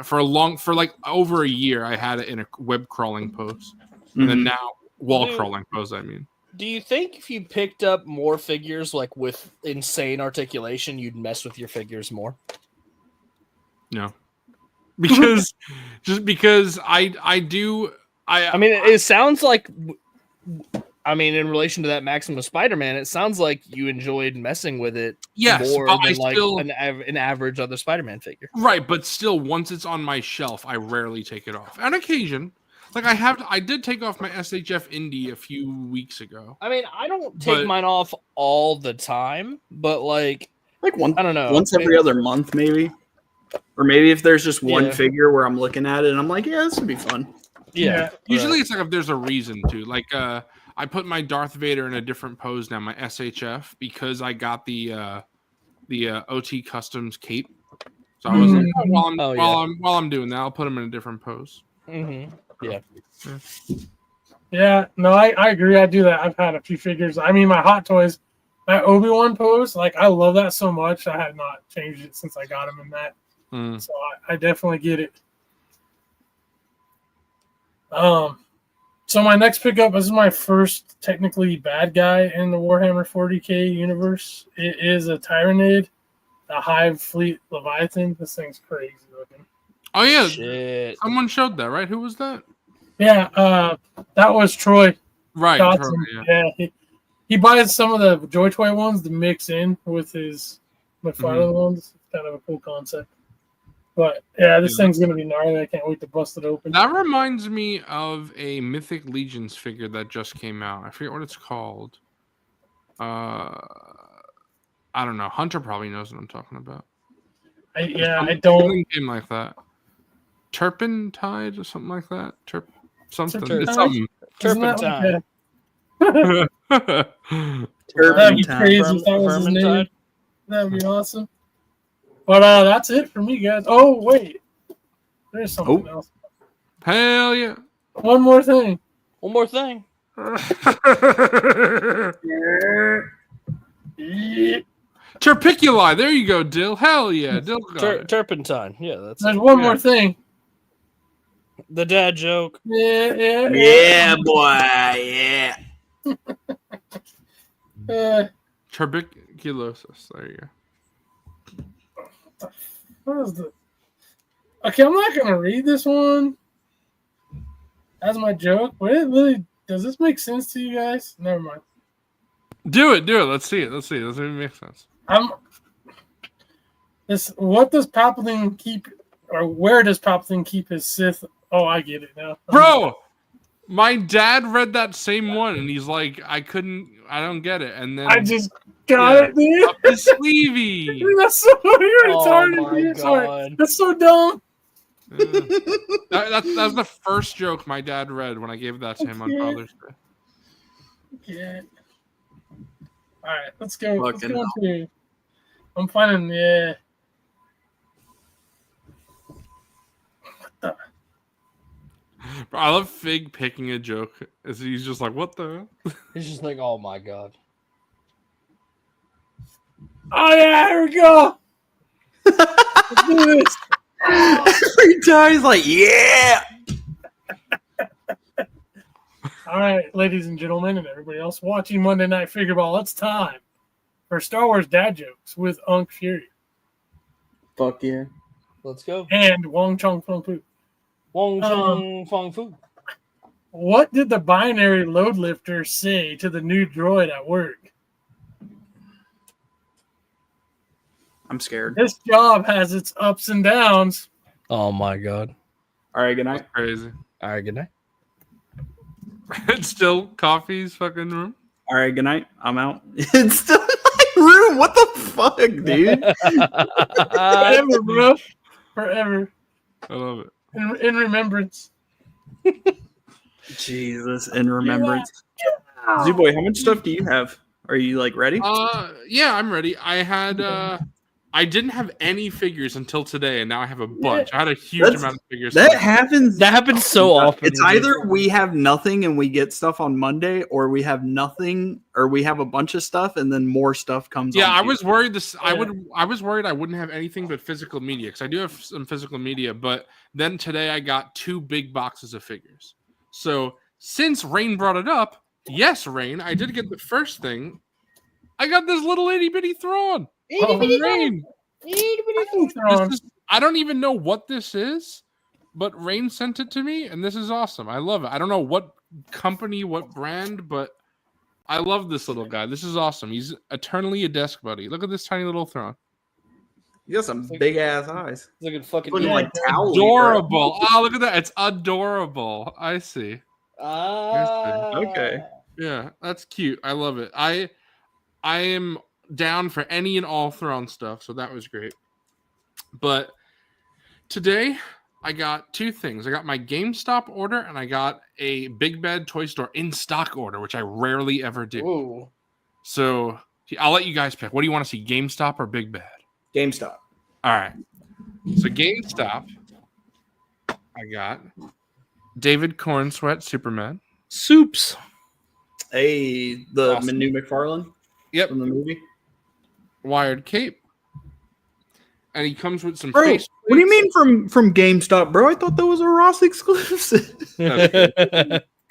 for like over a year I had it in a web crawling pose, and then now wall crawling pose. I mean. Do you think if you picked up more figures like with insane articulation, you'd mess with your figures more? No, because I do. I mean, it sounds like. I mean, in relation to that Maximus Spider-Man, it sounds like you enjoyed messing with it more than like an average other Spider-Man figure. Right, but still, once it's on my shelf, I rarely take it off. On occasion, like I did take off my S.H.F. Indie a few weeks ago. I mean, I don't take mine off all the time, but like one, I don't know, once every other month, maybe. Or maybe if there's just one figure where I'm looking at it and I'm like, yeah, this would be fun. Yeah. Usually it's like if there's a reason to. Like I put my Darth Vader in a different pose now, my S.H.F., because I got the OT Customs cape. So I was like, while I'm doing that, I'll put him in a different pose. Mm-hmm. Yeah. Yeah, no, I agree. I do that. I've had a few figures. I mean, my Hot Toys, that Obi-Wan pose, like I love that so much. I have not changed it since I got him in that. So I definitely get it. So my next pickup, this is my first technically bad guy in the Warhammer 40K universe. It is a Tyrannid, a Hive Fleet Leviathan. This thing's crazy looking. Oh yeah, shit. Someone showed that, right? Who was that? Yeah, that was Troy. Right. Troy, yeah. He buys some of the Joy Toy ones to mix in with his McFarlane ones. It's kind of a cool concept. But yeah, this thing's gonna be gnarly. I can't wait to bust it open. That reminds me of a Mythic Legions figure that just came out. I forget what it's called. I don't know. Hunter probably knows what I'm talking about. I don't. Game like that. Turpentide or something like that. Something. Turpentide? Turpentine. That'd be crazy if that was his name. That'd be awesome. But that's it for me, guys. Oh wait, there's something else. Hell yeah! One more thing. Turpiculi. There you go, Dill. Hell yeah, Dill. Turpentine. Yeah, that's. There's one more thing. The dad joke. Yeah, boy. Yeah. Turbiculosis. There you go. What is the? Okay, I'm not gonna read this one as my joke, but it really does. This make sense to you guys? Never mind. Do it. Let's see it. Doesn't even make sense. What does Palpatine keep, or where does Palpatine keep his Sith? Oh, I get it now. Bro, my dad read that same one, and he's like, I don't get it. And then I just got it, dude. Up his sleevey. That's so retarded, dude. Sorry. That's so dumb. That was the first joke my dad read when I gave that to him on Father's Day. Okay. All right, let's go. Let's go to. I'm finding What the? Bro, I love Fig picking a joke. As he's just like, what the? He's just like, oh my god. Oh yeah, here we go. Let's do this. Every time he's like, yeah. All right, ladies and gentlemen, and everybody else watching Monday Night Figure Ball, it's time for Star Wars dad jokes with Unc Fury Fuck yeah. Let's go. and Wong Chong Fung Fu. Wong Chung Fong Fu. What did the binary load lifter say to the new droid at work? I'm scared. This job has its ups and downs. Oh my god. All right, good night. That's crazy. All right, good night. It's still Coffee's fucking room. All right, good night. I'm out. It's still my room. What the fuck, dude? Forever, bro. Forever. I love it. In remembrance. Jesus, in remembrance. Z-Boy, how much stuff do you have? Are you like ready? Yeah, I'm ready. I didn't have any figures until today, and now I have a bunch. I had a huge amount of figures. That happens. That happens so often. It's either we have nothing and we get stuff on Monday, or we have nothing, or we have a bunch of stuff and then more stuff comes. Yeah, on I was worried. Yeah. I was worried I wouldn't have anything but physical media because I do have some physical media. But then today I got 2 big boxes of figures. So since Rain brought it up, yes, Rain, I did get the first thing. I got this little itty bitty Thrawn. Rain. I don't even know what this is, but Rain sent it to me, and this is awesome. I love it. I don't know what company, what brand, but I love this little guy. This is awesome. He's eternally a desk buddy. Look at this tiny little Thrawn. You got some big ass eyes. Looking fucking Looking like Towley, Adorable. Oh, look at that. It's adorable. I see. Okay. Yeah, that's cute. I love it. I am down for any and all Thrawn stuff, so that was great. But today I got 2 things. I got my GameStop order and I got a Big Bad Toy Store in stock order, which I rarely ever do. Ooh. So I'll let you guys pick. What do you want to see, GameStop or Big Bad? GameStop. All right. So GameStop, I got David Cornsweat Superman. Soups. Hey, the Awesome. new McFarlane Yep. from the movie. Wired cape. And he comes with some Bro, face. what do you mean from GameStop, bro? I thought that was a Ross exclusive.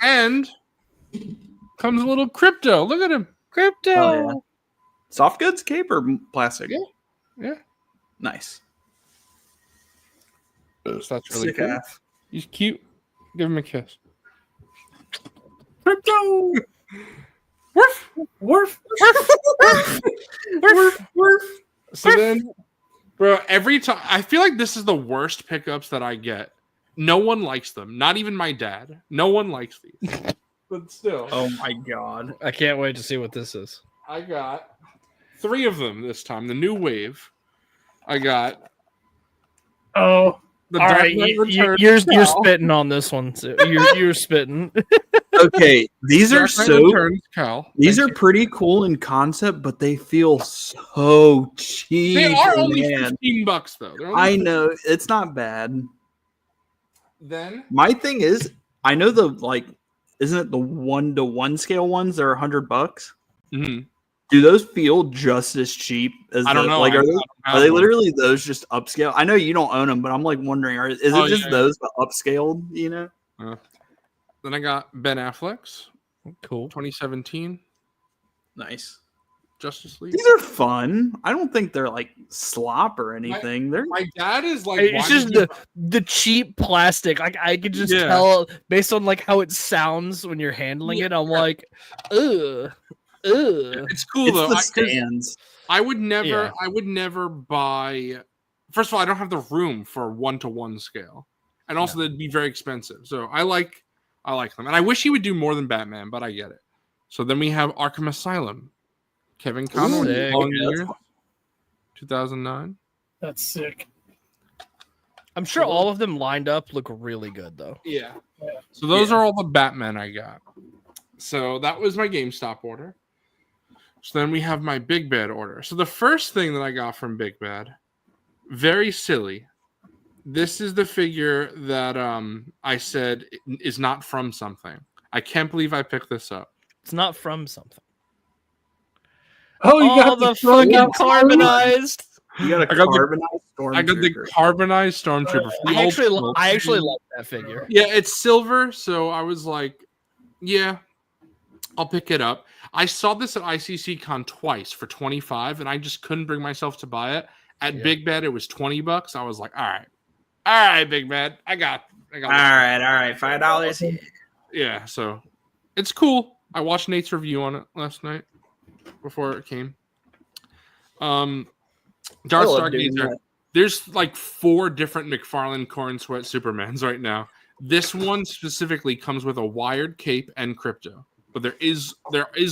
And comes a little crypto. Look at him. Crypto. Oh, yeah. Soft goods cape or plastic? Yeah. Nice. So that's really Sick cool. ass. He's cute. Give him a kiss. Crypto. Woof. Worf. So then, bro, every time I feel like this is the worst pickups that I get. No one likes them. Not even my dad. No one likes these. But still, Oh my god. I can't wait to see what this is. I got 3 of them this time. The new wave. I got Oh, the All Dark right, Knight Returns you're cowl. spitting on this one. So you're spitting. Okay, these are Dark Knight so Returns cowl. these Thank are you. pretty cool in concept, but they feel so cheap. They are only man. $15 though. They're only I know it's not bad. Then My thing is, I know isn't it the 1-to-1 scale ones? They're $100. mhm. Do those feel just as cheap as I don't know. Like, I are don't they have one. literally those just upscale? I know you don't own them, but I'm like wondering, is it Oh, just yeah. those but upscaled? You know? Then I got Ben Affleck's Cool. 2017 Nice. Justice League. These are fun. I don't think they're like slop or anything. They're My dad is like, It's why just did the cheap plastic. Like I could just Yeah. tell based on like how it sounds when you're handling it. I'm like, ugh. it's cool it's though. the 'Cause stands. I would never, Yeah. I would never buy. First of all, I don't have the room for 1-to-1 scale, and also they'd be very expensive. So I like them, and I wish he would do more than Batman, but I get it. So then we have Arkham Asylum, Kevin Conroy, Sick. Long Yeah, that's Years, 2009. that's sick. I'm sure all of them lined up look really good though. Yeah. Yeah. So those are all the Batman I got. So that was my GameStop order. So then we have my Big Bad order. So the first thing that I got from Big Bad, very silly, This is the figure that I said is not from something. I can't believe I picked this up. It's not from something. Oh, you got the throwing fucking out carbonized. You got a I got the- carbonized stormtrooper. I got the carbonized stormtrooper. from the I old actually school. like that figure. Yeah, it's silver, so I was like, yeah, I'll pick it up. I saw this at ICC Con twice for $25, and I just couldn't bring myself to buy it. At Big Bad, it was $20. I was like, all right, Big Bad, I got. All right, $5. Yeah, so it's cool. I watched Nate's review on it last night before it came. Darth Stargazer. There's like 4 different McFarlane Corn Sweat Supermans right now. This one specifically comes with a wired cape and crypto, but there is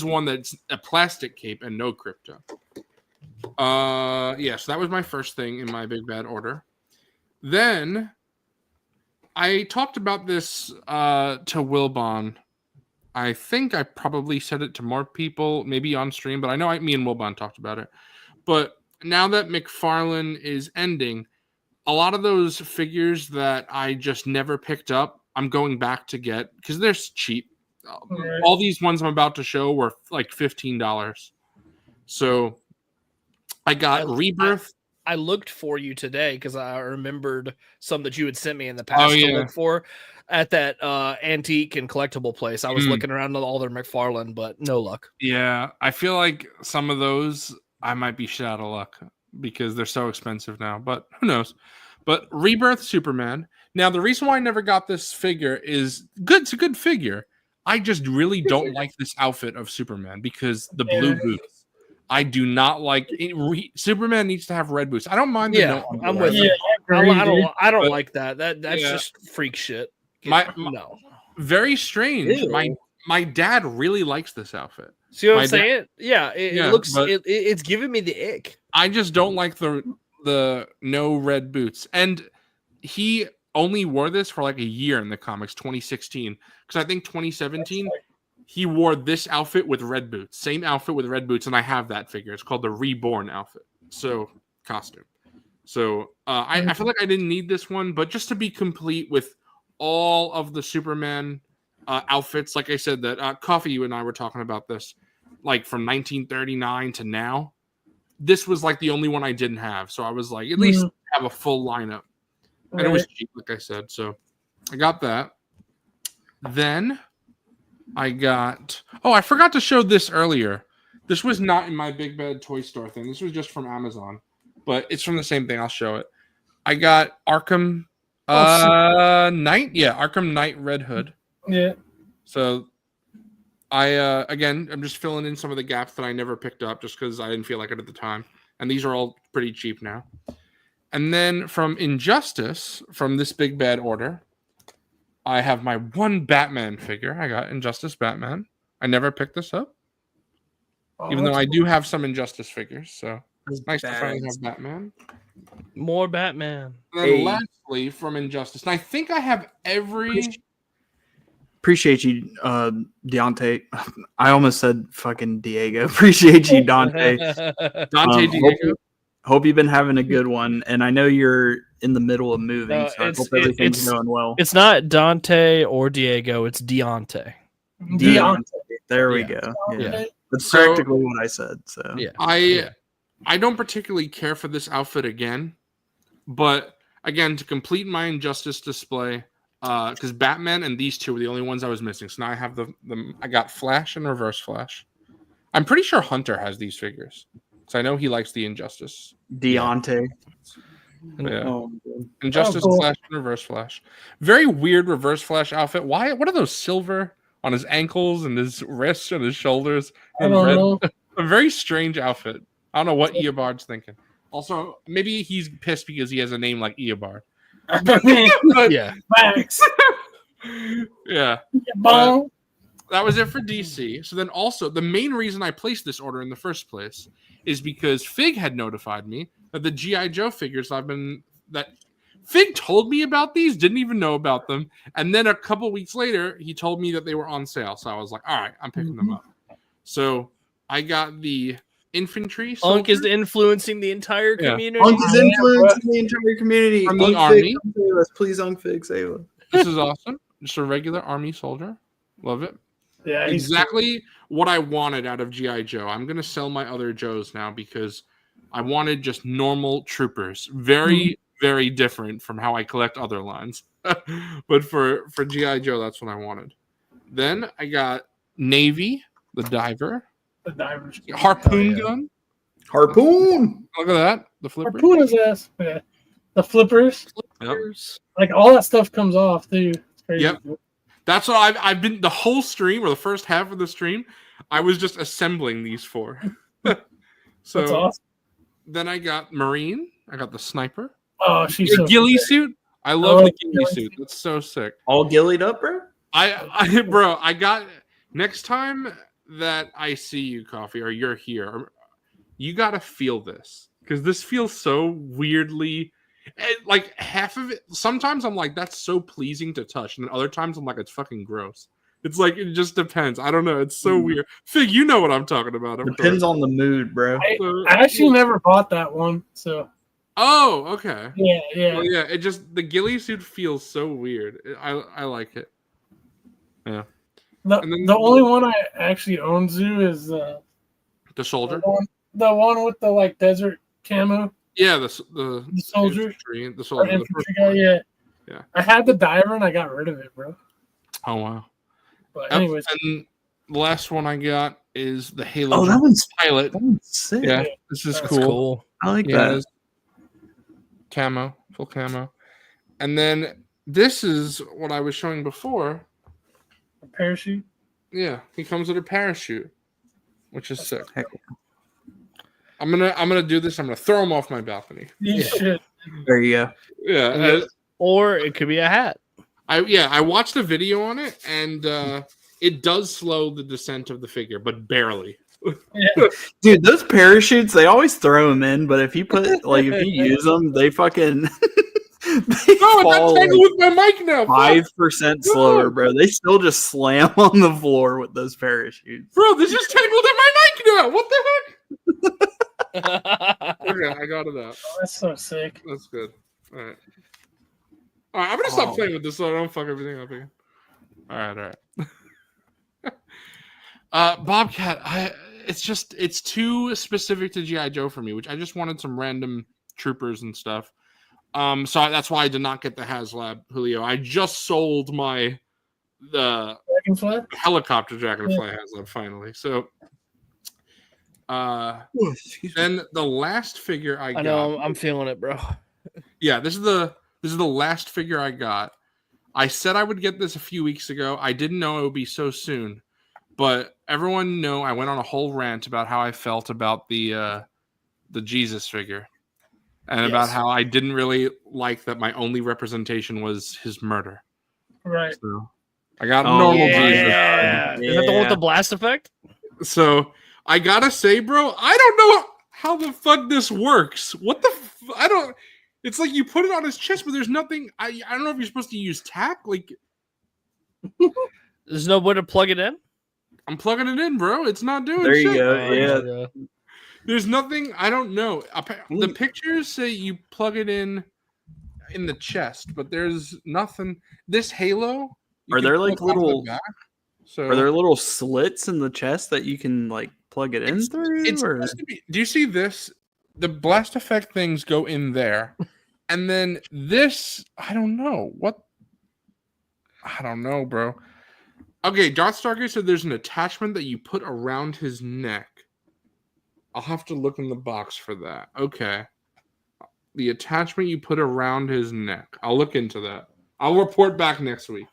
one that's a plastic cape and no crypto. So that was my first thing in my Big Bad order. Then I talked about this to Wilbon. I think I probably said it to more people, maybe on stream, but I know me and Wilbon talked about it. But now that McFarlane is ending, a lot of those figures that I just never picked up, I'm going back to get because they're cheap. Right. All these ones I'm about to show were like $15. So I got Rebirth. I looked for you today because I remembered some that you had sent me in the past to look for at that antique and collectible place. I was looking around at all their McFarlane, but no luck. Yeah, I feel like some of those I might be shit out of luck because they're so expensive now, but who knows? But Rebirth Superman. Now, the reason why I never got this figure is good. It's a good figure. I just really don't like this outfit of Superman because the blue boots. I do not like it. Superman needs to have red boots. I don't mind. I'm with you. I don't like that. That's just freak shit. No. Very strange. Ew. My dad really likes this outfit. See what I'm saying? Yeah, it looks. It's giving me the ick. I just don't like the no red boots, and he only wore this for like a year in the comics, 2016, because I think 2017 he wore this outfit with red boots, same outfit with red boots, and I have that figure. It's called the Reborn outfit, so costume. So I feel like I didn't need this one, but just to be complete with all of the Superman outfits, like I said, that Coffee, you and I were talking about this, like from 1939 to now. This was like the only one I didn't have, so I was like, at least have a full lineup, and it was cheap, like I said. So I got that. Then I got. Oh, I forgot to show this earlier. This was not in my Big Bad Toy Store thing. This was just from Amazon, but it's from the same thing. I'll show it. I got Arkham Knight. Yeah, Arkham Knight Red Hood. Yeah. So I'm just filling in some of the gaps that I never picked up just because I didn't feel like it at the time. And these are all pretty cheap now. And then from Injustice, from this Big Bad order, I have my one Batman figure. I got Injustice Batman. I never picked this up, even though I do have some Injustice figures. So it's nice to finally have Batman. More Batman. And then lastly, from Injustice, and I think I have every... Appreciate you, Deontay. I almost said fucking Diego. Appreciate you, Dante. Diego. Hope you've been having a good one. And I know you're in the middle of moving, so I hope everything's going well. It's not Dante or Diego. It's Deontay. Deontay. There we go. Yeah. That's practically what I said. So yeah. I don't particularly care for this outfit again. But again, to complete my Injustice display, because Batman and these two were the only ones I was missing. So now I have I got Flash and Reverse Flash. I'm pretty sure Hunter has these figures. So I know he likes the Injustice. Deontay. Yeah. Oh, Injustice Flash and Reverse Flash. Very weird Reverse Flash outfit. Why? What are those silver on his ankles and his wrists and his shoulders? And I don't know. A very strange outfit. I don't know what Eobard's thinking. Also, maybe he's pissed because he has a name like Eobard. Yeah. Max. Yeah. That was it for DC. So then also, the main reason I placed this order in the first place is because Fig had notified me that the G.I. Joe figures that Fig told me about these, didn't even know about them. And then a couple weeks later, he told me that they were on sale. So I was like, all right, I'm picking them up. So I got the infantry. Unk is soldier influencing the entire Yeah. community. Unk is influencing the entire community. From the Unk army. Fig, come save us. Please, Unk Fig, save us. This is awesome. Just a regular army soldier. Love it. Yeah, he's Exactly what I wanted out of G.I. Joe. I'm going to sell my other Joes now because I wanted just normal troopers. Very, very different from how I collect other lines. But for G.I. Joe, that's what I wanted. Then I got Navy, the diver. the divers. Harpoon gun. Harpoon. Look at that. The flipper. Harpoon his ass. Yeah. The flippers. Yep. Like all that stuff comes off too. It's crazy. Yep. That's what I've been the whole stream or the first half of the stream. I was just assembling these four. So That's awesome. then I got Marine. I got the sniper. Oh, she's The so ghillie sick. suit. I love Oh, the ghillie ghillie suit. That's so sick. All gillied up, bro. I got next time that I see you, Coffee, or you're here, you gotta feel this because this feels so weirdly. Like half of it. Sometimes I'm like, that's so pleasing to touch, and then other times I'm like, it's fucking gross. It's like it just depends. I don't know. It's so weird. Fig, you know what I'm talking about. Depends on the mood, bro. I actually never bought that one, so Oh, okay. yeah. Well, yeah. It just the ghillie suit feels so weird. I like it. Yeah. And then The only one I actually own, Zoo, is the soldier. the one with the like desert camo. Yeah, the soldier. infantry, the Or soldier. the infantry first guy, one. yeah. Yeah. I had the diver and I got rid of it, bro. Oh wow. But Yep, anyways, and the last one I got is the Halo. Oh, that one's pilot. sick. Yeah, this is That's cool. I like Yeah, that. it's camo, full camo. And then this is what I was showing before. a parachute. Yeah, he comes with a parachute, which is sick. Heck I'm gonna do this. I'm gonna throw him off my balcony. You should. There you go. Yeah, Or it could be a hat. I watched a video on it, and it does slow the descent of the figure, but barely. Yeah. Dude, those parachutes, they always throw them in, but if you use them, they fucking they Oh, I got fall tangled with my mic now. Fuck. 5% slower, bro. They still just slam on the floor with those parachutes. Bro, this is tangled in my mic now. What the heck? Okay, I got it out. Oh, that's so sick. That's good. All right. I'm gonna stop playing with this so I don't fuck everything up again. All right. Bobcat, it's too specific to G.I. Joe for me, which I just wanted some random troopers and stuff. That's why I did not get the HasLab Julio. I just sold the Dragonfly? helicopter Dragonfly HasLab finally. So then the last figure I got. I know, I'm feeling it, bro. Yeah, this is the last figure I got. I said I would get this a few weeks ago. I didn't know it would be so soon. But everyone know I went on a whole rant about how I felt about the Jesus figure. And about how I didn't really like that my only representation was his murder. Right. So I got normal Jesus. Yeah. Is that the one with the blast effect? So I gotta say, bro, I don't know how the fuck this works. What the I don't. It's like you put it on his chest, but there's nothing. I don't know if you're supposed to use tack. Like, There's no way to plug it in? I'm plugging it in, bro. It's not doing There shit. you go. Yeah. There's nothing. I don't know. The pictures say you plug it in the chest, but there's nothing. This Halo. Are there like little? So Are there little slits in the chest that you can like plug it in through? It's or? supposed to be, do you see this? The blast effect things go in there, and then this. I don't know what. I don't know, bro. Okay, Darth Stargate said there's an attachment that you put around his neck. I'll have to look in the box for that. Okay. The attachment you put around his neck. I'll look into that. I'll report back next week.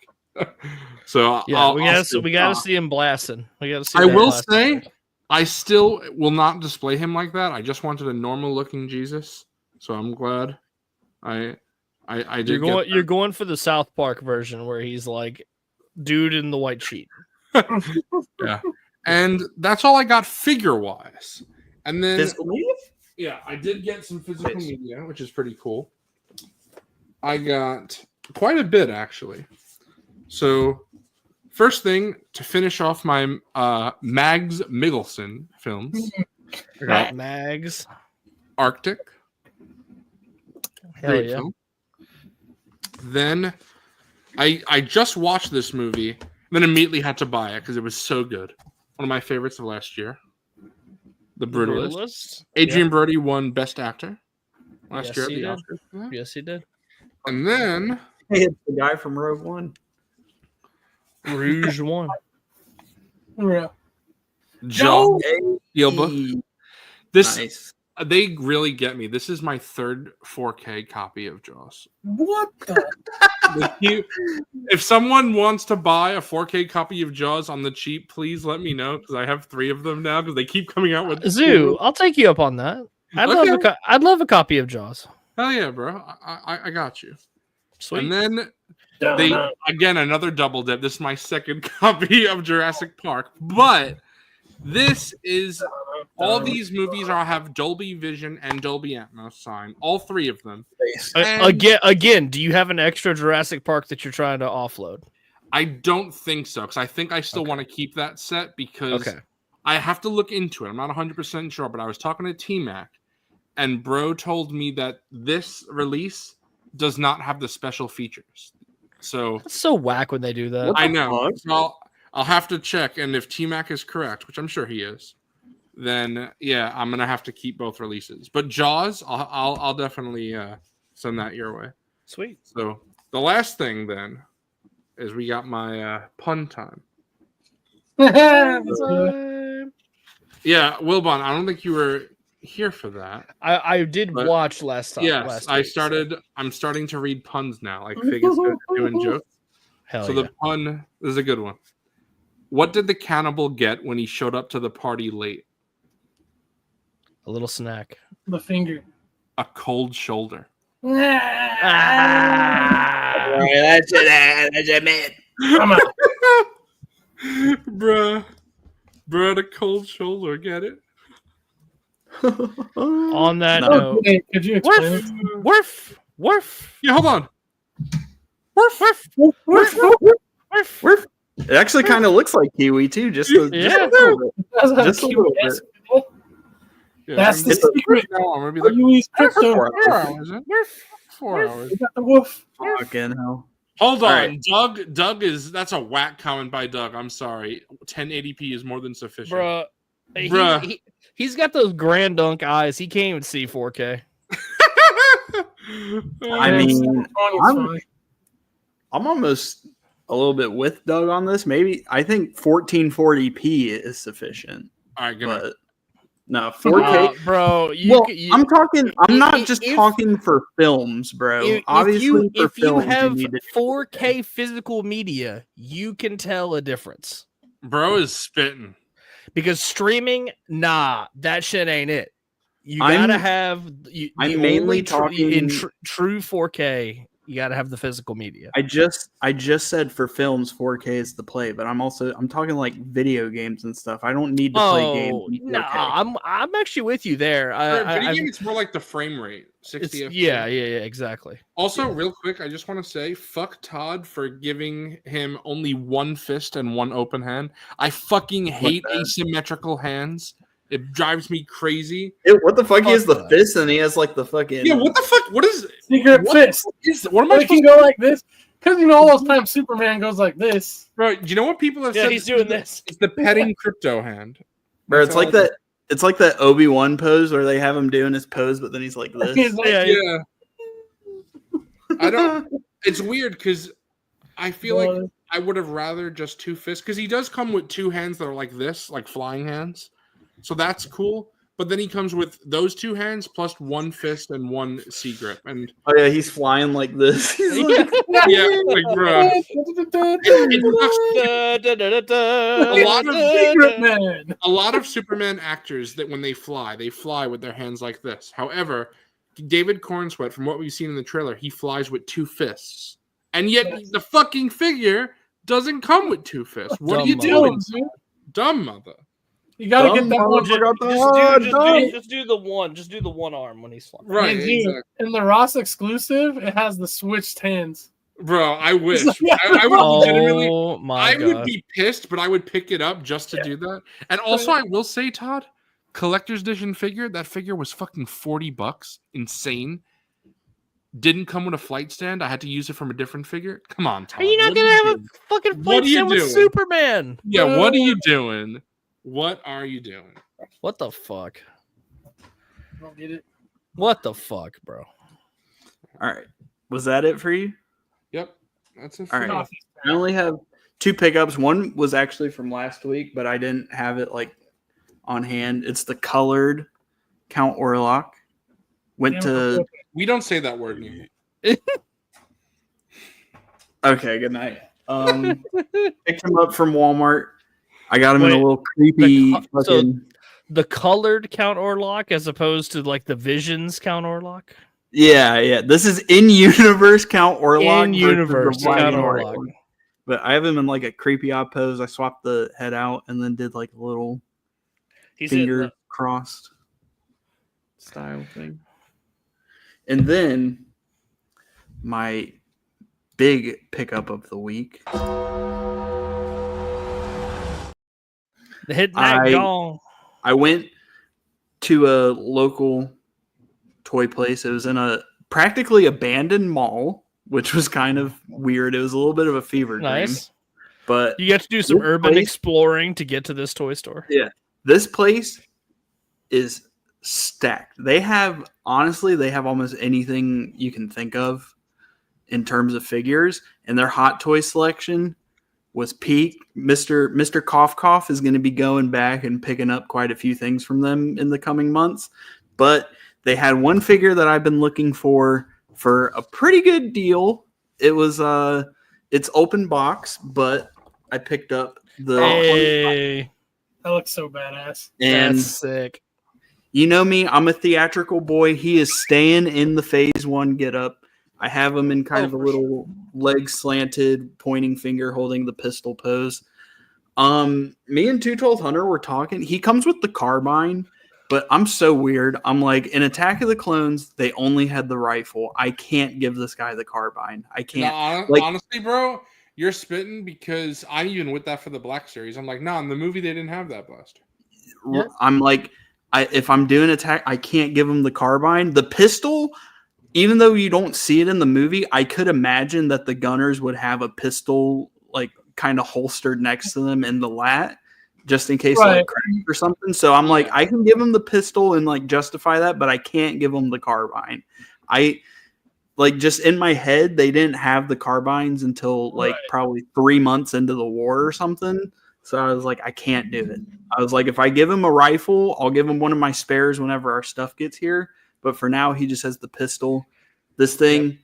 So yeah, we gotta see him blasting. We gotta see. I will say, I still will not display him like that. I just wanted a normal looking Jesus. So I'm glad I did. You're going for the South Park version where he's like dude in the white sheet. Yeah. And that's all I got figure wise. And then Physical media? Yeah, I did get some physical media, which is pretty cool. I got quite a bit actually. So first thing to finish off my Mags Mikkelsen films. I got Mags. Arctic. Hell Great yeah. film. Then I just watched this movie, then immediately had to buy it because it was so good. One of my favorites of last year. The Brutalist. Adrian Brody won Best Actor last year at the Oscars. For that. Yes, he did. And then Hey, it's the guy from Rogue One. Rouge won. Yeah. John Steelbook. This Nice. they really get me. This is my third 4K copy of Jaws. What the? If someone wants to buy a 4K copy of Jaws on the cheap, please let me know because I have 3 of them now because they keep coming out with Zoo, I'll take you up on that. I'd love a copy of Jaws. Hell yeah, bro! I got you. Sweet. And then again another double dip. This is my second copy of Jurassic Park, but this is all these movies have Dolby Vision and Dolby Atmos sign. All 3 of them. Again, do you have an extra Jurassic Park that you're trying to offload? I don't think so because I think I still want to keep that set because I have to look into it. I'm not 100% sure, but I was talking to T-Mac, and bro told me that this release does not have the special features. So That's so whack when they do that. I know. So I'll have to check, and if T-Mac is correct, which I'm sure he is, then yeah, I'm gonna have to keep both releases. But Jaws, I'll definitely send that your way. Sweet. So the last thing then is we got my pun time. Yeah, Wilbon, I don't think you were here for that. I did watch last time. Yes, I'm starting to read puns now, like Fig is doing jokes. Hell so the pun is a good one. What did the cannibal get when he showed up to the party late? A little snack. The finger. A cold shoulder. That's it, man. I'm out. Bruh, the cold shoulder, get it? On that No. note, Could you explain it? Woof. Yeah, hold on. It actually kind of looks like kiwi too, just a little bit. Just a little bit. Yeah, That's the secret. I'm gonna be Are like, you eat crypto? 4 hours. 4 hours. You got the wolf. Fucking hell. Hold on, right. Doug that's a whack comment by Doug. I'm sorry. 1080p is more than sufficient. Bruh. He's got those grand dunk eyes. He can't even see 4K. I mean, I'm almost a little bit with Doug on this. Maybe I think 1440p is sufficient. All right, good night. But no, 4K, bro. I'm talking. I'm not just talking for films, bro. Obviously, for if you films, have you need to 4K physical media, you can tell a difference. Bro is spitting. Because streaming, that shit ain't it. You gotta have. I'm mainly talking in true 4K. You gotta have the physical media. I just said for films 4K is the play, but I'm talking like video games and stuff. I don't need to play games. No, I'm actually with you there. Video game, it's more like the frame rate, 60 FPS. Yeah, exactly. Also, real quick, I just want to say, fuck Todd for giving him only one fist and one open hand. I fucking hate asymmetrical hands. It drives me crazy. What the fuck? He has the fist and he has like the fucking. Yeah, what the fuck? What is secret fist? What am I supposed to go like this? Because all those times Superman goes like this. Bro, do you know what people have said? He's doing this. It's the petting crypto hand. Bro, it's like that. It's like that Obi-Wan pose where they have him doing his pose, but then he's like this. Yeah. I don't. It's weird because I feel like I would have rather just 2 fists because he does come with 2 hands that are like this, like flying hands. So that's cool. But then he comes with those 2 hands plus 1 fist and 1 C grip. And oh yeah, he's flying like this. He's like, like bro. A lot of Superman actors that when they fly with their hands like this. However, David Cornsweet, from what we've seen in the trailer, he flies with 2 fists. And yet the fucking figure doesn't come with 2 fists. What are you doing? Dumb mother. You gotta get that one. Just do the one. Just do the one arm when he's flying. Right. And Exactly. In the Ross exclusive, it has the switched hands. Bro, I wish. I would legitimately. Oh my I God. would be pissed, but I would pick it up just to do that. And also, I will say, Todd, collector's edition figure. That figure was fucking $40. Insane. Didn't come with a flight stand. I had to use it from a different figure. Come on, Todd. Are you not What gonna are have doing? a fucking What fight are you scene with doing? Superman? Yeah, what are you doing? What are you doing? What the fuck? Don't get it. What the fuck, bro? All right. Was that it for you? Yep. That's it. All right. Coffee. I only have 2 pickups. One was actually from last week, but I didn't have it like on hand. It's the colored Count Orlok. Went to We don't say that word anymore. okay. Good night. Picked him up from Walmart. I got him in Wait, a little creepy. so fucking, the colored Count Orlok as opposed to like the Visions Count Orlok? yeah. This is in universe Count Orlok. In versus universe the black Count and white Orlok. one. But I have him in like a creepy odd pose. I swapped the head out and then did like a little He's in finger crossed style thing. And then my big pickup of the week. the hit that gong. I went to a local toy place. It was in a practically abandoned mall, which was kind of weird. It was a little bit of a fever dream. Nice. But You get to do some this urban place- exploring to get to this toy store. Yeah. This place is stacked. They have almost anything you can think of in terms of figures, and their hot toy selection was peak. Mr. Cough Cough is going to be going back and picking up quite a few things from them in the coming months. But they had one figure that I've been looking for a pretty good deal. It was it's open box, but I picked up the Hey, That looks so badass. and that's sick. you know me, I'm a theatrical boy. He is staying in the phase 1 get up. I have him in kind of a little leg slanted, pointing finger, holding the pistol pose. Me and 212 Hunter were talking. He comes with the carbine, but I'm so weird. I'm like, in Attack of the Clones, they only had the rifle. I can't give this guy the carbine. I can't. Honestly, bro, you're spitting because I'm even with that for the Black Series. I'm like, nah, in the movie they didn't have that blaster. Yeah. I'm like, if I'm doing attack, I can't give him the carbine. The pistol, even though you don't see it in the movie, I could imagine that the gunners would have a pistol like kind of holstered next to them in the lat, just in case like crack or something. So I'm like, I can give him the pistol and like justify that, but I can't give him the carbine. I like just in my head, they didn't have the carbines until like probably 3 months into the war or something. So I was like, I can't do it. I was like, if I give him a rifle, I'll give him one of my spares whenever our stuff gets here. But for now, he just has the pistol. This thing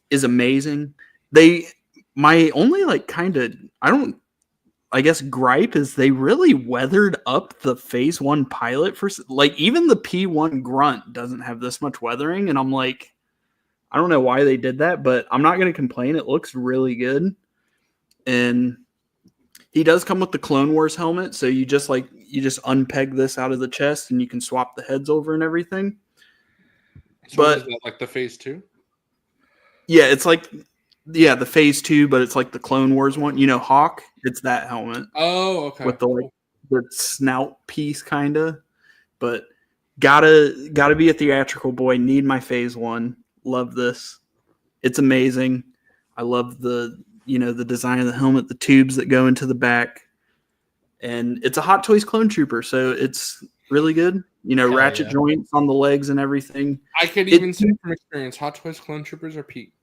is amazing. My only like kind of, I guess gripe is they really weathered up the phase 1 pilot for like even the P1 grunt doesn't have this much weathering. And I'm like, I don't know why they did that, but I'm not going to complain. It looks really good. And he does come with the Clone Wars helmet. So you just unpeg this out of the chest and you can swap the heads over and everything. So But is that like the phase 2? Yeah, it's like the phase 2, but it's like the Clone Wars one. You know, Hawk. It's that helmet. Oh, okay. With the snout piece, kind of. But gotta be a theatrical boy. Need my phase 1. Love this. It's amazing. I love the design of the helmet, the tubes that go into the back, and it's a Hot Toys Clone Trooper, so it's really good. Ratchet joints on the legs and everything. I could even say from experience, Hot Toys Clone Troopers are peak.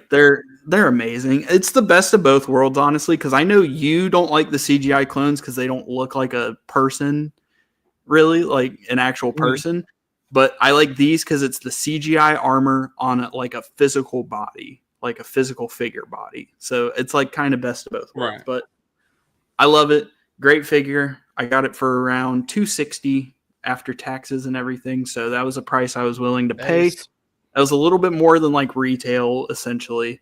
They're amazing. It's the best of both worlds, honestly, because I know you don't like the CGI clones because they don't look like a person, really, like an actual person. But I like these because it's the CGI armor on like a physical body, like a physical figure body. So it's like kind of best of both worlds. Right. But I love it. Great figure. I got it for around $260 after taxes and everything. So that was a price I was willing to pay. That was a little bit more than like retail, essentially.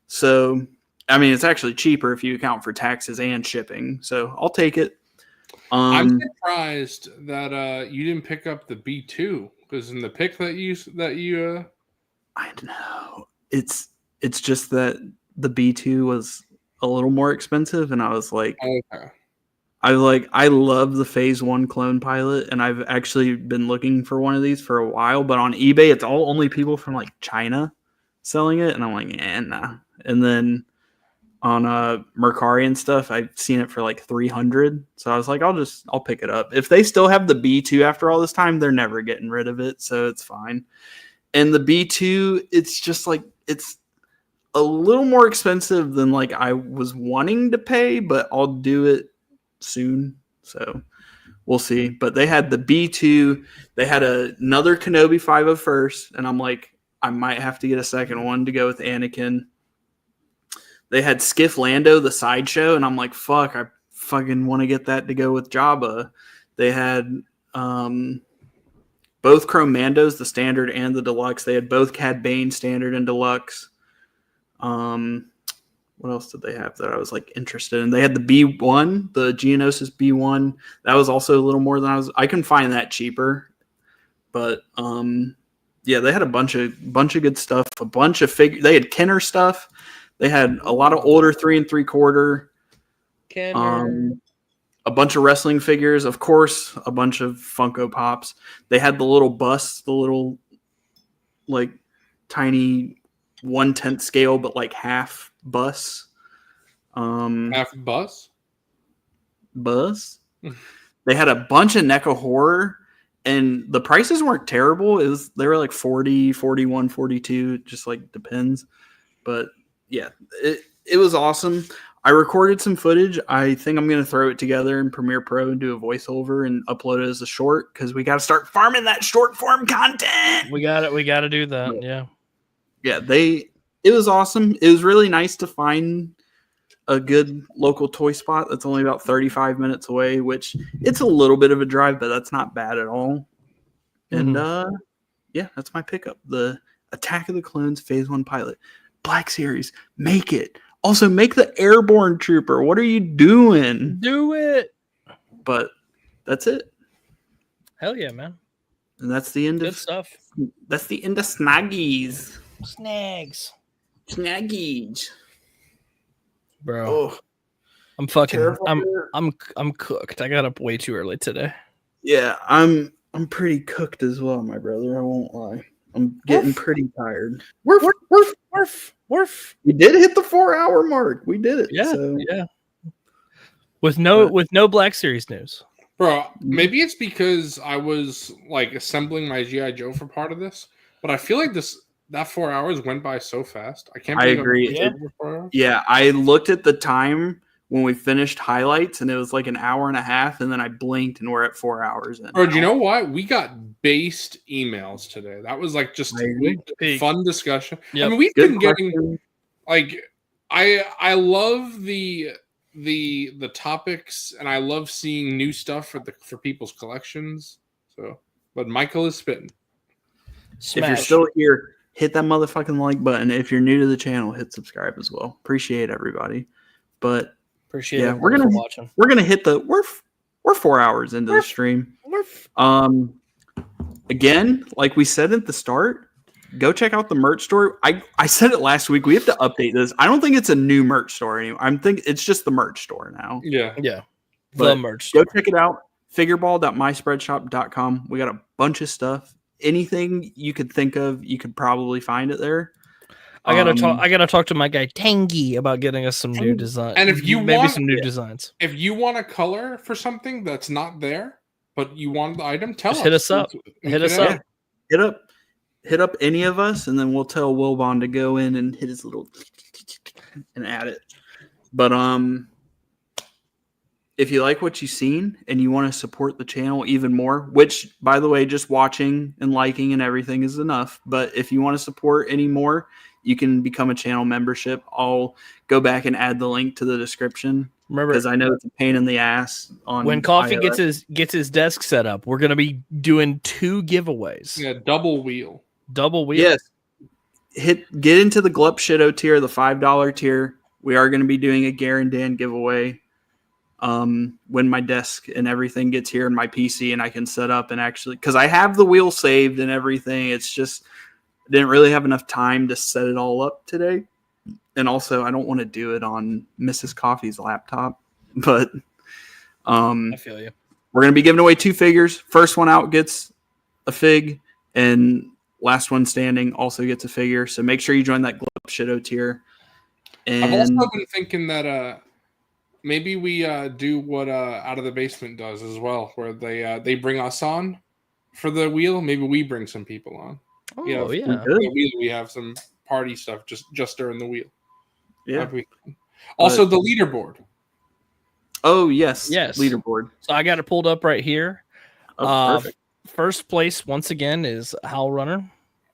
So, I mean, it's actually cheaper if you account for taxes and shipping. So I'll take it. I'm surprised that you didn't pick up the B2 because in the pick that you I know it's just that the B2 was a little more expensive, and I was like, okay. I love the Phase 1 clone pilot, and I've actually been looking for one of these for a while, but on eBay it's all only people from like China selling it, and I'm like, nah. And then on Mercari and stuff, I've seen it for like 300. So I was like, I'll pick it up. If they still have the B2 after all this time, they're never getting rid of it, so it's fine. And the B2, it's just like it's a little more expensive than like I was wanting to pay, but I'll do it soon. So we'll see. But they had the B2, they had another Kenobi 501st, and I'm like, I might have to get a second one to go with Anakin. They had Skiff Lando, the sideshow, and I'm like, fuck, I fucking want to get that to go with Jabba. They had both Chrome Mandos, the standard and the deluxe. They had both Cad Bane standard and deluxe. What else did they have that I was like interested in? They had the B1, the Geonosis B1. That was also a little more than I can find that cheaper. But yeah, they had a bunch of good stuff, a bunch of figures. They had Kenner stuff. They had a lot of older 3 3/4. Kenner. A bunch of wrestling figures, of course, a bunch of Funko Pops. They had the little busts, the little like tiny 1/10 scale, but like half bus. Half bus? Bus. They had a bunch of NECA horror, and the prices weren't terrible. They were like 40, 41, 42. It just like depends. But yeah, it was awesome. I recorded some footage. I think I'm going to throw it together in Premiere Pro and do a voiceover and upload it as a short because we got to start farming that short form content. We got it. We got to do that. Yeah. Yeah. It was awesome. It was really nice to find a good local toy spot that's only about 35 minutes away, which it's a little bit of a drive, but that's not bad at all. And yeah, that's my pickup. The Attack of the Clones Phase 1 pilot. Black Series. Make it. Also, make the Airborne Trooper. What are you doing? Do it. But that's it. Hell yeah, man. And that's the end Good of stuff. That's the end of Snaggies. Snags. Snaggies. Bro. Oh, I'm fucking careful. I'm cooked. I got up way too early today. Yeah, I'm pretty cooked as well, my brother. I won't lie. I'm getting pretty tired. Worf. We did hit the 4-hour mark. We did it. Yeah. So. Yeah. With no Black Series news. Bro, maybe it's because I was like assembling my G.I. Joe for part of this, but I feel like that 4 hours went by so fast. I agree. Yeah, I looked at the time when we finished highlights and it was like an hour and a half, and then I blinked and we're at 4 hours in. Or do you know what? We got based emails today. That was like just a fun discussion. Yep. I mean, we've been getting like I love the topics, and I love seeing new stuff for people's collections. So, but Michael is spitting. Smash. If you're still here, hit that motherfucking like button. If you're new to the channel, hit subscribe as well. Appreciate everybody. But appreciate yeah, we're gonna hit the we're 4 hours into the stream. Again, like we said at the start, go check out the merch store. I said it last week. We have to update this. I don't think it's a new merch store anymore. I'm thinking it's just the merch store now. Yeah. The merch store. Go check it out. Figureball.myspreadshop.com. We got a bunch of stuff. Anything you could think of, you could probably find it there. I gotta talk to my guy Tangy about getting us some new designs. And if you maybe want some new designs. If you want a color for something that's not there, but you want the item, tell us. Hit us up. Hit up any of us, and then we'll tell Wilbon to go in and hit his little and add it. But if you like what you've seen and you want to support the channel even more, which, by the way, just watching and liking and everything is enough. But if you want to support any more, you can become a channel membership. I'll go back and add the link to the description. Remember, because I know it's a pain in the ass. When Coffee gets his desk set up, we're gonna be doing 2 giveaways. Yeah, double wheel. Yes. Get into the Glup Shitto tier, the $5 tier. We are going to be doing a Garandan giveaway. When my desk and everything gets here in my PC and I can set up and actually, because I have the wheel saved and everything. It's just I didn't really have enough time to set it all up today. And also I don't want to do it on Mrs. Coffee's laptop, but I feel you. We're going to be giving away 2 figures. First one out gets a fig, and last one standing also gets a figure. So make sure you join that Glove Shido tier. And I've also been thinking that maybe we do what Out of the Basement does as well, where they bring us on for the wheel. Maybe we bring some people on. Oh, Yeah. yeah. For the wheel, we have some party stuff just during the wheel. yeah. Also, the leaderboard. Oh, yes. Yes. Leaderboard. So I got it pulled up right here. Oh, perfect. First place, once again, is Howl Runner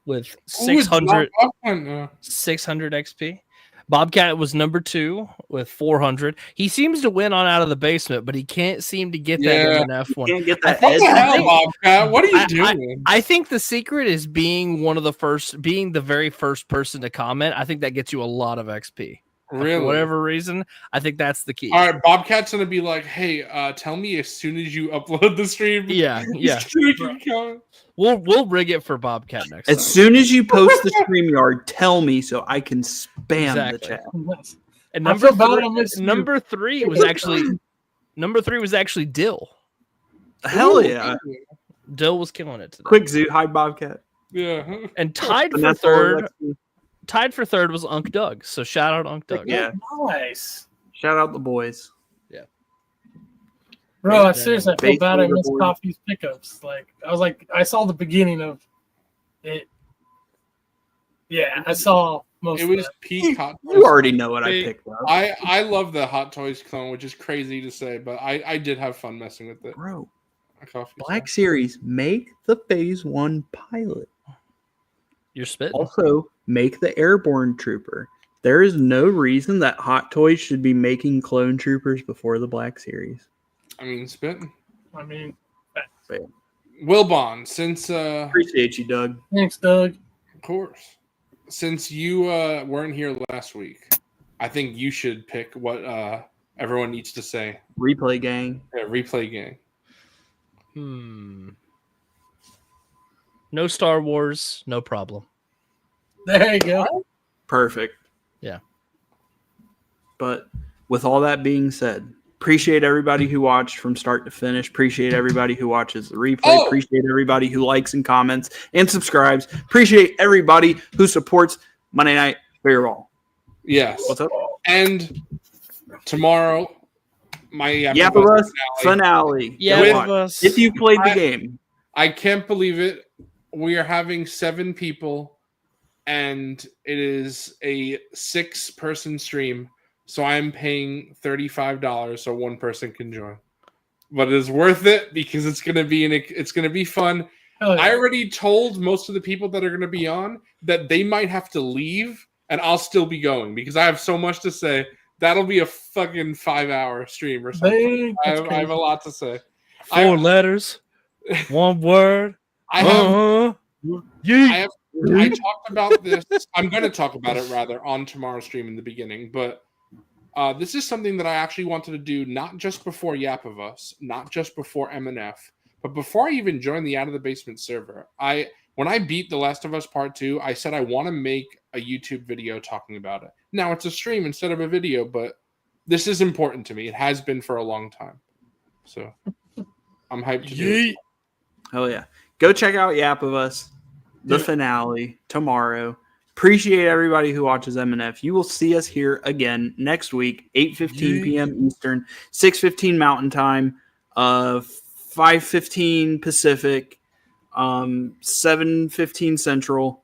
with 600 XP. Bobcat was number 2 with 400. He seems to win on Out of the Basement, but he can't seem to get that MNF one. Can't get that What the edge. hell, Bobcat? What are you doing? I think the secret is being the very first person to comment. I think that gets you a lot of XP. Really? For whatever reason, I think that's the key. All right, Bobcat's gonna be like, "Hey, tell me as soon as you upload the stream." Yeah. We'll rig it for Bobcat next time. As soon as you post the StreamYard, tell me so I can spam the chat. And number three was actually Dill. Hell yeah. Dill was killing it today. Quick Zoo, hi Bobcat. Yeah. And tied for third was Unc Doug. So shout out Unc Doug. Yeah. Nice. Shout out the boys. Bro, I seriously I feel bad I missed Coffee's pickups. I saw the beginning of it. Yeah, I saw most It of was that. peak Hot Toys. You already know what I picked up. I love the Hot Toys clone, which is crazy to say, but I did have fun messing with it. Bro, Coffee Black Series, make the Phase 1 pilot. You're spitting. Also, make the Airborne Trooper. There is no reason that Hot Toys should be making clone troopers before the Black Series. I mean, spitting. I mean, Wilbon, since Appreciate you, Doug. thanks, Doug. of course, since you weren't here last week, I think you should pick what everyone needs to say. Replay gang. Yeah, replay gang. No Star Wars, no problem. There you go. Perfect. Yeah. But with all that being said, appreciate everybody who watched from start to finish. Appreciate everybody who watches the replay. Appreciate everybody who likes and comments and subscribes. Appreciate everybody who supports Monday Night Figureball. Yes. What's up? And tomorrow, my Yap of Us finale. Yap of Us. If you played the game. I can't believe it. We are having 7 people, and it is a 6-person stream. So I'm paying $35 so one person can join. But it is worth it because it's gonna be fun. Yeah. I already told most of the people that are gonna be on that they might have to leave, and I'll still be going because I have so much to say. That'll be a fucking 5-hour stream or something. I have a lot to say. 4 letters, 1 word. I talked about this. I'm going to talk about it rather on tomorrow's stream in the beginning, but this is something that I actually wanted to do not just before Yap of Us, not just before MNF, but before I even joined the Out of the Basement server. When I beat The Last of Us Part 2, I said I want to make a YouTube video talking about it. Now it's a stream instead of a video, but this is important to me. It has been for a long time. So I'm hyped to do it. Hell yeah. Go check out Yap of Us, the finale tomorrow. Appreciate everybody who watches MNF. You will see us here again next week, 8:15 p.m. Eastern, 6:15 Mountain Time, 5:15 Pacific, 7:15 Central,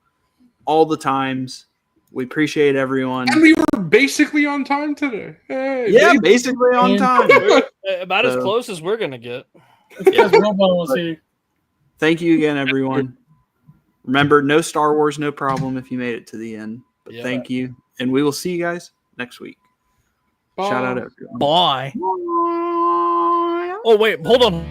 all the times. We appreciate everyone. And we were basically on time today. Hey, yeah, basically on time. About as close as we're gonna get. Thank you again, everyone. Remember, no Star Wars, no problem if you made it to the end. But thank you. And we will see you guys next week. Bye. Shout out everyone. Bye. Oh, wait. Hold on.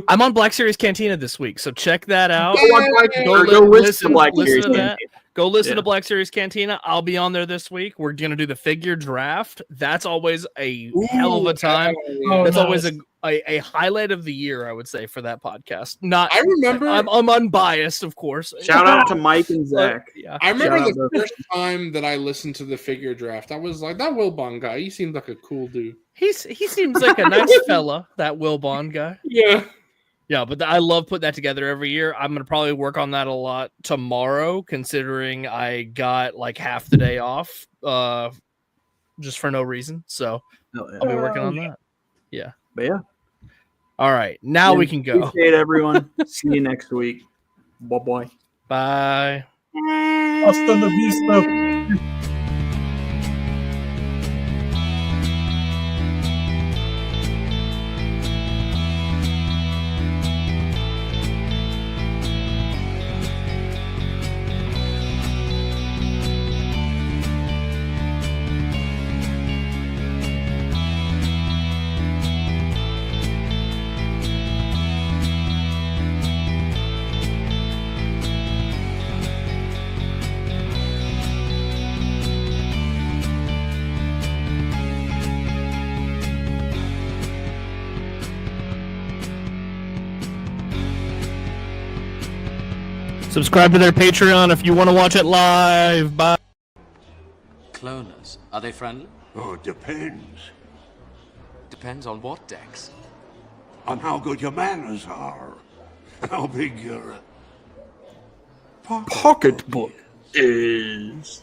I'm on Black Series Cantina this week, so check that out. Go listen to Black Series Cantina. Go listen to Black Series Cantina. I'll be on there this week. We're going to do the figure draft. That's always a hell of a time. That's always a highlight of the year, I would say, for that podcast. Not, I remember. I'm unbiased, of course. Shout out to Mike and Zach. Yeah. I remember Shout out, the first time that I listened to the figure draft. I was like, that Wilbon guy. He seemed like a cool dude. He seems like a nice fella, that Will Bond guy. Yeah. Yeah, but I love putting that together every year. I'm going to probably work on that a lot tomorrow, considering I got like half the day off just for no reason. So I'll be working on that. Yeah. But yeah. All right. Now we can go. Appreciate everyone. See you next week. Bye-bye. Bye. Hasta la vista. Subscribe to their Patreon if you want to watch it live. Bye. Cloners, are they friendly? Oh, it depends Depends on what, Dex. on how good your manners are. How big your Pocketbook is.